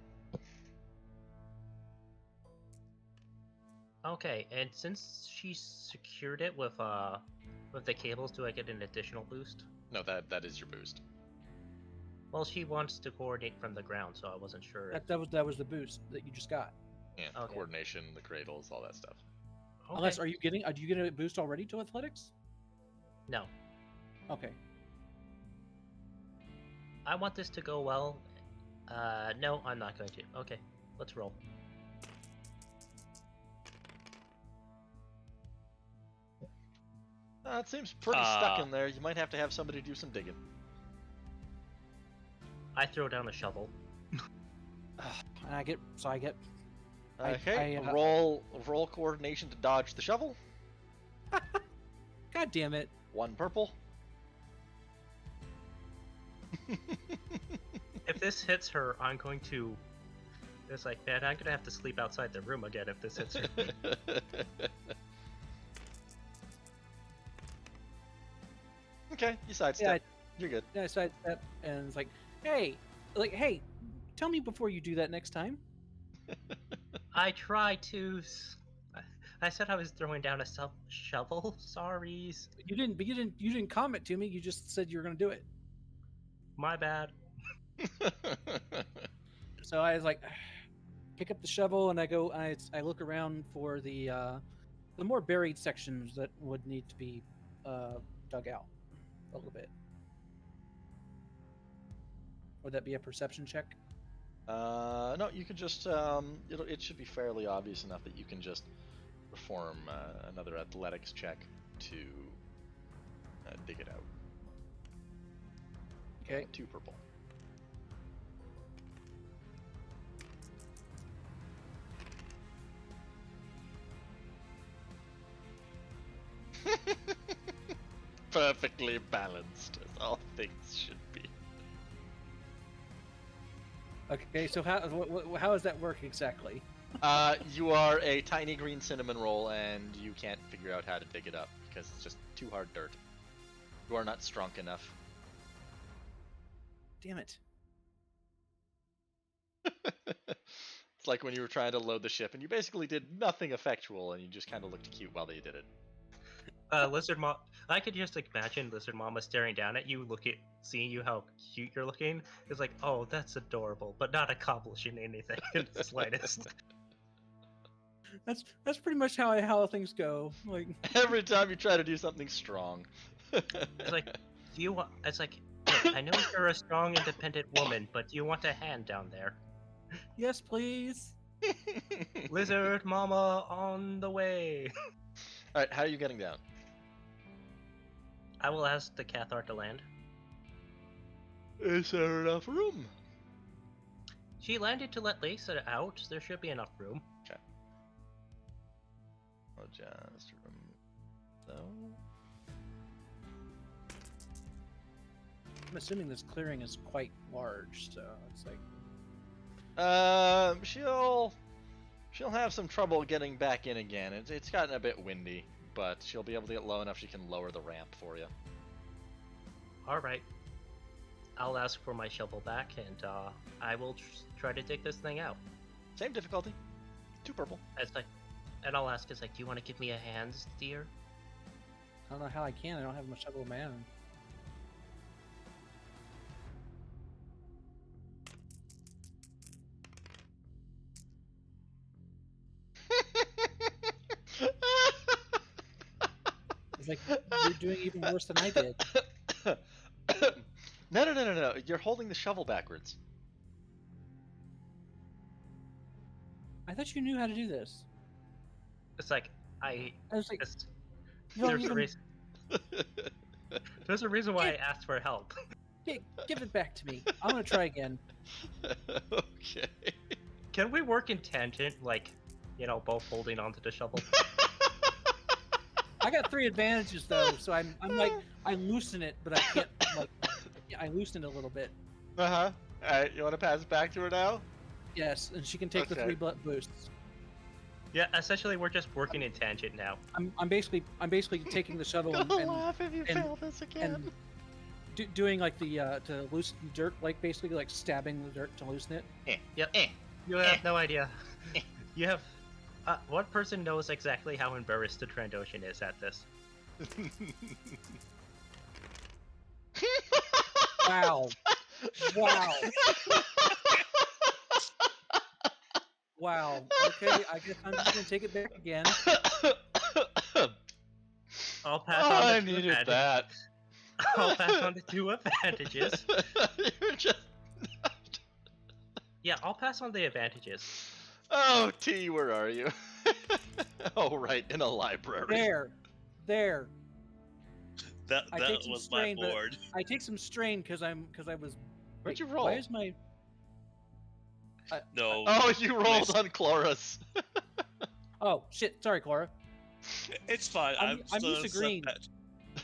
Speaker 5: Okay, and since she secured it with the cables, do I get an additional boost?
Speaker 1: No, that is your boost.
Speaker 5: Well, she wants to coordinate from the ground, so I wasn't sure.
Speaker 2: That was the boost that you just got.
Speaker 1: Yeah,
Speaker 5: Okay.
Speaker 1: coordination, the cradles, all that stuff.
Speaker 5: Okay.
Speaker 2: Unless do you get a boost already to athletics?
Speaker 5: No,
Speaker 2: Okay.
Speaker 5: I want this to go well. No, I'm not going to. Okay, let's roll.
Speaker 1: It seems pretty stuck in there. You might have to have somebody do some digging.
Speaker 5: I throw down a shovel.
Speaker 2: And I get
Speaker 1: Okay,
Speaker 2: I,
Speaker 1: roll coordination to dodge the shovel.
Speaker 2: God damn it.
Speaker 1: 1 purple.
Speaker 5: If this hits her, I'm going to. It's like, man, I'm gonna have to sleep outside the room again if this hits her.
Speaker 1: Okay, you sidestep. You're good.
Speaker 2: Yeah, I sidestep and it's like, hey, tell me before you do that next time.
Speaker 5: I try to. I said I was throwing down a shovel. Sorry.
Speaker 2: You didn't comment to me. You just said you were gonna do it.
Speaker 5: My bad.
Speaker 2: So I was like, pick up the shovel and I look around for the more buried sections that would need to be dug out a little bit. Would that be a perception check?
Speaker 1: No, you can just it should be fairly obvious enough that you can just perform another athletics check to dig it out.
Speaker 2: Okay.
Speaker 1: 2 purple. Perfectly balanced, as all things should be.
Speaker 2: Okay, so how does that work exactly?
Speaker 1: You are a tiny green cinnamon roll, and you can't figure out how to dig it up because it's just too hard dirt. You are not strong enough.
Speaker 2: Damn it.
Speaker 1: It's like when you were trying to load the ship, and you basically did nothing effectual, and you just kind of looked cute while you did it.
Speaker 5: Lizard Mom. I could just imagine Lizard Mama staring down at you, seeing you how cute you're looking. It's like, oh, that's adorable, but not accomplishing anything in the slightest.
Speaker 2: That's pretty much how things go. Like
Speaker 1: Every time you try to do something strong.
Speaker 5: It's like, do you want? It's like, look, I know you're a strong, independent woman, but do you want a hand down there?
Speaker 2: yes, please.
Speaker 5: Lizard Mama on the way.
Speaker 1: Alright, how are you getting down?
Speaker 5: I will ask the Cathar to land.
Speaker 1: Is there enough room?
Speaker 5: She landed to let Lisa out. There should be enough room.
Speaker 1: I'll just remove. So.
Speaker 2: I'm assuming this clearing is quite large, so it's like
Speaker 1: She'll have some trouble getting back in again. It's gotten a bit windy, but she'll be able to get low enough she can lower the ramp for you.
Speaker 5: All right. I'll ask for my shovel back, and I will try to dig this thing out.
Speaker 1: Same difficulty. 2 purple.
Speaker 5: And I'll ask, do you want to give me a hand, dear?
Speaker 2: I don't know how I can. I don't have much shovel of my own. It's like you're doing even worse than I did.
Speaker 1: No. You're holding the shovel backwards.
Speaker 2: I thought you knew how to do this.
Speaker 5: It's like
Speaker 2: I was like,
Speaker 5: it's-
Speaker 2: you don't
Speaker 5: there's a
Speaker 2: even
Speaker 5: reason. There's a reason why I asked for help.
Speaker 2: give it back to me. I'm gonna try again.
Speaker 1: Okay.
Speaker 5: Can we work in tangent, like, both holding onto the shovel?
Speaker 2: I got 3 advantages though, so I'm like I loosen it, but I can't like I loosen it a little bit.
Speaker 1: Uh-huh. Alright, you want to pass it back to her now?
Speaker 2: Yes, and she can take the
Speaker 1: Okay.
Speaker 2: 3 butt boosts.
Speaker 5: Yeah, essentially we're just working in tangent now.
Speaker 2: I'm basically taking the shovel and
Speaker 1: laugh if you
Speaker 2: and-
Speaker 1: fail this again.
Speaker 2: doing like the to loosen dirt, like basically like stabbing the dirt to loosen it.
Speaker 5: Yep. You have no idea. You have. One person knows exactly how embarrassed the Trandoshan is at this.
Speaker 2: Wow. Wow. Wow. Okay, I guess I'm just gonna take it back again.
Speaker 5: I'll pass
Speaker 1: Oh,
Speaker 5: on the
Speaker 1: I
Speaker 5: two
Speaker 1: needed
Speaker 5: advantages.
Speaker 1: that.
Speaker 5: I'll pass on the 2 advantages.
Speaker 1: You're just...
Speaker 5: Yeah, I'll pass on the advantages.
Speaker 1: Oh, T, where are you? Oh, right, in a library.
Speaker 2: There.
Speaker 4: That
Speaker 2: I take
Speaker 4: that
Speaker 2: some
Speaker 4: was my
Speaker 2: strain, but-
Speaker 4: board.
Speaker 2: I take some strain because I was.
Speaker 1: Where'd you
Speaker 2: wait,
Speaker 1: roll?
Speaker 2: Why is my?
Speaker 4: No.
Speaker 1: Oh, you rolled
Speaker 4: Nice.
Speaker 1: on Chloris.
Speaker 2: Oh shit! Sorry, Clara.
Speaker 4: It's fine.
Speaker 2: I'm
Speaker 4: still
Speaker 2: used to
Speaker 4: set
Speaker 2: green.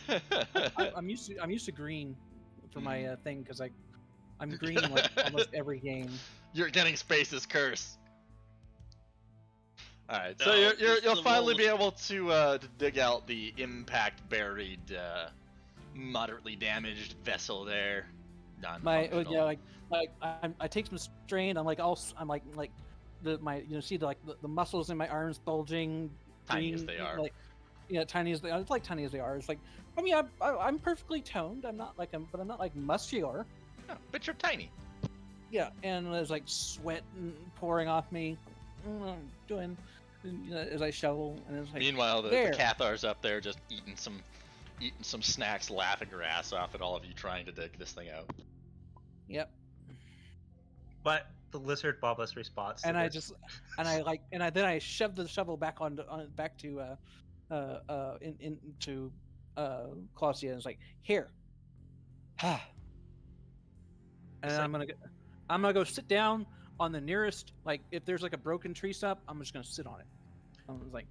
Speaker 4: that.
Speaker 2: I'm used to green for my thing because I'm green in like almost every game.
Speaker 1: You're getting Space's curse. Alright, so
Speaker 4: No,
Speaker 1: you'll
Speaker 4: the
Speaker 1: finally
Speaker 4: roll
Speaker 1: be able to dig out the impact buried, moderately damaged vessel there. Non-functional.
Speaker 2: I take some strain. I'm like see the muscles in my arms bulging.
Speaker 1: Tiny as
Speaker 2: green,
Speaker 1: they are.
Speaker 2: Like tiny as they are. It's like tiny as they are. It's like I'm perfectly toned. I'm not like but I'm not like muscular.
Speaker 1: Oh, but you're tiny.
Speaker 2: Yeah, and there's like sweat pouring off me. Doing as I shovel, and it's like
Speaker 1: Meanwhile, the
Speaker 2: there.
Speaker 1: Cathar's up there just eating some snacks, laughing her ass off at all of you trying to dig this thing out.
Speaker 2: Yep.
Speaker 5: But the lizard Bobless responds.
Speaker 2: And
Speaker 5: to
Speaker 2: I
Speaker 5: this.
Speaker 2: just then I shove the shovel back back to into Claudia, and it's like here. And
Speaker 5: It's
Speaker 2: then I'm gonna go sit down on the nearest, like if there's like a broken tree stump, I'm just gonna sit on it. I was like,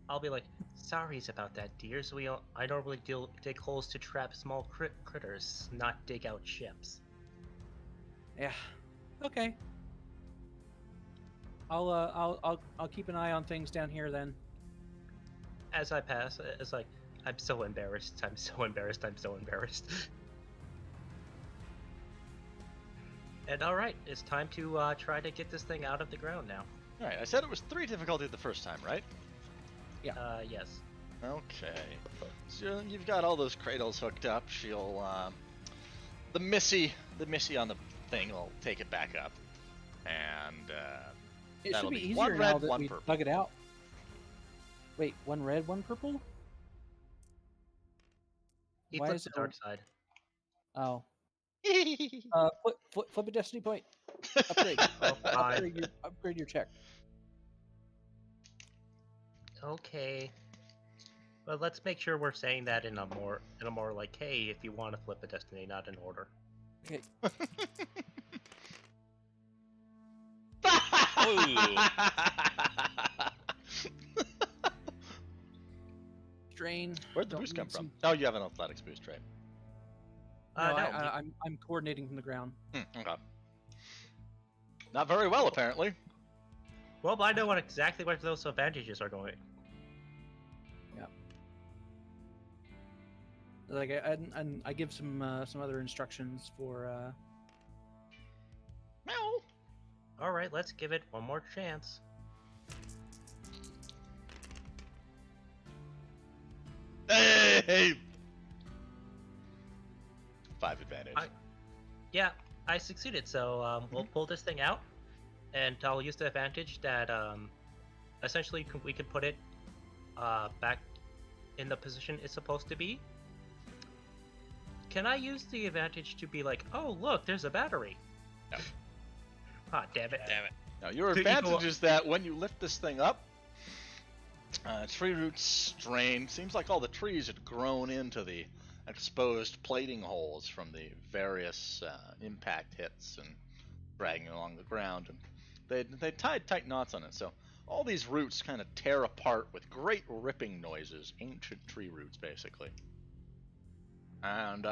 Speaker 5: I'll be like, sorries about that, dears. I normally dig holes to trap small critters, not dig out ships.
Speaker 2: yeah, okay. I'll keep an eye on things down here then.
Speaker 5: As I pass, it's like, I'm so embarrassed. I'm so embarrassed. I'm so embarrassed. And all right, it's time to try to get this thing out of the ground now.
Speaker 1: Alright, I said it was 3 difficulty the first time, right?
Speaker 5: Yes.
Speaker 1: Okay. So you've got all those cradles hooked up. She'll, the Missy on the thing will take it back up. And,
Speaker 2: It
Speaker 1: that'll
Speaker 2: should be
Speaker 1: be
Speaker 2: easier
Speaker 1: one
Speaker 2: now
Speaker 1: red,
Speaker 2: that
Speaker 1: one
Speaker 2: we
Speaker 1: purple.
Speaker 2: dug it out. Wait, 1 red, 1 purple?
Speaker 5: He
Speaker 2: Why
Speaker 5: flips
Speaker 2: is
Speaker 5: the
Speaker 2: it
Speaker 5: dark side.
Speaker 2: Oh. Flip a destiny point. Upgrade.
Speaker 5: Oh, fine.
Speaker 2: upgrade your check.
Speaker 5: Okay. But let's make sure we're saying that in a more like, hey, if you want to flip a destiny, not in order.
Speaker 2: Okay. Strain.
Speaker 1: Where'd the
Speaker 2: Don't
Speaker 1: boost come
Speaker 2: need
Speaker 1: from?
Speaker 2: some-
Speaker 1: Oh, you have an athletics boost, right?
Speaker 2: No,
Speaker 5: no.
Speaker 2: I'm coordinating from the ground.
Speaker 1: Okay. Not very well, apparently.
Speaker 5: Well, I know exactly where those advantages are going.
Speaker 2: Like I give some other instructions for.
Speaker 1: Meow.
Speaker 5: All right, let's give it one more chance.
Speaker 1: Hey! 5 advantage.
Speaker 5: Yeah, I succeeded. So we'll pull this thing out, and I'll use the advantage that essentially we could put it back in the position it's supposed to be. Can I use the advantage to be like, oh look, there's a battery?
Speaker 1: No.
Speaker 5: Ah, damn it.
Speaker 4: Damn it.
Speaker 1: Now, your
Speaker 5: So you go
Speaker 1: advantage
Speaker 5: up-
Speaker 1: is that when you lift this thing up, tree roots strained. Seems like all the trees had grown into the exposed plating holes from the various impact hits and dragging along the ground. And they tied tight knots on it, so all these roots kind of tear apart with great ripping noises. Ancient tree roots, basically. And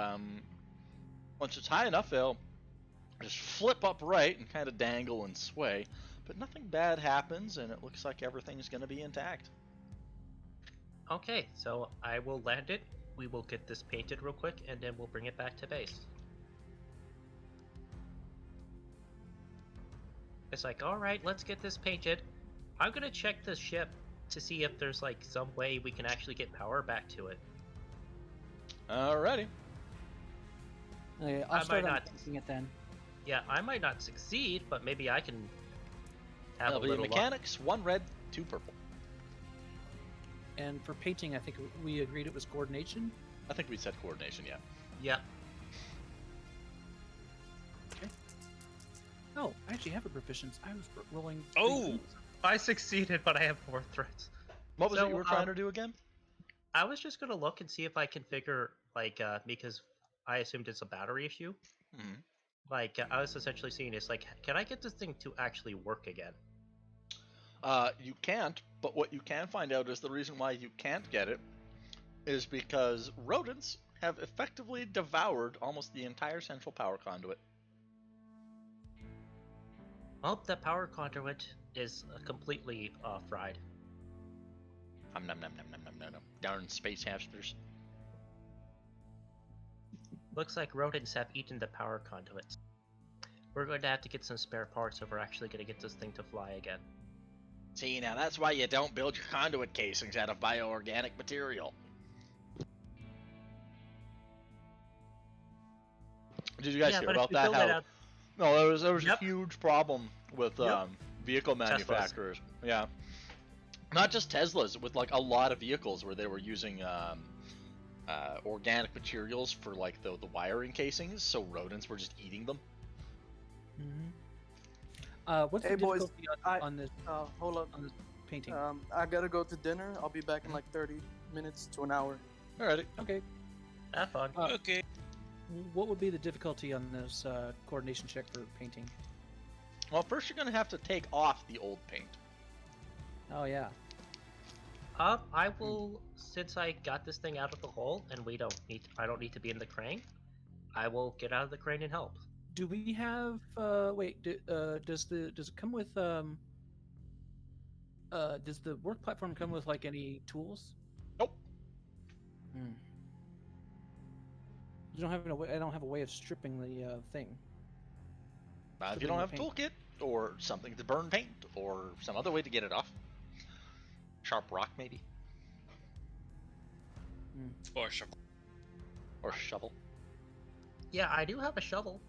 Speaker 1: once it's high enough, they'll just flip upright and kind of dangle and sway. But nothing bad happens, and it looks like everything's going to be intact.
Speaker 5: Okay, so I will land it. We will get this painted real quick, and then we'll bring it back to base. It's like, all right, let's get this painted. I'm gonna check the ship to see if there's like some way we can actually get power back to it.
Speaker 1: Alrighty.
Speaker 2: Okay,
Speaker 5: I
Speaker 2: I'll start
Speaker 5: might
Speaker 2: on
Speaker 5: not-
Speaker 2: painting it then.
Speaker 5: Yeah, I might not succeed, but maybe I can have
Speaker 1: That'll
Speaker 5: a
Speaker 1: be
Speaker 5: little luck.
Speaker 1: mechanics, 1 red, 2 purple.
Speaker 2: And for painting, I think we agreed it was coordination.
Speaker 1: I think we said coordination, yeah.
Speaker 5: Yeah.
Speaker 2: Oh, I actually have a proficiency. I was rolling.
Speaker 4: Oh!
Speaker 5: I succeeded, but I have 4 threats.
Speaker 1: What was
Speaker 5: So,
Speaker 1: it you were trying to do again?
Speaker 5: I was just gonna look and see if I can figure, like, because I assumed it's a battery issue.
Speaker 1: Mhm.
Speaker 5: Like, I was essentially seeing it's like, can I get this thing to actually work again?
Speaker 1: You can't, but what you can find out is the reason why you can't get it is because rodents have effectively devoured almost the entire central power conduit.
Speaker 5: Well, the power conduit is completely fried.
Speaker 1: Nom nom nom nom nom nom nom nom. Darn space hamsters.
Speaker 5: Looks like rodents have eaten the power conduits. We're going to have to get some spare parts if we're actually going to get this thing to fly again.
Speaker 1: See, now that's why you don't build your conduit casings out of bioorganic material. Did you guys hear
Speaker 5: but
Speaker 1: about
Speaker 5: if we
Speaker 1: that?
Speaker 5: build it out,
Speaker 1: No, there was
Speaker 5: Yep.
Speaker 1: a huge problem with
Speaker 5: Yep.
Speaker 1: vehicle manufacturers. Yeah, not just Teslas, with like a lot of vehicles where they were using organic materials for like the wiring casings, so rodents were just eating them.
Speaker 2: What's
Speaker 6: Hey,
Speaker 2: the
Speaker 6: boys,
Speaker 2: difficulty
Speaker 6: I-
Speaker 2: on this
Speaker 6: Hold up.
Speaker 2: painting?
Speaker 6: I gotta go to dinner. I'll be back in like 30 minutes to an hour.
Speaker 1: Alrighty.
Speaker 2: Okay.
Speaker 5: have fun.
Speaker 4: Okay.
Speaker 2: What would be the difficulty on this coordination check for painting?
Speaker 1: Well, first you're gonna have to take off the old paint.
Speaker 2: Oh yeah.
Speaker 5: I will, since I got this thing out of the hole and I don't need to be in the crane, I will get out of the crane and help.
Speaker 2: Do we have? Does it come with? Does the work platform come with like any tools?
Speaker 1: Nope.
Speaker 2: You don't have I don't have a way of stripping the thing.
Speaker 1: If you don't have a
Speaker 2: Stripping
Speaker 1: toolkit or something to burn paint or some other way to get it off. Sharp rock, maybe,
Speaker 4: Or sure.
Speaker 1: or shovel.
Speaker 5: Yeah, I do have a shovel.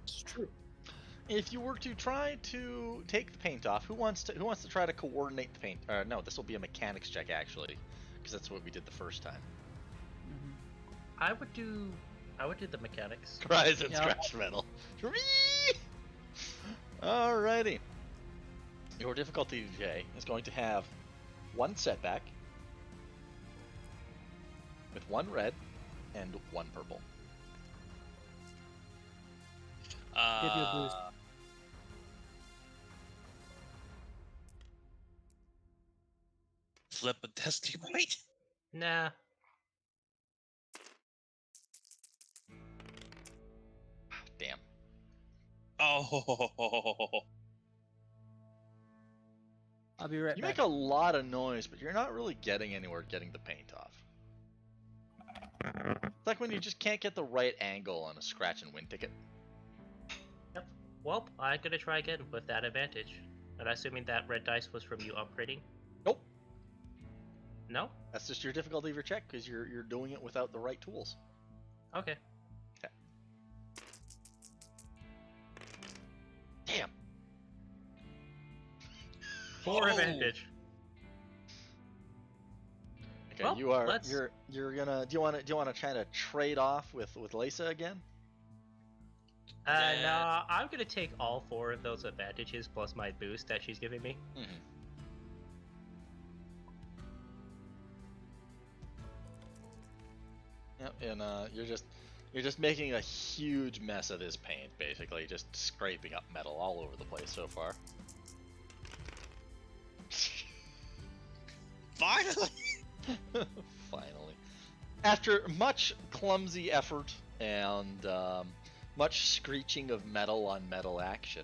Speaker 2: It's true.
Speaker 1: If you were to try to take the paint off, who wants to try to coordinate the paint? No, this will be a mechanics check actually, because that's what we did the first time.
Speaker 5: I would do the mechanics.
Speaker 1: Rise and
Speaker 2: Yeah.
Speaker 1: scratch metal. Alrighty. Your difficulty today is going to have 1 setback, with 1 red and 1 purple.
Speaker 2: Give you a boost.
Speaker 4: Flip a destiny point.
Speaker 5: Nah.
Speaker 4: Oh,
Speaker 2: I'll be right
Speaker 1: You
Speaker 2: back.
Speaker 1: make a lot of noise, but you're not really getting anywhere getting the paint off. It's like when you just can't get the right angle on a scratch and win ticket.
Speaker 5: Yep. Well, I'm gonna try again with that advantage. And assuming that red dice was from you upgrading.
Speaker 1: Nope.
Speaker 5: No?
Speaker 1: That's just your difficulty of your check because you're doing it without the right tools.
Speaker 5: Okay.
Speaker 1: Damn.
Speaker 5: 4
Speaker 4: Oh.
Speaker 5: advantage.
Speaker 1: Okay,
Speaker 5: Well,
Speaker 1: you are
Speaker 5: let's-
Speaker 1: you're gonna do you wanna try to trade off with Lisa again?
Speaker 5: No, I'm gonna take all 4 of those advantages plus my boost that she's giving me.
Speaker 1: Mm-hmm. Yep, and you're just making a huge mess of this paint, basically, just scraping up metal all over the place so far.
Speaker 4: finally!
Speaker 1: Finally. After much clumsy effort and much screeching of metal on metal action,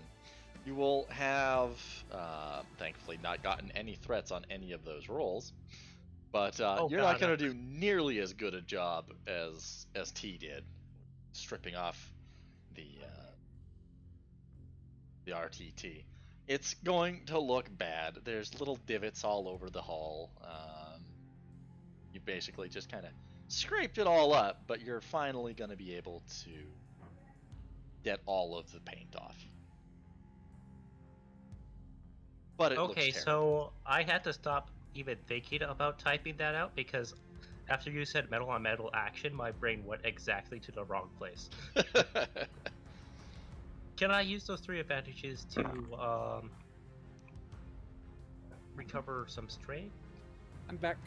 Speaker 1: you will have, thankfully, not gotten any threats on any of those rolls. But you're not going to do nearly as good a job as T did, stripping off the RTT. It's going to look bad. There's little divots all over the hull. You basically just kind of scraped it all up, but you're finally going to be able to get all of the paint off. But it
Speaker 5: Okay,
Speaker 1: looks terrible.
Speaker 5: so I had to stop even thinking about typing that out because after you said metal on metal action, my brain went exactly to the wrong place. Can I use those 3 advantages to recover some strain?
Speaker 2: I'm back.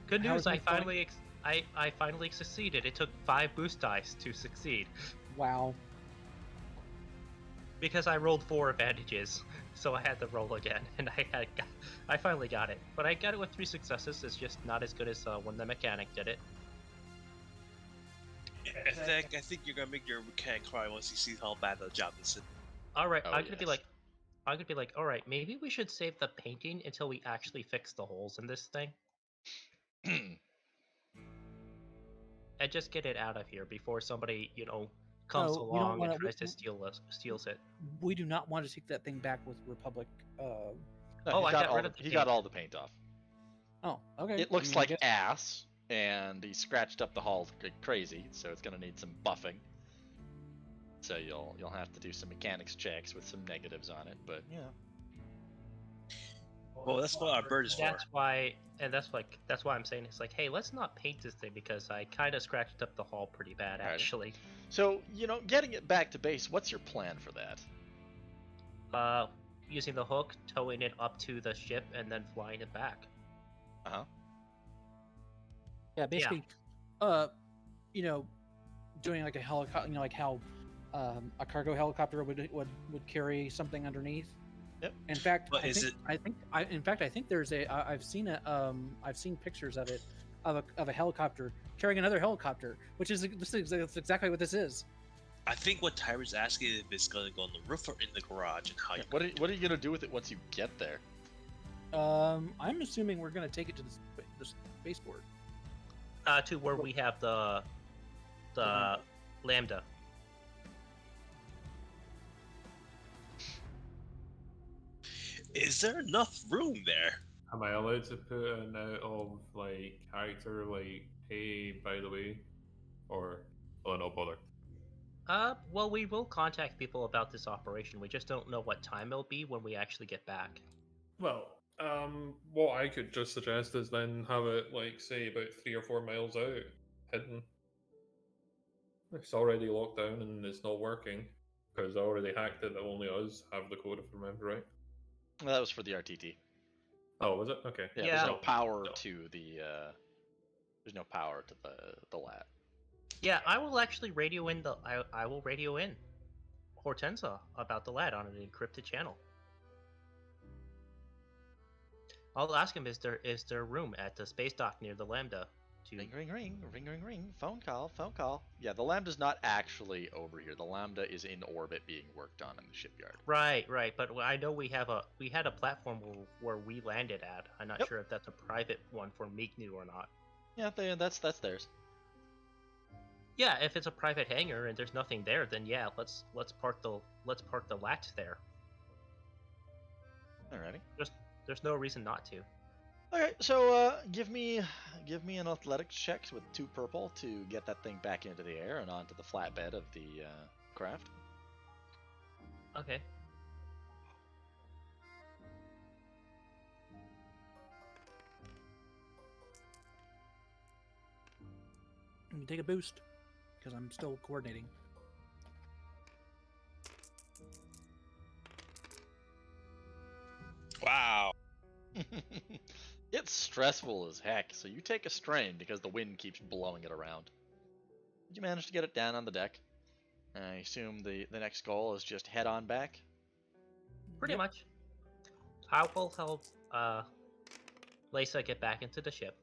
Speaker 5: Good
Speaker 2: How
Speaker 5: news,
Speaker 2: is
Speaker 5: I
Speaker 2: my fighting?
Speaker 5: finally I finally succeeded. It took 5 boost dice to succeed
Speaker 2: Wow.
Speaker 5: because I rolled 4 advantages, so I had to roll again, and I finally got it. But I got it with 3 successes. It's just not as good as when the mechanic did it.
Speaker 4: I think you're gonna make your mechanic cry once you see how bad the job is.
Speaker 5: All right,
Speaker 1: Oh,
Speaker 5: I'm gonna be
Speaker 1: yes.
Speaker 5: like, all right, maybe we should save the painting until we actually fix the holes in this thing, and just get it out of here before somebody, comes
Speaker 2: No, we don't
Speaker 5: along
Speaker 2: wanna-
Speaker 5: and tries to steals it.
Speaker 2: We do not want to take that thing back with Republic.
Speaker 1: No,
Speaker 5: Oh,
Speaker 1: he
Speaker 5: I
Speaker 1: got
Speaker 5: got
Speaker 1: all
Speaker 5: rid
Speaker 1: the,
Speaker 5: of the
Speaker 1: he got
Speaker 5: paint.
Speaker 1: all the paint off.
Speaker 2: Oh, okay.
Speaker 1: It looks
Speaker 2: I mean, I
Speaker 1: like
Speaker 2: guess-
Speaker 1: ass, and he scratched up the hull crazy, so it's gonna need some buffing. So you'll have to do some mechanics checks with some negatives on it, but yeah.
Speaker 4: Well, that's what our bird is for.
Speaker 5: That's why I'm saying it's like, hey, let's not paint this thing because I kind of scratched up the hull pretty bad
Speaker 1: Alrighty.
Speaker 5: actually.
Speaker 1: So getting it back to base. What's your plan for that?
Speaker 5: Using the hook, towing it up to the ship, and then flying it back.
Speaker 2: Yeah, basically, doing like a helicopter, like how a cargo helicopter would carry something underneath.
Speaker 1: Yep.
Speaker 2: In fact,
Speaker 4: But
Speaker 2: I think there's I've seen pictures of it, of a helicopter carrying another helicopter, which is that's exactly what this is.
Speaker 4: I think what Tyra's asking if it's gonna go on the roof or in the garage and how you.
Speaker 1: What are you gonna do with it once you get there?
Speaker 2: I'm assuming we're gonna take it to the spaceport.
Speaker 5: To where we have the Lambda.
Speaker 4: Is there enough room there?
Speaker 3: Am I allowed to put a note of like character, like, hey, by the way, or no bother?
Speaker 5: Well, we will contact people about this operation. We just don't know what time it'll be when we actually get back.
Speaker 3: Well, what I could just suggest is then have it, like, say, about 3 or 4 miles out, hidden. It's already locked down and it's not working because I already hacked it. That only us have the code, if I remember right.
Speaker 1: Well, that was for the RTT.
Speaker 3: Oh, was it? Okay.
Speaker 1: Yeah,
Speaker 5: Yeah.
Speaker 1: there's no power
Speaker 3: No.
Speaker 1: to the the lat.
Speaker 5: Yeah, I will actually radio in I will radio in Hortensa about the lad on an encrypted channel. I'll ask him is there room at the space dock near the Lambda? to.
Speaker 1: Ring, ring, ring, ring, ring, ring. Phone call, phone call. Yeah, the Lambda's not actually over here. The Lambda is in orbit being worked on in the shipyard.
Speaker 5: Right, right. But I know we had a platform where we landed at. I'm not
Speaker 1: Yep.
Speaker 5: sure if that's a private one for Meeknu or not.
Speaker 1: Yeah, that's theirs.
Speaker 5: Yeah, if it's a private hangar and there's nothing there, then yeah, let's park the lat there.
Speaker 1: Alrighty.
Speaker 5: There's no reason not to.
Speaker 1: Okay, so give me an athletics check with 2 purple to get that thing back into the air and onto the flatbed of the craft.
Speaker 5: Okay.
Speaker 2: Let me take a boost because I'm still coordinating.
Speaker 4: Wow.
Speaker 1: It's stressful as heck, so you take a strain because the wind keeps blowing it around. Did you manage to get it down on the deck? I assume the next goal is just head on back?
Speaker 5: Pretty
Speaker 2: Yep.
Speaker 5: much. I will help Lisa get back into the ship.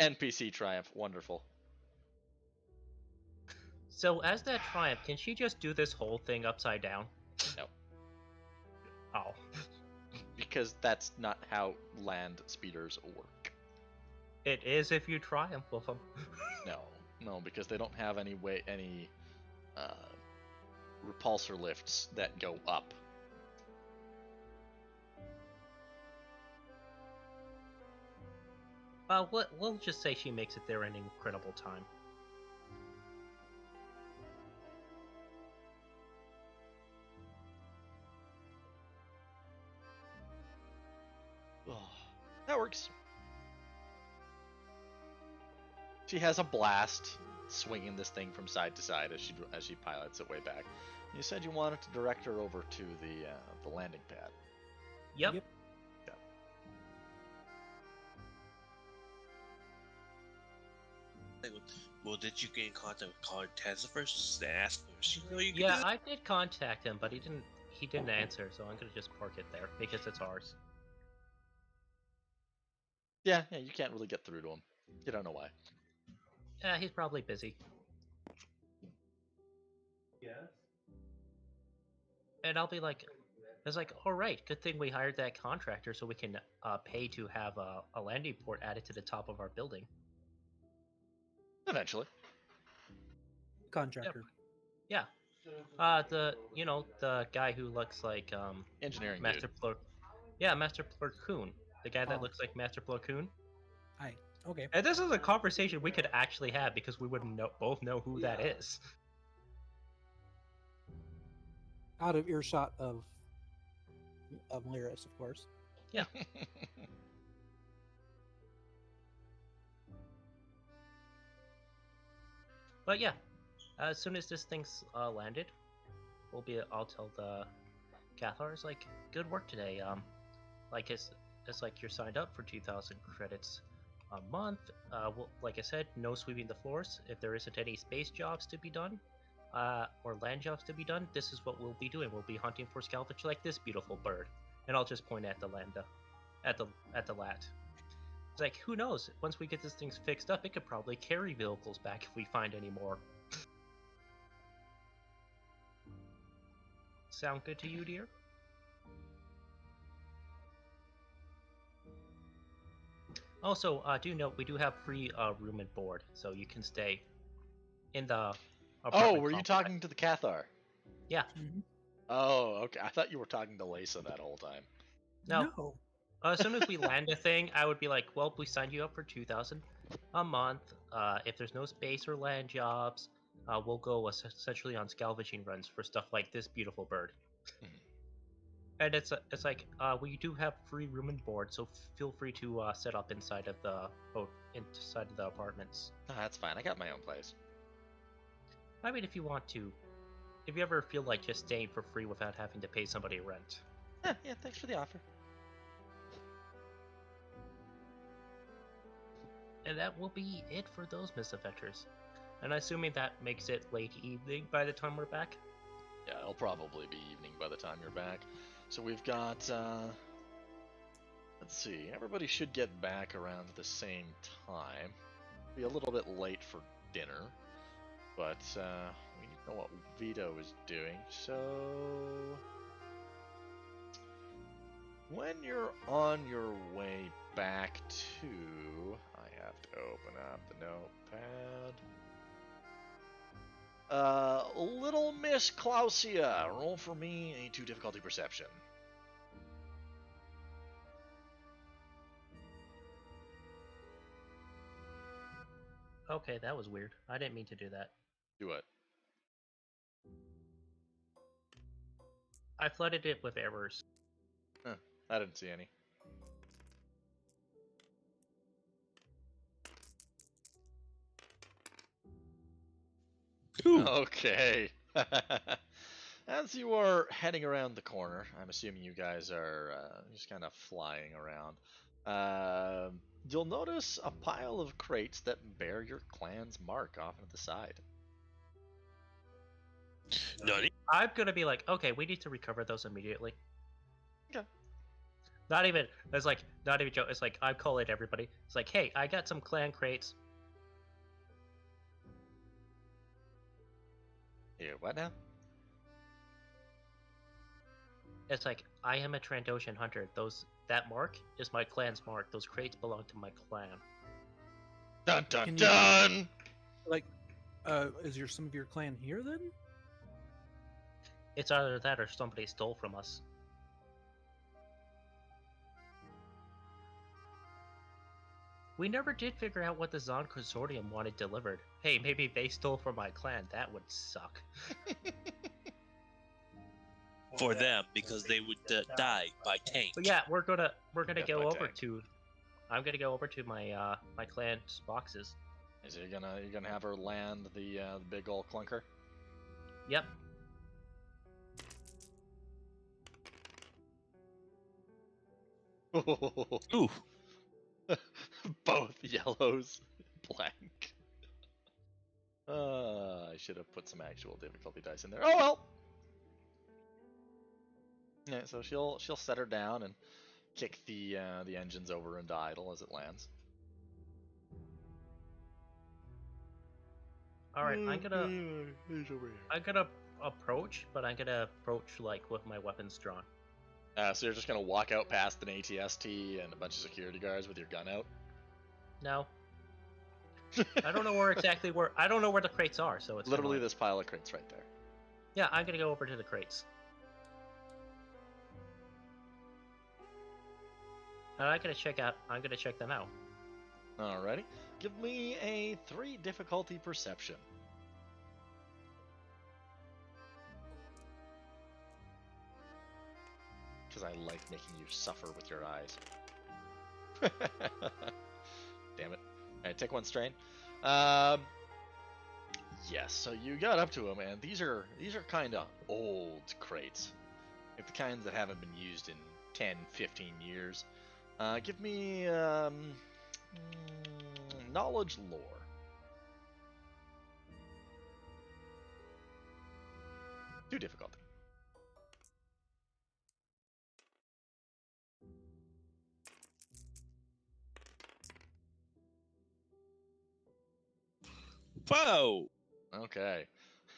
Speaker 1: NPC triumph, wonderful.
Speaker 5: So as that triumph, can she just do this whole thing upside down?
Speaker 1: No.
Speaker 5: Oh.
Speaker 1: Because that's not how land speeders work.
Speaker 5: It is if you triumph with them.
Speaker 1: No, because they don't have any repulsor lifts that go up.
Speaker 5: We'll just say she makes it there in incredible time.
Speaker 1: That works. She has a blast swinging this thing from side to side as she pilots it way back. You said you wanted to direct her over to the landing pad.
Speaker 5: Yep.
Speaker 2: Yep.
Speaker 4: Well, did you get in contact with Cortez first and ask him if she know you can
Speaker 5: Yeah,
Speaker 4: do
Speaker 5: I did contact him, but he didn't answer, so I'm gonna just park it there because it's ours.
Speaker 1: Yeah, you can't really get through to him. You don't know why.
Speaker 5: Yeah, he's probably busy.
Speaker 7: Yes.
Speaker 5: And I'll be like, it's like, all right, good thing we hired that contractor so we can pay to have a landing port added to the top of our building.
Speaker 1: Eventually.
Speaker 2: Contractor.
Speaker 5: Yeah. The guy who looks like
Speaker 1: Engineering
Speaker 5: Master
Speaker 1: dude.
Speaker 5: Plur. Yeah, Master Plurkoon. The guy that
Speaker 2: Oh.
Speaker 5: looks like Master Plurkoon.
Speaker 2: Okay.
Speaker 5: And this is a conversation we could actually have because we wouldn't both know who that is.
Speaker 2: Out of earshot of Lyris, of course.
Speaker 5: Yeah. But yeah, as soon as this thing's landed, I'll tell the Cathars like, good work today. Like it's like you're signed up for 2,000 credits a month. Like I said, no sweeping the floors. If there isn't any space jobs to be done, or land jobs to be done, this is what we'll be doing. We'll be hunting for salvage like this beautiful bird. And I'll just point at the lambda, at the lat. It's like, who knows? Once we get this thing fixed up, it could probably carry vehicles back if we find any more. Sound good to you, dear? Also, do note we do have free room and board, so you can stay in the apartment
Speaker 1: Were you
Speaker 5: complex.
Speaker 1: talking to the Cathar?
Speaker 5: Yeah.
Speaker 2: Mhm.
Speaker 1: Oh, okay. I thought you were talking to Lisa that whole time.
Speaker 5: No. As soon as we land a thing, I would be like, well, we signed you up for 2,000 a month. If there's no space or land jobs, we'll go essentially on scavenging runs for stuff like this beautiful bird. And it's like we do have free room and board, so feel free to set up inside of the apartments.
Speaker 1: Oh, that's fine. I got my own place.
Speaker 5: I mean, if you want to, if you ever feel like just staying for free without having to pay somebody rent.
Speaker 1: Yeah, thanks for the offer.
Speaker 5: And that will be it for those misadventures. And assuming that makes it late evening by the time we're back.
Speaker 1: Yeah, it'll probably be evening by the time you're back. So we've got Let's see. Everybody should get back around the same time. Be a little bit late for dinner, but we need to know what Vito is doing. So, when you're on your way back to, I have to open up the notepad. Little Miss Clausia, roll for me a 2 difficulty perception.
Speaker 5: Okay, that was weird. I didn't mean to do that.
Speaker 1: Do what?
Speaker 5: I flooded it with errors.
Speaker 1: Huh, I didn't see any.
Speaker 4: Ooh.
Speaker 1: Okay. As you are heading around the corner, I'm assuming you guys are just kind of flying around. You'll notice a pile of crates that bear your clan's mark off to the side.
Speaker 4: Nani?
Speaker 5: I'm gonna be like, okay, we need to recover those immediately.
Speaker 1: Okay.
Speaker 5: Not even. It's like not even joke. It's like I call it everybody. It's like, hey, I got some clan crates.
Speaker 1: Yeah, what now?
Speaker 5: It's like I am a Trandoshan hunter. That mark is my clan's mark. Those crates belong to my clan.
Speaker 1: Dun dun
Speaker 2: Can you-
Speaker 1: dun!
Speaker 2: Like, is some of your clan here then?
Speaker 5: It's either that or somebody stole from us. We never did figure out what the Zon Consortium wanted delivered. Hey, maybe they stole from my clan. That would suck.
Speaker 4: For them, because they would die by tank.
Speaker 5: But yeah, we're gonna
Speaker 1: Death
Speaker 5: go
Speaker 1: by
Speaker 5: over
Speaker 1: tank.
Speaker 5: to. I'm gonna go over to my my clan's boxes.
Speaker 1: Is you're gonna have her land the big old clunker?
Speaker 5: Yep.
Speaker 4: Ooh.
Speaker 1: Both yellows, blank. I should have put some actual difficulty dice in there. Oh well. Yeah, so she'll set her down and kick the engines over into idle as it lands.
Speaker 5: All right, I'm gonna
Speaker 1: He's over here.
Speaker 5: approach, but I'm gonna approach like with my weapons drawn.
Speaker 1: So you're just gonna walk out past an ATST and a bunch of security guards with your gun out?
Speaker 5: No. I don't know I don't know where the crates are, so it's kinda
Speaker 1: Literally
Speaker 5: like-
Speaker 1: this pile of crates right there.
Speaker 5: Yeah, I'm gonna go over to the crates. And I'm gonna check them out.
Speaker 1: Alrighty. Give me a 3 difficulty perception. Because I like making you suffer with your eyes. Damn it. Alright, take 1 strain. Yes, so you got up to them, and these are kind of old crates. Like the kinds that haven't been used in 10, 15 years. Give me knowledge lore. Too difficult.
Speaker 4: Whoa!
Speaker 1: Okay.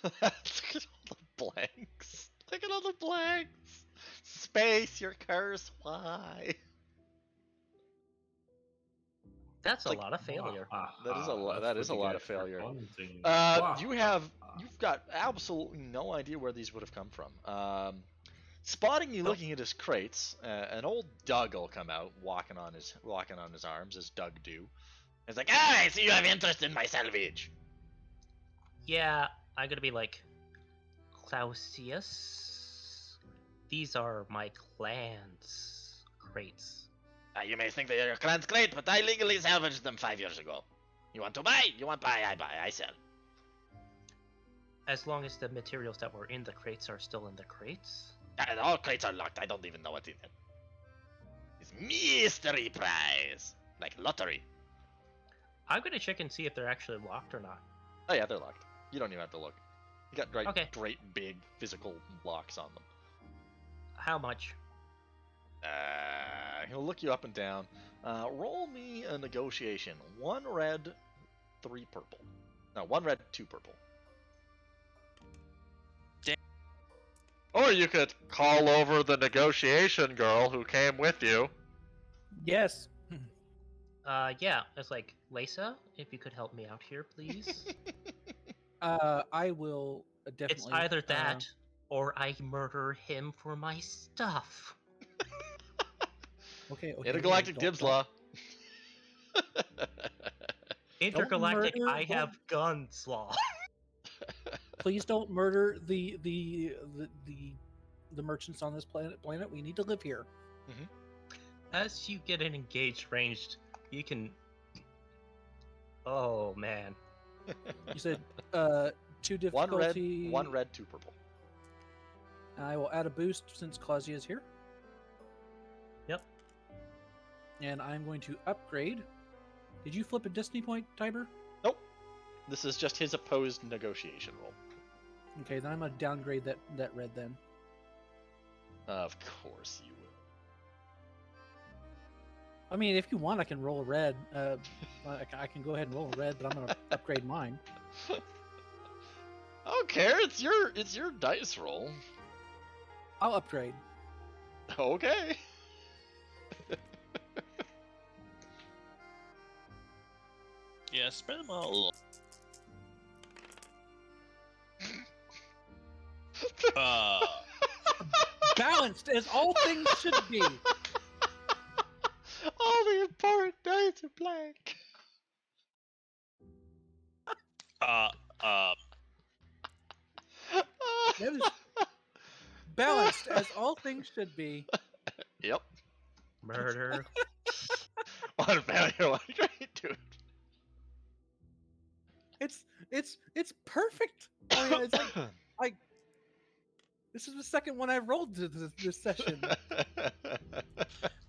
Speaker 1: Look at all the blanks. Look at all the blanks. Space, your curse. Why?
Speaker 5: That's a
Speaker 1: Like-
Speaker 5: lot of failure.
Speaker 1: That is a lot. That is a lot of failure.
Speaker 3: You
Speaker 1: You've got absolutely no idea where these would have come from. Spotting you looking at his crates, an old Doug will come out walking on his arms as Doug do. It's like, I see you have interest in my salvage.
Speaker 5: Yeah, I'm gonna be like, Clausius, these are my clan's crates.
Speaker 1: You may think they are your clan's great, but I legally salvaged them 5 years ago. You want to buy? You want buy? I buy. I sell.
Speaker 5: As long as the materials that were in the crates are still in the crates.
Speaker 1: All crates are locked. I don't even know what's in it. It's mystery prize, like lottery.
Speaker 5: I'm gonna check and see if they're actually locked or not.
Speaker 1: Oh yeah, they're locked. You don't even have to look. You got great,
Speaker 5: Okay.
Speaker 1: great big physical locks on them.
Speaker 5: How much?
Speaker 1: He'll look you up and down. Roll me a negotiation. 1 red, 3 purple. No, 1 red, 2 purple.
Speaker 4: Damn.
Speaker 1: Or you could call over the negotiation girl who came with you.
Speaker 2: Yes.
Speaker 5: Yeah, it's like, Lisa, if you could help me out here, please.
Speaker 2: I will definitely.
Speaker 5: It's either that or I murder him for my stuff.
Speaker 2: Okay.
Speaker 1: Intergalactic
Speaker 2: don't-
Speaker 1: dibs
Speaker 2: don't-
Speaker 1: law.
Speaker 5: Intergalactic,
Speaker 2: murder-
Speaker 5: I have guns law.
Speaker 2: Please don't murder the merchants on this planet. We need to live here.
Speaker 5: As you get in engaged ranged, you can. Oh man.
Speaker 2: You said 2
Speaker 1: 1 red,
Speaker 2: difficulty.
Speaker 1: 1 red, 2 purple.
Speaker 2: I will add a boost since Clausia is here.
Speaker 5: Yep.
Speaker 2: And I'm going to upgrade. Did you flip a destiny point, Tiber?
Speaker 1: Nope. This is just his opposed negotiation roll.
Speaker 2: Okay, then I'm gonna downgrade that red then.
Speaker 1: Of course you will.
Speaker 2: I mean, if you want, I can roll a red. I can go ahead and roll a red, but I'm gonna upgrade mine.
Speaker 1: I don't care. It's your dice roll.
Speaker 2: I'll upgrade.
Speaker 1: Okay.
Speaker 4: Yeah, spread them out a little.
Speaker 2: Balanced as all things should be.
Speaker 1: All the important dice are blank.
Speaker 2: That is balanced as all things should be.
Speaker 1: Yep.
Speaker 5: Murder.
Speaker 1: One failure, one great, dude.
Speaker 2: It's perfect. I mean, it's like this is the second one I've rolled this session.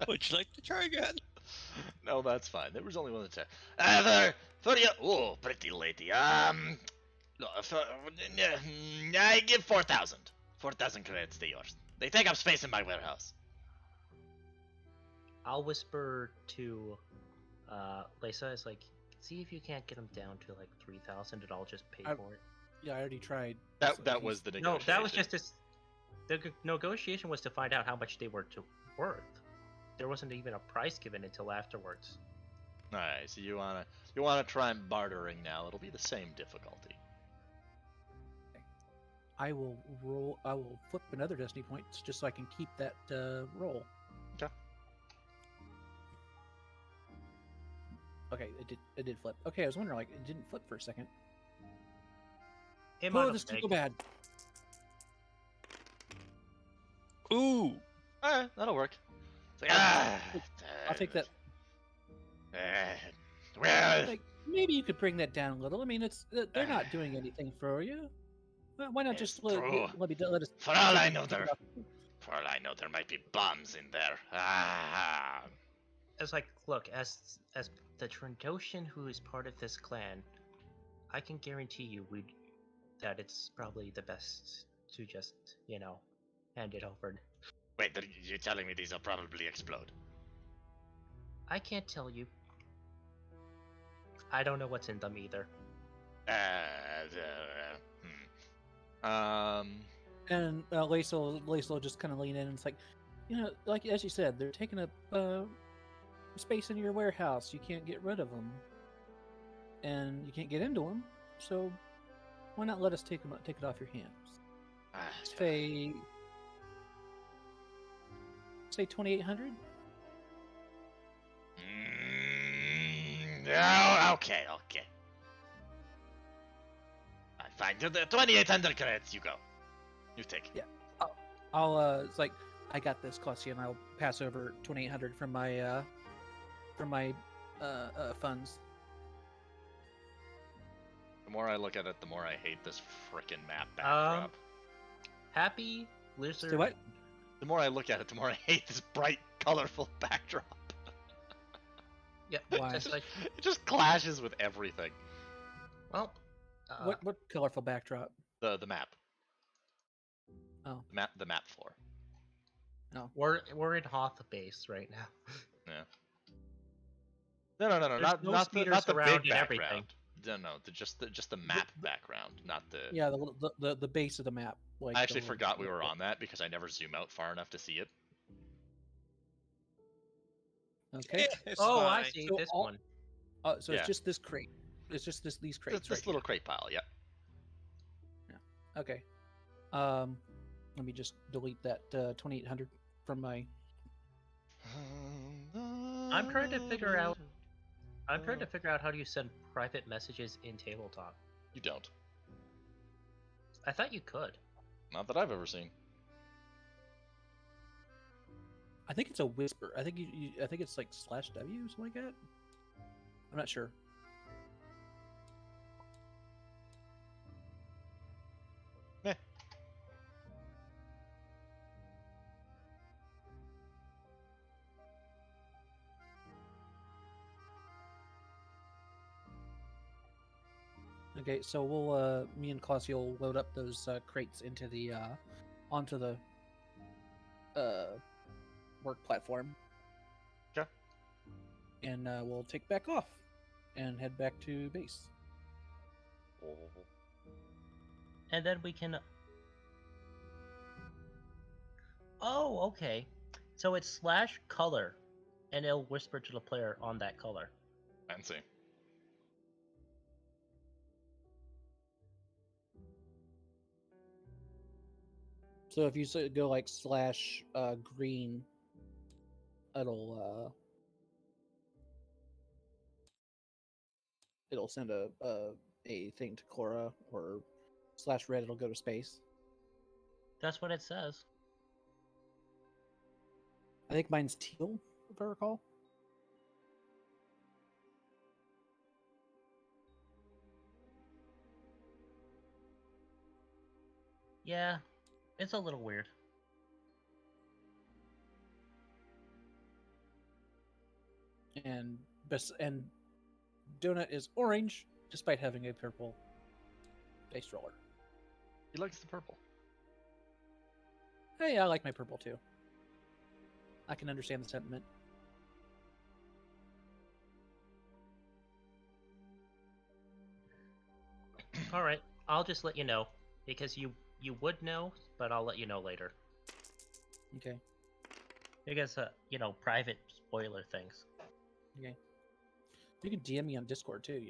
Speaker 4: Would you like to try again?
Speaker 1: No, that's fine. There was only one attack. For you, oh, pretty lady. No, I give 4,000. 4,000 credits to yours. They take up space in my warehouse.
Speaker 5: I'll whisper to Lisa. It's like, see if you can't get him down to like 3,000, and I'll just pay for it.
Speaker 2: Yeah, I already tried.
Speaker 1: That was the negotiation.
Speaker 5: No, that was just this. The negotiation was to find out how much they were worth. There wasn't even a price given until afterwards.
Speaker 1: All right, so you wanna try and bartering now? It'll be the same difficulty.
Speaker 2: I will flip another destiny point just so I can keep that roll.
Speaker 1: Okay.
Speaker 2: Okay, it did flip. Okay, I was wondering, like, it didn't flip for a second.
Speaker 5: It might
Speaker 2: Oh,
Speaker 5: have
Speaker 2: this did
Speaker 5: been-
Speaker 2: go bad.
Speaker 4: Ooh.
Speaker 1: Alright, that'll work. It's like,
Speaker 2: I'll take that.
Speaker 1: Well,
Speaker 2: Like, maybe you could bring that down a little. I mean, they're not doing anything for you. Why not
Speaker 1: It's
Speaker 2: just
Speaker 1: true.
Speaker 2: let us?
Speaker 1: for all I know, there might be bombs in there.
Speaker 5: It's like, look, as the Trandoshan who is part of this clan, I can guarantee you that it's probably the best to just, hand it over.
Speaker 1: Wait, you're telling me these will probably explode?
Speaker 5: I can't tell you. I don't know what's in them either.
Speaker 2: And Lisa will just kind of lean in and it's like, like as you said, they're taking up space in your warehouse. You can't get rid of them, and you can't get into them. So why not let us take it off your hands? Say 2,800.
Speaker 1: Okay. Fine. To the 2,800 credits, you go. You take.
Speaker 2: Yeah. I'll it's like, I got this, Clausia, and I'll pass over 2,800 from my funds.
Speaker 1: The more I look at it, the more I hate this frickin' map backdrop.
Speaker 5: Happy Lizard.
Speaker 2: So what?
Speaker 1: The more I look at it, the more I hate this bright, colorful backdrop.
Speaker 5: Yeah,
Speaker 2: Why?
Speaker 5: just like,
Speaker 1: It just clashes with everything.
Speaker 5: well,
Speaker 2: What colorful backdrop?
Speaker 1: The map.
Speaker 2: Oh.
Speaker 1: The map floor.
Speaker 2: No.
Speaker 5: We're in Hoth base right now.
Speaker 1: Yeah. No,
Speaker 5: There's
Speaker 1: not
Speaker 5: no
Speaker 1: not the
Speaker 5: speeders
Speaker 1: big
Speaker 5: around and everything.
Speaker 1: background. No, just the map background, not the.
Speaker 2: Yeah, the base of the map. Like
Speaker 1: I actually
Speaker 2: the-
Speaker 1: forgot we were on that because I never zoom out far enough to see it.
Speaker 2: Okay.
Speaker 4: It's
Speaker 5: Oh, I
Speaker 4: fine.
Speaker 5: see
Speaker 2: So
Speaker 5: this
Speaker 2: all-
Speaker 5: one.
Speaker 2: So
Speaker 1: Yeah.
Speaker 2: it's just this crate. It's just these crates.
Speaker 1: This
Speaker 2: right
Speaker 1: little
Speaker 2: here.
Speaker 1: crate pile, yeah.
Speaker 2: Okay. Let me just delete that 2800 from my.
Speaker 5: I'm trying to figure out how do you send private messages in tabletop.
Speaker 1: You don't.
Speaker 5: I thought you could.
Speaker 1: Not that I've ever seen.
Speaker 2: I think it's a whisper. I think I think it's like /W something like that. I'm not sure.
Speaker 1: Meh.
Speaker 2: Okay, so we'll me and Clausia will load up those crates into the onto the work platform.
Speaker 1: Okay.
Speaker 2: And we'll take back off and head back to base.
Speaker 5: And then we can. Oh, okay. So it's /color, and it'll whisper to the player on that color.
Speaker 1: Fancy.
Speaker 2: So if you go like /green, it'll send a thing to Cora, or /red it'll go to space.
Speaker 5: That's what it says.
Speaker 2: I think mine's teal, if I recall.
Speaker 5: Yeah, it's a little weird.
Speaker 2: And Donut is orange, despite having a purple dice roller.
Speaker 1: He likes the purple.
Speaker 2: Hey, I like my purple too. I can understand the sentiment.
Speaker 5: All right, I'll just let you know because you would know, but I'll let you know later
Speaker 2: Okay.
Speaker 5: because private spoiler things.
Speaker 2: Okay. You can DM me on Discord too,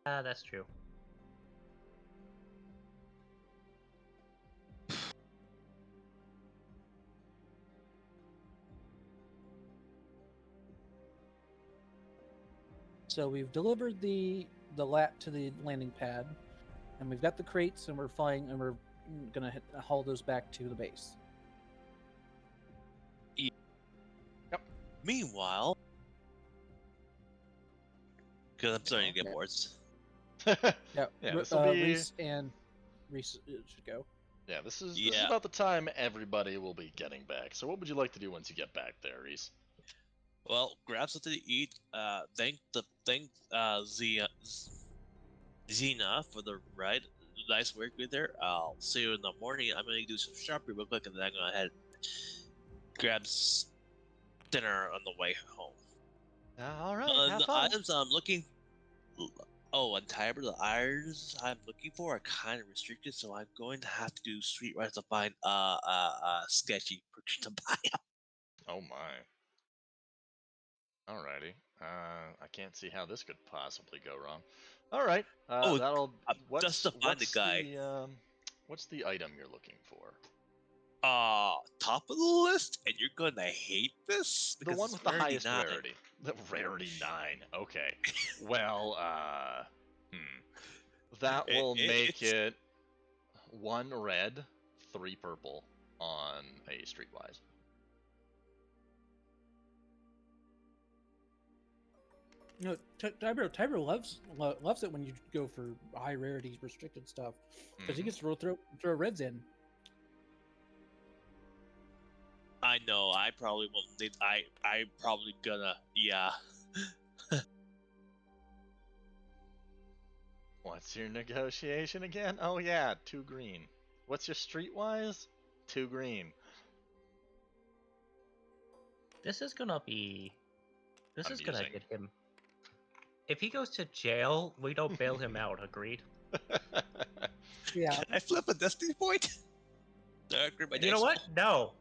Speaker 5: That's true.
Speaker 2: So we've delivered the lat to the landing pad, and we've got the crates, and we're flying, and we're gonna haul those back to the base.
Speaker 4: Meanwhile, because I'm starting to get bored.
Speaker 2: Yeah.
Speaker 1: This will be.
Speaker 2: Reese should go.
Speaker 1: Yeah, this is
Speaker 4: Yeah.
Speaker 1: about the time everybody will be getting back. So, what would you like to do once you get back there, Reese?
Speaker 4: Well, grab something to eat. Thank Xena for the ride. Nice work with her. I'll see you in the morning. I'm gonna do some shopping real quick, and then I'm gonna head grab dinner on the way home.
Speaker 1: All right, have
Speaker 4: The
Speaker 1: fun.
Speaker 4: items I'm looking. Oh, and Tiber, the items I'm looking for are kind of restricted, so I'm going to have to do streetwise to find sketchy purchase to buy.
Speaker 1: Oh my. Alrighty. I can't see how this could possibly go wrong. All right.
Speaker 4: Oh,
Speaker 1: that'll.
Speaker 4: just to find the guy.
Speaker 1: What's the item you're looking for?
Speaker 4: Top of the list, and you're gonna hate this
Speaker 1: The
Speaker 4: because
Speaker 1: one
Speaker 4: it's
Speaker 1: with the
Speaker 4: rarity
Speaker 1: highest
Speaker 4: 9.
Speaker 1: rarity. The rarity 9. Okay. Well, that will make
Speaker 4: it's-
Speaker 1: it 1 red, 3 purple on a streetwise.
Speaker 2: Tiber loves it when you go for high rarity restricted stuff, because he
Speaker 1: Mhm.
Speaker 2: gets to throw reds in.
Speaker 4: I know. I probably won't need. I probably gonna. Yeah.
Speaker 1: What's your negotiation again? Oh yeah, 2 green. What's your streetwise? 2 green.
Speaker 5: This is gonna be. This is gonna
Speaker 1: Amusing.
Speaker 5: get him. If he goes to jail, we don't bail him out. Agreed.
Speaker 2: Yeah.
Speaker 4: Can I flip a destiny point? Do I agree my
Speaker 5: You know
Speaker 4: dice
Speaker 5: what?
Speaker 4: roll?
Speaker 5: No.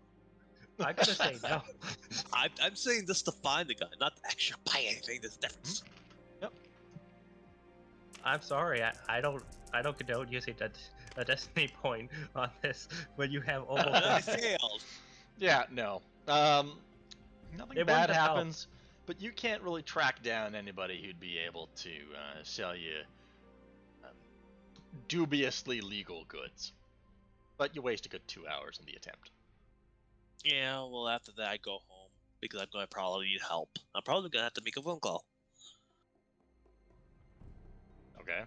Speaker 5: I'm gonna say no.
Speaker 4: I'm saying this to find the guy, not to actually buy anything. There's a difference.
Speaker 5: I'm sorry. I don't condone using a destiny point on this when you have almost.
Speaker 4: And I
Speaker 5: one.
Speaker 4: failed.
Speaker 1: Yeah, no. Nothing
Speaker 5: It
Speaker 1: bad
Speaker 5: wouldn't have helped.
Speaker 1: happens, but you can't really track down anybody who'd be able to sell you dubiously legal goods. But you waste a good 2 hours in the attempt.
Speaker 4: Yeah, well, after that, I go home because I'm gonna probably need help. I'm probably gonna have to make a phone call.
Speaker 1: Okay.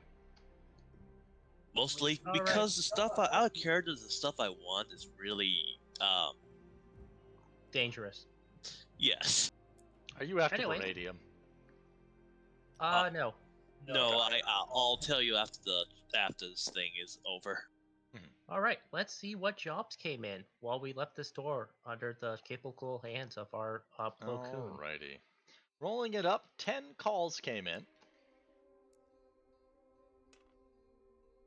Speaker 4: Mostly
Speaker 5: All
Speaker 4: because
Speaker 5: right.
Speaker 4: the stuff out of character, the stuff I want is really,
Speaker 5: Dangerous.
Speaker 4: yes.
Speaker 1: Are you after
Speaker 5: Anyway.
Speaker 1: Palladium?
Speaker 5: No.
Speaker 4: No, I'll tell you after this thing is over.
Speaker 5: All right. Let's see what jobs came in while we left the store under the capable hands of our Plo Koon.
Speaker 1: Alrighty. Rolling it up, 10 calls came in.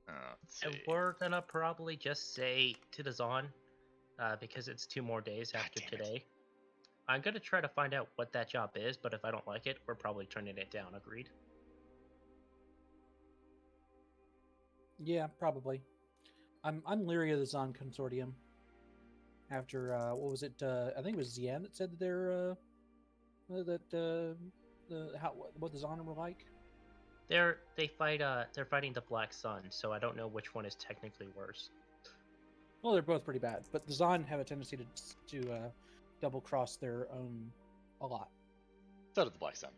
Speaker 1: Let's see.
Speaker 5: And we're gonna probably just say to the Zon, because it's 2 more days
Speaker 1: God
Speaker 5: after
Speaker 1: damn it.
Speaker 5: today. I'm gonna try to find out what that job is, but if I don't like it, we're probably turning it down. Agreed.
Speaker 2: Yeah, probably. I'm leery of the Zon Consortium. After what was it? I think it was Zian that said that they're what the Zon were like.
Speaker 5: They're fighting the Black Sun, so I don't know which one is technically worse.
Speaker 2: Well, they're both pretty bad, but the Zon have a tendency to double cross their own a lot.
Speaker 1: So did the Black Sun.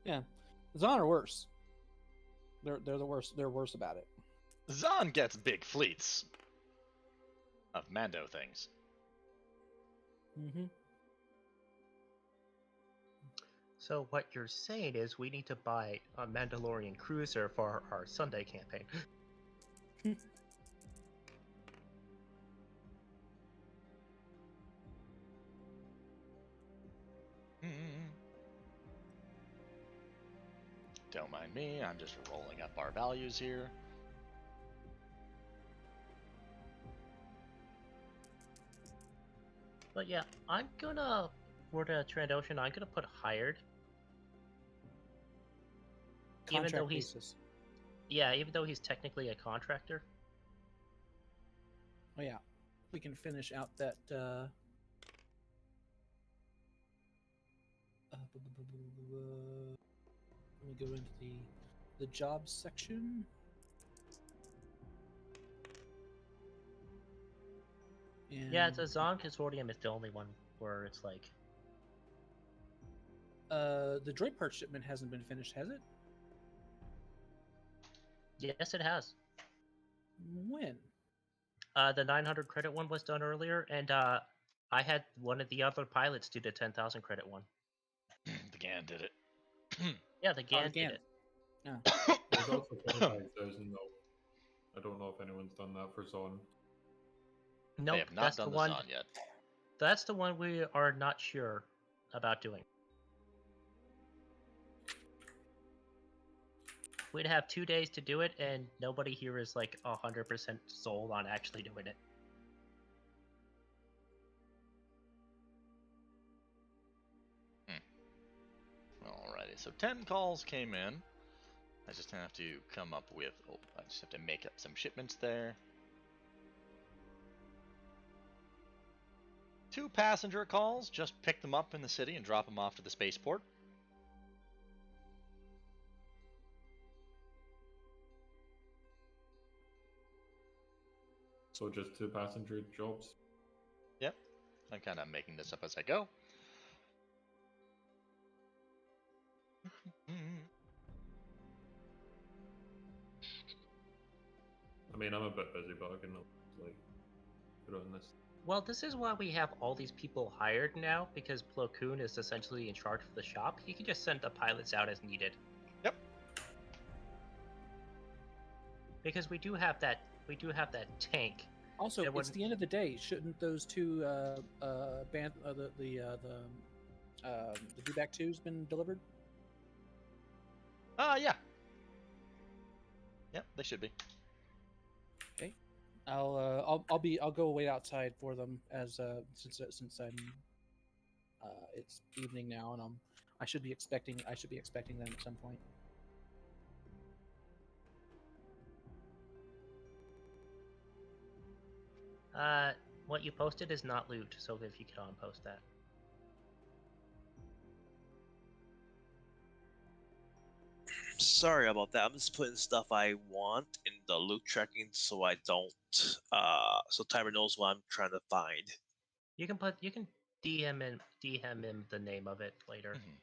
Speaker 2: Yeah, the Zon are worse. They're the worst. They're worse about it.
Speaker 1: Zahn gets big fleets of Mando things.
Speaker 2: Mm-hmm.
Speaker 5: So what you're saying is we need to buy a Mandalorian cruiser for our Sunday campaign.
Speaker 1: Don't mind me, I'm just rolling up our values here.
Speaker 5: But yeah, I'm gonna, for the Trandoshan, I'm gonna put hired. Even
Speaker 2: Contract
Speaker 5: though he's,
Speaker 2: basis.
Speaker 5: yeah, even though he's technically a contractor.
Speaker 2: Oh yeah, we can finish out that. Let me go into the jobs section.
Speaker 5: Yeah,
Speaker 2: And,
Speaker 5: the Zon Consortium is the only one where it's like,
Speaker 2: the droid part shipment hasn't been finished, has it?
Speaker 5: yes, it has.
Speaker 2: When?
Speaker 5: The 900 credit one was done earlier, and I had one of the other pilots do the 10,000 credit one.
Speaker 1: The GAN did it.
Speaker 5: Yeah, the GAN did
Speaker 2: GAN.
Speaker 5: it.
Speaker 3: There's also 25,000 though. I don't know if anyone's done that for Zon.
Speaker 5: No,
Speaker 1: They have not
Speaker 5: that's
Speaker 1: done
Speaker 5: the
Speaker 1: the
Speaker 5: one.
Speaker 1: Zahn yet.
Speaker 5: That's the one we are not sure about doing. We'd have 2 days to do it, and nobody here is like 100% sold on actually doing it.
Speaker 1: Alrighty, so 10 calls came in. I just have to come up with, I just have to make up some shipments there. 2 passenger calls, just pick them up in the city and drop them off to the spaceport.
Speaker 3: So just 2 passenger jobs.
Speaker 1: Yep, I'm kind of making this up as I go.
Speaker 3: I mean, I'm a bit busy, but I can like put on this.
Speaker 5: Well, this is why we have all these people hired now, because Plo Koon is essentially in charge of the shop. He can just send the pilots out as needed.
Speaker 1: Yep.
Speaker 5: Because we do have that tank
Speaker 2: Also,
Speaker 5: It
Speaker 2: it's
Speaker 5: wouldn't-
Speaker 2: the end of the day. Shouldn't those two the D-back twos been delivered?
Speaker 1: Yeah. Yep, they should be.
Speaker 2: Okay. I'll go wait outside for them as since I'm it's evening now and I should be expecting them at some point.
Speaker 5: What you posted is not loot, so if you could unpost that.
Speaker 4: Sorry about that. I'm just putting stuff I want in the loot tracking so I don't. So Timer knows what I'm trying to find.
Speaker 5: You can DM him the name of it later.
Speaker 1: Mhm.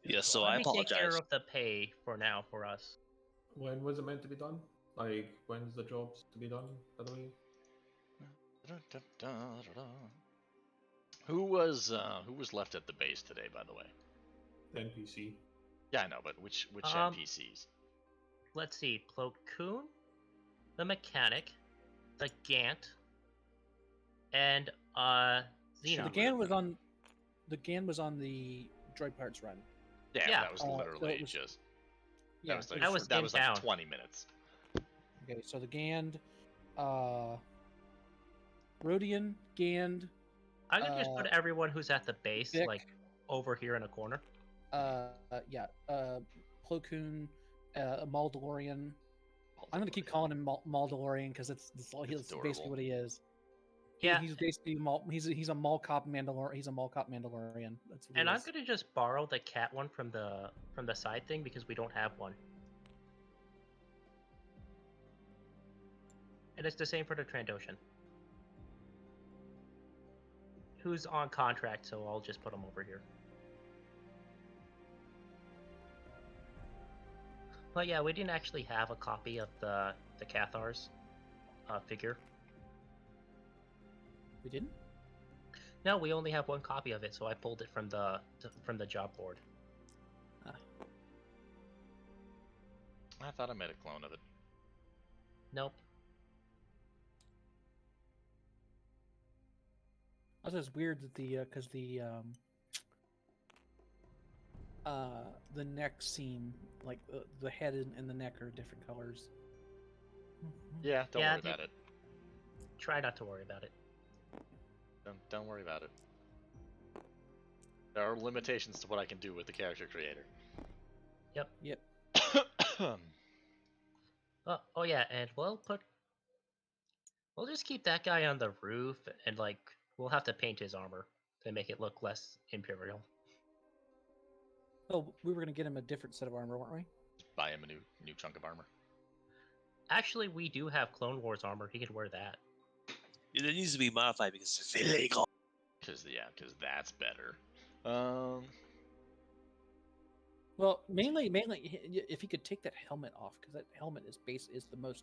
Speaker 4: Yeah, so
Speaker 5: Let
Speaker 4: I
Speaker 5: me take care
Speaker 4: apologize.
Speaker 5: of the pay for now for us.
Speaker 3: When was it meant to be done? Like, when's the jobs to be done, by the way?
Speaker 1: Who was left at the base today, by the way?
Speaker 3: The NPC.
Speaker 1: Yeah, I know, but which
Speaker 5: Um,
Speaker 1: NPCs?
Speaker 5: Let's see, Plo Koon, the mechanic, the Gant, and
Speaker 1: Shoot.
Speaker 5: Xenon.
Speaker 2: The GAN was on the droid parts run.
Speaker 1: Yeah, that was
Speaker 2: so
Speaker 1: literally
Speaker 2: it was-
Speaker 1: just.
Speaker 2: Yeah,
Speaker 1: that was like,
Speaker 5: I was
Speaker 1: that
Speaker 5: in
Speaker 1: was like
Speaker 5: town.
Speaker 1: 20 minutes.
Speaker 2: okay. So the GAN, Rodian, GAN,
Speaker 5: I'm gonna just put everyone who's at the base
Speaker 2: Vic.
Speaker 5: like over here in a corner.
Speaker 2: Plo Koon, Maldalorian. I'm gonna keep calling him Maldalorian because it's basically
Speaker 1: adorable.
Speaker 2: what he is.
Speaker 5: Yeah,
Speaker 2: He's basically he's a mall cop Mandalorian. He's a mall cop Mandalorian. That's what
Speaker 5: and
Speaker 2: he
Speaker 5: I'm
Speaker 2: is.
Speaker 5: gonna just borrow the cat one from the side thing because we don't have one. And it's the same for the Trandoshan. Who's on contract, so I'll just put him over here. But yeah, we didn't actually have a copy of the Cathars figure.
Speaker 2: We didn't.
Speaker 5: No, we only have one copy of it, so I pulled it from the job board.
Speaker 1: I thought I made a clone of it.
Speaker 5: Nope.
Speaker 2: Also, it's weird that because the neck seam, like the head and the neck are different colors.
Speaker 1: Yeah, don't
Speaker 5: Yeah,
Speaker 1: worry about it.
Speaker 5: Try not to worry about it.
Speaker 1: Don't worry about it. There are limitations to what I can do with the character creator.
Speaker 5: Yep.
Speaker 2: Yep.
Speaker 5: Oh yeah, and we'll just keep that guy on the roof, and like we'll have to paint his armor to make it look less Imperial.
Speaker 2: Oh, we were gonna get him a different set of armor, weren't we?
Speaker 1: Buy him a new chunk of armor.
Speaker 5: Actually, we do have Clone Wars armor. He could wear that.
Speaker 4: It needs to be modified because it's illegal.
Speaker 1: Cause that's better.
Speaker 2: Well, mainly, if he could take that helmet off, because that helmet is the most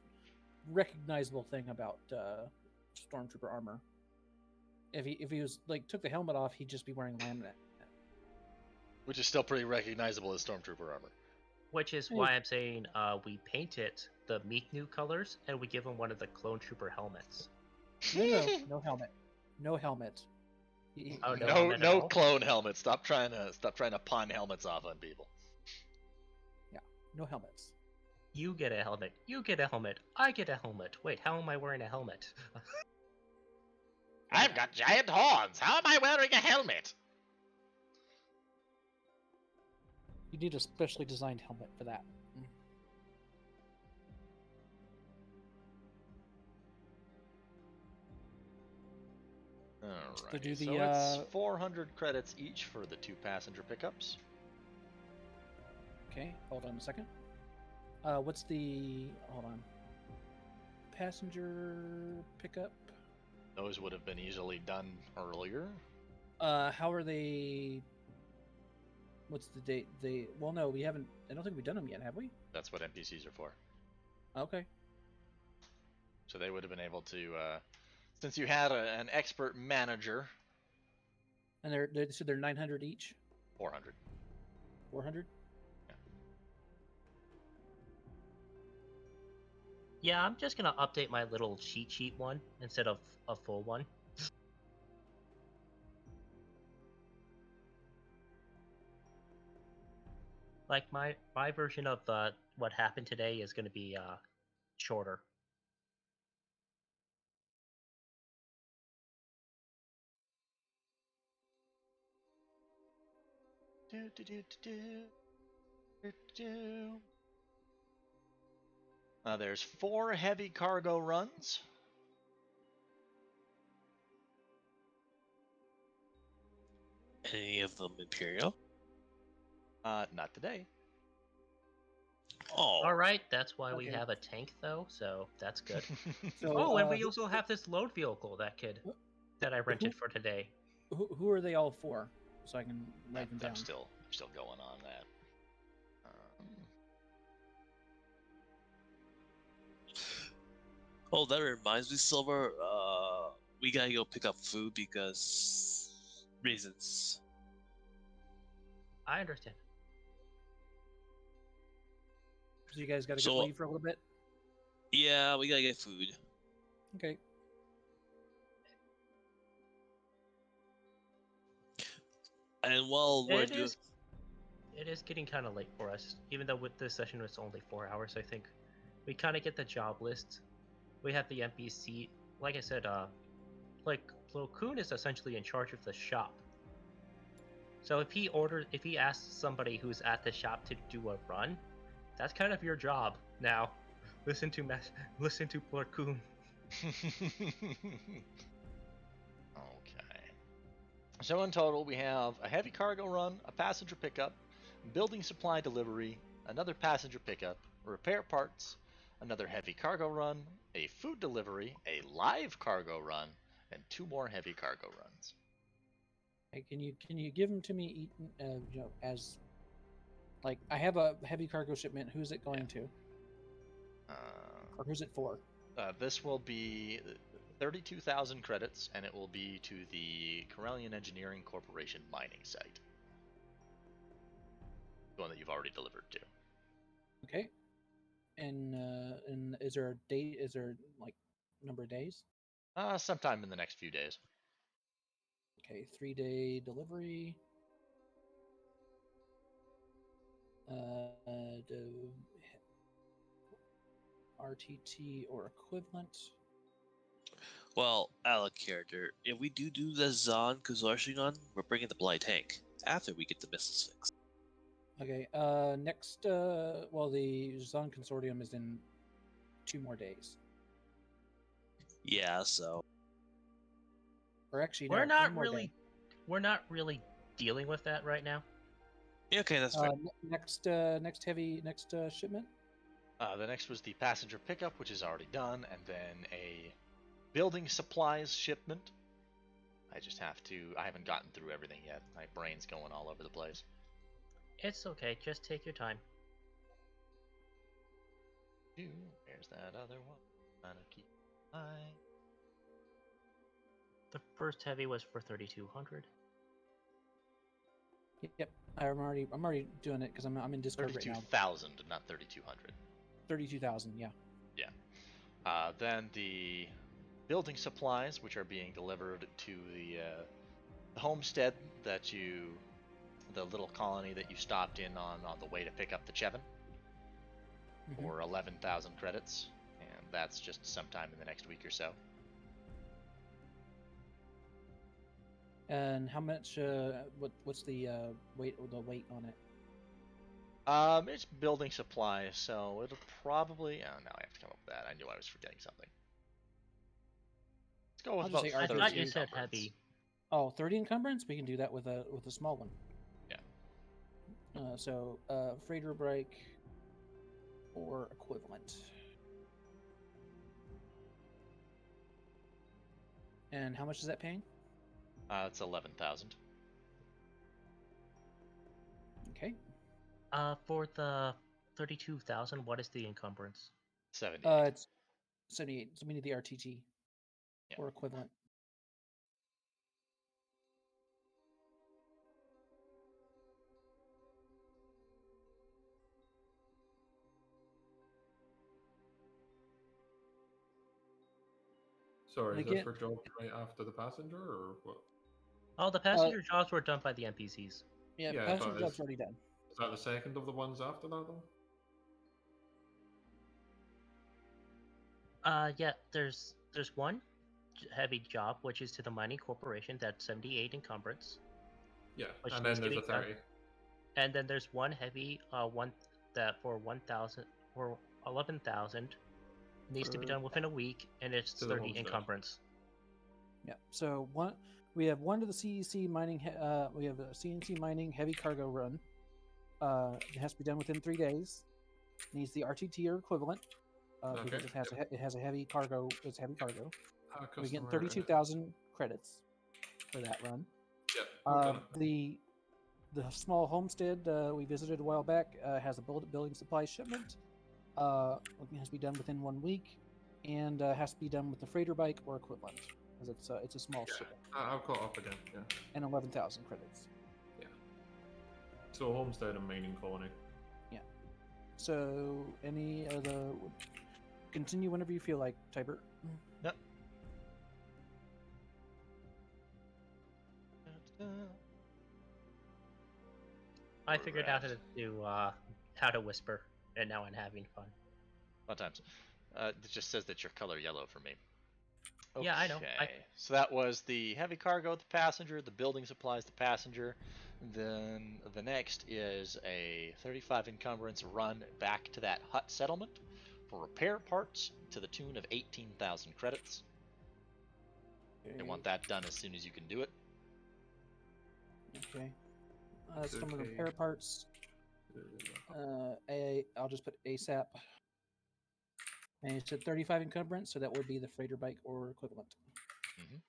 Speaker 2: recognizable thing about Stormtrooper armor. If he was like took the helmet off, he'd just be wearing laminate.
Speaker 1: Which is still pretty recognizable as Stormtrooper armor.
Speaker 5: Which is why I'm saying we paint it the Meeknu colors, and we give him one of the Clone Trooper helmets.
Speaker 2: No helmet. No helmet.
Speaker 5: Oh, no
Speaker 1: No,
Speaker 5: helmet at all?
Speaker 1: clone helmet. Stop trying to pawn helmets off on people.
Speaker 2: No helmets.
Speaker 5: You get a helmet. You get a helmet. I get a helmet. Wait, how am I wearing a helmet?
Speaker 1: I've got giant horns. How am I wearing a helmet?
Speaker 2: You need a specially designed helmet for that.
Speaker 1: Alright,
Speaker 2: do the,
Speaker 1: so it's 400 credits each for the 2 passenger pickups.
Speaker 2: Okay, hold on a second. What's the hold on? Passenger pickup.
Speaker 1: Those would have been easily done earlier.
Speaker 2: How are they? What's the date? No, we haven't. I don't think we've done them yet, have we?
Speaker 1: That's what NPCs are for.
Speaker 2: Okay.
Speaker 1: So they would have been able to, since you had an expert manager.
Speaker 2: And they're 900 each.
Speaker 1: 400.
Speaker 2: 400.
Speaker 5: Yeah, I'm just gonna update my little cheat sheet one instead of a full one. Like my version of what happened today is gonna be shorter.
Speaker 1: Do, do, do, do, do, do. There's 4 heavy cargo runs.
Speaker 4: Any of them Imperial?
Speaker 1: Not today.
Speaker 4: Oh,
Speaker 5: All right, that's why we
Speaker 2: Okay.
Speaker 5: have a tank though, so that's good.
Speaker 2: So,
Speaker 5: Oh, and we also have this load vehicle that I rented for today.
Speaker 2: who are they all for? So I can write them down.
Speaker 1: I'm still going on that.
Speaker 4: oh, that reminds me, Silver. We gotta go pick up food because reasons.
Speaker 5: I understand.
Speaker 2: So you guys got to
Speaker 4: So-
Speaker 2: leave for a little bit.
Speaker 4: Yeah, we gotta get food.
Speaker 2: Okay.
Speaker 4: And while we're doing,
Speaker 5: It is getting kind of late for us, even though with this session it's only 4 hours. I think we kind of get the job list. We have the NPC. Like I said, like Plo Koon is essentially in charge of the shop. So if he asks somebody who's at the shop to do a run, that's kind of your job now. Listen to Plo Koon.
Speaker 1: Okay. So in total, we have a heavy cargo run, a passenger pickup, building supply delivery, another passenger pickup, repair parts, another heavy cargo run, a food delivery, a live cargo run, and 2 more heavy cargo runs.
Speaker 2: Hey, can you give them to me? As like I have a heavy cargo shipment. Who's it going to, or who's it for?
Speaker 1: This will be 32,000 credits, and it will be to the Corellian Engineering Corporation mining site. The one that you've already delivered to.
Speaker 2: Okay. And is there a date? Is there like number of days?
Speaker 1: Sometime in the next few days.
Speaker 2: Okay, 3-day delivery. The RTT or equivalent.
Speaker 4: well, out of character, if we do the Zon Consortium run, we're bringing the Blight tank after we get the missiles fixed.
Speaker 2: Okay. Next. Well, the Zon Consortium is in 2 more days.
Speaker 4: Yeah, so
Speaker 2: Or actually, no,
Speaker 5: We're
Speaker 2: 1
Speaker 5: not
Speaker 2: more
Speaker 5: really,
Speaker 2: day.
Speaker 5: we're not really dealing with that right now.
Speaker 4: yeah, okay, that's fair.
Speaker 2: Next shipment.
Speaker 1: The next was the passenger pickup, which is already done, and then a building supplies shipment. I haven't gotten through everything yet. My brain's going all over the place.
Speaker 5: It's okay, just take your time.
Speaker 1: There's that other one. Trying to keep an eye.
Speaker 5: The first heavy was for 3,200.
Speaker 2: Yep. I'm already doing it because I'm in Discord right now.
Speaker 1: 32,000, not 3,200.
Speaker 2: 32,000. Yeah.
Speaker 1: Then the building supplies, which are being delivered to the homestead the little colony that you stopped in on the way to pick up the Chevin,
Speaker 2: Mhm.
Speaker 1: for 11,000 credits, and that's just sometime in the next week or so.
Speaker 2: And how much? What's the weight on it?
Speaker 1: It's building supplies, so it'll probably. Oh, now I have to come up with that. I knew I was forgetting something. Let's go with
Speaker 2: I'll just
Speaker 1: about
Speaker 2: say
Speaker 5: I
Speaker 1: 30
Speaker 5: thought you said
Speaker 1: encumbrance.
Speaker 5: heavy.
Speaker 2: Oh, 30 encumbrance. We can do that with a small one.
Speaker 1: Yeah.
Speaker 2: So freighter brake or equivalent. And how much is that paying?
Speaker 1: It's 11,000.
Speaker 2: Okay.
Speaker 5: For the 32,000, what is the encumbrance?
Speaker 1: 70.
Speaker 2: It's 78. So we need the RTT
Speaker 1: Yeah.
Speaker 2: or equivalent.
Speaker 3: Sorry,
Speaker 2: And
Speaker 3: is this
Speaker 2: again-
Speaker 3: for jobs right after the passenger, or what?
Speaker 5: Oh, the passenger jobs were done by the NPCs.
Speaker 2: Yeah,
Speaker 3: Yeah,
Speaker 2: passenger
Speaker 3: but
Speaker 2: job's already done.
Speaker 3: Is that the second of the ones after that, though?
Speaker 5: Yeah, there's one heavy job, which is to the mining corporation. That's 78 encumbrance.
Speaker 3: Yeah,
Speaker 5: Which
Speaker 3: and
Speaker 5: needs
Speaker 3: then
Speaker 5: to
Speaker 3: there's
Speaker 5: be
Speaker 3: the
Speaker 5: done.
Speaker 3: 30.
Speaker 5: And then there's one heavy, one that for 1,000 or 11,000 needs to be
Speaker 2: For-
Speaker 5: done within a week, and it's
Speaker 3: To the
Speaker 5: 30
Speaker 3: homestead.
Speaker 5: encumbrance.
Speaker 2: Yeah. So we have one to the CEC mining. We have a CNC mining heavy cargo run. It has to be done within 3 days. Needs the RTT or equivalent because
Speaker 3: Okay,
Speaker 2: it has a heavy cargo. It's heavy cargo. We get
Speaker 3: Customer,
Speaker 2: 32,000 credits for that run.
Speaker 3: Yeah, we've done it.
Speaker 2: The small homestead we visited a while back has a building supply shipment. It has to be done within 1 week, and has to be done with the freighter bike or equivalent, because it's a small
Speaker 3: Yeah,
Speaker 2: shipment,
Speaker 3: I've caught up again, yeah.
Speaker 2: and 11,000 credits.
Speaker 3: So homestead and mining colony.
Speaker 2: So any of the continue whenever you feel like, Tybert.
Speaker 1: Yep.
Speaker 5: I figured out
Speaker 1: Alright.
Speaker 5: how to whisper, and now I'm having fun.
Speaker 1: Fun times. It just says that your color yellow for me.
Speaker 5: Yeah, I know.
Speaker 1: Okay, so that was the heavy cargo, the passenger, the building supplies, the passenger. Then the next is a 35 encumbrance run back to that hut settlement for repair parts to the tune of 18,000 credits. They want that done as soon as you can do it.
Speaker 2: Okay. Some
Speaker 3: Okay.
Speaker 2: repair parts. I'll just put ASAP. And it's at 35 encumbrance, so that would be the freighter bike or equivalent.
Speaker 1: Mhm.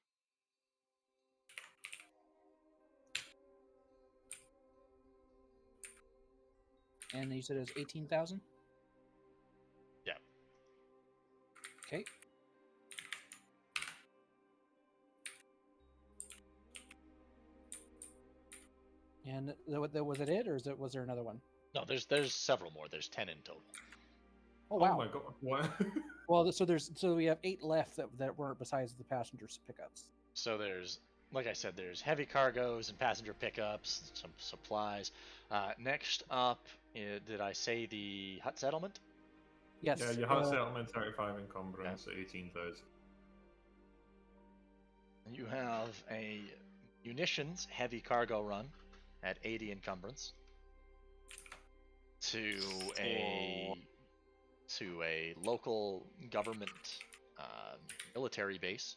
Speaker 2: And you said it was 18,000?
Speaker 1: Yeah.
Speaker 2: Okay. And was it, or was there another one?
Speaker 1: No, there's several more. There's 10 in total.
Speaker 2: Oh wow!
Speaker 3: Oh my god, what?
Speaker 2: Well, so we have 8 left that weren't besides the passengers pickups.
Speaker 1: So there's, like I said, there's heavy cargoes and passenger pickups, some supplies. Next up, did I say the hut settlement?
Speaker 2: Yes.
Speaker 3: Yeah, your hut settlement 35 encumbrance, 18,000.
Speaker 1: You have a munitions heavy cargo run at 80 encumbrance to a local government military base.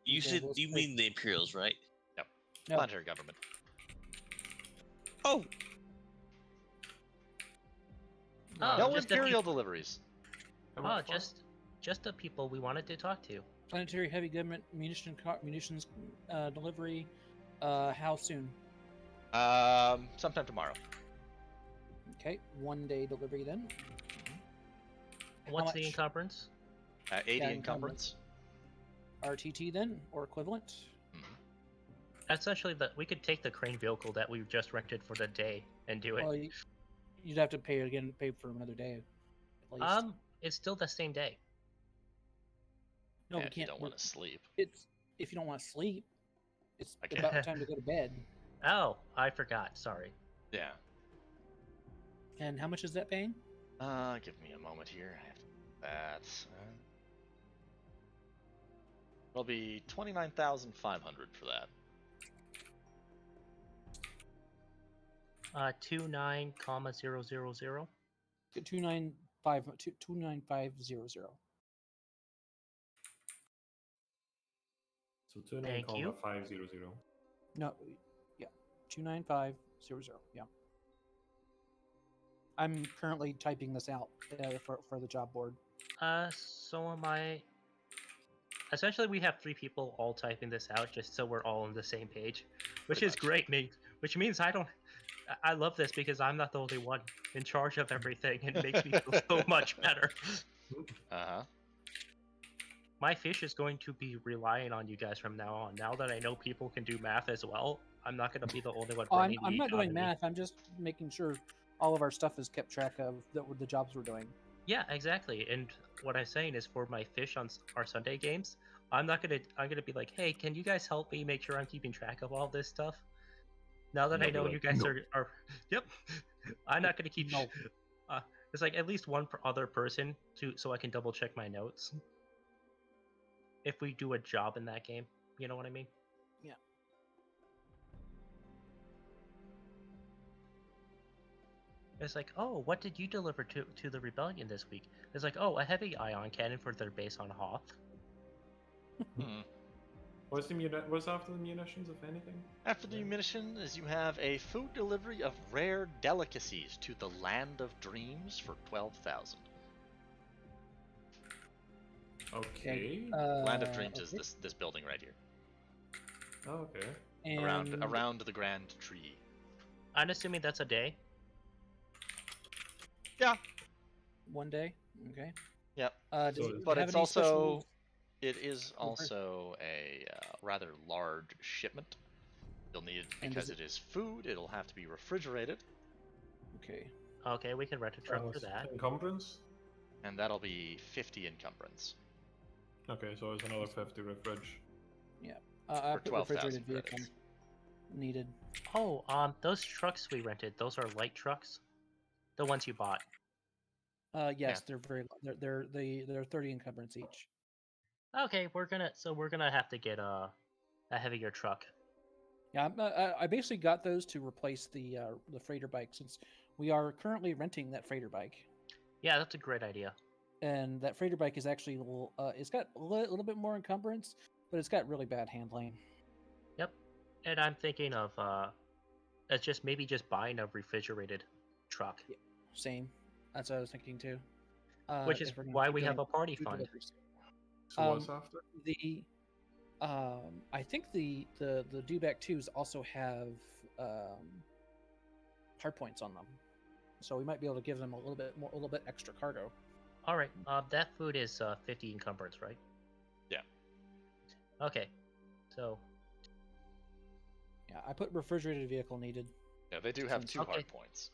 Speaker 4: You
Speaker 2: Okay,
Speaker 4: said
Speaker 2: those
Speaker 4: you
Speaker 2: three-
Speaker 4: mean the Imperials, right?
Speaker 2: No.
Speaker 1: Planetary government.
Speaker 4: Oh,
Speaker 5: Oh,
Speaker 1: No
Speaker 5: just the
Speaker 1: imperial deliveries.
Speaker 3: How
Speaker 5: Oh,
Speaker 3: much fun?
Speaker 5: just the people we wanted to talk to.
Speaker 2: Planetary heavy government munitions delivery. How soon?
Speaker 1: Sometime tomorrow.
Speaker 2: Okay, 1 day delivery then. How
Speaker 5: What's the
Speaker 2: much?
Speaker 5: encumbrance?
Speaker 1: 80
Speaker 2: Yeah,
Speaker 1: encumbrance.
Speaker 2: RTT then, or equivalent?
Speaker 5: Essentially, we could take the crane vehicle that we just rented for the day and do it.
Speaker 2: Well, you'd have to pay for another day. At least.
Speaker 5: It's still the same day.
Speaker 2: No,
Speaker 1: Yeah,
Speaker 2: we
Speaker 1: if you
Speaker 2: can't.
Speaker 1: don't want to sleep.
Speaker 2: It's if you don't want to sleep. It's
Speaker 1: Okay.
Speaker 2: about time to go to bed.
Speaker 5: Oh, I forgot. Sorry.
Speaker 1: Yeah.
Speaker 2: And how much is that paying?
Speaker 1: Give me a moment here. I have to that. It'll be 29,500 for that.
Speaker 5: 29,000.
Speaker 2: 29500.
Speaker 3: So 29,
Speaker 5: Thank you.
Speaker 3: 500.
Speaker 2: No, yeah, 29500. Yeah. I'm currently typing this out for the job board.
Speaker 5: So am I. Essentially, we have 3 people all typing this out just so we're all on the same page, which
Speaker 1: Pretty
Speaker 5: is
Speaker 1: much.
Speaker 5: great, mate. Which means I love this because I'm not the only one in charge of everything. It makes me feel so much better.
Speaker 1: Uh-huh.
Speaker 5: My fish is going to be relying on you guys from now on. Now that I know people can do math as well, I'm not going to be the only one
Speaker 2: Oh,
Speaker 5: running
Speaker 2: I'm
Speaker 5: the
Speaker 2: not doing
Speaker 5: economy.
Speaker 2: math. I'm just making sure all of our stuff is kept track of the jobs we're doing.
Speaker 5: Yeah, exactly. And what I'm saying is, for my fish on our Sunday games, I'm not gonna. I'm gonna be like, hey, can you guys help me make sure I'm keeping track of all this stuff? Now that
Speaker 3: And
Speaker 5: I
Speaker 3: they'll be
Speaker 5: know
Speaker 3: like,
Speaker 5: you guys
Speaker 3: "No."
Speaker 5: are yep. I'm not gonna keep.
Speaker 2: No.
Speaker 5: It's like at least one other person so I can double check my notes if we do a job in that game. You know what I mean?
Speaker 2: Yeah.
Speaker 5: It's like, oh, what did you deliver to the rebellion this week? It's like, oh, a heavy ion cannon for their base on Hoth.
Speaker 1: Hmm.
Speaker 3: What's after the munitions, if anything?
Speaker 1: After the munitions, you have a food delivery of rare delicacies to the Land of Dreams for 12,000.
Speaker 3: Okay.
Speaker 1: Land of Dreams is
Speaker 2: Okay.
Speaker 1: this building right here,
Speaker 3: Oh, okay.
Speaker 2: And
Speaker 1: around the Grand Tree.
Speaker 5: I'm assuming that's a day.
Speaker 1: Yeah.
Speaker 2: one day. Okay.
Speaker 1: Yep.
Speaker 2: Does
Speaker 3: So
Speaker 2: it
Speaker 3: it's-
Speaker 1: But
Speaker 2: have
Speaker 1: it's
Speaker 2: any
Speaker 1: also
Speaker 2: special?
Speaker 1: it is
Speaker 2: Oh, first-
Speaker 1: also a rather large shipment. You'll need it
Speaker 2: And does
Speaker 1: because it is food. It'll have to be refrigerated,
Speaker 2: Okay.
Speaker 5: Okay, we can rent a truck for that.
Speaker 3: Encumbrance?
Speaker 1: and that'll be 50 encumbrance
Speaker 3: Okay, so it's another 50 refridge.
Speaker 2: I
Speaker 1: for
Speaker 2: put
Speaker 1: 12,000
Speaker 2: refrigerated vehicle
Speaker 1: credits.
Speaker 2: needed.
Speaker 5: Oh, those trucks we rented, those are light trucks, the ones you bought.
Speaker 2: Yes, they're very. They're 30 encumbrance each.
Speaker 5: Okay, we're gonna have to get a heavier truck.
Speaker 2: Yeah, I basically got those to replace the freighter bike since we are currently renting that freighter bike,
Speaker 5: Yeah, that's a great idea.
Speaker 2: and that freighter bike is actually it's got a little bit more encumbrance, but it's got really bad handling.
Speaker 5: Yep. And I'm thinking of it's just maybe just buying a refrigerated truck,
Speaker 2: Same. That's what I was thinking too.
Speaker 5: which is
Speaker 2: if we're gonna
Speaker 5: why
Speaker 2: keep
Speaker 5: we have
Speaker 2: doing
Speaker 5: a party
Speaker 2: 2
Speaker 5: fund.
Speaker 2: deliveries.
Speaker 3: So what's after?
Speaker 2: The I think the Dewback 2s also have hard points on them, so we might be able to give them a little bit extra cargo.
Speaker 5: All right. That food is 50 encumbrance, right?
Speaker 1: Yeah.
Speaker 5: Okay. So
Speaker 2: Yeah, I put refrigerated vehicle needed.
Speaker 1: Yeah, they do have 2
Speaker 5: Okay.
Speaker 1: hard points.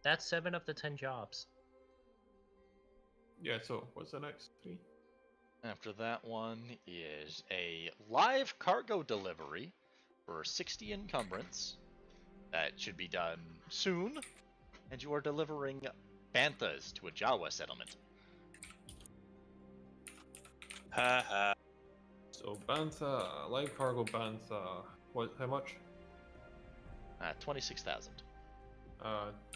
Speaker 5: that's 7 of the 10 jobs.
Speaker 3: Yeah, so what's the next 3?
Speaker 1: After that one is a live cargo delivery for 60 encumbrance. That should be done soon, and you are delivering banthas to a Jawa settlement.
Speaker 4: Haha.
Speaker 3: So Bantha, live cargo Bantha. What? How much?
Speaker 1: 26,000.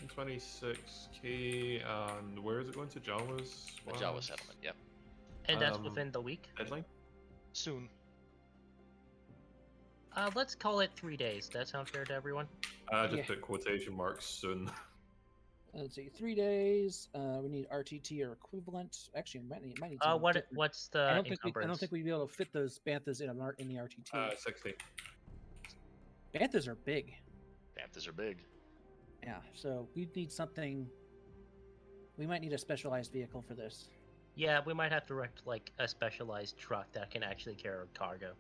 Speaker 3: 26k. And where is it going to? Jawas.
Speaker 1: A Jawa settlement. Yep.
Speaker 5: And that's
Speaker 3: Um,
Speaker 5: within the week.
Speaker 3: Deadline.
Speaker 1: Soon.
Speaker 5: Let's call it 3 days. That sound fair to everyone?
Speaker 3: I just
Speaker 2: Yeah.
Speaker 3: put quotation marks soon.
Speaker 2: Let's see, 3 days. We need RTT or equivalent. Actually, I might need some different-
Speaker 5: What's
Speaker 2: I
Speaker 5: the
Speaker 2: don't think
Speaker 5: encumbrance?
Speaker 2: we'd be able to fit those banthas in the RTT.
Speaker 3: 60.
Speaker 2: Banthas are big.
Speaker 1: Banthas are big.
Speaker 2: Yeah, so we need something. We might need a specialized vehicle for this.
Speaker 5: Yeah, we might have to rent like a specialized truck that can actually carry cargo.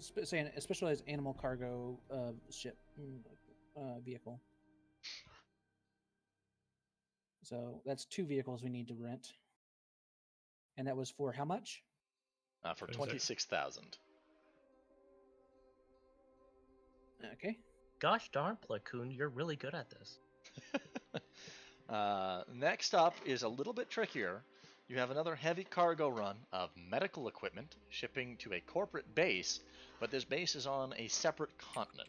Speaker 2: Say a specialized animal cargo vehicle. So that's 2 vehicles we need to rent. And that was for how much?
Speaker 1: For
Speaker 3: 26.
Speaker 1: 26,000.
Speaker 2: Okay.
Speaker 5: Gosh darn, Platoon, you're really good at this.
Speaker 1: Next up is a little bit trickier. You have another heavy cargo run of medical equipment shipping to a corporate base, but this base is on a separate continent.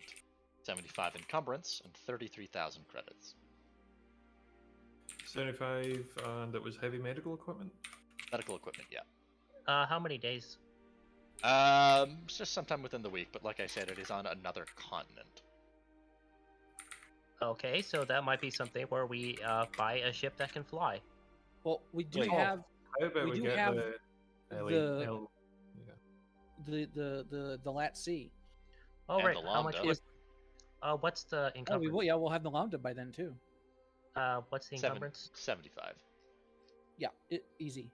Speaker 1: 75 encumbrance and 33,000 credits.
Speaker 3: 75, and it was heavy medical equipment.
Speaker 1: Medical equipment, yeah.
Speaker 5: How many days?
Speaker 1: It's just sometime within the week, but like I said, it is on another continent.
Speaker 5: Okay, so that might be something where we buy a ship that can fly.
Speaker 2: Well, we do
Speaker 3: Wait.
Speaker 2: have
Speaker 3: How about
Speaker 2: We
Speaker 3: we
Speaker 2: do
Speaker 3: get
Speaker 2: have
Speaker 3: the
Speaker 2: the-
Speaker 3: yeah.
Speaker 2: the Lat C.
Speaker 5: Oh
Speaker 1: And
Speaker 5: right,
Speaker 1: the
Speaker 5: how much
Speaker 1: Lambda.
Speaker 5: was? What's the
Speaker 2: Oh,
Speaker 5: encumbrance?
Speaker 2: we'll have the Lambda by then too.
Speaker 5: What's the encumbrance?
Speaker 1: 75.
Speaker 2: Yeah, easy.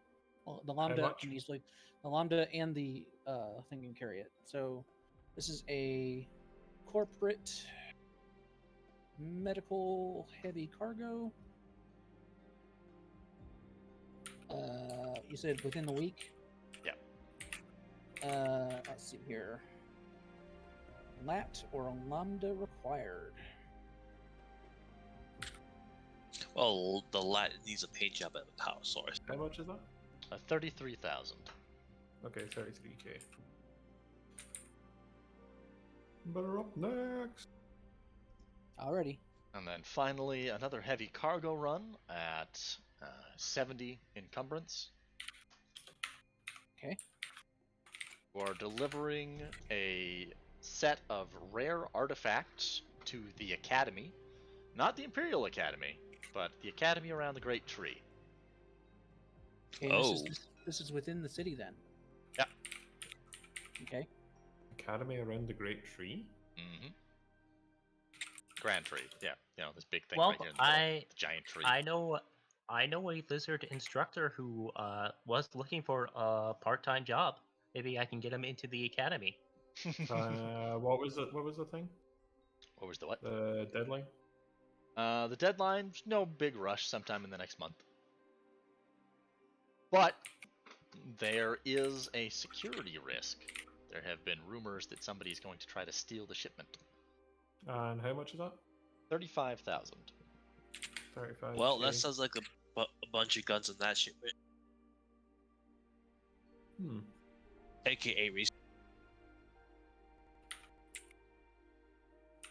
Speaker 2: Well, the Lambda
Speaker 3: much?
Speaker 2: can easily, the Lambda and the thing can carry it. So this is a corporate medical heavy cargo. You said within the week.
Speaker 1: Yeah.
Speaker 2: Let's see here. Lat or lambda required.
Speaker 4: Well, the lat needs a paint job at the power source.
Speaker 3: How much is that?
Speaker 1: 33,000.
Speaker 3: Okay, 33k. Better up next.
Speaker 2: Alrighty.
Speaker 1: And then finally, another heavy cargo run at 70 encumbrance.
Speaker 2: Okay.
Speaker 1: We're delivering a set of rare artifacts to the Academy. Not the Imperial Academy, but the Academy around the Great Tree.
Speaker 2: Okay,
Speaker 4: Oh.
Speaker 2: this is within the city then.
Speaker 1: Yeah.
Speaker 2: Okay.
Speaker 3: Academy around the Great Tree?
Speaker 1: Mm-hmm. Grand Tree, yeah. You know, this big thing
Speaker 5: Well,
Speaker 1: right here in the middle, the giant tree.
Speaker 5: I know a lizard instructor who was looking for a part-time job. Maybe I can get him into the academy.
Speaker 3: What was it? What was the thing?
Speaker 1: What was the what?
Speaker 3: The deadline?
Speaker 1: The deadline's no big rush, sometime in the next month. But there is a security risk. There have been rumors that somebody's going to try to steal the shipment.
Speaker 3: And how much is that?
Speaker 1: 35,000.
Speaker 3: 35.
Speaker 4: Well, that sounds like a bunch of guns in that shipment,
Speaker 3: Hmm.
Speaker 4: aka Reese.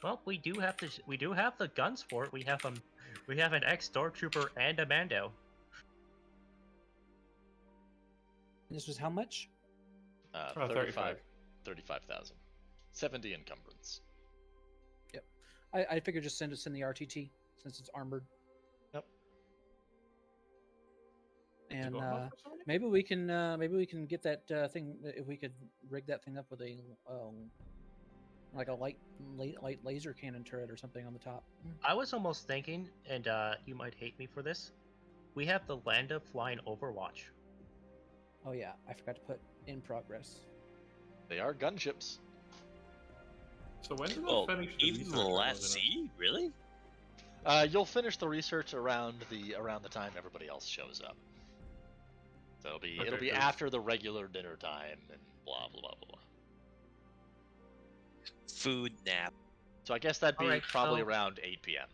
Speaker 5: Well, we do have the guns for it. We have an ex-stormtrooper and a Mando.
Speaker 2: And this was how much?
Speaker 3: 35.
Speaker 1: 35,000. 70 encumbrance.
Speaker 2: I figured just send the RTT since it's armored.
Speaker 1: Yep.
Speaker 2: And
Speaker 3: Go off or something?
Speaker 2: maybe we can get that thing, if we could rig that thing up with a like a light laser cannon turret or something on the top.
Speaker 5: I was almost thinking, and you might hate me for this, we have the Landa flying Overwatch.
Speaker 2: Oh yeah, I forgot to put in progress.
Speaker 1: They are gunships.
Speaker 3: So when did
Speaker 4: Oh,
Speaker 3: I finish the
Speaker 4: even the
Speaker 3: research?
Speaker 4: last sea? Really?
Speaker 1: You'll finish the research around the time everybody else shows up. So it'll be
Speaker 3: Okay, 'cause-
Speaker 1: after the regular dinner time and blah blah blah blah.
Speaker 4: Food nap.
Speaker 1: So I guess that'd be
Speaker 5: Alright,
Speaker 1: probably
Speaker 5: so-
Speaker 1: around 8 p.m.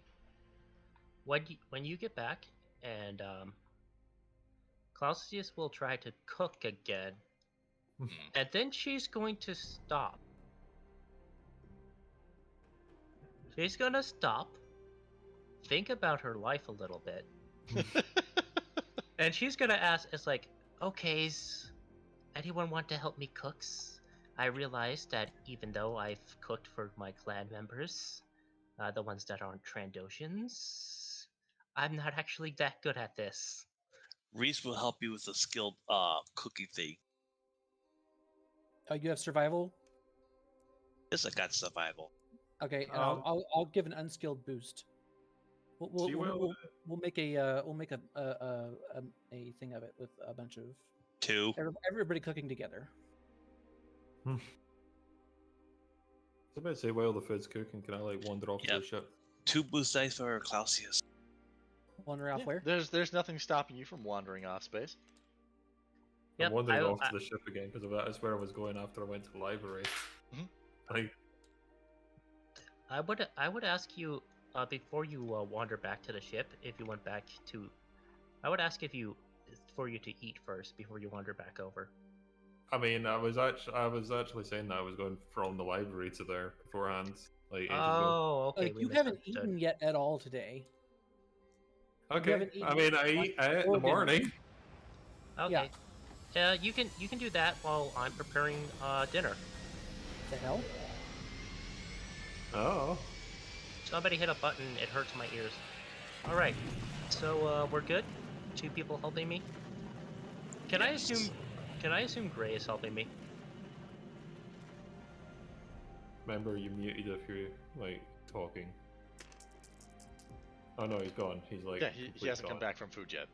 Speaker 5: When you get back, and Clausius will try to cook again, and then she's going to stop. She's gonna stop, think about her life a little bit, and she's gonna ask, it's like, okay, anyone want to help me cooks? I realized that even though I've cooked for my clan members, the ones that aren't Trandoshans, I'm not actually that good at this.
Speaker 4: Reese will help you with the skilled cooking thing.
Speaker 2: Oh, you have survival.
Speaker 4: Yes, I got survival.
Speaker 2: Okay, and I'll give an unskilled boost. We'll
Speaker 3: See, well,
Speaker 2: we'll make a thing of it with a bunch of
Speaker 4: 2.
Speaker 2: everybody cooking together.
Speaker 3: I was about to say, while the food's cooking, can I like wander off
Speaker 4: Yep.
Speaker 3: the ship?
Speaker 4: 2 boost dice for Clausius.
Speaker 2: Wander off
Speaker 1: Yeah,
Speaker 2: where?
Speaker 1: There's nothing stopping you from wandering off space.
Speaker 5: Yep,
Speaker 3: I'm wandering
Speaker 5: I-
Speaker 3: off
Speaker 5: I-
Speaker 3: to the ship again because of that. Is where I was going after I went to the library.
Speaker 1: Mhm.
Speaker 3: Like,
Speaker 5: I would ask you before you wander back to the ship, if you went back to, I would ask for you to eat first before you wander back over.
Speaker 3: I mean, I was actually saying that I was going from the library to there beforehand, like ages ago.
Speaker 5: Oh, okay.
Speaker 2: Like
Speaker 5: we
Speaker 2: you haven't
Speaker 5: misunderstood.
Speaker 2: eaten yet at all today.
Speaker 3: Okay,
Speaker 2: haven't
Speaker 3: I mean, I
Speaker 2: eaten
Speaker 3: ate in the
Speaker 2: or dinner.
Speaker 3: morning.
Speaker 5: Okay. You can do that while I'm preparing dinner.
Speaker 2: The hell?
Speaker 3: Oh,
Speaker 5: Somebody hit a button. It hurts my ears. All right. So we're good. 2 people helping me. Can I assume Gray is helping me?
Speaker 3: remember you muted if you're like talking. Oh no, he's gone. He's like
Speaker 1: Yeah, he
Speaker 3: completely
Speaker 1: hasn't come
Speaker 3: gone.
Speaker 1: back from food yet.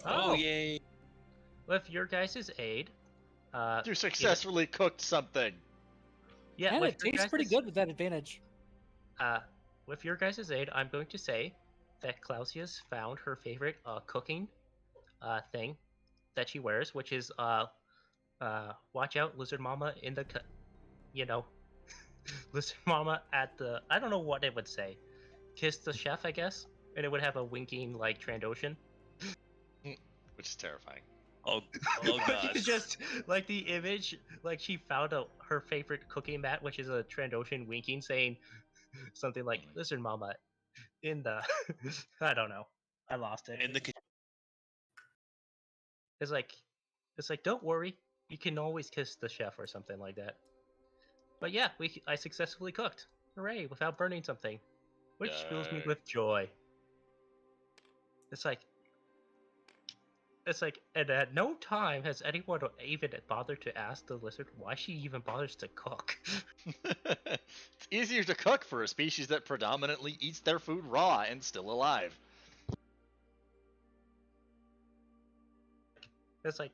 Speaker 4: Oh, yay.
Speaker 5: With your guys' aid,
Speaker 1: You successfully cooked something.
Speaker 5: yeah,
Speaker 2: And
Speaker 5: with
Speaker 2: it
Speaker 5: your
Speaker 2: tastes pretty
Speaker 5: guys'-
Speaker 2: good with that advantage.
Speaker 5: With your guys' aid, I'm going to say that Clausius found her favorite cooking thing that she wears, which is watch out, lizard mama in the, you know, lizard mama at the, I don't know what it would say, kiss the chef, I guess, and it would have a winking like Trandoshan.
Speaker 1: Which is terrifying.
Speaker 4: Oh, oh god.
Speaker 5: It's just like the image, like she found her favorite cooking mat, which is a Trandoshan winking, saying something like "Lizard Mama" in the. I don't know. I lost it.
Speaker 4: In the kitchen.
Speaker 5: It's like don't worry, you can always kiss the chef or something like that. But yeah, I successfully cooked. Hooray! Without burning something, which fills me
Speaker 1: Yay.
Speaker 5: with joy. It's like, and at no time has anyone even bothered to ask the lizard why she even bothers to cook.
Speaker 1: It's easier to cook for a species that predominantly eats their food raw and still alive.
Speaker 5: It's like,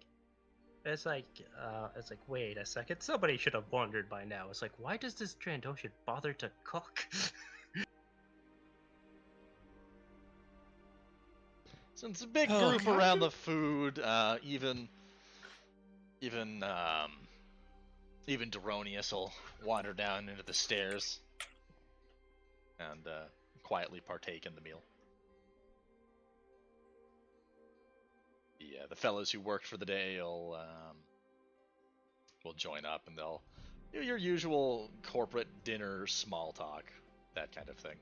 Speaker 5: wait a second. Somebody should have wondered by now. It's like, why does this Trandoshan bother to cook?
Speaker 1: So it's a big
Speaker 2: Oh,
Speaker 1: group
Speaker 2: God.
Speaker 1: around the food. Even Deronius will wander down into the stairs and quietly partake in the meal. The fellows who worked for the day will join up, and they'll do your usual corporate dinner small talk, that kind of thing.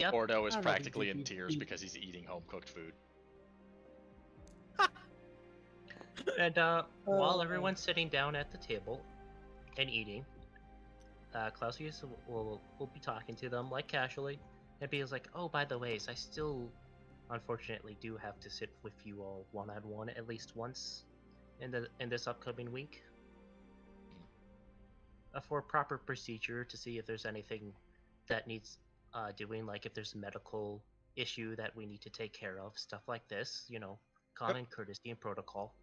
Speaker 5: Yep.
Speaker 1: Ordo is
Speaker 2: I don't know if
Speaker 1: practically
Speaker 2: he'd
Speaker 1: in
Speaker 2: be-
Speaker 1: tears because he's eating home-cooked food.
Speaker 5: And while
Speaker 2: Oh.
Speaker 5: everyone's sitting down at the table and eating, Clausius will be talking to them like casually, and be like, "Oh, by the way, I still, unfortunately, do have to sit with you all one-on-one at least once in this upcoming week for proper procedure to see if there's anything that needs doing, like if there's a medical issue that we need to take care of, stuff like this. You know, common courtesy and protocol."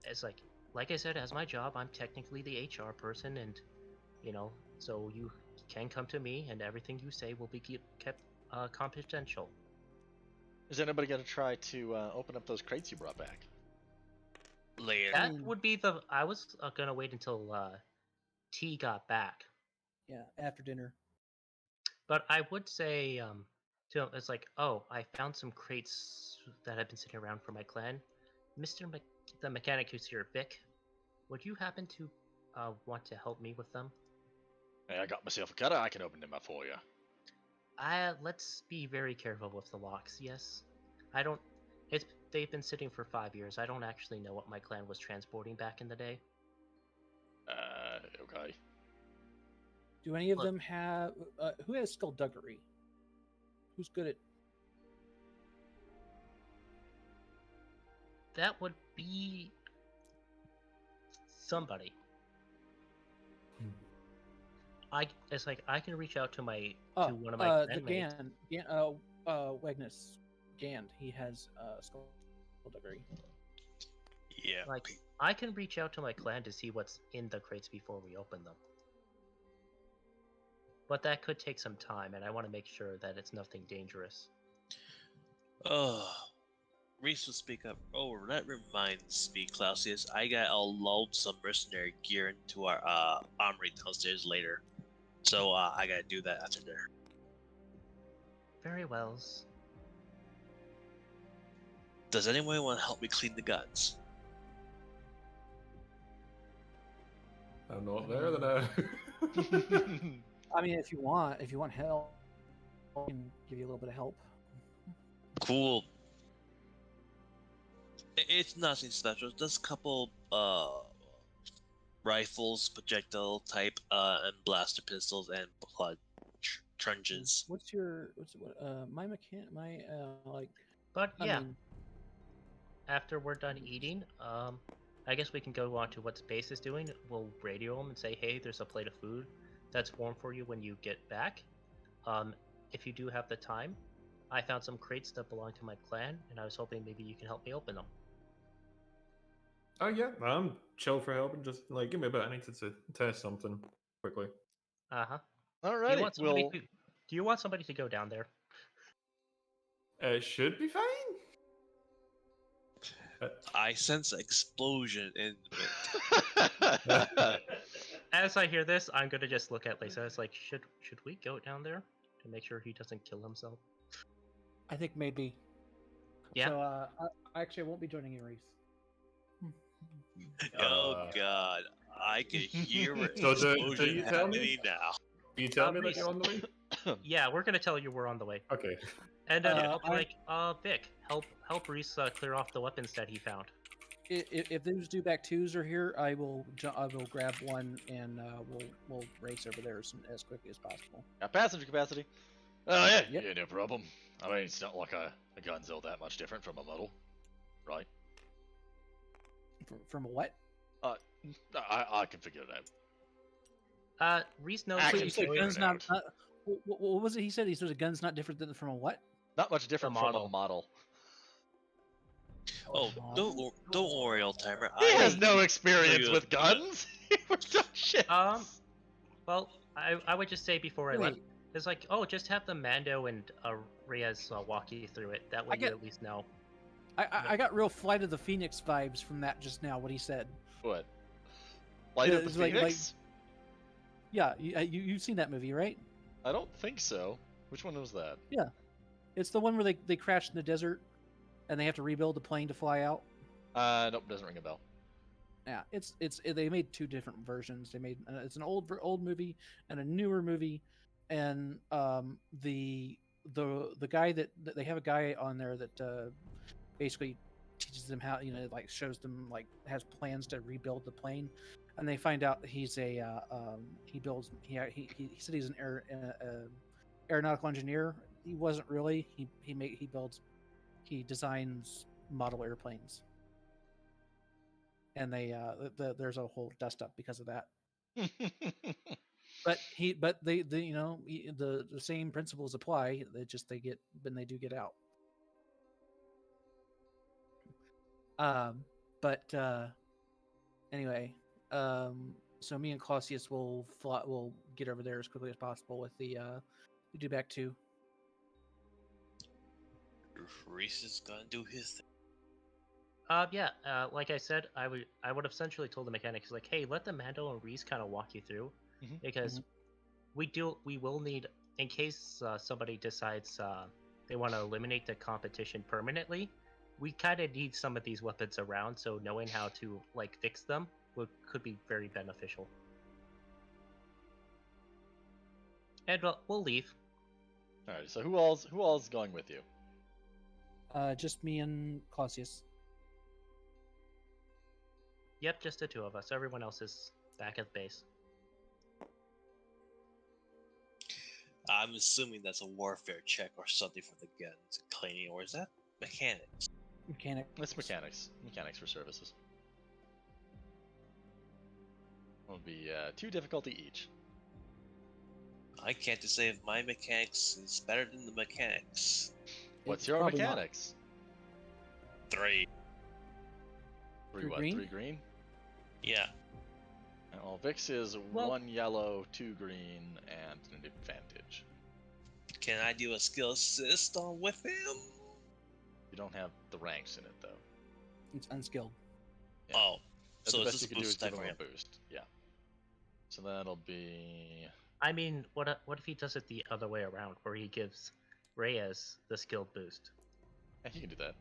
Speaker 5: It's like I said, as my job, I'm technically the HR person, and so you can come to me, and everything you say will be kept confidential.
Speaker 1: Is anybody going to try to open up those crates you brought back?
Speaker 4: Later.
Speaker 5: That
Speaker 2: mean-
Speaker 5: would be I was gonna wait until T got back,
Speaker 2: Yeah, after dinner.
Speaker 5: but I would say to him, it's like, oh, I found some crates that have been sitting around for my clan. The mechanic who's here, Vic, would you happen to want to help me with them?
Speaker 1: Hey, I got myself a cutter. I can open them up for you.
Speaker 5: Let's be very careful with the locks. Yes, they've been sitting for 5 years. I don't actually know what my clan was transporting back in the day.
Speaker 1: Okay.
Speaker 2: Do any of
Speaker 5: Look.
Speaker 2: them have? Who has skullduggery? Who's good at?
Speaker 5: That would be somebody. It's like I can reach out to to one of my
Speaker 2: the
Speaker 5: clanmates.
Speaker 2: Wegnus Gand. He has skullduggery.
Speaker 4: Yeah.
Speaker 5: Like I can reach out to my clan to see what's in the crates before we open them. But that could take some time, and I want to make sure that it's nothing dangerous.
Speaker 4: Oh, Reese will speak up. Oh, that reminds me, Clausius. I got to load some mercenary gear into our armory downstairs later. So I gotta do that after dinner.
Speaker 5: Very well.
Speaker 4: Does anyone want to help me clean the guns?
Speaker 3: I'm not there now.
Speaker 2: I mean, if you want help, I can give you a little bit of help.
Speaker 4: Cool. It's nothing special. Just a couple rifles, projectile type, and blaster pistols and blood trunches.
Speaker 2: What's my like?
Speaker 5: But
Speaker 2: I
Speaker 5: yeah,
Speaker 2: mean,
Speaker 5: after we're done eating, I guess we can go on to what Space is doing. We'll radio them and say, hey, there's a plate of food that's warm for you when you get back. If you do have the time, I found some crates that belong to my clan, and I was hoping maybe you can help me open them.
Speaker 3: Oh yeah, I'm chill for helping. Just like give me a bit. I need to test something quickly.
Speaker 5: Uh-huh.
Speaker 1: Alrighty,
Speaker 5: Do you want somebody to go down there?
Speaker 3: It should be fine.
Speaker 4: I sense an explosion in
Speaker 5: As I hear this, I'm gonna just look at Lisa. It's like, should we go down there to make sure he doesn't kill himself?
Speaker 2: I think maybe.
Speaker 5: Yeah.
Speaker 2: So I actually won't be joining you, Reese.
Speaker 4: Oh god, I can hear it.
Speaker 3: So do
Speaker 4: explosion
Speaker 3: you tell me?
Speaker 4: happening now.
Speaker 3: Can you tell me that
Speaker 5: Reese.
Speaker 3: you're on the way?
Speaker 5: Yeah, we're gonna tell you we're on the way.
Speaker 3: Okay.
Speaker 5: And then
Speaker 2: Uh,
Speaker 5: I'll be like, Vic, help Reese clear off the weapons that he found.
Speaker 2: If those dewback twos are here, I will grab one and we'll race over there as quickly as possible.
Speaker 1: Got passenger capacity. Oh yeah,
Speaker 2: Yep.
Speaker 1: yeah, no problem. I mean, it's not like a gun's all that much different from a model, right?
Speaker 2: From a what?
Speaker 1: I can figure it out.
Speaker 5: Reese knows.
Speaker 1: I
Speaker 2: So
Speaker 1: can
Speaker 2: you said
Speaker 1: figure
Speaker 2: gun's
Speaker 1: it
Speaker 2: not.
Speaker 1: out.
Speaker 2: What was it? He said he said a gun's not different than from a what?
Speaker 1: Not much different from a model.
Speaker 4: Oh, don't worry, old timer.
Speaker 1: He has
Speaker 4: I-
Speaker 1: no experience
Speaker 4: you-
Speaker 1: with guns. We're done shit.
Speaker 5: Well, I would just say before I left,
Speaker 2: Wait.
Speaker 5: it's like, oh, just have the Mando and Reyes walk you through it. That way you at least know.
Speaker 2: I got real Flight of the Phoenix vibes from that just now. What he said.
Speaker 1: What? Light of the
Speaker 2: It's like-
Speaker 1: Phoenix?
Speaker 2: Yeah, you've seen that movie, right?
Speaker 1: I don't think so. Which one was that?
Speaker 2: It's the one where they crash in the desert, and they have to rebuild the plane to fly out.
Speaker 1: Nope, doesn't ring a bell.
Speaker 2: Yeah, they made two different versions. They made it's an old movie and a newer movie, and the guy that they have a guy on there that basically teaches them how, like shows them, like has plans to rebuild the plane, and they find out he's he said he's an aeronautical engineer. He wasn't really. He designs model airplanes, and there's a whole dust up because of that. But the same principles apply. They do get out. Anyway, so me and Clausius will get over there as quickly as possible with the dewback 2.
Speaker 4: Reese is gonna do his thing.
Speaker 5: Like I said, I would have essentially told the mechanics like, hey, let the Mando and Reese kind of walk you through,
Speaker 1: Mhm.
Speaker 5: because we will need, in case somebody decides they want to eliminate the competition permanently, we kind of need some of these weapons around, so knowing how to like fix them could be very beneficial. And we'll leave.
Speaker 1: All right. So who all's going with you?
Speaker 2: Just me and Clausius.
Speaker 5: Yep, just the two of us. Everyone else is back at base.
Speaker 4: I'm assuming that's a warfare check or something for the guns and cleaning, or is that mechanics?
Speaker 2: Mechanic.
Speaker 1: It's mechanics. Mechanics for services. Will be 2 difficulty each.
Speaker 4: I can't say if my mechanics is better than the mechanics.
Speaker 1: What's
Speaker 2: It's
Speaker 1: your
Speaker 2: probably not.
Speaker 1: mechanics?
Speaker 4: 3.
Speaker 1: 3
Speaker 2: Three
Speaker 1: what?
Speaker 2: green?
Speaker 1: 3 green?
Speaker 4: Yeah.
Speaker 1: Well, Vix is
Speaker 5: Well-
Speaker 1: 1 yellow, 2 green, and an advantage.
Speaker 4: Can I do a skill assist on with him?
Speaker 1: You don't have the ranks in it though.
Speaker 2: It's unskilled.
Speaker 1: Yeah.
Speaker 4: Oh,
Speaker 1: That's
Speaker 4: so
Speaker 1: the
Speaker 4: it's
Speaker 1: best
Speaker 4: just
Speaker 1: you
Speaker 4: a
Speaker 1: can do is
Speaker 4: boost
Speaker 1: give
Speaker 4: type
Speaker 1: him
Speaker 4: for
Speaker 1: a
Speaker 4: him.
Speaker 1: boost. Yeah. So that'll be.
Speaker 5: I mean, what if he does it the other way around, where he gives Reyes the skill boost?
Speaker 1: Yeah, he can do that.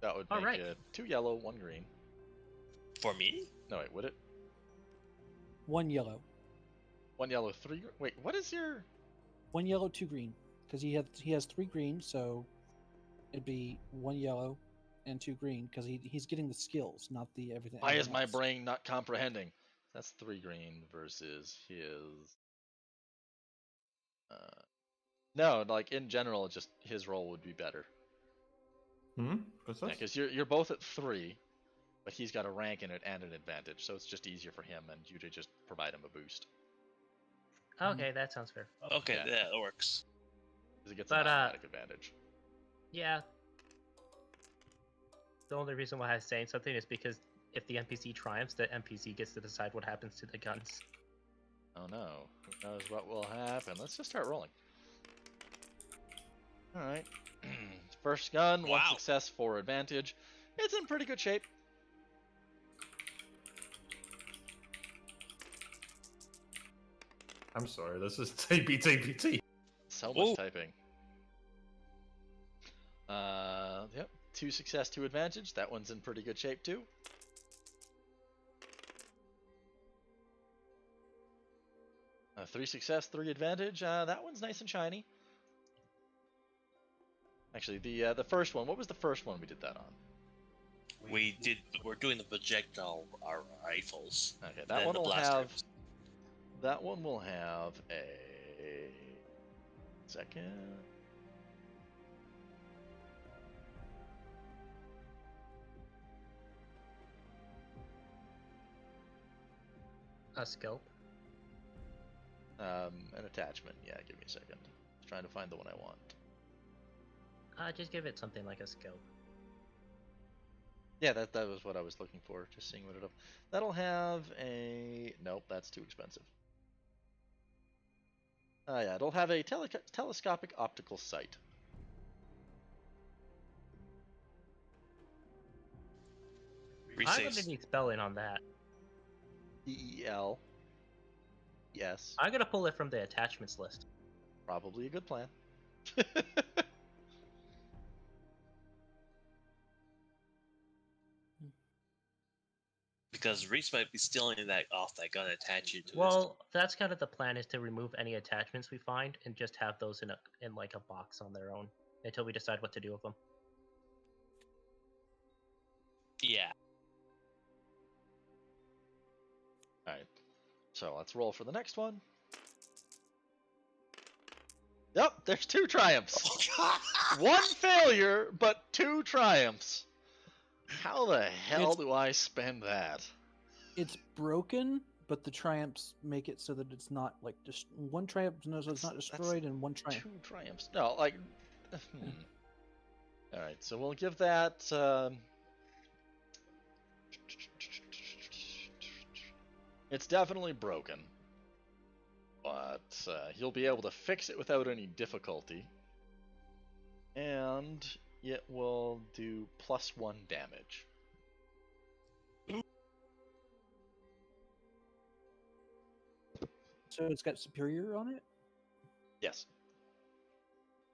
Speaker 1: That would
Speaker 5: All
Speaker 1: make
Speaker 5: right.
Speaker 1: it 2 yellow, 1 green.
Speaker 4: For me?
Speaker 1: No, wait, would it?
Speaker 2: 1 yellow.
Speaker 1: 1 yellow, 3. Wait, what is your?
Speaker 2: 1 yellow, 2 green. Because he has 3 green, so it'd be 1 yellow and 2 green. Because he's getting the skills, not the everything.
Speaker 1: Why is
Speaker 2: everything
Speaker 1: my
Speaker 2: else.
Speaker 1: brain not comprehending? That's 3 green versus his. No, like in general, just his roll would be better.
Speaker 3: What's this?
Speaker 1: Because you're both at 3, but he's got a rank in it and an advantage, so it's just easier for him and you to just provide him a boost.
Speaker 5: Okay, that sounds fair.
Speaker 4: Okay,
Speaker 1: Yeah.
Speaker 4: yeah, that works.
Speaker 1: Because he gets
Speaker 5: But,
Speaker 1: an automatic advantage.
Speaker 5: Yeah. The only reason why I was saying something is because if the NPC triumphs, the NPC gets to decide what happens to the guns.
Speaker 1: Oh no. Who knows what will happen? Let's just start rolling. All right. First gun, one
Speaker 4: Wow.
Speaker 1: success, 4 advantage. It's in pretty good shape.
Speaker 3: I'm sorry, this is TPTPT.
Speaker 1: So much
Speaker 4: Ooh.
Speaker 1: typing. Yep. 2 success, 2 advantage. That one's in pretty good shape too. Three success, 3 advantage. That one's nice and shiny. Actually, the first one. What was the first one we did that on?
Speaker 4: We're doing the projectile rifles.
Speaker 1: Okay,
Speaker 4: and
Speaker 1: that
Speaker 4: then
Speaker 1: one
Speaker 4: the
Speaker 1: will
Speaker 4: blasters.
Speaker 1: have. That one will have a second.
Speaker 5: A scope.
Speaker 1: An attachment. Yeah, give me a second. Just trying to find the one I want.
Speaker 5: Just give it something like a scope.
Speaker 1: Yeah, that was what I was looking for. Just seeing what it'll. That'll have a. Nope, that's too expensive. Yeah, it'll have a telescopic optical sight.
Speaker 5: I'm gonna need spelling on that.
Speaker 1: EEL. Yes.
Speaker 5: I'm gonna pull it from the attachments list.
Speaker 1: Probably a good plan.
Speaker 4: Because Reese might be stealing that off that gun and attach it to his.
Speaker 5: Well, that's kind of the plan, is to remove any attachments we find and just have those in like a box on their own until we decide what to do with them.
Speaker 4: Yeah.
Speaker 1: Alright. So let's roll for the next one. Yep, there's 2 triumphs. One failure, but 2 triumphs. How the hell do I spend that?
Speaker 2: It's broken, but the triumphs make it so that it's not like just one triumph, no, so it's not
Speaker 1: That's
Speaker 2: destroyed, and one triumph.
Speaker 1: 2 triumphs. No, like. Alright, so we'll give that. It's definitely broken. But he'll be able to fix it without any difficulty. And it will do +1 damage.
Speaker 2: So it's got superior on it.
Speaker 1: Yes.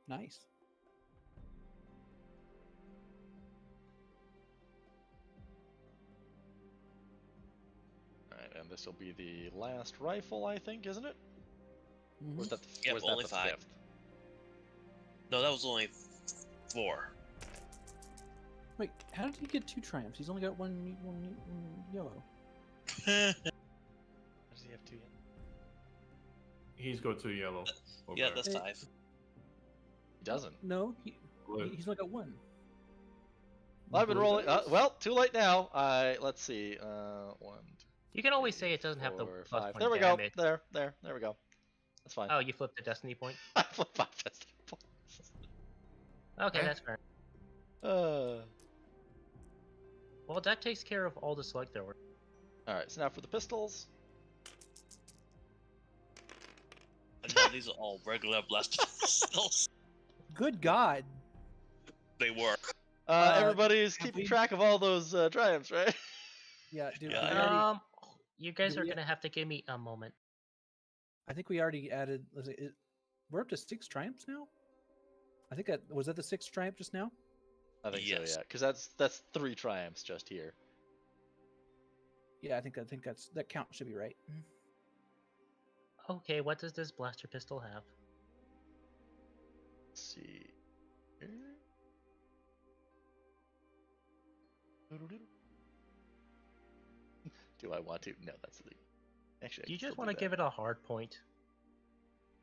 Speaker 2: Nice.
Speaker 1: Alright, and this will be the last rifle, I think, isn't it?
Speaker 2: Mhm.
Speaker 1: Or is that,
Speaker 4: Yep,
Speaker 1: or is that
Speaker 4: only
Speaker 1: the
Speaker 4: 5.
Speaker 1: 5th?
Speaker 4: No, that was only 4.
Speaker 2: Wait, how did he get 2 triumphs? He's only got one yellow.
Speaker 1: Does he have 2 yet?
Speaker 3: He's got 2 yellow.
Speaker 4: Yeah,
Speaker 3: Okay.
Speaker 4: that's 5.
Speaker 1: He doesn't.
Speaker 2: No,
Speaker 3: Blue.
Speaker 2: he's only got 1.
Speaker 1: Well, I've been
Speaker 3: Blue
Speaker 1: rolling.
Speaker 3: dice.
Speaker 1: Well, too late now. Let's see. 1, 2,
Speaker 5: You can always say it doesn't have the
Speaker 1: 4,
Speaker 5: plus
Speaker 1: 5.
Speaker 5: 1
Speaker 1: There we
Speaker 5: damage.
Speaker 1: go. There we go. That's fine.
Speaker 5: Oh, you flipped the destiny point?
Speaker 1: I flip 5 destiny points.
Speaker 5: Okay,
Speaker 3: Eh?
Speaker 5: that's fair. Well, that takes care of all the slug thrower.
Speaker 1: Alright, so now for the pistols.
Speaker 4: And now these are all regular blasters.
Speaker 2: Good God!
Speaker 4: They were.
Speaker 1: Everybody's
Speaker 2: have
Speaker 1: keeping
Speaker 2: we-
Speaker 1: track of all those triumphs, right?
Speaker 2: Yeah, dude.
Speaker 4: Yeah,
Speaker 2: we
Speaker 4: I-
Speaker 2: already-
Speaker 5: You guys
Speaker 2: Do
Speaker 5: are
Speaker 2: we-
Speaker 5: gonna have to give me a moment.
Speaker 2: I think we already added. We're up to 6 triumphs now. I think was that the 6th triumph just now?
Speaker 1: I think
Speaker 4: Yes.
Speaker 1: so, yeah. Because that's 3 triumphs just here.
Speaker 2: Yeah, I think that count should be right.
Speaker 5: Okay, what does this blaster pistol have?
Speaker 1: Let's see. Here. Do I want to? No, that's the. Actually,
Speaker 5: Do you just want to give it a hard point?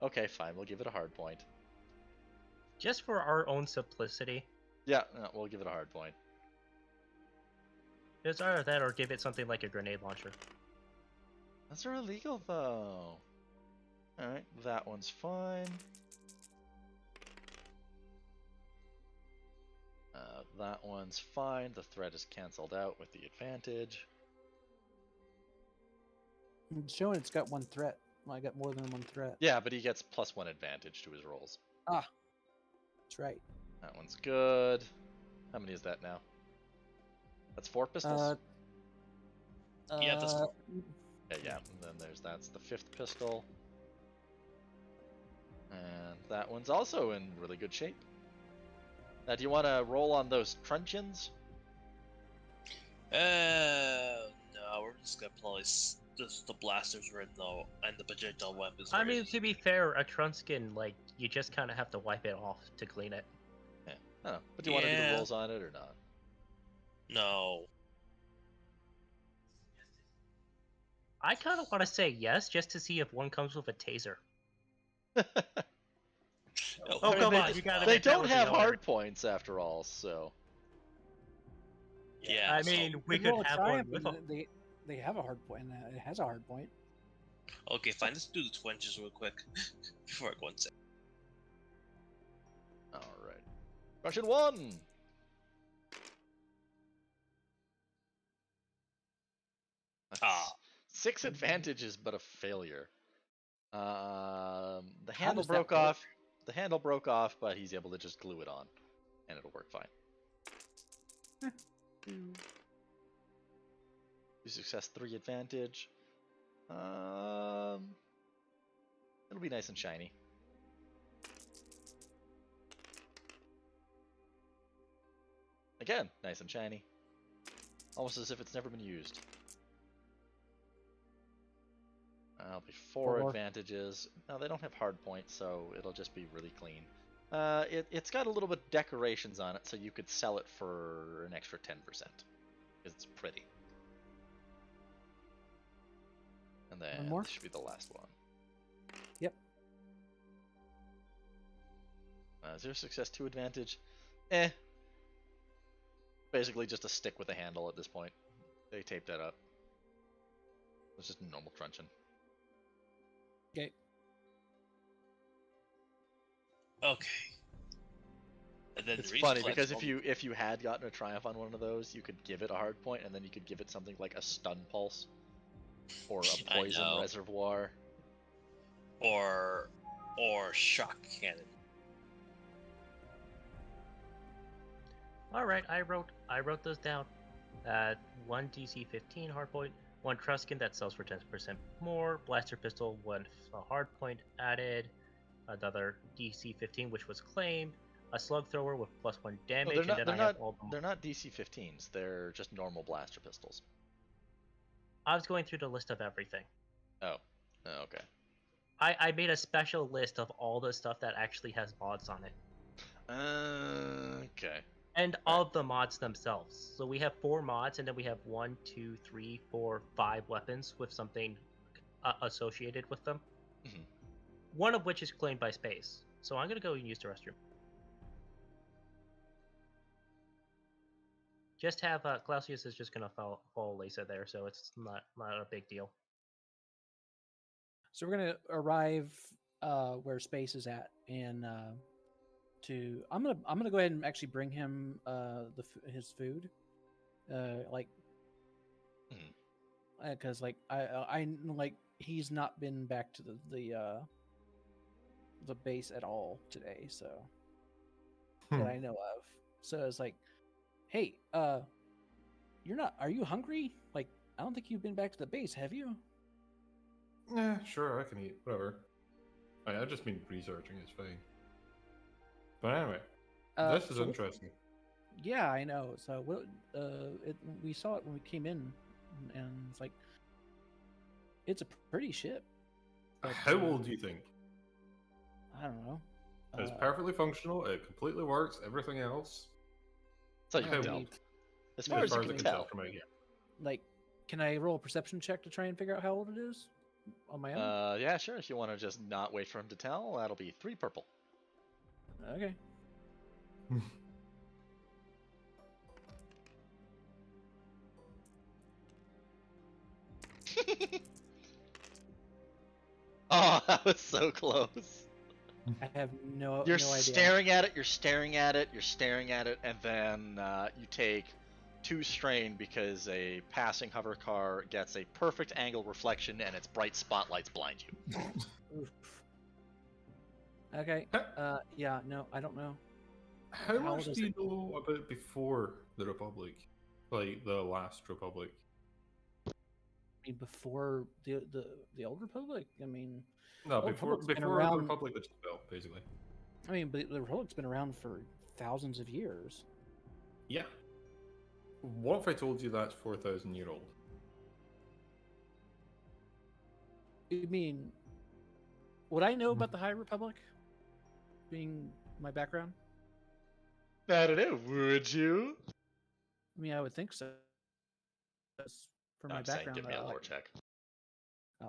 Speaker 1: Okay, fine. We'll give it a hard point.
Speaker 5: Just for our own simplicity?
Speaker 1: Yeah, no, we'll give it a hard point.
Speaker 5: It's either that or give it something like a grenade launcher.
Speaker 1: Those are illegal, though. Alright, that one's fine. That one's fine. The threat is cancelled out with the advantage.
Speaker 2: It's showing it's got 1 threat. Well, I got more than 1 threat.
Speaker 1: Yeah, but he gets +1 advantage to his rolls.
Speaker 2: That's right.
Speaker 1: That one's good. How many is that now? That's 4 pistols?
Speaker 4: Yeah, that's
Speaker 2: Uh,
Speaker 1: Yeah. And then that's the 5th pistol. And that one's also in really good shape. Now, do you want to roll on those truncheons?
Speaker 4: No, we're just gonna place the blasters right now and the projectile weapons.
Speaker 5: I
Speaker 4: right
Speaker 5: mean,
Speaker 4: in.
Speaker 5: to be fair, a Trunskin, like, you just kind of have to wipe it off to clean it.
Speaker 1: Yeah. I don't know. But do you want to do the
Speaker 4: Yeah.
Speaker 1: rolls on it or not?
Speaker 4: No.
Speaker 5: I kind of want to say yes, just to see if one comes with a taser.
Speaker 4: No,
Speaker 5: Oh,
Speaker 1: I mean,
Speaker 5: come
Speaker 1: they,
Speaker 5: on, you gotta
Speaker 1: they
Speaker 5: admit that
Speaker 1: don't
Speaker 5: would be
Speaker 1: have hard
Speaker 5: hilarious.
Speaker 1: points after all, so.
Speaker 4: Yeah.
Speaker 5: I
Speaker 4: so-
Speaker 5: mean, we
Speaker 2: could
Speaker 5: could
Speaker 2: roll a
Speaker 5: have one
Speaker 2: triumph,
Speaker 5: with
Speaker 2: and
Speaker 5: them.
Speaker 2: they have a hard point. It has a hard point.
Speaker 4: okay, fine. Let's do the twinges real quick before I go and say.
Speaker 1: Alright. Question 1!
Speaker 4: Ah.
Speaker 1: 6 advantages, but a failure. The
Speaker 2: How
Speaker 1: handle
Speaker 2: does that
Speaker 1: broke
Speaker 2: work?
Speaker 1: off. The handle broke off, but he's able to just glue it on, and it'll work fine. 2 success, 3 advantage. It'll be nice and shiny. Again, nice and shiny. Almost as if it's never been used. That'll be 4
Speaker 2: 4.
Speaker 1: advantages. No, they don't have hard points, so it'll just be really clean. It's got a little bit of decorations on it, so you could sell it for an extra 10%. Because it's pretty. And then
Speaker 2: One more?
Speaker 1: this should be the last one.
Speaker 2: Yep.
Speaker 1: 0 success, 2 advantage. Basically just a stick with a handle at this point. They taped that up. It's just a normal truncheon.
Speaker 2: Okay.
Speaker 4: Okay. And then
Speaker 1: It's
Speaker 4: Reese
Speaker 1: funny
Speaker 4: collects
Speaker 1: because
Speaker 4: all
Speaker 1: if you had gotten a triumph on one of those, you could give it a hard point, and then you could give it something like a stun pulse or a
Speaker 4: I
Speaker 1: poison
Speaker 4: know.
Speaker 1: reservoir.
Speaker 4: or shock cannon.
Speaker 5: All right, I wrote those down. 1 DC 15 hardpoint, 1 Truskin that sells for 10% more, blaster pistol, 1 hard point added, another DC 15 which was claimed, a slug thrower with +1
Speaker 1: No,
Speaker 5: damage, and then I have all the.
Speaker 1: they're not DC 15s. They're just normal blaster pistols.
Speaker 5: I was going through the list of everything.
Speaker 1: Oh, okay.
Speaker 5: I made a special list of all the stuff that actually has mods on it.
Speaker 1: Okay.
Speaker 5: And
Speaker 1: Right.
Speaker 5: of the mods themselves. So we have 4 mods, and then we have 1, 2, 3, 4, 5 weapons with something associated with them.
Speaker 1: Mhm.
Speaker 5: One of which is claimed by Space. So I'm gonna go and use the restroom. Just have Clausius is just gonna follow Lisa there, so it's not a big deal.
Speaker 2: So we're gonna arrive where Space is at, and I'm gonna go ahead and actually bring him his food, like, because like I like he's not been back to the base at all today, so that I know of. So it's like, hey, are you hungry? Like, I don't think you've been back to the base, have you?
Speaker 3: Yeah, sure, I can eat, whatever. I just been researching, it's fine. But anyway, this is
Speaker 2: So what-
Speaker 3: interesting.
Speaker 2: Yeah, I know. So we saw it when we came in, and it's like, it's a pretty ship. But,
Speaker 3: How old do you think?
Speaker 2: I don't know.
Speaker 3: It's perfectly functional, it completely works, everything else.
Speaker 1: That's how you can tell.
Speaker 2: maybe,
Speaker 1: As far as you
Speaker 3: I
Speaker 1: can tell.
Speaker 3: from out here.
Speaker 2: like, can I roll a perception check to try and figure out how old it is on my own?
Speaker 1: Yeah, sure. If you want to just not wait for him to tell, that'll be 3 purple.
Speaker 2: Okay.
Speaker 1: Oh, that was so close.
Speaker 2: I have no
Speaker 1: You're
Speaker 2: no idea.
Speaker 1: staring at it, you're staring at it, you're staring at it, and then you take 2 strain because a passing hover car gets a perfect angle reflection and its bright spotlights blind you.
Speaker 2: Oof. Okay. Yeah. No, I don't know.
Speaker 3: How much
Speaker 2: does
Speaker 3: do you
Speaker 2: it-
Speaker 3: know about before the Republic? Like the last Republic?
Speaker 2: I mean, before the old Republic. I mean,
Speaker 3: No,
Speaker 2: the
Speaker 3: before
Speaker 2: Republic's been
Speaker 3: before the
Speaker 2: around.
Speaker 3: Republic that just fell, basically.
Speaker 2: I mean, but the Republic's been around for thousands of years.
Speaker 3: Yeah. What if I told you that's 4,000 year old?
Speaker 2: I mean, would I know about the High Republic? Being my background,
Speaker 1: I don't know. Would you?
Speaker 2: I mean, I would think so. That's from my
Speaker 1: I'm saying,
Speaker 2: background.
Speaker 1: give me a
Speaker 2: that I
Speaker 1: lore
Speaker 2: like-
Speaker 1: check.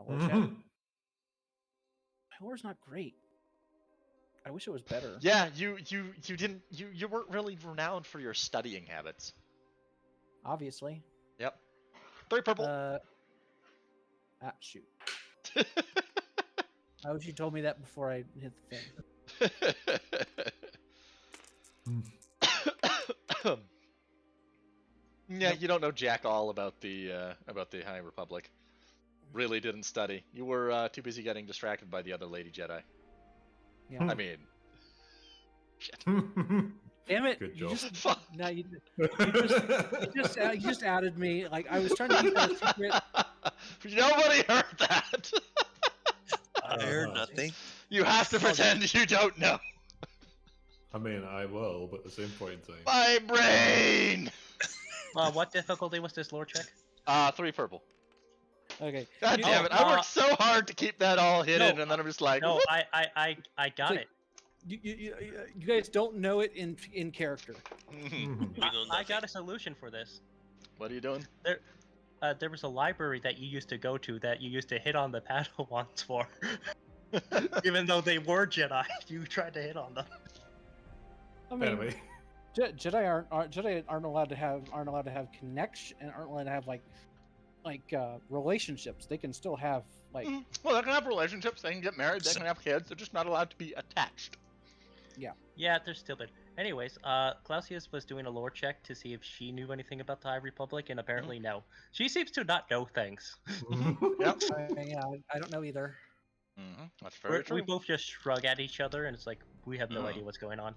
Speaker 2: lore check. My lore's not great. I wish it was better.
Speaker 1: Yeah, you didn't you weren't really renowned for your studying habits.
Speaker 2: Obviously.
Speaker 1: Yep. 3 purple.
Speaker 2: Shoot. I wish you told me that before I hit the thing.
Speaker 1: Yeah, you don't know jack all about the High Republic. Really didn't study. You were too busy getting distracted by the other Lady Jedi.
Speaker 2: Yeah.
Speaker 1: I mean, shit.
Speaker 2: Damn it!
Speaker 3: Good
Speaker 2: You
Speaker 3: job.
Speaker 2: just,
Speaker 1: Fuck.
Speaker 2: now you just added me. Like I was trying to keep that a secret.
Speaker 1: Nobody heard that.
Speaker 4: I heard nothing.
Speaker 1: You have to pretend you don't know.
Speaker 3: I mean, I will, but at the same point in time.
Speaker 1: My brain.
Speaker 5: What difficulty was this lore check?
Speaker 1: 3 purple.
Speaker 2: Okay.
Speaker 1: God damn it! I worked so hard to keep that all hidden,
Speaker 5: no,
Speaker 1: and then I'm just like,
Speaker 5: No,
Speaker 1: whoop.
Speaker 5: I got
Speaker 2: Like,
Speaker 5: it.
Speaker 2: You guys don't know it in character.
Speaker 3: Mhm.
Speaker 4: We know
Speaker 5: I
Speaker 4: nothing.
Speaker 5: got a solution for this.
Speaker 1: What are you doing?
Speaker 5: There was a library that you used to go to that you used to hit on the Padawans for. Even though they were Jedi, you tried to hit on them.
Speaker 2: I mean,
Speaker 3: Anyway,
Speaker 2: Jedi aren't allowed to have connection and aren't allowed to have like relationships. They can still have like
Speaker 1: Well, they can have relationships. They can get married. They can have kids. They're just not allowed to be attached.
Speaker 5: Yeah, they're stupid. Anyways, Clausius was doing a lore check to see if she knew anything about the High Republic, and apparently no. She seems to not know things.
Speaker 1: Yep.
Speaker 2: I don't know either.
Speaker 1: That's very true.
Speaker 5: We both just shrug at each other, and it's like we have no
Speaker 1: Mm.
Speaker 5: idea what's going on.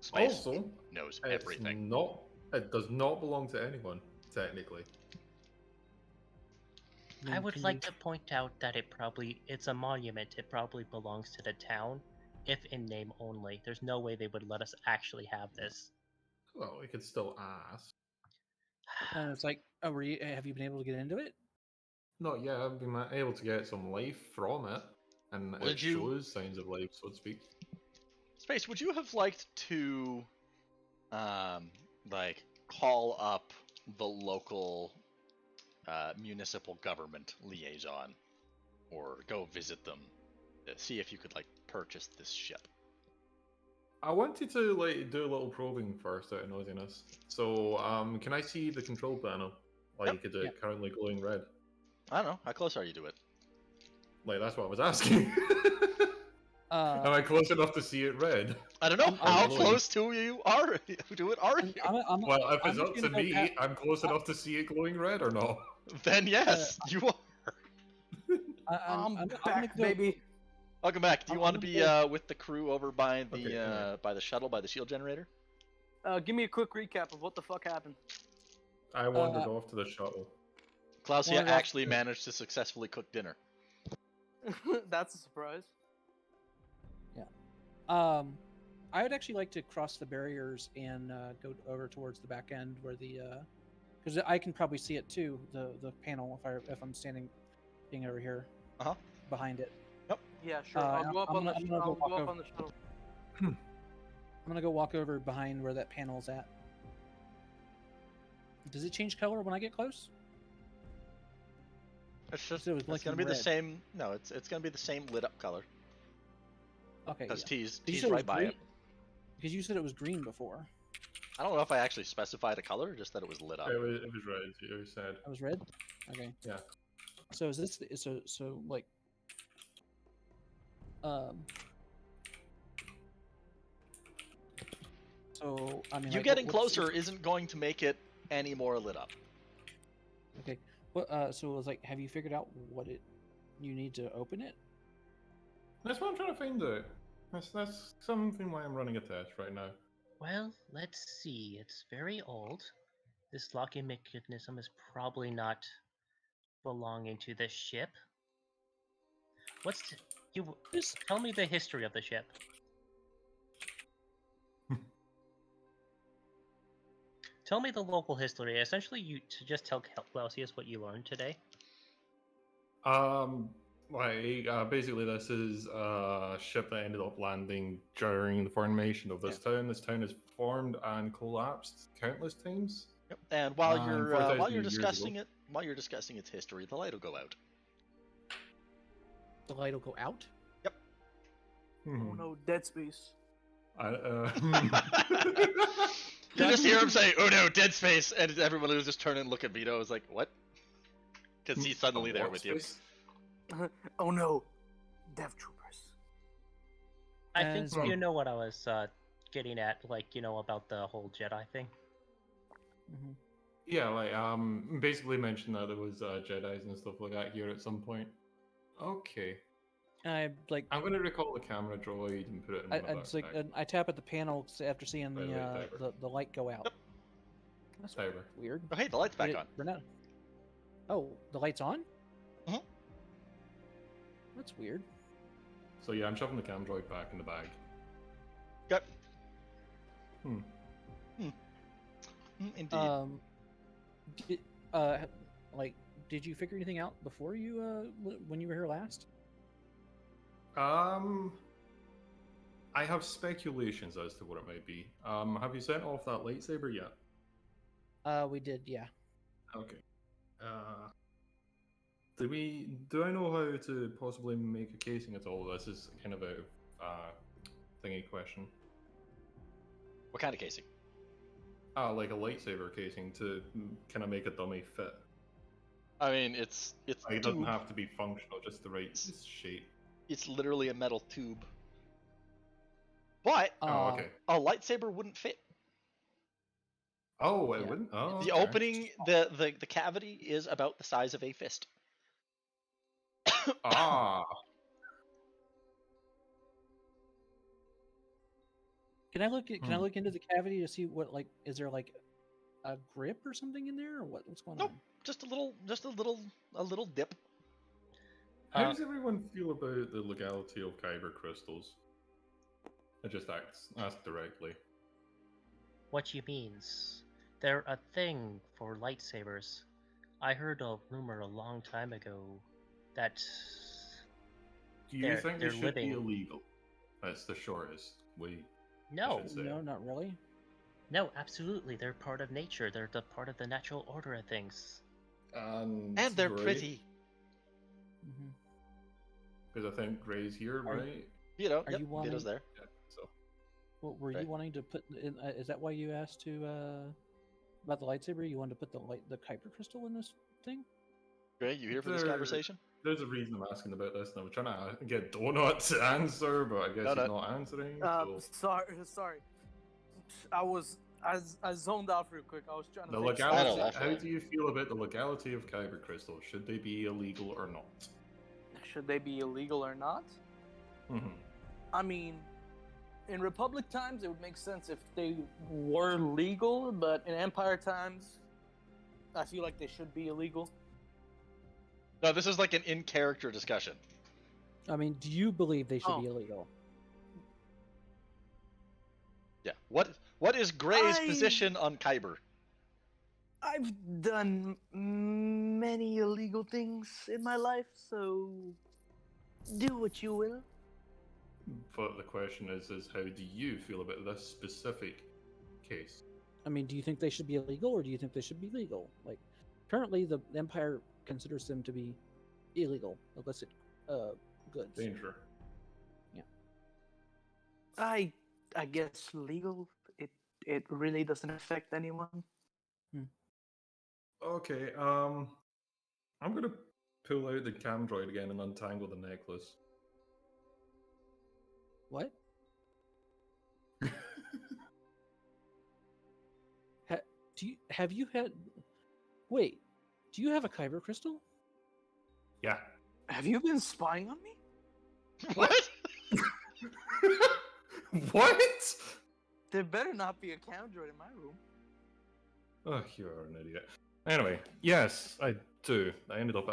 Speaker 1: Space
Speaker 3: also,
Speaker 1: knows
Speaker 3: it's
Speaker 1: everything.
Speaker 3: not. It does not belong to anyone, technically.
Speaker 5: I would like to point out that it's a monument. It probably belongs to the town, if in name only. There's no way they would let us actually have this.
Speaker 3: Well, we could still ask.
Speaker 2: And it's like, have you been able to get into it?
Speaker 3: Not yet. I've been able to get some life from it, and
Speaker 1: Would
Speaker 3: it
Speaker 1: you-
Speaker 3: shows signs of life, so to speak.
Speaker 1: Space, would you have liked to, call up the local municipal government liaison, or go visit them, see if you could purchase this ship?
Speaker 3: I wanted to do a little probing first out of noisiness. So, can I see the control panel? Is it
Speaker 2: Yep.
Speaker 3: currently glowing red?
Speaker 1: I don't know. How close are you to it?
Speaker 3: That's what I was asking. Am I close enough to see it red?
Speaker 1: I don't know.
Speaker 2: I'm
Speaker 1: How
Speaker 3: glowing.
Speaker 1: close to you are to it are you?
Speaker 3: Well, if
Speaker 2: I'm
Speaker 3: it's
Speaker 2: just
Speaker 3: up to
Speaker 2: gonna go
Speaker 3: me, I'm close enough to see it glowing red or not?
Speaker 1: Then yes, you are.
Speaker 6: I'm
Speaker 2: gonna
Speaker 6: back,
Speaker 2: go-
Speaker 6: baby.
Speaker 1: Welcome back. Do you
Speaker 2: I'm
Speaker 1: want to
Speaker 2: gonna
Speaker 1: be with the crew over by the
Speaker 3: Okay, alright.
Speaker 1: by the shuttle, by the shield generator?
Speaker 6: Give me a quick recap of what the fuck happened.
Speaker 3: I wandered off to the shuttle.
Speaker 1: Klausia
Speaker 2: Well,
Speaker 1: actually managed to successfully cook dinner.
Speaker 6: That's a surprise.
Speaker 2: I would actually like to cross the barriers and go over towards the back end where because I can probably see it too, the panel if I'm standing over here,
Speaker 1: Uh-huh.
Speaker 2: behind it.
Speaker 6: Yeah, sure.
Speaker 2: Uh,
Speaker 6: I'll go up
Speaker 2: I'm
Speaker 6: on the
Speaker 2: gonna- I'm gonna
Speaker 6: I'll
Speaker 2: go walk
Speaker 6: go up
Speaker 2: over.
Speaker 6: on the shuttle.
Speaker 2: I'm gonna go walk over behind where that panel's at. Does it change color when I get close?
Speaker 1: It's just
Speaker 2: So it was
Speaker 1: it's gonna
Speaker 2: blinking
Speaker 1: be the
Speaker 2: red.
Speaker 1: same. No, it's gonna be the same lit up color
Speaker 2: Okay.
Speaker 1: because
Speaker 2: yeah.
Speaker 1: T's
Speaker 2: You
Speaker 1: T's
Speaker 2: said it was
Speaker 1: right by
Speaker 2: green?
Speaker 1: it.
Speaker 2: Because you said it was green before.
Speaker 1: I don't know if I actually specified a color, just that it was lit up.
Speaker 3: It was red, you said.
Speaker 2: It was red. Okay.
Speaker 3: Yeah.
Speaker 2: So is this so like So I mean,
Speaker 1: You
Speaker 2: like,
Speaker 1: getting
Speaker 2: what's-
Speaker 1: closer isn't going to make it any more lit up.
Speaker 2: Okay. What? So it was like, have you figured out what you need to open it?
Speaker 3: That's what I'm trying to find out. That's something why I'm running a test right now.
Speaker 5: Well, let's see. It's very old. This locking mechanism is probably not belonging to the ship. You
Speaker 2: Just
Speaker 5: tell me the history of the ship. Tell me the local history. Essentially, you to just tell Clausius what you learned today.
Speaker 3: Basically, this is a ship that ended up landing during the formation of this town. This town is formed and collapsed countless times.
Speaker 1: Yep. And while you're
Speaker 3: 4,000 years
Speaker 1: discussing
Speaker 3: ago.
Speaker 1: it, while you're discussing its history, the light will go out.
Speaker 2: the light will go out.
Speaker 6: Oh no, Dead Space.
Speaker 1: You just hear him say, "Oh no, dead space," and everyone will just turn and look at Vito. Is like, "What?" Because he's suddenly there with you.
Speaker 6: Oh no, Death Troopers.
Speaker 5: I think
Speaker 2: As-
Speaker 5: you know what I was getting at, like, about the whole Jedi thing.
Speaker 2: Mhm.
Speaker 3: Yeah, basically mentioned that there was Jedi's and stuff like that here at some point. Okay.
Speaker 2: I like.
Speaker 3: I'm going to recall the camera droid and put it in
Speaker 2: I,
Speaker 3: my
Speaker 2: I just like.
Speaker 3: backpack.
Speaker 2: I tap at the panel after seeing
Speaker 3: By the way, Tiber.
Speaker 2: the light go out. That's
Speaker 3: Tiber.
Speaker 2: weird.
Speaker 1: Oh, hey, the light's back
Speaker 2: Did it
Speaker 1: on.
Speaker 2: run out? Oh, the light's on.
Speaker 1: Mhm.
Speaker 2: That's weird.
Speaker 3: So yeah, I'm shoving the cam droid back in the bag.
Speaker 1: Yep.
Speaker 3: Hmm.
Speaker 1: Indeed.
Speaker 2: Did, did you figure anything out before you when you were here last?
Speaker 3: I have speculations as to what it might be. Have you sent off that lightsaber yet?
Speaker 2: We did, yeah.
Speaker 3: Okay. Do I know how to possibly make a casing at all? This is kind of a thingy question.
Speaker 1: What kind of casing?
Speaker 3: Like a lightsaber casing to kind of make a dummy fit.
Speaker 1: I mean, it's
Speaker 3: It doesn't
Speaker 1: tube.
Speaker 3: have to be functional, just the right shape.
Speaker 1: It's literally a metal tube. But
Speaker 3: Oh, okay.
Speaker 1: a lightsaber wouldn't fit.
Speaker 3: Oh, it
Speaker 2: Yeah.
Speaker 3: wouldn't. Oh,
Speaker 1: The
Speaker 3: okay.
Speaker 1: opening, the cavity is about the size of a fist.
Speaker 3: Ah,
Speaker 2: Can I look at, Can I
Speaker 3: Hmm.
Speaker 2: look into the cavity to see what is there like a grip or something in there or what's going
Speaker 1: Nope.
Speaker 2: on?
Speaker 1: Just a little dip.
Speaker 3: how does everyone feel about the legality of kyber crystals? I just ask directly.
Speaker 5: What you means? They're a thing for lightsabers. I heard a rumor a long time ago that
Speaker 3: Do you
Speaker 5: They're-
Speaker 3: think
Speaker 5: they're
Speaker 3: they should be
Speaker 5: living-
Speaker 3: illegal? That's the shortest way.
Speaker 5: no,
Speaker 3: should say.
Speaker 2: No, not really.
Speaker 5: no, absolutely, they're part of nature. They're the part of the natural order of things.
Speaker 1: And they're
Speaker 3: Gray,
Speaker 1: pretty.
Speaker 2: Hmm.
Speaker 3: Because I think Gray's here,
Speaker 2: Are-
Speaker 3: right?
Speaker 1: Vito,
Speaker 2: Are
Speaker 1: yep,
Speaker 2: you wanting-
Speaker 1: Vito's there.
Speaker 3: Yeah. So
Speaker 2: Well, were
Speaker 1: Right.
Speaker 2: you wanting to put in? Is that why you asked to about the lightsaber? You wanted to put the kyber crystal in this thing?
Speaker 1: Gray, you here for this
Speaker 3: There-
Speaker 1: conversation?
Speaker 3: there's a reason I'm asking about this, and I'm trying to get Donut to answer, but I guess
Speaker 1: Donut.
Speaker 3: he's not answering. So.
Speaker 6: Sorry. I zoned out real quick. I was trying to
Speaker 3: The
Speaker 6: think.
Speaker 3: legality.
Speaker 1: that's
Speaker 3: How
Speaker 1: fine.
Speaker 3: do you feel about the legality of kyber crystals? Should they be illegal or not?
Speaker 6: Should they be illegal or not?
Speaker 3: Mhm.
Speaker 6: I mean, in Republic times, it would make sense if they were legal, but in Empire times, I feel like they should be illegal.
Speaker 1: No, this is like an in-character discussion.
Speaker 2: I mean, do you believe they should
Speaker 6: Oh.
Speaker 2: be illegal?
Speaker 1: Yeah. What is Gray's
Speaker 6: I-
Speaker 1: position on Kyber?
Speaker 6: I've done many illegal things in my life, so do what you will.
Speaker 3: But the question is how do you feel about this specific case?
Speaker 2: I mean, do you think they should be illegal or do you think they should be legal? Like, currently the Empire considers them to be illegal, illicit goods.
Speaker 3: Danger.
Speaker 6: I guess legal. It really doesn't affect anyone.
Speaker 3: Okay, I'm gonna pull out the cam droid again and untangle the necklace.
Speaker 2: What? Have you had? Wait, do you have a kyber crystal?
Speaker 3: Yeah.
Speaker 6: Have you been spying on me?
Speaker 1: What?
Speaker 3: What?
Speaker 6: There better not be a cam droid in my room.
Speaker 3: Oh, you're an idiot. Anyway, yes, I do. I ended up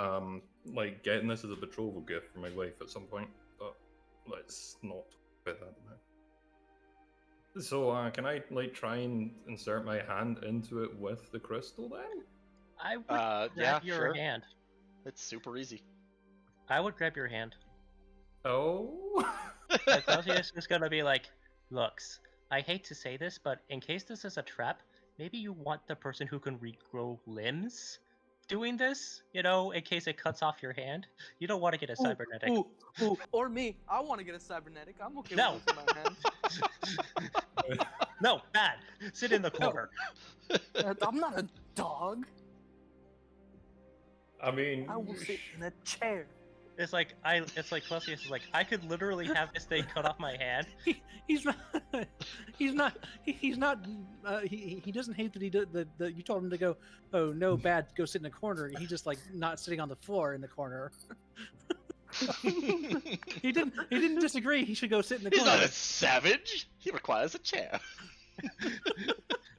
Speaker 3: like getting this as a betrothal gift for my wife at some point, but let's not put that now. So, can I like try and insert my hand into it with the crystal then?
Speaker 5: I would
Speaker 1: Yeah,
Speaker 5: grab your
Speaker 1: sure.
Speaker 5: hand.
Speaker 1: It's super easy.
Speaker 5: I would grab your hand.
Speaker 3: Oh.
Speaker 5: And Celsius is gonna be like, looks, I hate to say this, but in case this is a trap, maybe you want the person who can regrow limbs doing this, you know, in case it cuts off your hand. You don't want to get a cybernetic.
Speaker 6: Ooh, or me. I want to get a cybernetic. I'm okay
Speaker 5: No.
Speaker 6: with losing my hand.
Speaker 5: No, bad. Sit in the corner.
Speaker 6: I'm not a dog.
Speaker 3: I mean,
Speaker 6: I will sit in a chair.
Speaker 5: It's like Celsius is like, I could literally have this thing cut off my hand.
Speaker 2: He's not. He's not. He doesn't hate that he did the. You told him to go. Oh no, bad. Go sit in a corner. He just like not sitting on the floor in the corner. He didn't disagree. He should go sit in the
Speaker 1: He's
Speaker 2: corner.
Speaker 1: not a savage. He requires a chair.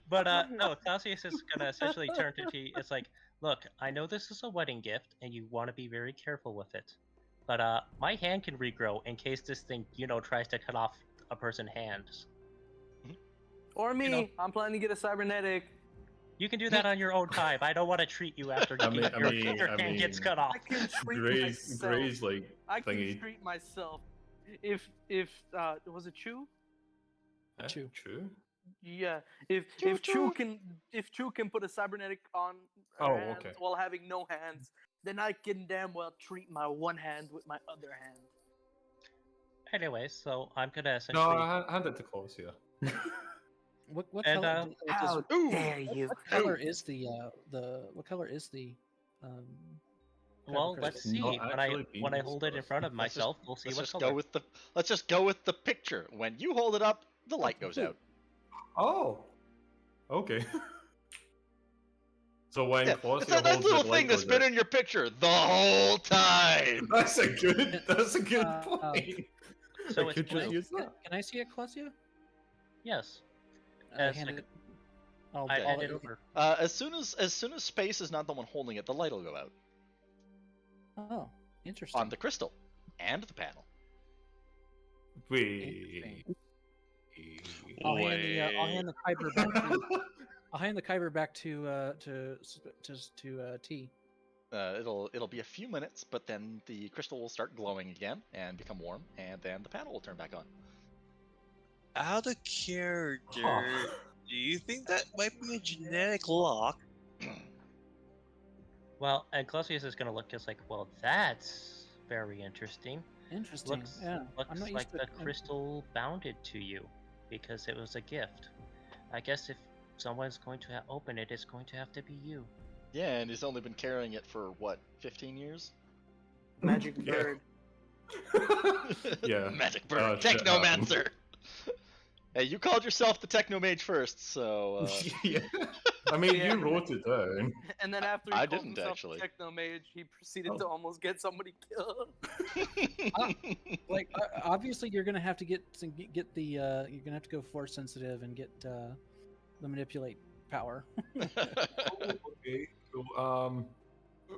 Speaker 5: But no, Celsius is gonna essentially turn to T. It's like, look, I know this is a wedding gift, and you want to be very careful with it. But my hand can regrow in case this thing, you know, tries to cut off a person's hands.
Speaker 6: Or me.
Speaker 5: You know-
Speaker 6: I'm planning to get a cybernetic.
Speaker 5: You can do that on your own time. I don't want to treat you after
Speaker 3: I mean-
Speaker 5: your
Speaker 3: I
Speaker 5: hand gets
Speaker 3: mean-
Speaker 5: cut off.
Speaker 6: I can treat
Speaker 3: Gray's
Speaker 6: myself.
Speaker 3: like
Speaker 6: I can
Speaker 3: thingy.
Speaker 6: treat myself. If was it Chew?
Speaker 2: Chew.
Speaker 3: True.
Speaker 6: Yeah. If Chew can put a cybernetic on her
Speaker 3: Oh,
Speaker 6: hands
Speaker 3: okay.
Speaker 6: while having no hands, then I can damn well treat my one hand with my other hand.
Speaker 5: Anyway, so I'm gonna
Speaker 3: No,
Speaker 5: essentially.
Speaker 3: hand it to Colossia.
Speaker 2: What
Speaker 5: And,
Speaker 2: color?
Speaker 6: How
Speaker 1: Ooh.
Speaker 6: dare you?
Speaker 2: What color is the what color is the
Speaker 5: Well,
Speaker 2: kyber
Speaker 5: let's
Speaker 2: crystal?
Speaker 5: see.
Speaker 3: Not
Speaker 5: When I
Speaker 3: actually
Speaker 5: when I
Speaker 3: being
Speaker 5: hold it in
Speaker 3: stuff.
Speaker 5: front of
Speaker 1: Let's just-
Speaker 5: myself, we'll see
Speaker 1: Let's
Speaker 5: what
Speaker 1: just
Speaker 5: color.
Speaker 1: go with the. Let's just go with the picture. When you hold it up, the light goes out.
Speaker 3: Oh. Okay. So when
Speaker 1: Yeah,
Speaker 3: Colossia
Speaker 1: it's that nice
Speaker 3: holds
Speaker 1: little
Speaker 3: it, light
Speaker 1: thing that's
Speaker 3: goes
Speaker 1: been
Speaker 3: out.
Speaker 1: in your picture the whole time.
Speaker 3: That's a good. That's a good
Speaker 2: Uh,
Speaker 3: point.
Speaker 5: So
Speaker 3: I
Speaker 5: it's
Speaker 3: could just
Speaker 5: blue.
Speaker 3: use that.
Speaker 2: Can I see it, Colossia?
Speaker 5: Yes, As
Speaker 2: Hand
Speaker 5: like-
Speaker 2: it. I'll,
Speaker 5: I
Speaker 2: I'll-
Speaker 5: hand it over.
Speaker 1: As soon as space is not the one holding it, the light will go out
Speaker 2: Oh, interesting.
Speaker 1: on the crystal and the panel.
Speaker 3: Wait.
Speaker 2: I'll hand the kyber back to. I'll hand the kyber back to T.
Speaker 1: It'll be a few minutes, but then the crystal will start glowing again and become warm, and then the panel will turn back on.
Speaker 4: Out of character, do you think that might be a genetic lock?
Speaker 5: Well, and Clausius is gonna look just like, well, that's very interesting.
Speaker 2: Interesting.
Speaker 5: Looks
Speaker 2: yeah. I'm
Speaker 5: looks
Speaker 2: not
Speaker 5: like
Speaker 2: used to
Speaker 5: the crystal bound it to you because it was a gift. I guess if someone's going to open it, it's going to have to be you.
Speaker 1: Yeah, and he's only been carrying it for what, 15 years?
Speaker 6: Magic
Speaker 3: Yeah.
Speaker 6: bird.
Speaker 3: Yeah.
Speaker 1: Magic bird,
Speaker 3: shit
Speaker 1: technomancer. Hey, you called yourself the technomage first, so
Speaker 3: Yeah. I mean,
Speaker 6: Yeah.
Speaker 3: you wrote it down.
Speaker 6: And then after he
Speaker 1: I
Speaker 6: called
Speaker 1: didn't,
Speaker 6: himself
Speaker 1: actually.
Speaker 6: Technomage, he proceeded
Speaker 3: Oh.
Speaker 6: to almost get somebody killed.
Speaker 2: Like obviously you're gonna have to get the you're gonna have to go force sensitive and get the manipulate power.
Speaker 3: Okay. So,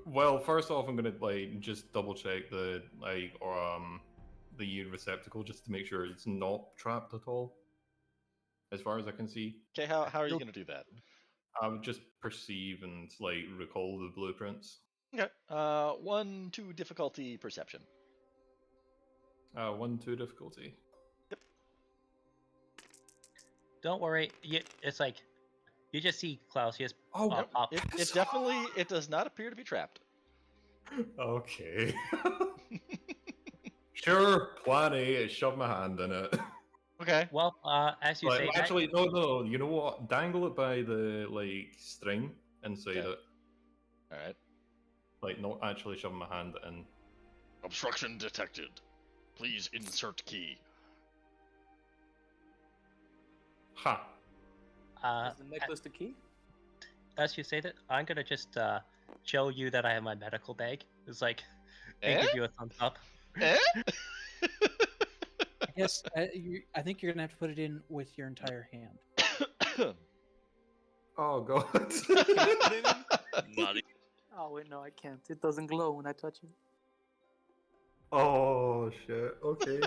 Speaker 3: well, first off, I'm gonna like just double check the the receptacle just to make sure it's not trapped at all. As far as I can see,
Speaker 1: Okay, how are you
Speaker 2: Nope.
Speaker 1: gonna do that?
Speaker 3: I would just perceive and like recall the blueprints.
Speaker 1: Okay, 1-2 difficulty perception.
Speaker 3: 1-2 difficulty.
Speaker 5: Don't worry, it's like you just see Clausius
Speaker 3: Oh,
Speaker 5: pop up.
Speaker 1: It definitely does not appear to be trapped.
Speaker 3: okay. Sure, plan A is shove my hand in it.
Speaker 1: Okay.
Speaker 5: Well, as you
Speaker 3: Like,
Speaker 5: say, that-
Speaker 3: actually, no. You know what? Dangle it by the like string inside
Speaker 1: Okay.
Speaker 3: it.
Speaker 1: All right.
Speaker 3: Like, not actually shoving my hand in.
Speaker 1: Obstruction detected. Please insert key.
Speaker 3: Ha!
Speaker 5: uh,
Speaker 6: Is the necklace the key?
Speaker 5: as you say that, I'm gonna just show you that I have my medical bag. It's like, and
Speaker 1: Eh?
Speaker 5: give you a thumbs up.
Speaker 1: Eh?
Speaker 2: Yes, I think you're gonna have to put it in with your entire hand.
Speaker 3: Oh god.
Speaker 6: Can I put it in?
Speaker 4: Not e-
Speaker 6: Oh wait, no, I can't. It doesn't glow when I touch it.
Speaker 3: Oh shit. Okay.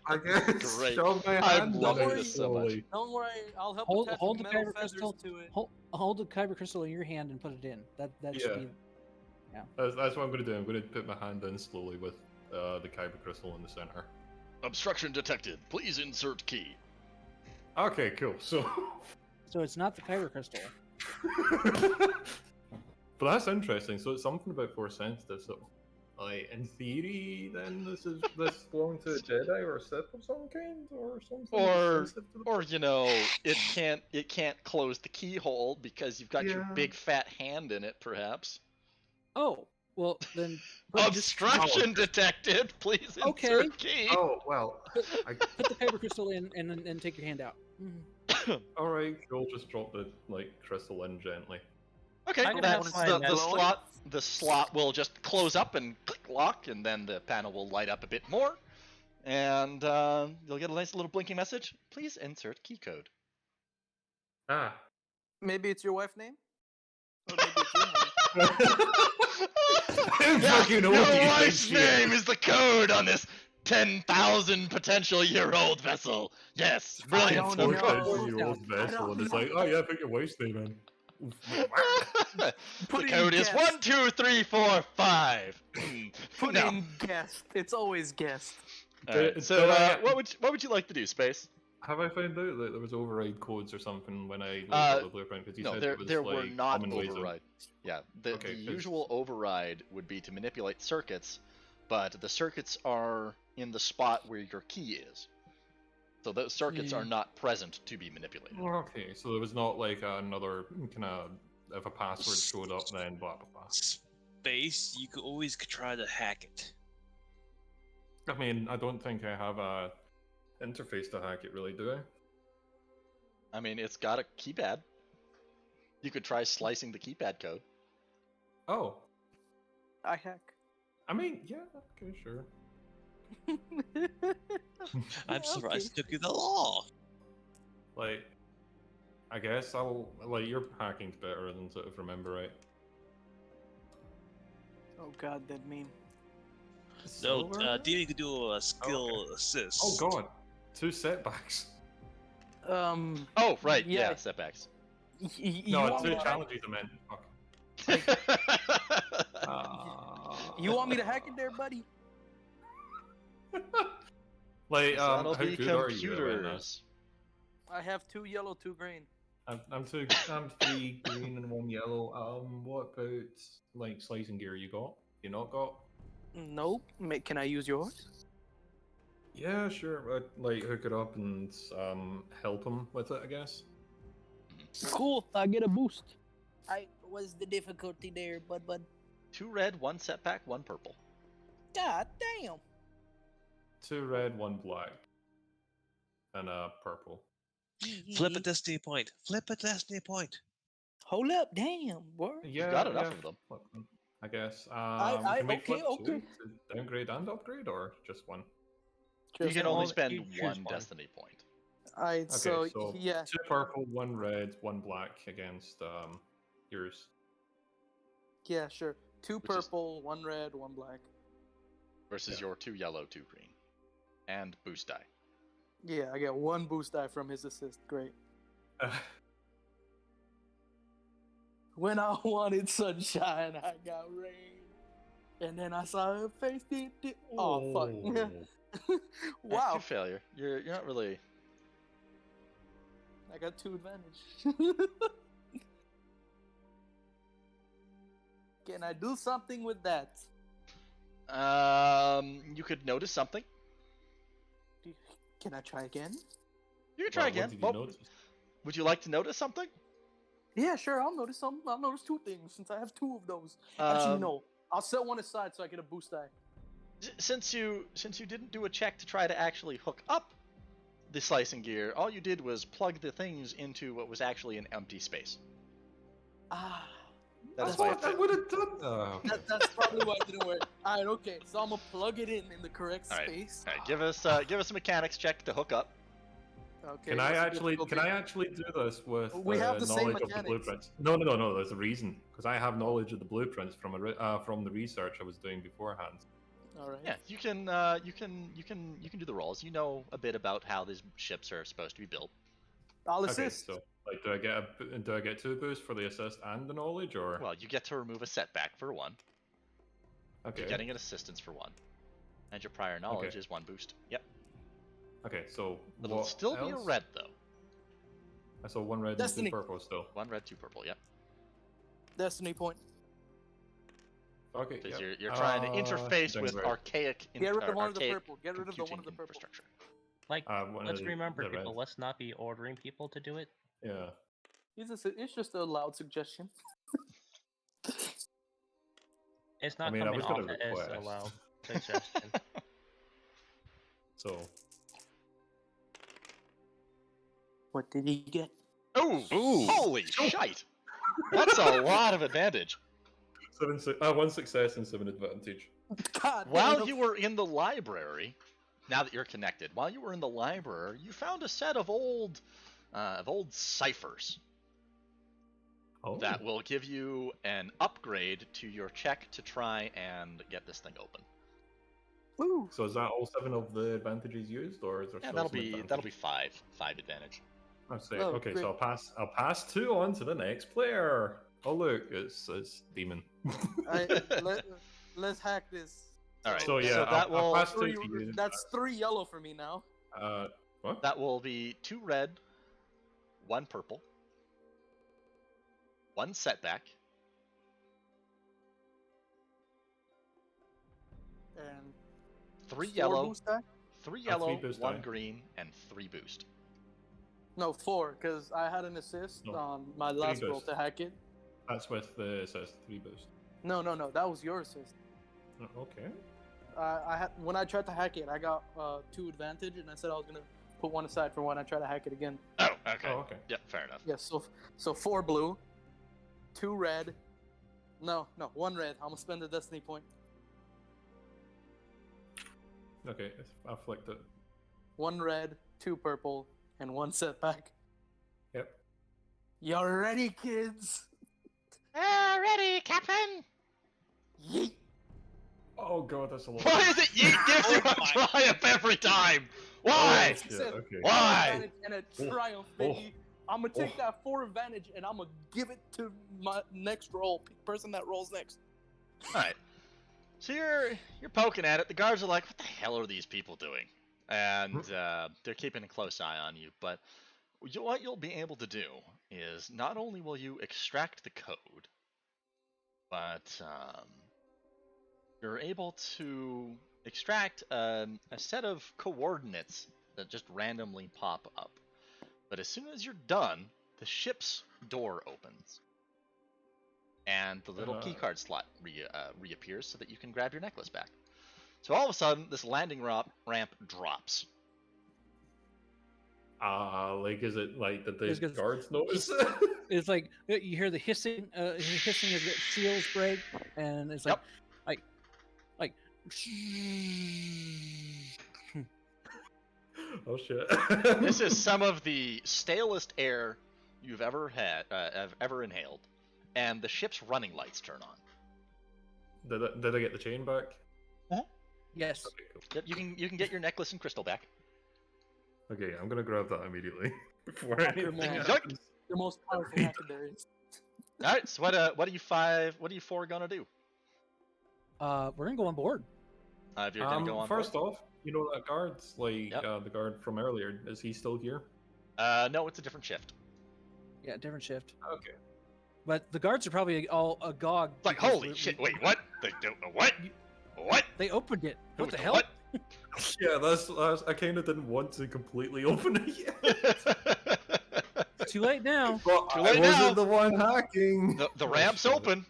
Speaker 3: I guess
Speaker 1: Great.
Speaker 3: shove my
Speaker 1: I'm
Speaker 3: hand
Speaker 6: loving
Speaker 3: in it
Speaker 6: this
Speaker 1: so much.
Speaker 3: slowly.
Speaker 6: Don't worry, I'll help
Speaker 2: Hold
Speaker 6: attach
Speaker 2: the
Speaker 6: metal
Speaker 2: kyber
Speaker 6: feathers
Speaker 2: crystal.
Speaker 6: to it.
Speaker 2: Hold the kyber crystal in your hand and put it in. That should
Speaker 3: Yeah.
Speaker 2: be.
Speaker 3: That's what I'm gonna do. I'm gonna put my hand in slowly with the kyber crystal in the center.
Speaker 1: Obstruction detected. Please insert key.
Speaker 3: Okay, cool. So
Speaker 2: So it's not the kyber crystal.
Speaker 3: but that's interesting. So it's something about Force sensitive. So, like in theory, then this belongs to a Jedi or a Sith of some kind, or something.
Speaker 1: Or
Speaker 3: sensitive to the
Speaker 1: or it can't close the keyhole because you've got your
Speaker 3: Yeah.
Speaker 1: big fat hand in it, perhaps.
Speaker 2: Oh, well then. Just
Speaker 1: Obstruction detected. Please insert
Speaker 2: Okay.
Speaker 1: key.
Speaker 3: Oh well.
Speaker 2: put the kyber crystal in and take your hand out.
Speaker 3: All right, cool. Just drop the crystal in gently.
Speaker 1: Okay,
Speaker 5: I'm gonna have
Speaker 1: that's
Speaker 5: my
Speaker 1: the
Speaker 5: net-
Speaker 1: slot. The slot will just close up and click lock, and then the panel will light up a bit more, and you'll get a nice little blinking message. Please insert key code.
Speaker 3: Ah.
Speaker 6: Maybe it's your wife's name? Or maybe it's your name.
Speaker 3: Fucking
Speaker 1: Your
Speaker 3: old you
Speaker 1: wife's
Speaker 3: think she is.
Speaker 1: name is the code on this 10,000 potential year old vessel. Yes, brilliant.
Speaker 6: don't
Speaker 3: Four
Speaker 6: know.
Speaker 3: thousand year old vessel, and it's like, oh yeah, put your wife's name in.
Speaker 1: The
Speaker 6: Put in
Speaker 1: code is
Speaker 6: guest.
Speaker 1: 1, 2, 3, 4, 5.
Speaker 6: Put
Speaker 1: No.
Speaker 6: in guest. It's always guest.
Speaker 1: Alright,
Speaker 3: Did
Speaker 1: so
Speaker 3: I-
Speaker 1: what would you like to do, Space?
Speaker 3: Have I found out that there was override codes or something when I
Speaker 1: Uh,
Speaker 3: got the blueprint? Because you
Speaker 1: No,
Speaker 3: said
Speaker 1: there
Speaker 3: it was
Speaker 1: there
Speaker 3: like
Speaker 1: were not
Speaker 3: common ways of-
Speaker 1: override. Yeah, the
Speaker 3: Okay, 'cause-
Speaker 1: usual override would be to manipulate circuits, but the circuits are in the spot where your key is. So those circuits are not present to be manipulated.
Speaker 3: Okay, so there was not like another kind of if a password showed up, then blah blah blah.
Speaker 4: Space, you could always try to hack it.
Speaker 3: I mean, I don't think I have a interface to hack it, really, do I?
Speaker 1: I mean, it's got a keypad. You could try slicing the keypad code.
Speaker 3: Oh,
Speaker 6: I hack.
Speaker 3: I mean, yeah, okay, sure.
Speaker 4: I'm surprised it took you that long.
Speaker 3: Like, I guess I'll like your hacking's better than sort of remember right.
Speaker 6: Oh god, that meme.
Speaker 4: No,
Speaker 3: Silver?
Speaker 4: Demon could do a skill assist.
Speaker 3: Oh god, 2 setbacks.
Speaker 1: Oh, right,
Speaker 6: Yeah.
Speaker 1: yeah, setbacks.
Speaker 6: You
Speaker 3: No,
Speaker 6: want
Speaker 3: 2
Speaker 6: me to-
Speaker 3: challenges I meant. Fuck.
Speaker 6: You want me to hack it there, buddy?
Speaker 3: Like,
Speaker 1: That'll
Speaker 3: how
Speaker 1: be
Speaker 3: good are you right now?
Speaker 1: computers.
Speaker 6: I have 2 yellow, 2 green.
Speaker 3: I'm 3 green and 1 yellow. What about like slicing gear? You got? You not got?
Speaker 6: Nope. Can I use yours?
Speaker 3: Yeah, sure. I'd, like hook it up and help him with it, I guess.
Speaker 6: Cool. I get a boost. What's the difficulty there, bud?
Speaker 1: 2 red, 1 setback, 1 purple.
Speaker 6: God damn.
Speaker 3: 2 red, 1 black, and a purple.
Speaker 4: Flip a destiny point. Flip a destiny point.
Speaker 6: Hold up, damn, boy.
Speaker 3: Yeah,
Speaker 1: got enough
Speaker 3: yeah,
Speaker 1: of them.
Speaker 3: flip them, I guess.
Speaker 6: I-
Speaker 3: can we
Speaker 6: okay,
Speaker 3: flip
Speaker 6: okay.
Speaker 3: 2 to downgrade and upgrade, or just 1?
Speaker 1: You
Speaker 6: Just
Speaker 1: can
Speaker 6: one.
Speaker 1: only
Speaker 5: you
Speaker 1: spend
Speaker 5: choose
Speaker 1: 1
Speaker 5: one.
Speaker 1: destiny point.
Speaker 6: Alright,
Speaker 3: Okay,
Speaker 6: so,
Speaker 3: so
Speaker 6: yeah.
Speaker 3: 2 purple, 1 red, 1 black against yours.
Speaker 6: Yeah, sure. 2
Speaker 1: Which is-
Speaker 6: purple, 1 red, 1 black.
Speaker 1: Versus
Speaker 3: Yeah.
Speaker 1: your 2 yellow, 2 green. And boost die.
Speaker 6: Yeah, I get 1 boost die from his assist. Great. When I wanted sunshine, I got rain. And then I saw her face. Oh, fuck. Wow.
Speaker 1: Good failure. You're not really.
Speaker 6: I got 2 advantage. Can I do something with that?
Speaker 1: You could notice something.
Speaker 6: Can I try again?
Speaker 1: You can try
Speaker 3: Well,
Speaker 1: again.
Speaker 3: What did you
Speaker 1: Well,
Speaker 3: notice?
Speaker 1: would you like to notice something?
Speaker 6: Yeah, sure. I'll notice some. I'll notice 2 things since I have 2 of those. Actually,
Speaker 1: Um,
Speaker 6: no. I'll set 1 aside so I get a boost die.
Speaker 1: Since you didn't do a check to try to actually hook up the slicing gear, all you did was plug the things into what was actually an empty space.
Speaker 6: Ah.
Speaker 1: That
Speaker 3: I
Speaker 1: is why
Speaker 3: thought
Speaker 1: it
Speaker 3: that
Speaker 1: failed.
Speaker 3: would have done. Oh, okay.
Speaker 6: That's probably why it didn't work. Alright, okay. So I'm gonna plug it in the correct
Speaker 1: All right.
Speaker 6: space.
Speaker 1: All right, give us a mechanics check to hook up.
Speaker 6: Okay.
Speaker 3: Can I
Speaker 6: what's the
Speaker 3: actually
Speaker 6: difficulty?
Speaker 3: do this with
Speaker 6: We have the same
Speaker 3: knowledge of the
Speaker 6: mechanics.
Speaker 3: blueprints? No. There's a reason because I have knowledge of the blueprints from from the research I was doing beforehand.
Speaker 6: Alright.
Speaker 1: Yeah, you can do the rolls. You know a bit about how these ships are supposed to be built.
Speaker 6: I'll
Speaker 3: Okay,
Speaker 6: assist.
Speaker 3: so like, do I get 2 boosts for the assist and the knowledge, or
Speaker 1: Well, you get to remove a setback for 1.
Speaker 3: okay?
Speaker 1: You're getting an assistance for 1, and your prior knowledge is 1 boost. Yep.
Speaker 3: Okay, so
Speaker 1: It'll
Speaker 3: what
Speaker 1: still be a
Speaker 3: else?
Speaker 1: red though.
Speaker 3: I saw 1 red
Speaker 6: Destiny.
Speaker 3: and 2 purple still.
Speaker 1: 1 red, 2 purple. Yep.
Speaker 6: Destiny point.
Speaker 3: Okay,
Speaker 1: Because
Speaker 3: yeah.
Speaker 1: you're trying to interface
Speaker 3: doing
Speaker 1: with
Speaker 3: great.
Speaker 1: archaic.
Speaker 6: Get rid of one of the
Speaker 1: archaic
Speaker 6: purple. Get rid of the one of the
Speaker 1: computing
Speaker 6: purple.
Speaker 1: infrastructure.
Speaker 5: Like,
Speaker 3: One
Speaker 5: let's
Speaker 3: of
Speaker 5: remember,
Speaker 3: the red.
Speaker 5: people. Let's not be ordering people to do it.
Speaker 3: Yeah.
Speaker 6: It's just a loud suggestion.
Speaker 5: It's not
Speaker 3: mean, I
Speaker 5: coming
Speaker 3: was gonna
Speaker 5: off as a
Speaker 3: request.
Speaker 5: loud suggestion.
Speaker 3: So
Speaker 6: What did he get?
Speaker 1: Oh, holy shite! That's a lot of advantage.
Speaker 3: 1 success and 7 advantage.
Speaker 6: God.
Speaker 1: While
Speaker 6: damn.
Speaker 1: you were in the library, now that you're connected, while you were in the library, you found a set of old ciphers
Speaker 3: Oh.
Speaker 1: that will give you an upgrade to your check to try and get this thing open.
Speaker 6: Woo.
Speaker 3: So is that all 7 of the advantages used, or is there
Speaker 1: Yeah,
Speaker 3: still
Speaker 1: that'll
Speaker 3: some
Speaker 1: be
Speaker 3: advantage?
Speaker 1: 5 advantage.
Speaker 3: I see.
Speaker 6: Oh,
Speaker 3: Okay,
Speaker 6: great.
Speaker 3: so I'll pass 2 on to the next player. Oh look, it's demon.
Speaker 6: Let's hack this.
Speaker 1: All right.
Speaker 3: So yeah,
Speaker 1: so that
Speaker 3: I'll
Speaker 1: will
Speaker 3: pass 2
Speaker 6: Three,
Speaker 3: to you.
Speaker 6: that's 3 yellow for me now.
Speaker 3: What?
Speaker 1: that will be 2 red, 1 purple, 1 setback,
Speaker 6: And
Speaker 1: 3
Speaker 6: 4
Speaker 1: yellow,
Speaker 6: boost die?
Speaker 1: 3
Speaker 3: 3
Speaker 1: yellow,
Speaker 3: boost
Speaker 1: 1
Speaker 3: die.
Speaker 1: green, and 3 boost.
Speaker 6: No, 4, because I had an assist
Speaker 3: No,
Speaker 6: on my last roll
Speaker 3: boost.
Speaker 6: to hack it.
Speaker 3: That's with the assist 3 boost.
Speaker 6: No, that was your assist.
Speaker 3: Okay.
Speaker 6: I had when I tried to hack it, I got 2 advantage, and I said I was gonna put 1 aside for when I try to hack it again.
Speaker 1: Oh, okay.
Speaker 3: Oh, okay.
Speaker 1: Yep, fair enough.
Speaker 6: Yeah, so 4 blue, 2 red. No, 1 red. I'm gonna spend the destiny point.
Speaker 3: Okay, I'll flick it.
Speaker 6: 1 red, 2 purple, and 1 setback.
Speaker 3: Yep.
Speaker 6: Y'all ready, kids?
Speaker 1: Ready, Captain!
Speaker 6: Yeet!
Speaker 3: Oh god, that's a lot.
Speaker 1: Why is it you gives you
Speaker 4: Oh
Speaker 1: a
Speaker 4: my-
Speaker 1: triumph every time? Why?
Speaker 3: Oh, shit, okay.
Speaker 1: Why?
Speaker 6: Advantage and a triumph, baby. I'm gonna take that 4 advantage and I'm gonna give it to my next roll. Person that rolls next.
Speaker 1: Alright. So you're poking at it. The guards are like, what the hell are these people doing? And they're keeping a close eye on you. But what you'll be able to do is not only will you extract the code, but you're able to extract a set of coordinates that just randomly pop up. But as soon as you're done, the ship's door opens. And the little keycard slot reappears so that you can grab your necklace back. So all of a sudden, this landing ramp drops.
Speaker 3: Like, is it like that the
Speaker 2: It's 'cause-
Speaker 3: guards notice?
Speaker 2: It's like you hear the hissing as the seals break, and it's like,
Speaker 1: Yep.
Speaker 2: like.
Speaker 3: Oh shit.
Speaker 1: This is some of the stalest air you've ever had, have ever inhaled, and the ship's running lights turn on.
Speaker 3: Did I get the chain back?
Speaker 2: Yes.
Speaker 3: Okay, cool.
Speaker 1: Yep, you can get your necklace and crystal back.
Speaker 3: Okay, I'm gonna grab that immediately before
Speaker 2: After
Speaker 3: anything
Speaker 2: more.
Speaker 3: happens.
Speaker 6: The most powerful hacker there is.
Speaker 1: All right, so what are you 4 gonna do?
Speaker 2: We're gonna go on board.
Speaker 1: If you're gonna go on
Speaker 3: First
Speaker 1: board?
Speaker 3: off, you know that guard's like
Speaker 1: Yep.
Speaker 3: the guard from earlier. Is he still here?
Speaker 1: No, it's a different shift.
Speaker 2: Yeah, different shift.
Speaker 3: Okay.
Speaker 2: But the guards are probably all agog.
Speaker 1: It's like,
Speaker 2: because
Speaker 1: holy shit! Wait, what? They don't know what? What?
Speaker 2: They opened it. What the hell?
Speaker 1: What?
Speaker 3: Yeah, that's I kind of didn't want to completely open it yet.
Speaker 2: It's too late now.
Speaker 3: But
Speaker 1: Too
Speaker 3: I
Speaker 1: late
Speaker 3: wasn't
Speaker 1: now.
Speaker 3: the one hacking.
Speaker 1: the
Speaker 3: Oh,
Speaker 1: ramp's
Speaker 3: shit.
Speaker 1: open.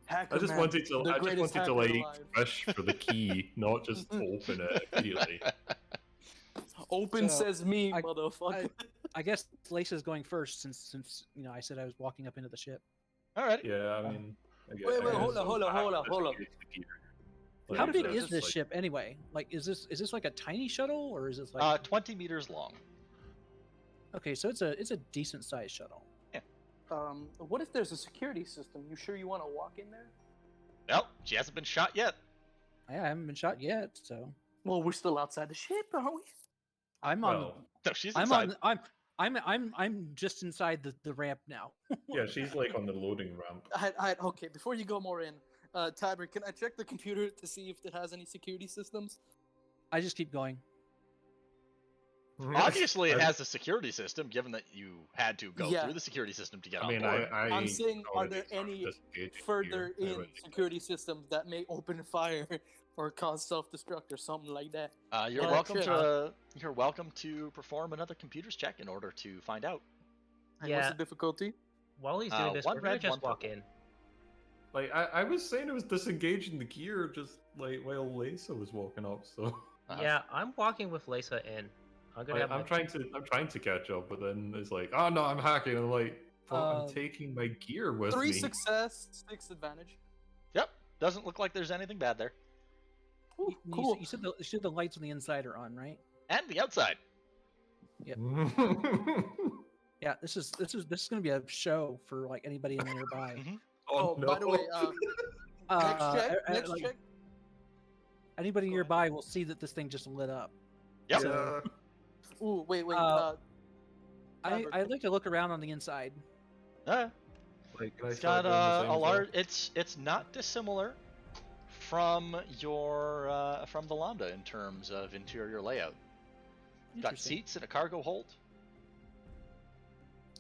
Speaker 6: Hacker
Speaker 3: I just
Speaker 6: man,
Speaker 3: wanted to.
Speaker 6: the
Speaker 3: I just
Speaker 6: greatest
Speaker 3: wanted to
Speaker 6: hacker
Speaker 3: like
Speaker 6: alive.
Speaker 3: fish for the key, not just open it immediately.
Speaker 6: Open
Speaker 2: So,
Speaker 6: says me,
Speaker 2: I-
Speaker 6: motherfucker.
Speaker 2: I guess Lace is going first since I said I was walking up into the ship.
Speaker 1: Alrighty.
Speaker 3: Yeah, I mean.
Speaker 6: Wait, hold on.
Speaker 2: How
Speaker 3: Like,
Speaker 2: big
Speaker 3: that's
Speaker 2: is
Speaker 3: just
Speaker 2: this
Speaker 3: like-
Speaker 2: ship anyway? Like, is this like a tiny shuttle, or is this like?
Speaker 1: 20 meters long.
Speaker 2: Okay, so it's a decent sized shuttle.
Speaker 6: What if there's a security system? You sure you want to walk in there?
Speaker 1: Nope, she hasn't been shot yet.
Speaker 2: I haven't been shot yet, so
Speaker 6: Well, we're still outside the ship, aren't we?
Speaker 2: I'm on.
Speaker 3: Well,
Speaker 1: No, she's
Speaker 2: I'm
Speaker 1: inside.
Speaker 2: on. I'm just inside the ramp now.
Speaker 3: yeah, she's like on the loading ramp.
Speaker 6: Okay, before you go more in, Tiber, can I check the computer to see if it has any security systems?
Speaker 2: I just keep going.
Speaker 1: Obviously, it
Speaker 3: I-
Speaker 1: has a security system, given that you had to go
Speaker 6: Yeah.
Speaker 1: through the security system to get
Speaker 3: I
Speaker 1: on
Speaker 3: mean,
Speaker 1: board.
Speaker 6: I'm saying, are
Speaker 3: already
Speaker 6: there
Speaker 3: started
Speaker 6: any
Speaker 3: disengaging
Speaker 6: further
Speaker 3: here. I
Speaker 6: in
Speaker 3: already-
Speaker 6: security systems that may open fire or cause self-destruct or something like that?
Speaker 1: You're
Speaker 6: Well,
Speaker 1: welcome
Speaker 6: shit.
Speaker 1: to you're welcome to perform another computer's check in order to find out.
Speaker 6: And what's
Speaker 5: Yeah.
Speaker 6: the difficulty?
Speaker 5: While he's doing this,
Speaker 1: one
Speaker 5: we're gonna
Speaker 1: red,
Speaker 5: just
Speaker 1: one
Speaker 5: walk
Speaker 1: purple.
Speaker 5: in.
Speaker 3: Like I was saying, it was disengaging the gear just like while Lisa was walking up. So
Speaker 1: Uh-huh.
Speaker 5: Yeah, I'm walking with Lisa in. I'm gonna
Speaker 3: like,
Speaker 5: have
Speaker 3: I'm trying to catch up, but then it's like, oh no, I'm hacking. I'm like, but I'm taking my gear with
Speaker 6: 3
Speaker 3: me.
Speaker 6: success, 6 advantage.
Speaker 1: Yep, doesn't look like there's anything bad there.
Speaker 6: Ooh,
Speaker 2: You-
Speaker 6: cool.
Speaker 2: You said the lights on the inside are on, right?
Speaker 1: And the outside.
Speaker 2: Yeah. This is gonna be a show for like anybody in nearby.
Speaker 6: Oh, by the way, next check. Next
Speaker 2: like,
Speaker 6: check.
Speaker 2: anybody
Speaker 6: Go ahead.
Speaker 2: nearby will see that this thing just lit up.
Speaker 1: Yep.
Speaker 2: So-
Speaker 6: Ooh, wait. Tiber.
Speaker 2: I'd like to look around on the inside.
Speaker 1: Uh,
Speaker 3: Like, can I
Speaker 1: it's
Speaker 3: start
Speaker 1: got
Speaker 3: doing the same
Speaker 1: a
Speaker 3: as
Speaker 1: large. It's not dissimilar from your from the Lambda in terms of interior layout. Got
Speaker 2: Interesting.
Speaker 1: seats and a cargo hold.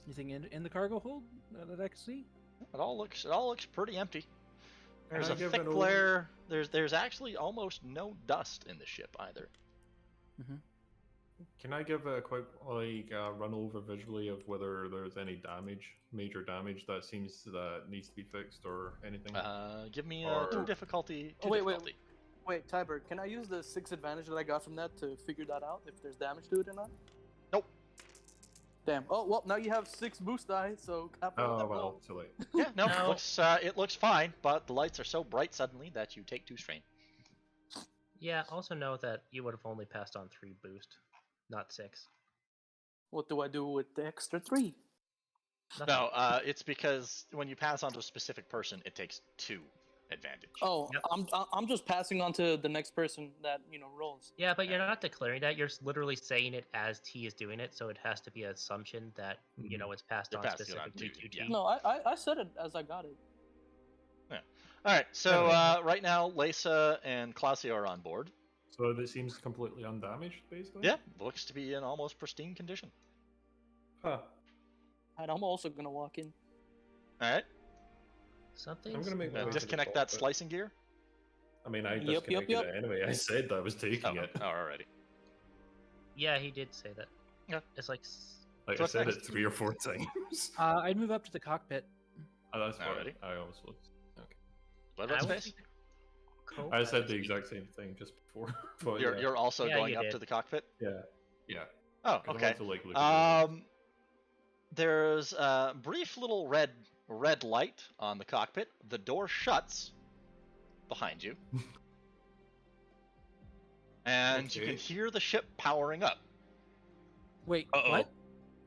Speaker 2: Anything in the cargo hold that I can see?
Speaker 1: It all looks pretty empty. There's
Speaker 3: I
Speaker 1: a
Speaker 3: give
Speaker 1: thick
Speaker 3: it over-
Speaker 1: layer. There's actually almost no dust in the ship either.
Speaker 3: Can I give a quick run over visually of whether there's any major damage that seems that needs to be fixed or anything?
Speaker 1: Give me
Speaker 3: Or-
Speaker 1: two difficulty.
Speaker 6: Oh, wait.
Speaker 1: Difficulty.
Speaker 6: Wait, Tiber, can I use the 6 advantage that I got from that to figure that out if there's damage to it or not?
Speaker 1: Nope.
Speaker 6: Damn. Oh well, now you have 6 boost die, so. have fun with
Speaker 3: Oh
Speaker 6: that
Speaker 3: well,
Speaker 6: roll.
Speaker 3: too late.
Speaker 1: Yeah, no,
Speaker 5: No.
Speaker 1: it looks fine, but the lights are so bright suddenly that you take 2 strain.
Speaker 5: Yeah, also know that you would have only passed on 3 boost, not 6.
Speaker 6: What do I do with the extra 3?
Speaker 5: Nothing.
Speaker 1: No, it's because when you pass on to a specific person, it takes 2 advantage.
Speaker 6: Oh,
Speaker 5: Yep.
Speaker 6: I'm just passing on to the next person that rolls.
Speaker 5: Yeah, but you're not declaring that. You're literally saying it as T is doing it, so it has to be an assumption that it's passed
Speaker 1: You're
Speaker 5: on
Speaker 1: passing it on
Speaker 5: specifically
Speaker 1: to
Speaker 5: to T.
Speaker 1: you, yeah.
Speaker 6: No, I said it as I got it.
Speaker 1: All right, so
Speaker 3: Anyway.
Speaker 1: right now, Lisa and Claudio are on board.
Speaker 3: So it seems completely undamaged, basically.
Speaker 1: Yeah, looks to be in almost pristine condition.
Speaker 3: Huh.
Speaker 6: And I'm also gonna walk in.
Speaker 1: All right,
Speaker 3: I'm gonna make my way to the
Speaker 1: disconnect that
Speaker 3: cockpit.
Speaker 1: slicing gear.
Speaker 3: I mean, I
Speaker 6: Yep,
Speaker 3: disconnected
Speaker 6: yep.
Speaker 3: it anyway. I said that I was taking it.
Speaker 1: alrighty.
Speaker 5: Yeah, he did say that.
Speaker 1: Yeah.
Speaker 5: It's like
Speaker 3: Like
Speaker 1: So
Speaker 3: I
Speaker 1: what's
Speaker 3: said
Speaker 1: next?
Speaker 3: it 3 or 4 times.
Speaker 2: I'd move up to the cockpit.
Speaker 3: Oh, that's fine.
Speaker 1: Alrighty.
Speaker 3: I almost was.
Speaker 1: What
Speaker 5: I
Speaker 1: about
Speaker 5: would
Speaker 1: space?
Speaker 5: think Cope
Speaker 3: I said
Speaker 5: has
Speaker 3: the
Speaker 5: a-
Speaker 3: exact same thing just before. But
Speaker 1: You're
Speaker 3: yeah.
Speaker 1: you're also
Speaker 5: Yeah,
Speaker 1: going
Speaker 5: you
Speaker 1: up
Speaker 5: did.
Speaker 1: to the cockpit.
Speaker 3: Yeah. Yeah.
Speaker 1: Oh,
Speaker 3: 'Cause I
Speaker 1: okay.
Speaker 3: want to, like, look at it.
Speaker 1: There's a brief little red light on the cockpit. The door shuts behind you, and you can
Speaker 3: Okay.
Speaker 1: hear the ship powering up.
Speaker 2: Wait,
Speaker 4: Uh-oh.
Speaker 2: what?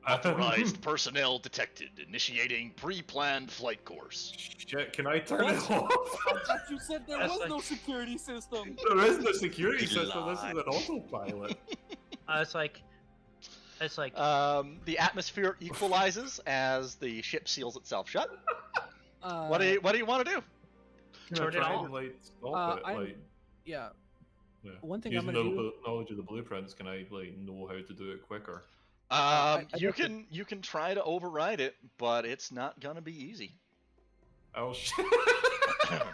Speaker 1: Authorized personnel detected. Initiating pre-planned flight course.
Speaker 3: Shit, can I turn
Speaker 6: What?
Speaker 3: it off?
Speaker 6: I thought you said there
Speaker 5: That's
Speaker 6: was
Speaker 5: like-
Speaker 6: no security system.
Speaker 3: There is no security
Speaker 4: Good
Speaker 3: system. This is an
Speaker 4: lord.
Speaker 3: autopilot.
Speaker 5: It's like
Speaker 1: The atmosphere equalizes as the ship seals itself shut.
Speaker 2: Uh,
Speaker 1: What do you want to do?
Speaker 5: Turn it
Speaker 3: try
Speaker 5: off.
Speaker 3: and, like, stop it.
Speaker 2: I'm-
Speaker 3: Like,
Speaker 2: Yeah.
Speaker 3: yeah.
Speaker 2: One thing
Speaker 3: Using
Speaker 2: I'm gonna
Speaker 3: the
Speaker 2: do.
Speaker 3: knowledge of the blueprints, can I like know how to do it quicker?
Speaker 2: I
Speaker 1: You
Speaker 2: like to-
Speaker 1: can try to override it, but it's not gonna be easy.
Speaker 3: Oh shit!
Speaker 1: How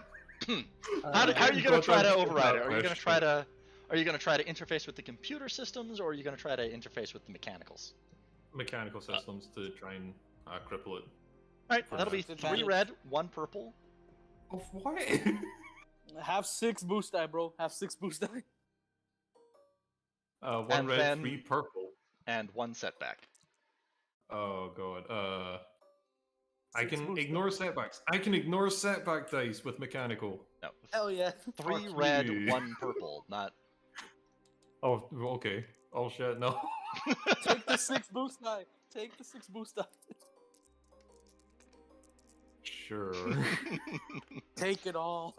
Speaker 1: are you gonna
Speaker 3: God,
Speaker 1: try to
Speaker 3: that's
Speaker 1: override it?
Speaker 3: that
Speaker 1: Are you gonna
Speaker 3: question.
Speaker 1: try to interface with the computer systems, or are you gonna try to interface with the mechanicals?
Speaker 3: Mechanical systems to try and cripple it.
Speaker 1: All right,
Speaker 3: For
Speaker 1: that'll be
Speaker 6: now.
Speaker 1: 3 red, 1 purple.
Speaker 3: Of what?
Speaker 6: Have 6 boost die, bro. Have 6 boost die.
Speaker 3: 1
Speaker 1: And
Speaker 3: red,
Speaker 1: then-
Speaker 3: 3 purple.
Speaker 1: And 1 setback.
Speaker 3: Oh god. I
Speaker 6: Six
Speaker 3: can
Speaker 6: boost
Speaker 3: ignore setbacks. I can ignore setback dice with mechanical.
Speaker 1: No,
Speaker 6: Hell yeah.
Speaker 1: 3
Speaker 3: Fuck
Speaker 1: red,
Speaker 3: you.
Speaker 1: 1 purple. Not.
Speaker 3: Oh, okay. Oh shit, no.
Speaker 6: Take the 6 boost die. Take the 6 boost die.
Speaker 3: Sure.
Speaker 6: Take it all.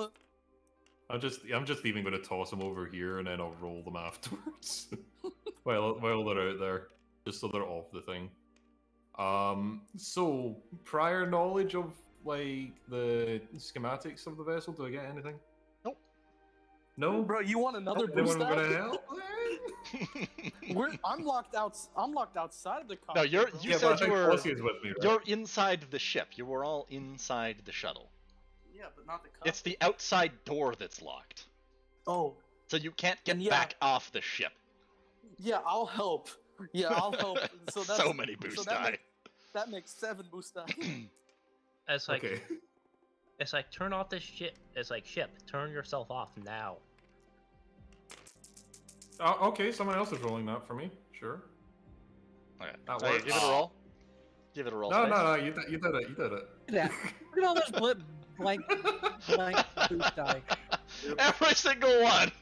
Speaker 3: I'm just even gonna toss them over here and then I'll roll them afterwards. while they're out there. Just so they're off the thing. So prior knowledge of like the schematics of the vessel, do I get anything?
Speaker 1: Nope.
Speaker 3: No?
Speaker 6: Bro, you want another
Speaker 3: Anyone
Speaker 6: boost
Speaker 3: gonna
Speaker 6: die?
Speaker 3: help?
Speaker 6: I'm locked outside of the
Speaker 1: No,
Speaker 6: cockpit.
Speaker 1: you're-
Speaker 6: bro.
Speaker 1: you
Speaker 3: Yeah,
Speaker 1: said
Speaker 3: but I
Speaker 1: you
Speaker 3: think
Speaker 1: were-
Speaker 3: Posse is with me, right?
Speaker 1: You're inside the ship. You were all inside the shuttle.
Speaker 6: Yeah, but not the cockpit.
Speaker 1: It's the outside door that's locked.
Speaker 6: Oh,
Speaker 1: So you can't get
Speaker 6: And yeah.
Speaker 1: back off the ship.
Speaker 6: yeah, I'll help. Yeah, I'll help. So that's
Speaker 1: So many boost die.
Speaker 6: That makes 7 boost die.
Speaker 5: It's like
Speaker 3: Okay.
Speaker 5: it's like turn off this ship. It's like ship. Turn yourself off now.
Speaker 3: Okay, someone else is rolling that for me. Sure.
Speaker 1: Okay.
Speaker 3: That
Speaker 1: So,
Speaker 3: works.
Speaker 1: give it a roll. Give it a roll.
Speaker 3: No,
Speaker 1: Space.
Speaker 3: no, you did it. You did it.
Speaker 2: Look at that. Look at all those blank boost die.
Speaker 1: Every single one.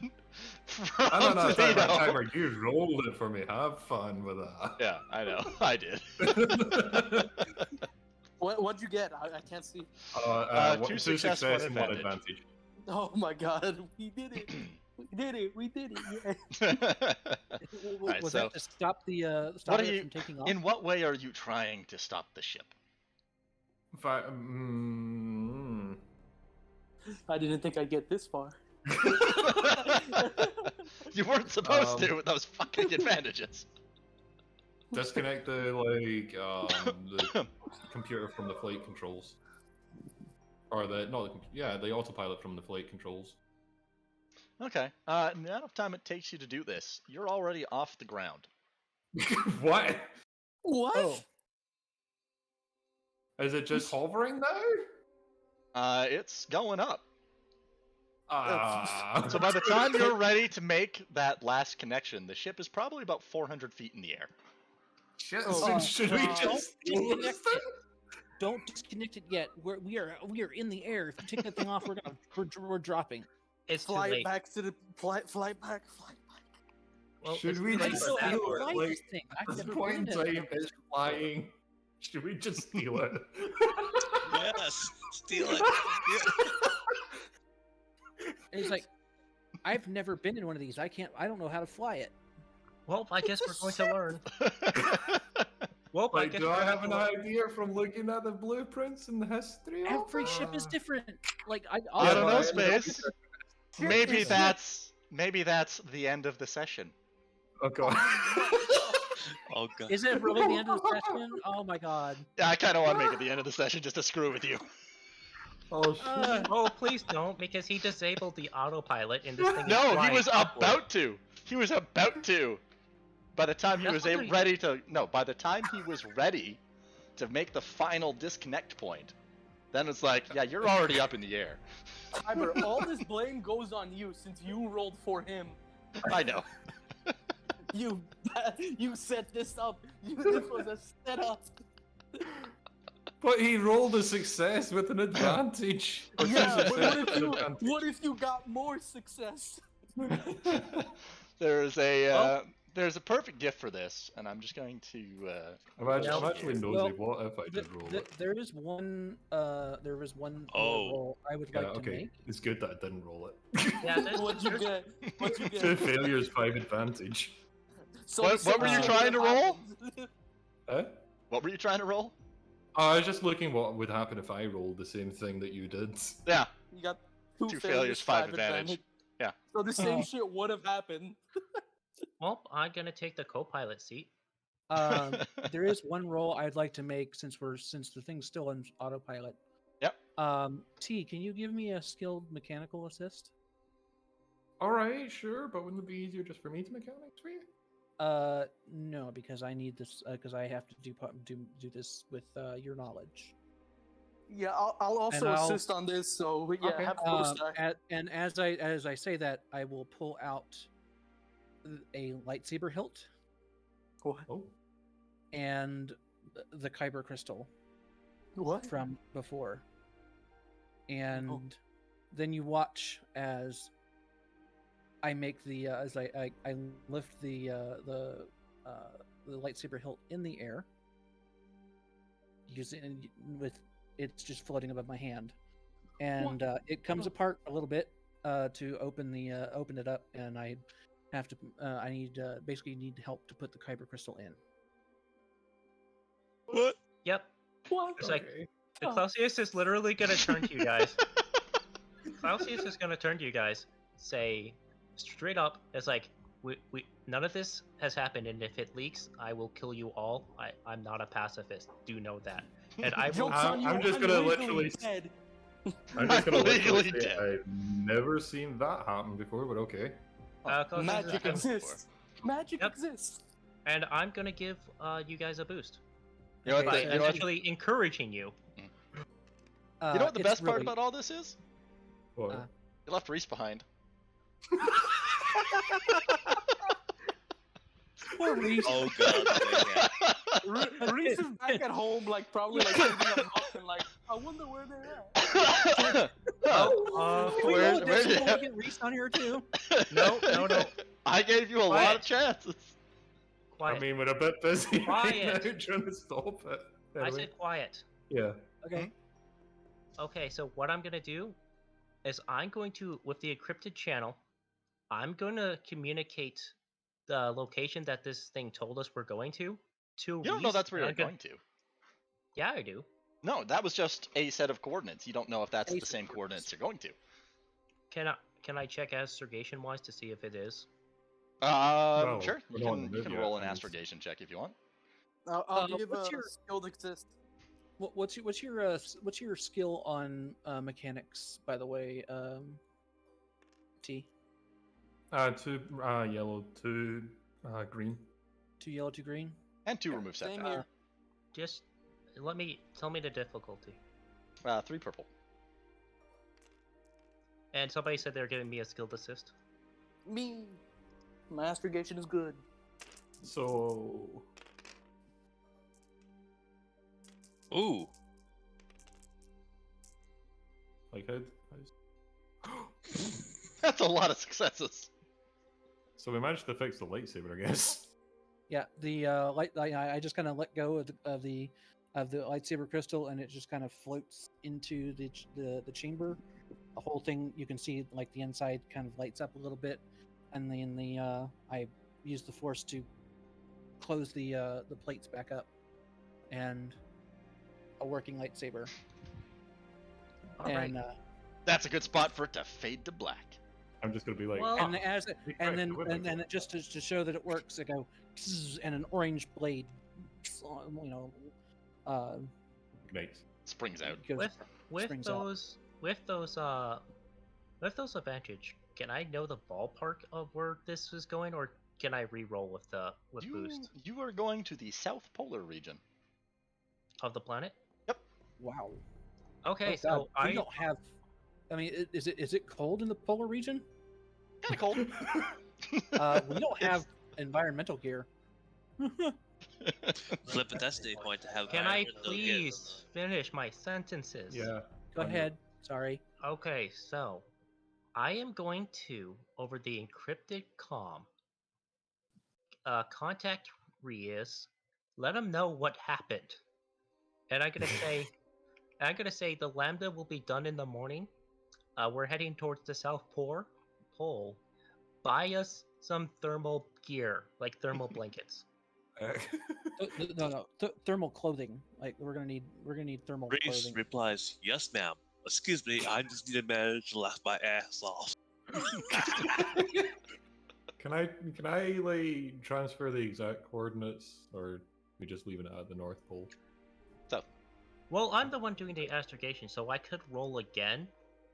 Speaker 1: From
Speaker 3: I don't know,
Speaker 1: Toledo.
Speaker 3: timer. You rolled it for me. Have fun with that.
Speaker 1: Yeah, I know. I did.
Speaker 6: What'd you get? I can't see.
Speaker 1: Two success, one
Speaker 3: and one
Speaker 1: advantage.
Speaker 3: advantage.
Speaker 6: Oh my god, we did it. We did it. Yeah.
Speaker 1: Alright,
Speaker 2: Was
Speaker 1: so
Speaker 2: that to stop the
Speaker 1: what
Speaker 2: stop
Speaker 1: are
Speaker 2: it
Speaker 1: you-
Speaker 2: from taking off?
Speaker 1: in what way are you trying to stop the ship?
Speaker 6: I didn't think I'd get this far.
Speaker 1: You weren't supposed to
Speaker 3: Um,
Speaker 1: with those fucking advantages.
Speaker 3: Disconnect the the computer from the flight controls, or the the autopilot from the flight controls.
Speaker 1: Okay. The amount of time it takes you to do this, you're already off the ground.
Speaker 3: What?
Speaker 6: What?
Speaker 2: Oh,
Speaker 3: Is it just hovering now?
Speaker 1: It's going up.
Speaker 3: Ah.
Speaker 1: So by the time you're ready to make that last connection, the ship is probably about 400 feet in the air.
Speaker 3: Shit,
Speaker 6: Oh,
Speaker 3: should we
Speaker 6: God.
Speaker 3: just steal this
Speaker 2: disconnect
Speaker 3: thing?
Speaker 2: it. Don't disconnect it yet. We are in the air. If you take that thing off, we're dropping.
Speaker 5: It's too
Speaker 6: Fly
Speaker 5: late.
Speaker 6: back to the fly back.
Speaker 5: Well,
Speaker 3: Should
Speaker 5: it's
Speaker 3: we
Speaker 5: too late
Speaker 3: just
Speaker 5: for that.
Speaker 3: steal
Speaker 2: Fly
Speaker 3: it? Like,
Speaker 2: this thing. I've
Speaker 3: at the
Speaker 2: never
Speaker 3: point in
Speaker 2: been in
Speaker 3: time it's flying. Should we just steal it?
Speaker 4: Yes, steal it.
Speaker 2: And he's like, I've never been in one of these. I don't know how to fly it.
Speaker 5: Well, I guess we're going to learn. Well, I
Speaker 3: Like,
Speaker 5: guess
Speaker 3: do
Speaker 5: we're
Speaker 3: I
Speaker 5: going
Speaker 3: have
Speaker 5: to
Speaker 3: an
Speaker 5: learn.
Speaker 3: idea from looking at the blueprints and the history? of
Speaker 2: Every ship is
Speaker 3: it?
Speaker 2: different. Like
Speaker 1: I don't know,
Speaker 3: Yeah,
Speaker 1: Space.
Speaker 6: Shit
Speaker 1: Maybe
Speaker 6: is
Speaker 1: that's the end of the session.
Speaker 3: Oh god.
Speaker 4: Oh god.
Speaker 2: Is it really the end of the session? Oh my god.
Speaker 1: Yeah, I kind of want to make it the end of the session just to screw with you.
Speaker 3: Oh shit.
Speaker 5: Oh, please don't, because he disabled the autopilot and this thing is
Speaker 1: No, he
Speaker 5: flying
Speaker 1: was
Speaker 5: upward.
Speaker 1: about to. He was about to. By the time he
Speaker 5: That's
Speaker 1: was
Speaker 5: what he-
Speaker 1: ready to by the time he was ready to make the final disconnect point, then it's like, yeah, you're already up in the air.
Speaker 6: Timer, all this blame goes on you since you rolled for him.
Speaker 1: I know.
Speaker 6: You set this up. This was a setup.
Speaker 3: But he rolled a success with an advantage. Or two
Speaker 6: Yeah, but
Speaker 3: success with an advantage.
Speaker 6: what if you got more success?
Speaker 1: There's a perfect gift for this, and I'm just going to.
Speaker 3: I'm actually nosy.
Speaker 2: Well,
Speaker 3: What if I did roll it?
Speaker 2: There is one. There was one
Speaker 4: Oh.
Speaker 2: roll I would
Speaker 3: Yeah,
Speaker 2: like to
Speaker 3: okay.
Speaker 2: make.
Speaker 3: It's good that I didn't roll it.
Speaker 5: Yeah, there's,
Speaker 6: What'd you
Speaker 5: there's-
Speaker 6: get? What'd you
Speaker 3: Two
Speaker 6: get?
Speaker 3: failures, 5 advantage.
Speaker 6: So
Speaker 1: What-
Speaker 6: the
Speaker 1: what were
Speaker 6: same
Speaker 1: you
Speaker 6: shit
Speaker 1: trying to roll?
Speaker 6: happened.
Speaker 3: Huh?
Speaker 1: What were you trying to roll?
Speaker 3: I was just looking what would happen if I rolled the same thing that you did.
Speaker 1: Yeah.
Speaker 6: You got
Speaker 1: Two failures, 5 advantage. Yeah.
Speaker 6: So the same
Speaker 2: Oh.
Speaker 6: shit would have happened.
Speaker 5: well, I'm gonna take the co-pilot seat.
Speaker 2: There is one roll I'd like to make since the thing's still in autopilot.
Speaker 1: Yep.
Speaker 2: T, can you give me a skilled mechanical assist?
Speaker 3: Alright, sure, but wouldn't it be easier just for me to mechanics for you?
Speaker 2: No, because I need this. Because I have to do this with your knowledge.
Speaker 6: Yeah, I'll also
Speaker 2: And I'll-
Speaker 6: assist on this. So yeah,
Speaker 3: Okay.
Speaker 6: have boost die.
Speaker 2: And as I say that, I will pull out a lightsaber hilt
Speaker 3: Oh.
Speaker 2: and the kyber crystal.
Speaker 6: What?
Speaker 2: from before. And then you watch as I make the as I lift the lightsaber hilt in the air, using with it's just floating above my hand, and it comes apart a little bit to open it up, and I have to I need basically need help to put the kyber crystal in.
Speaker 4: What?
Speaker 5: Yep.
Speaker 6: What?
Speaker 5: It's like
Speaker 3: Okay.
Speaker 5: the Clausius is literally gonna turn to you guys. Clausius is gonna turn to you guys, say straight up, it's like we none of this has happened, and if it leaks, I will kill you all. I'm not a pacifist. Do know that. And I will.
Speaker 6: Joke's on you,
Speaker 3: I'm just gonna
Speaker 6: legally
Speaker 3: literally
Speaker 6: dead.
Speaker 3: I'm just gonna literally
Speaker 1: Legally
Speaker 3: say
Speaker 1: dead.
Speaker 3: I've never seen that happen before, but okay.
Speaker 5: Clausius is
Speaker 6: Magic
Speaker 5: gonna-
Speaker 6: exists. Magic
Speaker 5: Yep.
Speaker 6: exists.
Speaker 5: and I'm gonna give you guys a boost
Speaker 1: You know what?
Speaker 5: by
Speaker 1: The, you know what?
Speaker 5: essentially encouraging you.
Speaker 1: You know what the
Speaker 2: It's
Speaker 1: best part
Speaker 2: really-
Speaker 1: about all this is?
Speaker 3: What?
Speaker 1: You left Reese behind.
Speaker 2: Poor Reese.
Speaker 4: Oh god. Yeah.
Speaker 6: Reese is back at home, like probably like thinking of nothing, like I wonder where they're at.
Speaker 2: Can we
Speaker 1: Where-
Speaker 2: roll a
Speaker 1: where
Speaker 2: disc
Speaker 1: did-
Speaker 2: roll to get Reese on here too?
Speaker 5: No.
Speaker 1: I gave you a lot
Speaker 5: Quiet.
Speaker 1: of chances.
Speaker 5: Quiet.
Speaker 3: I mean, we're a bit busy right
Speaker 5: Quiet.
Speaker 3: now trying to stop it.
Speaker 5: I
Speaker 3: Anyway,
Speaker 5: said quiet.
Speaker 3: yeah.
Speaker 2: Okay.
Speaker 5: Okay, so what I'm gonna do is I'm going to, with the encrypted channel, I'm gonna communicate the location that this thing told us we're going to.
Speaker 1: You don't know
Speaker 5: Reese,
Speaker 1: that's where
Speaker 5: and
Speaker 1: you're
Speaker 5: I'm gonna-
Speaker 1: going to.
Speaker 5: Yeah, I do.
Speaker 1: No, that was just a set of coordinates. You don't know if that's
Speaker 2: A
Speaker 1: the
Speaker 2: set
Speaker 1: same
Speaker 2: of
Speaker 1: coordinates you're going to.
Speaker 5: Can I check astrogation wise to see if it is?
Speaker 3: Well,
Speaker 1: Sure.
Speaker 3: we're
Speaker 1: You
Speaker 3: not in
Speaker 1: can,
Speaker 3: the
Speaker 1: you can
Speaker 3: movie
Speaker 1: roll an
Speaker 3: yet, and-
Speaker 1: astrogation check if you want.
Speaker 6: I'll give
Speaker 2: what's
Speaker 6: a
Speaker 2: your-
Speaker 6: skilled exist.
Speaker 2: What's your skill on mechanics, by the way, T?
Speaker 3: 2 yellow, 2 green.
Speaker 2: 2 yellow, 2 green.
Speaker 1: And 2 remove
Speaker 6: Same
Speaker 1: setback.
Speaker 6: here.
Speaker 5: Just tell me the difficulty.
Speaker 1: 3 purple.
Speaker 5: And somebody said they're giving me a skilled assist.
Speaker 6: Me. My astrogation is good.
Speaker 3: So
Speaker 4: Ooh.
Speaker 3: like
Speaker 1: That's a lot of successes.
Speaker 3: so we managed to fix the lightsaber, I guess.
Speaker 2: Yeah, the I just kind of let go of the lightsaber crystal, and it just kind of floats into the chamber. The whole thing, you can see like the inside kind of lights up a little bit, and then I use the force to close the plates back up, and a working lightsaber.
Speaker 5: All right.
Speaker 2: And
Speaker 1: That's a good spot for it to fade to black.
Speaker 3: I'm just gonna be like,
Speaker 5: Well-
Speaker 2: and as it,
Speaker 3: Be
Speaker 2: and
Speaker 3: quick,
Speaker 2: then
Speaker 3: the whip
Speaker 2: and then
Speaker 3: again.
Speaker 2: it just to show that it works, I go "Zzz," and an orange blade, you know,
Speaker 3: Ignite.
Speaker 1: Springs out.
Speaker 2: goes
Speaker 5: with
Speaker 2: springs out.
Speaker 5: with those advantage, can I know the ballpark of where this is going, or can I re-roll with boost
Speaker 1: You are going to the South Polar region.
Speaker 5: of the planet?
Speaker 2: Wow.
Speaker 5: Okay,
Speaker 2: Oh,
Speaker 5: so
Speaker 2: God, we
Speaker 5: I
Speaker 2: don't have. I mean, is it cold in the polar region?
Speaker 1: Kind of cold.
Speaker 2: We don't have environmental gear.
Speaker 4: Flip a destiny point to have.
Speaker 5: can I
Speaker 4: iron, no gear.
Speaker 5: please finish my sentences?
Speaker 3: Yeah.
Speaker 2: Go ahead. Sorry.
Speaker 5: Okay, so I am going to, over the encrypted comm, contact Rias, let him know what happened, and I'm gonna say the lambda will be done in the morning. We're heading towards the South Pole. Buy us some thermal gear, like thermal blankets.
Speaker 2: No. Thermal clothing. Like we're gonna need thermal
Speaker 4: Reese
Speaker 2: clothing.
Speaker 4: replies, "Yes, ma'am. Excuse me, I just need to manage to laugh my ass off."
Speaker 3: Can I like transfer the exact coordinates, or we just leaving it at the North Pole?
Speaker 5: Well, I'm the one doing the astrogation, so I could roll again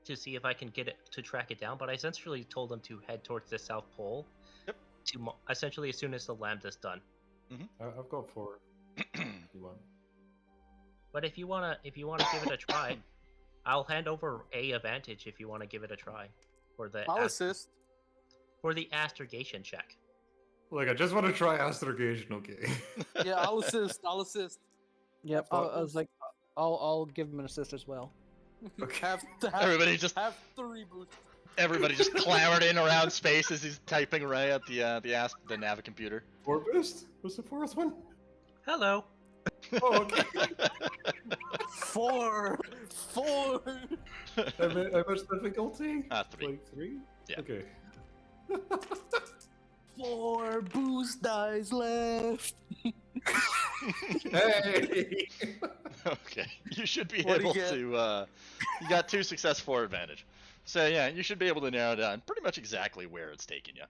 Speaker 5: to see if I can get it to track it down. But I essentially told them to head towards the South Pole.
Speaker 1: Yep.
Speaker 5: Essentially as soon as the lambda's done.
Speaker 3: I've got 4. If you want.
Speaker 5: But if you wanna give it a try, I'll hand over a advantage if you wanna give it a try for the
Speaker 6: I'll assist.
Speaker 5: for the astrogation check.
Speaker 3: Like, I just want to try astrogation, okay?
Speaker 6: Yeah, I'll assist. I'll assist.
Speaker 2: Yep.
Speaker 3: But-
Speaker 2: I was like, I'll give him an assist as well.
Speaker 1: Everybody just
Speaker 6: have 3 boosts.
Speaker 1: everybody just clamored in around space as he's typing away at the Navicomputer.
Speaker 3: 4 boost? What's the 4th one?
Speaker 5: Hello.
Speaker 3: Oh, okay.
Speaker 6: 4.
Speaker 3: How much difficulty?
Speaker 1: 3.
Speaker 3: Like 3?
Speaker 1: Yeah.
Speaker 3: Okay.
Speaker 6: 4 boost dies left.
Speaker 3: Hey!
Speaker 1: Okay, you should be
Speaker 6: What'd he
Speaker 1: able
Speaker 6: get?
Speaker 1: to. You got 2 success, 4 advantage. So yeah, you should be able to narrow down pretty much exactly where it's taking you.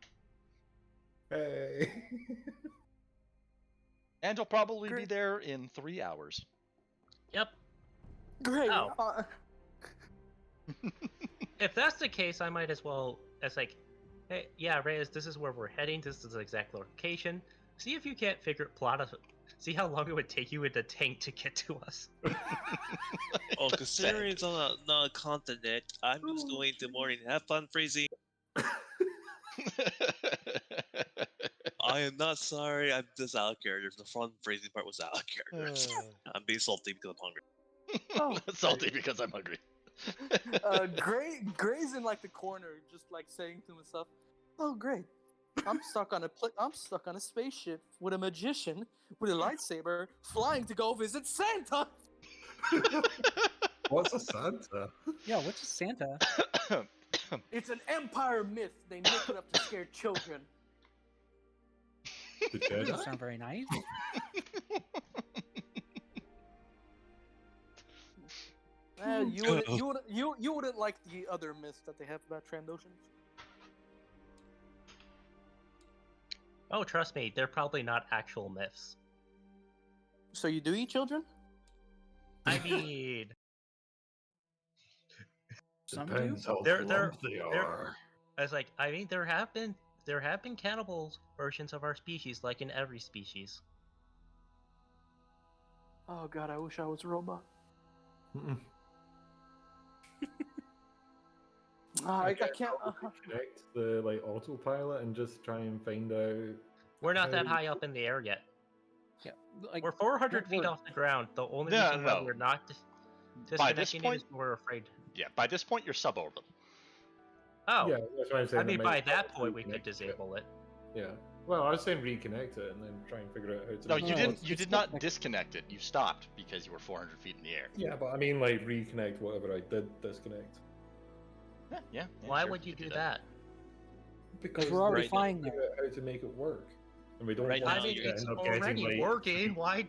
Speaker 3: Hey!
Speaker 1: And you'll probably be
Speaker 6: Great.
Speaker 1: there in 3 hours.
Speaker 5: Yep.
Speaker 6: Great.
Speaker 5: Oh. If that's the case, I might as well. It's like, hey, yeah, Reyes, this is where we're heading. This is the exact location. See if you can't see how long it would take you in the tank to get to us.
Speaker 4: Oh, considering it's on not a continent, I'm just going to morning. Have fun, Freezy. I am not sorry. I'm just out of character. The fun phrasing part was out of character. I'm being salty because I'm hungry.
Speaker 6: Oh,
Speaker 1: Salty because I'm hungry.
Speaker 6: Gray's in like the corner, just like saying to himself, "Oh, great! I'm stuck on a spaceship with a magician with a lightsaber flying to go visit Santa."
Speaker 3: What's a Santa?
Speaker 2: Yeah, what's a Santa?
Speaker 6: It's an Empire myth. They make it up to scare children.
Speaker 3: The
Speaker 2: That doesn't
Speaker 3: Jedi?
Speaker 2: sound very nice.
Speaker 6: You wouldn't like the other myths that they have about Trandoshans.
Speaker 5: Oh, trust me, they're probably not actual myths.
Speaker 6: So you do eat children?
Speaker 5: I mean,
Speaker 2: Some do.
Speaker 3: Depends how
Speaker 5: They're-
Speaker 3: plump they
Speaker 5: they're-
Speaker 3: are.
Speaker 5: I mean, there have been cannibal versions of our species, like in every species.
Speaker 6: Oh god, I wish I was a robot.
Speaker 3: Mm-mm.
Speaker 6: I can't.
Speaker 3: Connect the like autopilot and just try and find out.
Speaker 5: We're not that
Speaker 3: How-
Speaker 5: high up in the air yet.
Speaker 2: Yeah, like
Speaker 5: We're 400 feet
Speaker 2: we're-
Speaker 5: off the ground. The only
Speaker 1: No,
Speaker 5: reason why
Speaker 1: no.
Speaker 5: we're not
Speaker 1: By this
Speaker 5: disconnecting it is
Speaker 1: point-
Speaker 5: we're afraid.
Speaker 1: Yeah, by this point you're suborbital.
Speaker 5: Oh,
Speaker 3: Yeah, that's what I'm saying.
Speaker 5: I mean,
Speaker 3: it
Speaker 5: by
Speaker 3: might
Speaker 5: that
Speaker 3: help
Speaker 5: point we could
Speaker 3: reconnect it.
Speaker 5: disable it.
Speaker 3: Yeah. Well, I was saying reconnect it and then try and figure out how to.
Speaker 1: No,
Speaker 3: make
Speaker 1: you
Speaker 3: it
Speaker 1: didn't.
Speaker 3: work.
Speaker 1: You
Speaker 2: it's
Speaker 1: did
Speaker 2: not
Speaker 1: not
Speaker 2: like-
Speaker 1: disconnect it. You stopped because you were 400 feet in the air.
Speaker 3: Yeah, but I mean, like reconnect whatever I did disconnect.
Speaker 1: Yeah.
Speaker 5: Why
Speaker 1: sure,
Speaker 5: would you
Speaker 1: could
Speaker 5: do that?
Speaker 3: Because
Speaker 2: we're already
Speaker 3: right
Speaker 2: flying
Speaker 3: now,
Speaker 2: there.
Speaker 3: figure out how to make it work, and we don't
Speaker 4: Right
Speaker 3: want
Speaker 5: I
Speaker 4: now,
Speaker 3: to
Speaker 5: mean,
Speaker 4: you
Speaker 5: it's
Speaker 3: end up getting,
Speaker 5: already
Speaker 3: like-
Speaker 5: working. Why?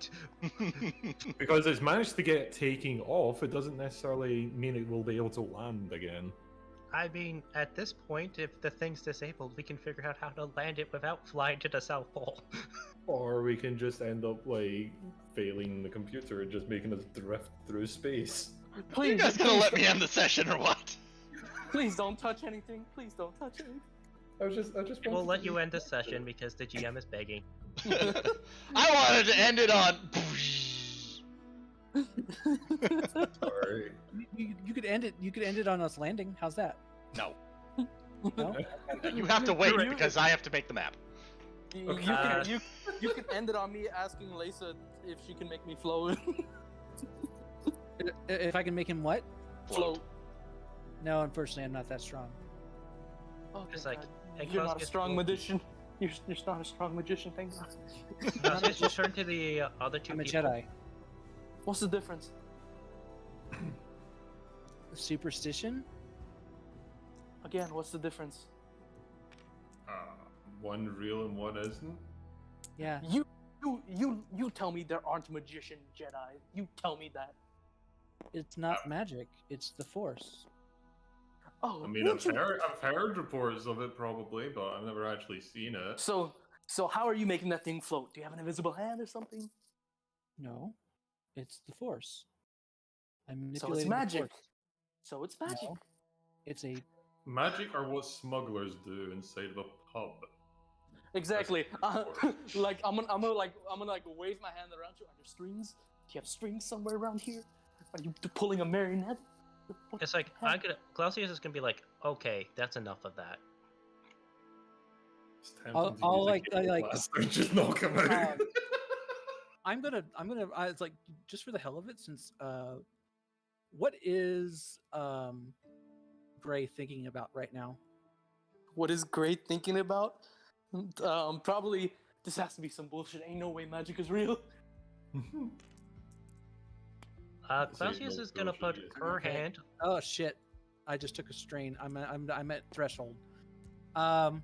Speaker 3: Because it's managed to get taking off, it doesn't necessarily mean it will be able to land again.
Speaker 5: I mean, at this point, if the thing's disabled, we can figure out how to land it without flying to the South Pole.
Speaker 3: Or we can just end up like failing the computer and just making us drift through space.
Speaker 6: Please,
Speaker 1: You guys gonna let me end the session or what?
Speaker 6: Please don't touch anything. Please don't touch anything.
Speaker 3: I just
Speaker 5: We'll
Speaker 3: wanted
Speaker 5: let
Speaker 3: to
Speaker 5: you
Speaker 3: be-
Speaker 5: end the session because the GM is begging.
Speaker 1: I wanted to end it on.
Speaker 3: Sorry.
Speaker 2: You could end it. You could end it on us landing. How's that?
Speaker 1: No,
Speaker 2: No.
Speaker 1: you have to wait
Speaker 6: You-
Speaker 1: because I have to make the map.
Speaker 6: You,
Speaker 3: Okay.
Speaker 6: you can end it on me asking Lisa if she can make me float.
Speaker 2: If I can make him what?
Speaker 6: Float.
Speaker 2: No, unfortunately, I'm not that strong.
Speaker 6: Oh,
Speaker 5: Just
Speaker 6: thank
Speaker 5: like,
Speaker 6: God.
Speaker 5: and
Speaker 6: You're
Speaker 5: Klaus
Speaker 6: not a
Speaker 5: gets
Speaker 6: strong
Speaker 5: floated.
Speaker 6: magician. You're not a strong magician. Thank God.
Speaker 5: Now, just turn to the other two
Speaker 2: I'm a
Speaker 5: people.
Speaker 2: Jedi.
Speaker 6: What's the difference?
Speaker 2: Superstition?
Speaker 6: Again, what's the difference?
Speaker 3: One real and one isn't.
Speaker 2: Yeah.
Speaker 6: You tell me there aren't magician Jedi. You tell me that.
Speaker 2: It's not magic. It's the Force.
Speaker 6: Oh,
Speaker 3: I mean,
Speaker 6: won't
Speaker 3: I've heard reports of it probably, but I've never actually seen it.
Speaker 6: So how are you making that thing float? Do you have an invisible hand or something?
Speaker 2: No, it's the Force. I'm
Speaker 6: So
Speaker 2: manipulating
Speaker 6: it's
Speaker 2: the
Speaker 6: magic.
Speaker 2: Force.
Speaker 6: So it's magic.
Speaker 2: No. It's a
Speaker 3: Magic are what smugglers do inside of a pub.
Speaker 6: Exactly.
Speaker 3: Force.
Speaker 6: Like I'm gonna wave my hand around you. Are there strings? Do you have strings somewhere around here? Are you pulling a marionette? What
Speaker 5: It's like
Speaker 6: the heck?
Speaker 5: Clausius is gonna be like, okay, that's enough of that.
Speaker 3: It's tempting to
Speaker 2: I'll
Speaker 3: use a
Speaker 2: like- I
Speaker 3: cable
Speaker 2: like-
Speaker 3: blaster and just knock him out.
Speaker 2: It's like just for the hell of it, since what is Gray thinking about right now?
Speaker 6: What is Great thinking about? Probably this has to be some bullshit. Ain't no way magic is real.
Speaker 5: Clausius is gonna put her
Speaker 2: Okay.
Speaker 5: hand.
Speaker 2: Oh shit! I just took a strain. I'm at threshold. I'm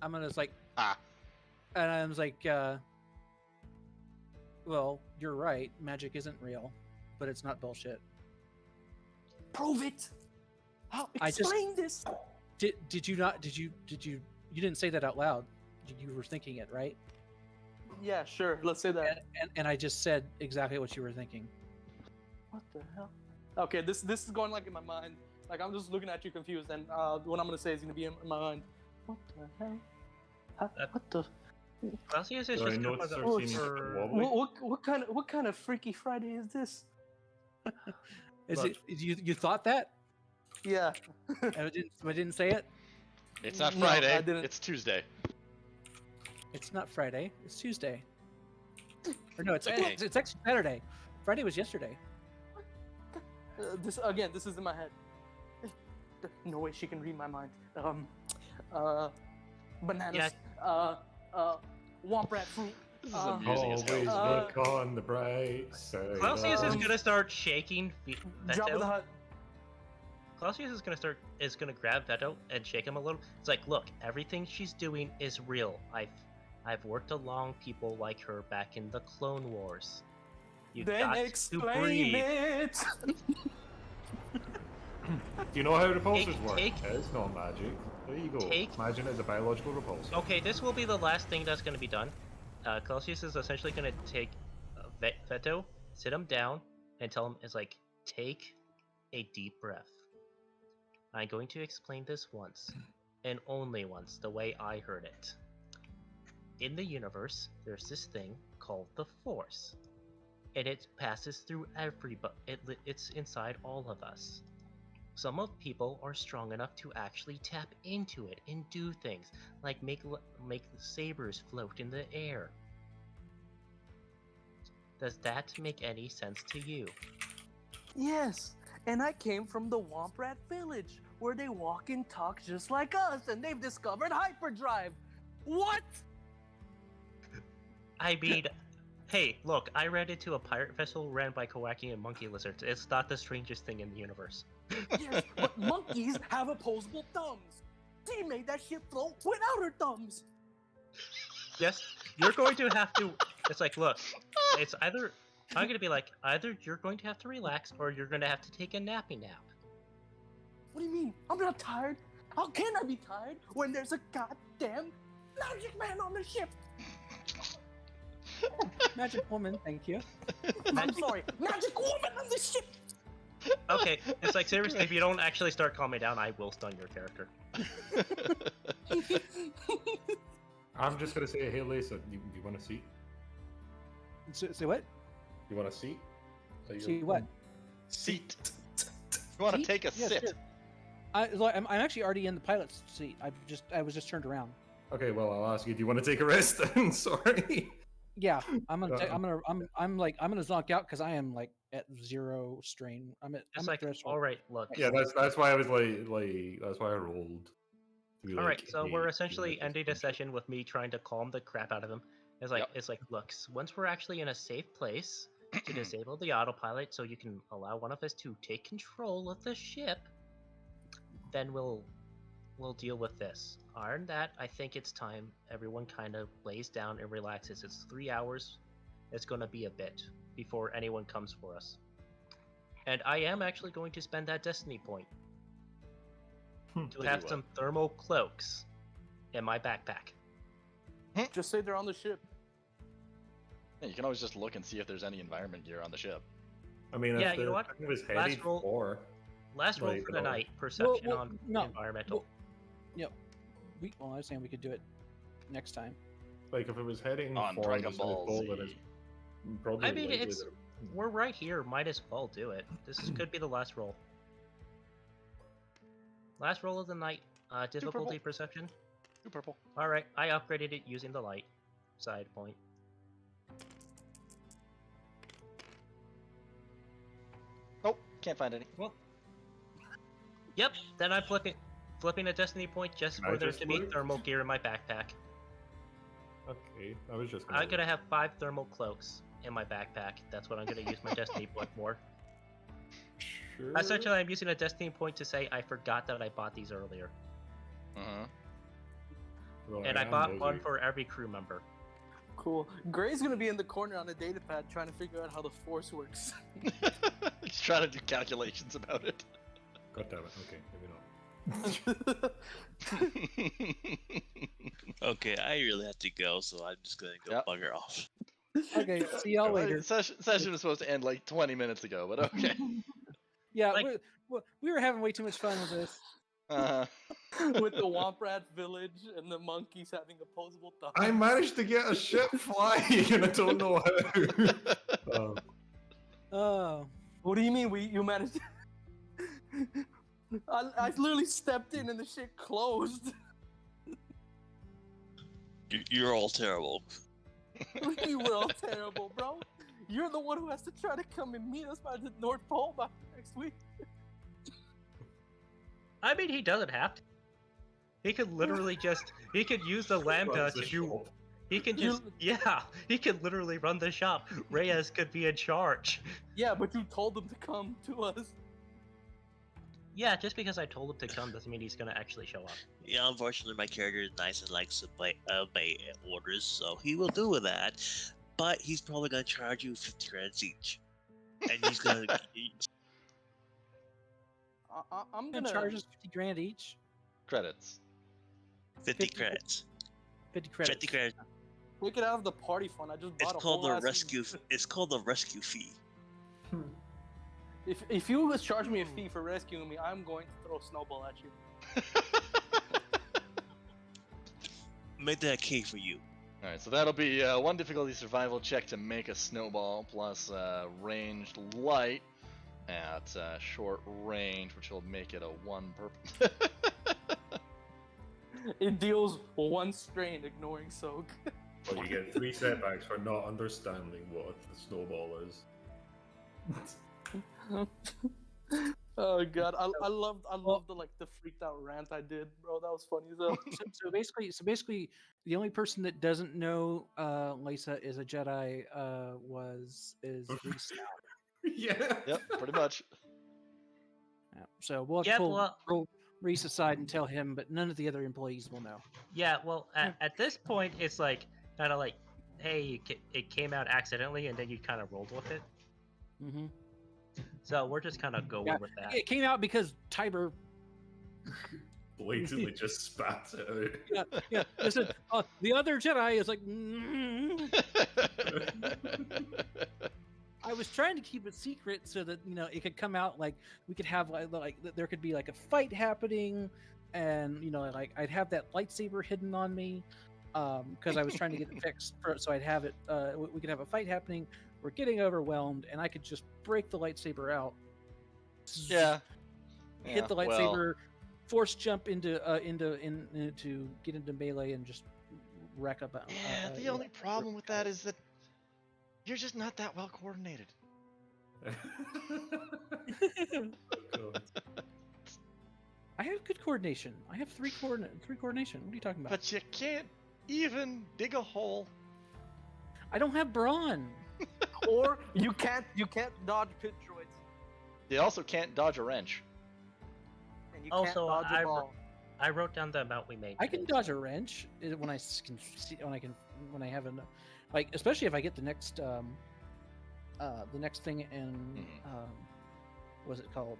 Speaker 2: gonna like,
Speaker 1: Ah.
Speaker 2: and I was like, well, you're right. Magic isn't real, but it's not bullshit.
Speaker 6: Prove it. How
Speaker 2: I just-
Speaker 6: explain this?
Speaker 2: Did you not? Did you didn't say that out loud? You were thinking it, right?
Speaker 6: Yeah, sure. Let's say that.
Speaker 2: And I just said exactly what you were thinking.
Speaker 6: What the hell? Okay, this is going like in my mind. Like I'm just looking at you confused, and what I'm gonna say is gonna be in my mind. What the hell? What the?
Speaker 5: Clausius is
Speaker 3: So I
Speaker 5: just
Speaker 3: know
Speaker 5: gonna
Speaker 3: it's
Speaker 5: put
Speaker 3: starts seeming
Speaker 5: her.
Speaker 3: wobbly.
Speaker 6: What kind of Freaky Friday is this?
Speaker 2: Is
Speaker 3: But-
Speaker 2: it you thought that?
Speaker 6: Yeah.
Speaker 2: I didn't say it.
Speaker 1: It's not
Speaker 6: No, I
Speaker 1: Friday.
Speaker 6: didn't.
Speaker 1: It's Tuesday.
Speaker 2: It's not Friday. It's Tuesday. Or no, it's
Speaker 1: Okay.
Speaker 2: it's actually Saturday. Friday was yesterday.
Speaker 6: This is in my head. No way she can read my mind. Bananas. Womp rat fruit.
Speaker 1: This is amusing as
Speaker 3: Always
Speaker 1: hell.
Speaker 3: look on the bright side.
Speaker 5: Clausius is
Speaker 3: of-
Speaker 5: gonna start shaking
Speaker 6: Jabba the
Speaker 5: Veto.
Speaker 6: Hutt.
Speaker 5: Clausius is gonna grab Veto and shake him a little. It's like, look, everything she's doing is real. I've worked along people like her back in the Clone Wars. You
Speaker 6: Then
Speaker 5: got to
Speaker 6: explain
Speaker 5: breathe.
Speaker 6: it.
Speaker 3: Do you know how repulsors work?
Speaker 5: take-
Speaker 3: It's not magic. There you go.
Speaker 5: take-
Speaker 3: Imagine it's a biological repulsor.
Speaker 5: Okay, this will be the last thing that's gonna be done. Clausius is essentially gonna take Veto, sit him down, and tell him, it's like, take a deep breath. I'm going to explain this once, and only once, the way I heard it. In the universe, there's this thing called the Force, and it passes through everybody. It's inside all of us. Some of people are strong enough to actually tap into it and do things, like make the sabers float in the air. Does that make any sense to you?
Speaker 6: Yes, and I came from the Womp Rat Village, where they walk and talk just like us, and they've discovered hyperdrive. What?
Speaker 5: I mean, hey, look, I ran into a pirate vessel ran by Kawaki and monkey lizards. It's not the strangest thing in the universe.
Speaker 6: Yes, but monkeys have opposable thumbs. They made that shit float without her thumbs.
Speaker 5: Yes, you're going to have to. It's like, look, it's either. I'm going to be like, either you're going to have to relax or you're going to have to take a nappy nap.
Speaker 6: What do you mean? I'm not tired. How can I be tired when there's a goddamn magic man on the ship?
Speaker 2: Magic woman, thank you.
Speaker 6: I'm sorry, magic woman on the ship.
Speaker 5: Okay, it's like, seriously, if you don't actually start calming down, I will stun your character.
Speaker 3: I'm just gonna say, hey Lisa, you want a seat?
Speaker 2: Say what?
Speaker 3: You want a seat? So you-
Speaker 2: See what?
Speaker 1: Seat. You want to
Speaker 2: Seat?
Speaker 1: take a
Speaker 2: Yeah,
Speaker 1: sit?
Speaker 2: sure. I'm actually already in the pilot's seat. I was just turned around.
Speaker 3: Okay, well I'll ask you. Do you want to take a rest? then? Sorry.
Speaker 2: Yeah, I'm gonna zonk out because I am like at 0 strain. I'm
Speaker 5: It's
Speaker 2: at
Speaker 5: like,
Speaker 2: threshold.
Speaker 5: all right, look.
Speaker 3: Yeah, that's why I was that's why I rolled. to be
Speaker 5: All right,
Speaker 3: like,
Speaker 5: so
Speaker 3: hey,
Speaker 5: we're
Speaker 3: you
Speaker 5: essentially
Speaker 3: like this
Speaker 5: ending a
Speaker 3: bunch of-
Speaker 5: session with me trying to calm the crap out of him. It's like,
Speaker 1: Yep.
Speaker 5: look, once we're actually in a safe place to disable the autopilot, so you can allow one of us to take control of the ship, then we'll deal with this. Other than that, I think it's time everyone kind of lays down and relaxes. It's 3 hours. It's going to be a bit before anyone comes for us. And I am actually going to spend that destiny point to
Speaker 1: do
Speaker 5: have
Speaker 1: what?
Speaker 5: some thermal cloaks in my backpack.
Speaker 6: Just say they're on the ship.
Speaker 1: Yeah, you can always just look and see if there's any environment gear on the ship.
Speaker 3: I mean,
Speaker 5: Yeah,
Speaker 3: if
Speaker 5: you know
Speaker 3: the
Speaker 5: what?
Speaker 3: thing was
Speaker 5: Last
Speaker 3: headed
Speaker 5: roll-
Speaker 3: for.
Speaker 5: Last roll
Speaker 3: Like,
Speaker 5: for the
Speaker 3: oh.
Speaker 5: night, perception
Speaker 2: well,
Speaker 5: on
Speaker 2: no,
Speaker 5: environmental.
Speaker 2: I was saying we could do it next time.
Speaker 3: Like if it was heading
Speaker 1: On
Speaker 3: for
Speaker 1: Dragon
Speaker 3: the
Speaker 1: Ball
Speaker 3: South Pole, then
Speaker 1: Z.
Speaker 3: it's probably
Speaker 5: I mean,
Speaker 3: likely
Speaker 5: it's
Speaker 3: that-
Speaker 5: we're right here. Might as well do it. This could be the last roll. Last roll of the night. Difficulty
Speaker 1: purple.
Speaker 5: perception.
Speaker 1: Ooh, purple.
Speaker 5: All right, I upgraded it using the light side point.
Speaker 1: can't find any.
Speaker 5: Well, yep. Then I'm flipping a destiny point just for there to be
Speaker 3: Majesty?
Speaker 5: thermal gear in my backpack.
Speaker 3: Okay, I was just.
Speaker 5: I'm gonna have 5 thermal cloaks in my backpack. That's what I'm gonna use my destiny point for.
Speaker 3: Sure.
Speaker 5: Essentially, I'm using a destiny point to say I forgot that I bought these earlier,
Speaker 3: Well,
Speaker 5: and I
Speaker 3: am
Speaker 5: bought
Speaker 3: nosy.
Speaker 5: one for every crew member.
Speaker 6: Cool. Gray's gonna be in the corner on a data pad trying to figure out how the force works.
Speaker 1: Just trying to do calculations about it.
Speaker 3: God damn it. Okay, maybe not.
Speaker 4: Okay, I really have to go, so I'm just gonna go
Speaker 1: Yep.
Speaker 4: bugger off.
Speaker 2: Okay, see y'all later.
Speaker 1: Session was supposed to end like 20 minutes ago, but okay.
Speaker 2: Yeah,
Speaker 5: Like-
Speaker 2: we were having way too much fun with this.
Speaker 6: With the Womp Rat village and the monkeys having opposable thumbs.
Speaker 3: I managed to get a ship flying, and I don't know how.
Speaker 2: Oh,
Speaker 6: What do you mean you managed? I literally stepped in and the shit closed.
Speaker 4: You're all terrible.
Speaker 6: You were all terrible, bro. You're the one who has to try to come and meet us by the North Pole by next week.
Speaker 5: I mean, he doesn't have to. He could literally he could use the lambda
Speaker 3: Runs
Speaker 5: to
Speaker 3: the
Speaker 5: do.
Speaker 3: shop.
Speaker 5: He can just, he could literally run the shop. Reyes could be in charge.
Speaker 6: Yeah, but you told him to come to us.
Speaker 5: Yeah, just because I told him to come doesn't mean he's gonna actually show up.
Speaker 4: Yeah, unfortunately, my character is nice and likes to obey orders, so he will do with that. But he's probably gonna charge you 50 credits each, and he's gonna.
Speaker 6: I'm
Speaker 2: gonna
Speaker 6: gonna
Speaker 2: charge us 50 grand each.
Speaker 1: Credits.
Speaker 4: 50 credits.
Speaker 2: 50 credits.
Speaker 4: 50 credits.
Speaker 6: take it out of the party fund. I just bought
Speaker 4: It's
Speaker 6: a
Speaker 4: called
Speaker 6: whole
Speaker 4: the
Speaker 6: ass-
Speaker 4: rescue. It's called the rescue fee.
Speaker 6: If you was charge me a fee for rescuing me, I'm going to throw a snowball at you.
Speaker 4: Make that a K for you.
Speaker 1: Alright, so that'll be 1 difficulty survival check to make a snowball, plus ranged light at short range, which will make it a 1 per.
Speaker 6: It deals 1 strain, ignoring soak.
Speaker 3: Well, you get 3 setbacks for not understanding what the snowball is.
Speaker 6: Oh god, I loved the the freaked out rant I did, bro. That was funny as hell.
Speaker 2: So basically, the only person that doesn't know Lisa is a Jedi is Reese now.
Speaker 3: Yeah.
Speaker 1: Yep, pretty much.
Speaker 2: Yeah, so we'll have
Speaker 5: Yeah,
Speaker 2: to pull Reese aside and tell him, but none of the other employees will know.
Speaker 5: Yeah, well, at this point, it's like kind of like, hey, it came out accidentally, and then you kind of rolled with it.
Speaker 2: Mm-hmm.
Speaker 5: So we're just kind of going
Speaker 2: Yeah,
Speaker 5: with that.
Speaker 2: it came out because Tiber.
Speaker 3: Blatantly just spat it out.
Speaker 2: Yeah. Listen, the other Jedi is like. I was trying to keep it secret so that it could come out like we could have like there could be like a fight happening, and like I'd have that lightsaber hidden on me, because I was trying to get it fixed so I'd have it. We could have a fight happening. We're getting overwhelmed, and I could just break the lightsaber out.
Speaker 1: Yeah.
Speaker 2: Hit the lightsaber, force jump into get into melee and just wreck up.
Speaker 1: Yeah, the only problem with that is that you're just not that well coordinated.
Speaker 3: God.
Speaker 2: I have good coordination. I have three coordination. What are you talking about?
Speaker 1: But you can't even dig a hole.
Speaker 2: I don't have brawn.
Speaker 6: Or you can't dodge pit droids,
Speaker 1: You also can't dodge a wrench.
Speaker 6: and you can't
Speaker 5: Also,
Speaker 6: dodge a ball.
Speaker 5: I wrote down the amount we made.
Speaker 2: I can dodge a wrench when I can see when I have enough, like especially if I get the next thing in what's it called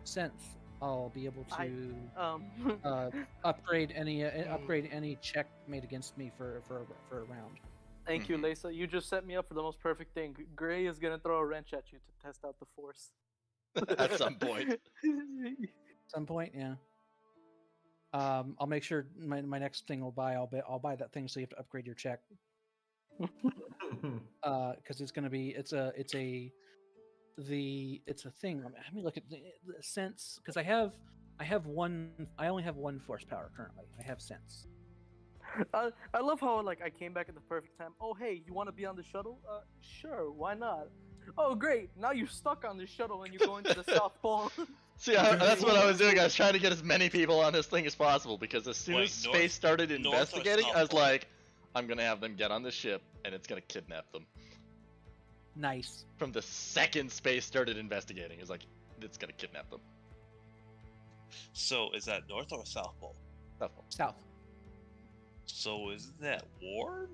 Speaker 2: sense. I'll be able to upgrade any check made against me for a round.
Speaker 6: Thank you, Lisa. You just set me up for the most perfect thing. Gray is gonna throw a wrench at you to test out the force.
Speaker 1: At some point.
Speaker 2: At some point, yeah. I'll make sure my next thing I'll buy that thing so you have to upgrade your check. Because it's gonna be it's a thing. Let me look at the sense because I only have one force power currently. I have sense.
Speaker 6: I love how like I came back at the perfect time. Oh hey, you want to be on the shuttle? Sure, why not? Oh great, now you're stuck on the shuttle and you're going to the South Pole.
Speaker 1: See, that's what I was doing. I was trying to get as many people on this thing as possible because as soon
Speaker 4: Wait,
Speaker 1: as Space started
Speaker 4: north or
Speaker 1: investigating,
Speaker 4: south
Speaker 1: I was
Speaker 4: pole?
Speaker 1: like, I'm gonna have them get on the ship and it's gonna kidnap them.
Speaker 2: Nice.
Speaker 1: From the second Space started investigating, it's like, it's gonna kidnap them.
Speaker 4: So is that North or South Pole?
Speaker 1: South Pole.
Speaker 2: South.
Speaker 4: So isn't that warm?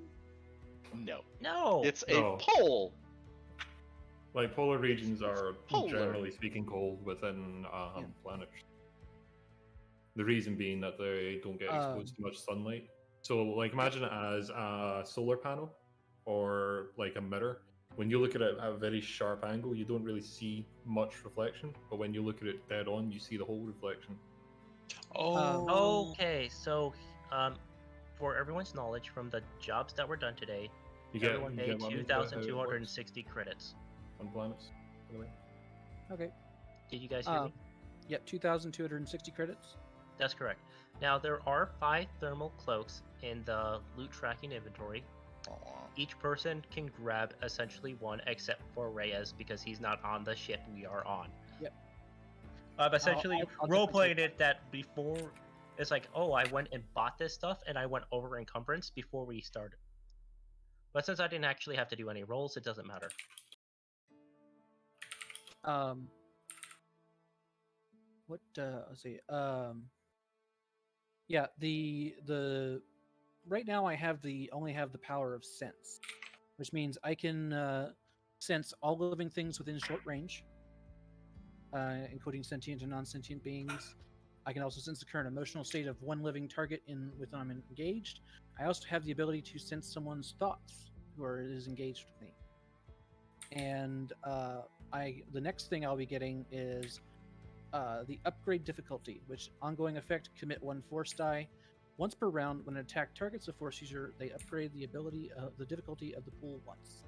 Speaker 1: No.
Speaker 5: No.
Speaker 1: It's a
Speaker 3: No.
Speaker 1: pole.
Speaker 3: Like polar regions are
Speaker 1: Polar.
Speaker 3: generally speaking cold within planets. The reason being that they don't get exposed to much sunlight. So like imagine it as a solar panel or like a mirror. When you look at it at a very sharp angle, you don't really see much reflection, but when you look at it dead on, you see the whole reflection.
Speaker 4: Oh.
Speaker 5: Okay, so for everyone's knowledge, from the jobs that were done today,
Speaker 3: You get,
Speaker 5: everyone
Speaker 3: you
Speaker 5: made
Speaker 3: get what I mean about how it works
Speaker 5: 2,260 credits.
Speaker 3: on planets. By the way.
Speaker 2: Okay.
Speaker 5: Did you guys hear me?
Speaker 2: Yep, 2,260 credits.
Speaker 5: That's correct. Now there are 5 thermal cloaks in the loot tracking inventory.
Speaker 1: Aw.
Speaker 5: Each person can grab essentially one, except for Reyes because he's not on the ship we are on.
Speaker 2: Yep.
Speaker 5: I've essentially
Speaker 2: I'll
Speaker 5: role-played it that before. It's like, oh, I went and bought this stuff, and I went over encumbrance before we started. But since I didn't actually have to do any rolls, it doesn't matter.
Speaker 2: What? Let's see. Yeah. The right now I only have the power of sense, which means I can sense all living things within short range, including sentient and non-sentient beings. I can also sense the current emotional state of one living target with whom I'm engaged. I also have the ability to sense someone's thoughts who is engaged with me. And the next thing I'll be getting is the upgrade difficulty, which ongoing effect, commit 1 force die. Once per round, when an attack targets a force user, they upgrade the difficulty of the pool once.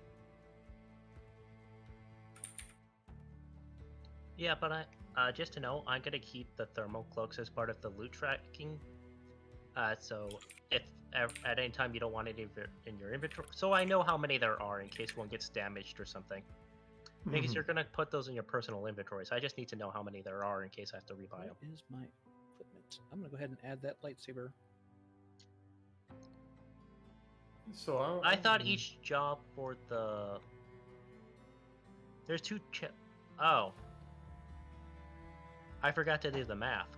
Speaker 5: Yeah, but just to know, I'm gonna keep the thermal cloaks as part of the loot tracking. So if at any time you don't want it in your inventory, so I know how many there are in case one gets damaged or something. Because you're gonna put those in your personal inventory, so I just need to know how many there are in case I have to rebuy them.
Speaker 2: What is my equipment? I'm gonna go ahead and add that lightsaber.
Speaker 3: So
Speaker 5: I thought each job for the there's 2 Oh. I forgot to do the math.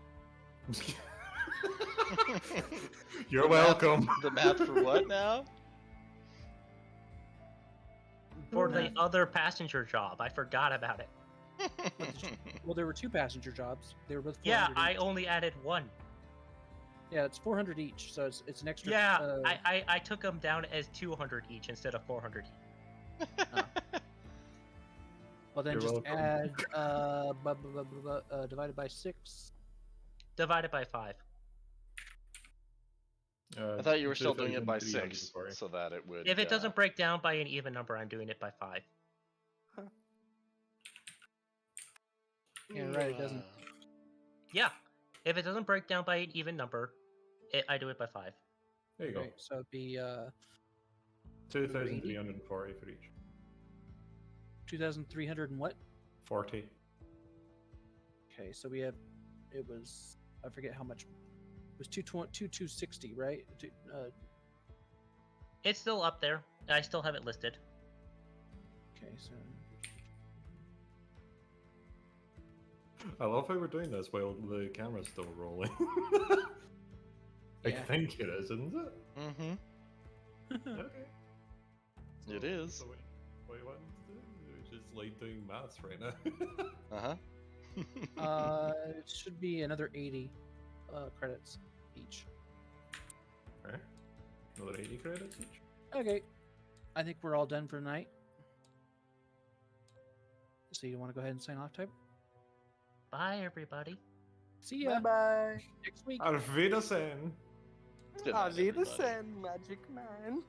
Speaker 3: You're welcome.
Speaker 1: The math for what now?
Speaker 5: For the other passenger job, I forgot about it.
Speaker 2: Well, there were 2 passenger jobs. They were both 400
Speaker 5: Yeah, I
Speaker 2: each.
Speaker 5: only added 1.
Speaker 2: Yeah, it's 400 each, so it's an extra.
Speaker 5: Yeah, I took them down as 200 each instead of 400 each.
Speaker 2: Well, then
Speaker 3: You're
Speaker 2: just
Speaker 3: welcome.
Speaker 2: add divided by 6.
Speaker 5: Divided by 5.
Speaker 1: I thought you were still doing it by 6,
Speaker 3: 2,340.
Speaker 1: so that it would.
Speaker 5: If it doesn't break down by an even number, I'm doing it by 5.
Speaker 2: Yeah, right. It doesn't.
Speaker 5: Yeah, if it doesn't break down by an even number, I do it by 5.
Speaker 3: There you go.
Speaker 2: Right, so it'd be
Speaker 3: 2,340 for each.
Speaker 2: 2,300 and what?
Speaker 3: 40.
Speaker 2: Okay, so we have. It was. I forget how much. It was 260, right?
Speaker 5: It's still up there. I still have it listed.
Speaker 2: Okay, so.
Speaker 3: I love how we're doing this while the camera's still rolling. I
Speaker 2: Yeah.
Speaker 3: think it is, isn't it?
Speaker 1: Mm-hmm.
Speaker 3: Okay.
Speaker 1: It is.
Speaker 3: So wait, what? We're just like doing maths right now.
Speaker 1: Uh-huh.
Speaker 2: It should be another 80 credits each.
Speaker 3: Okay. Another 80 credits each.
Speaker 2: Okay, I think we're all done for tonight. So you want to go ahead and sign off, Type?
Speaker 5: Bye, everybody.
Speaker 2: See ya
Speaker 6: Bye bye.
Speaker 2: next week.
Speaker 3: Auf Wiedersehen!
Speaker 1: Good night, everybody.
Speaker 6: Magic Man.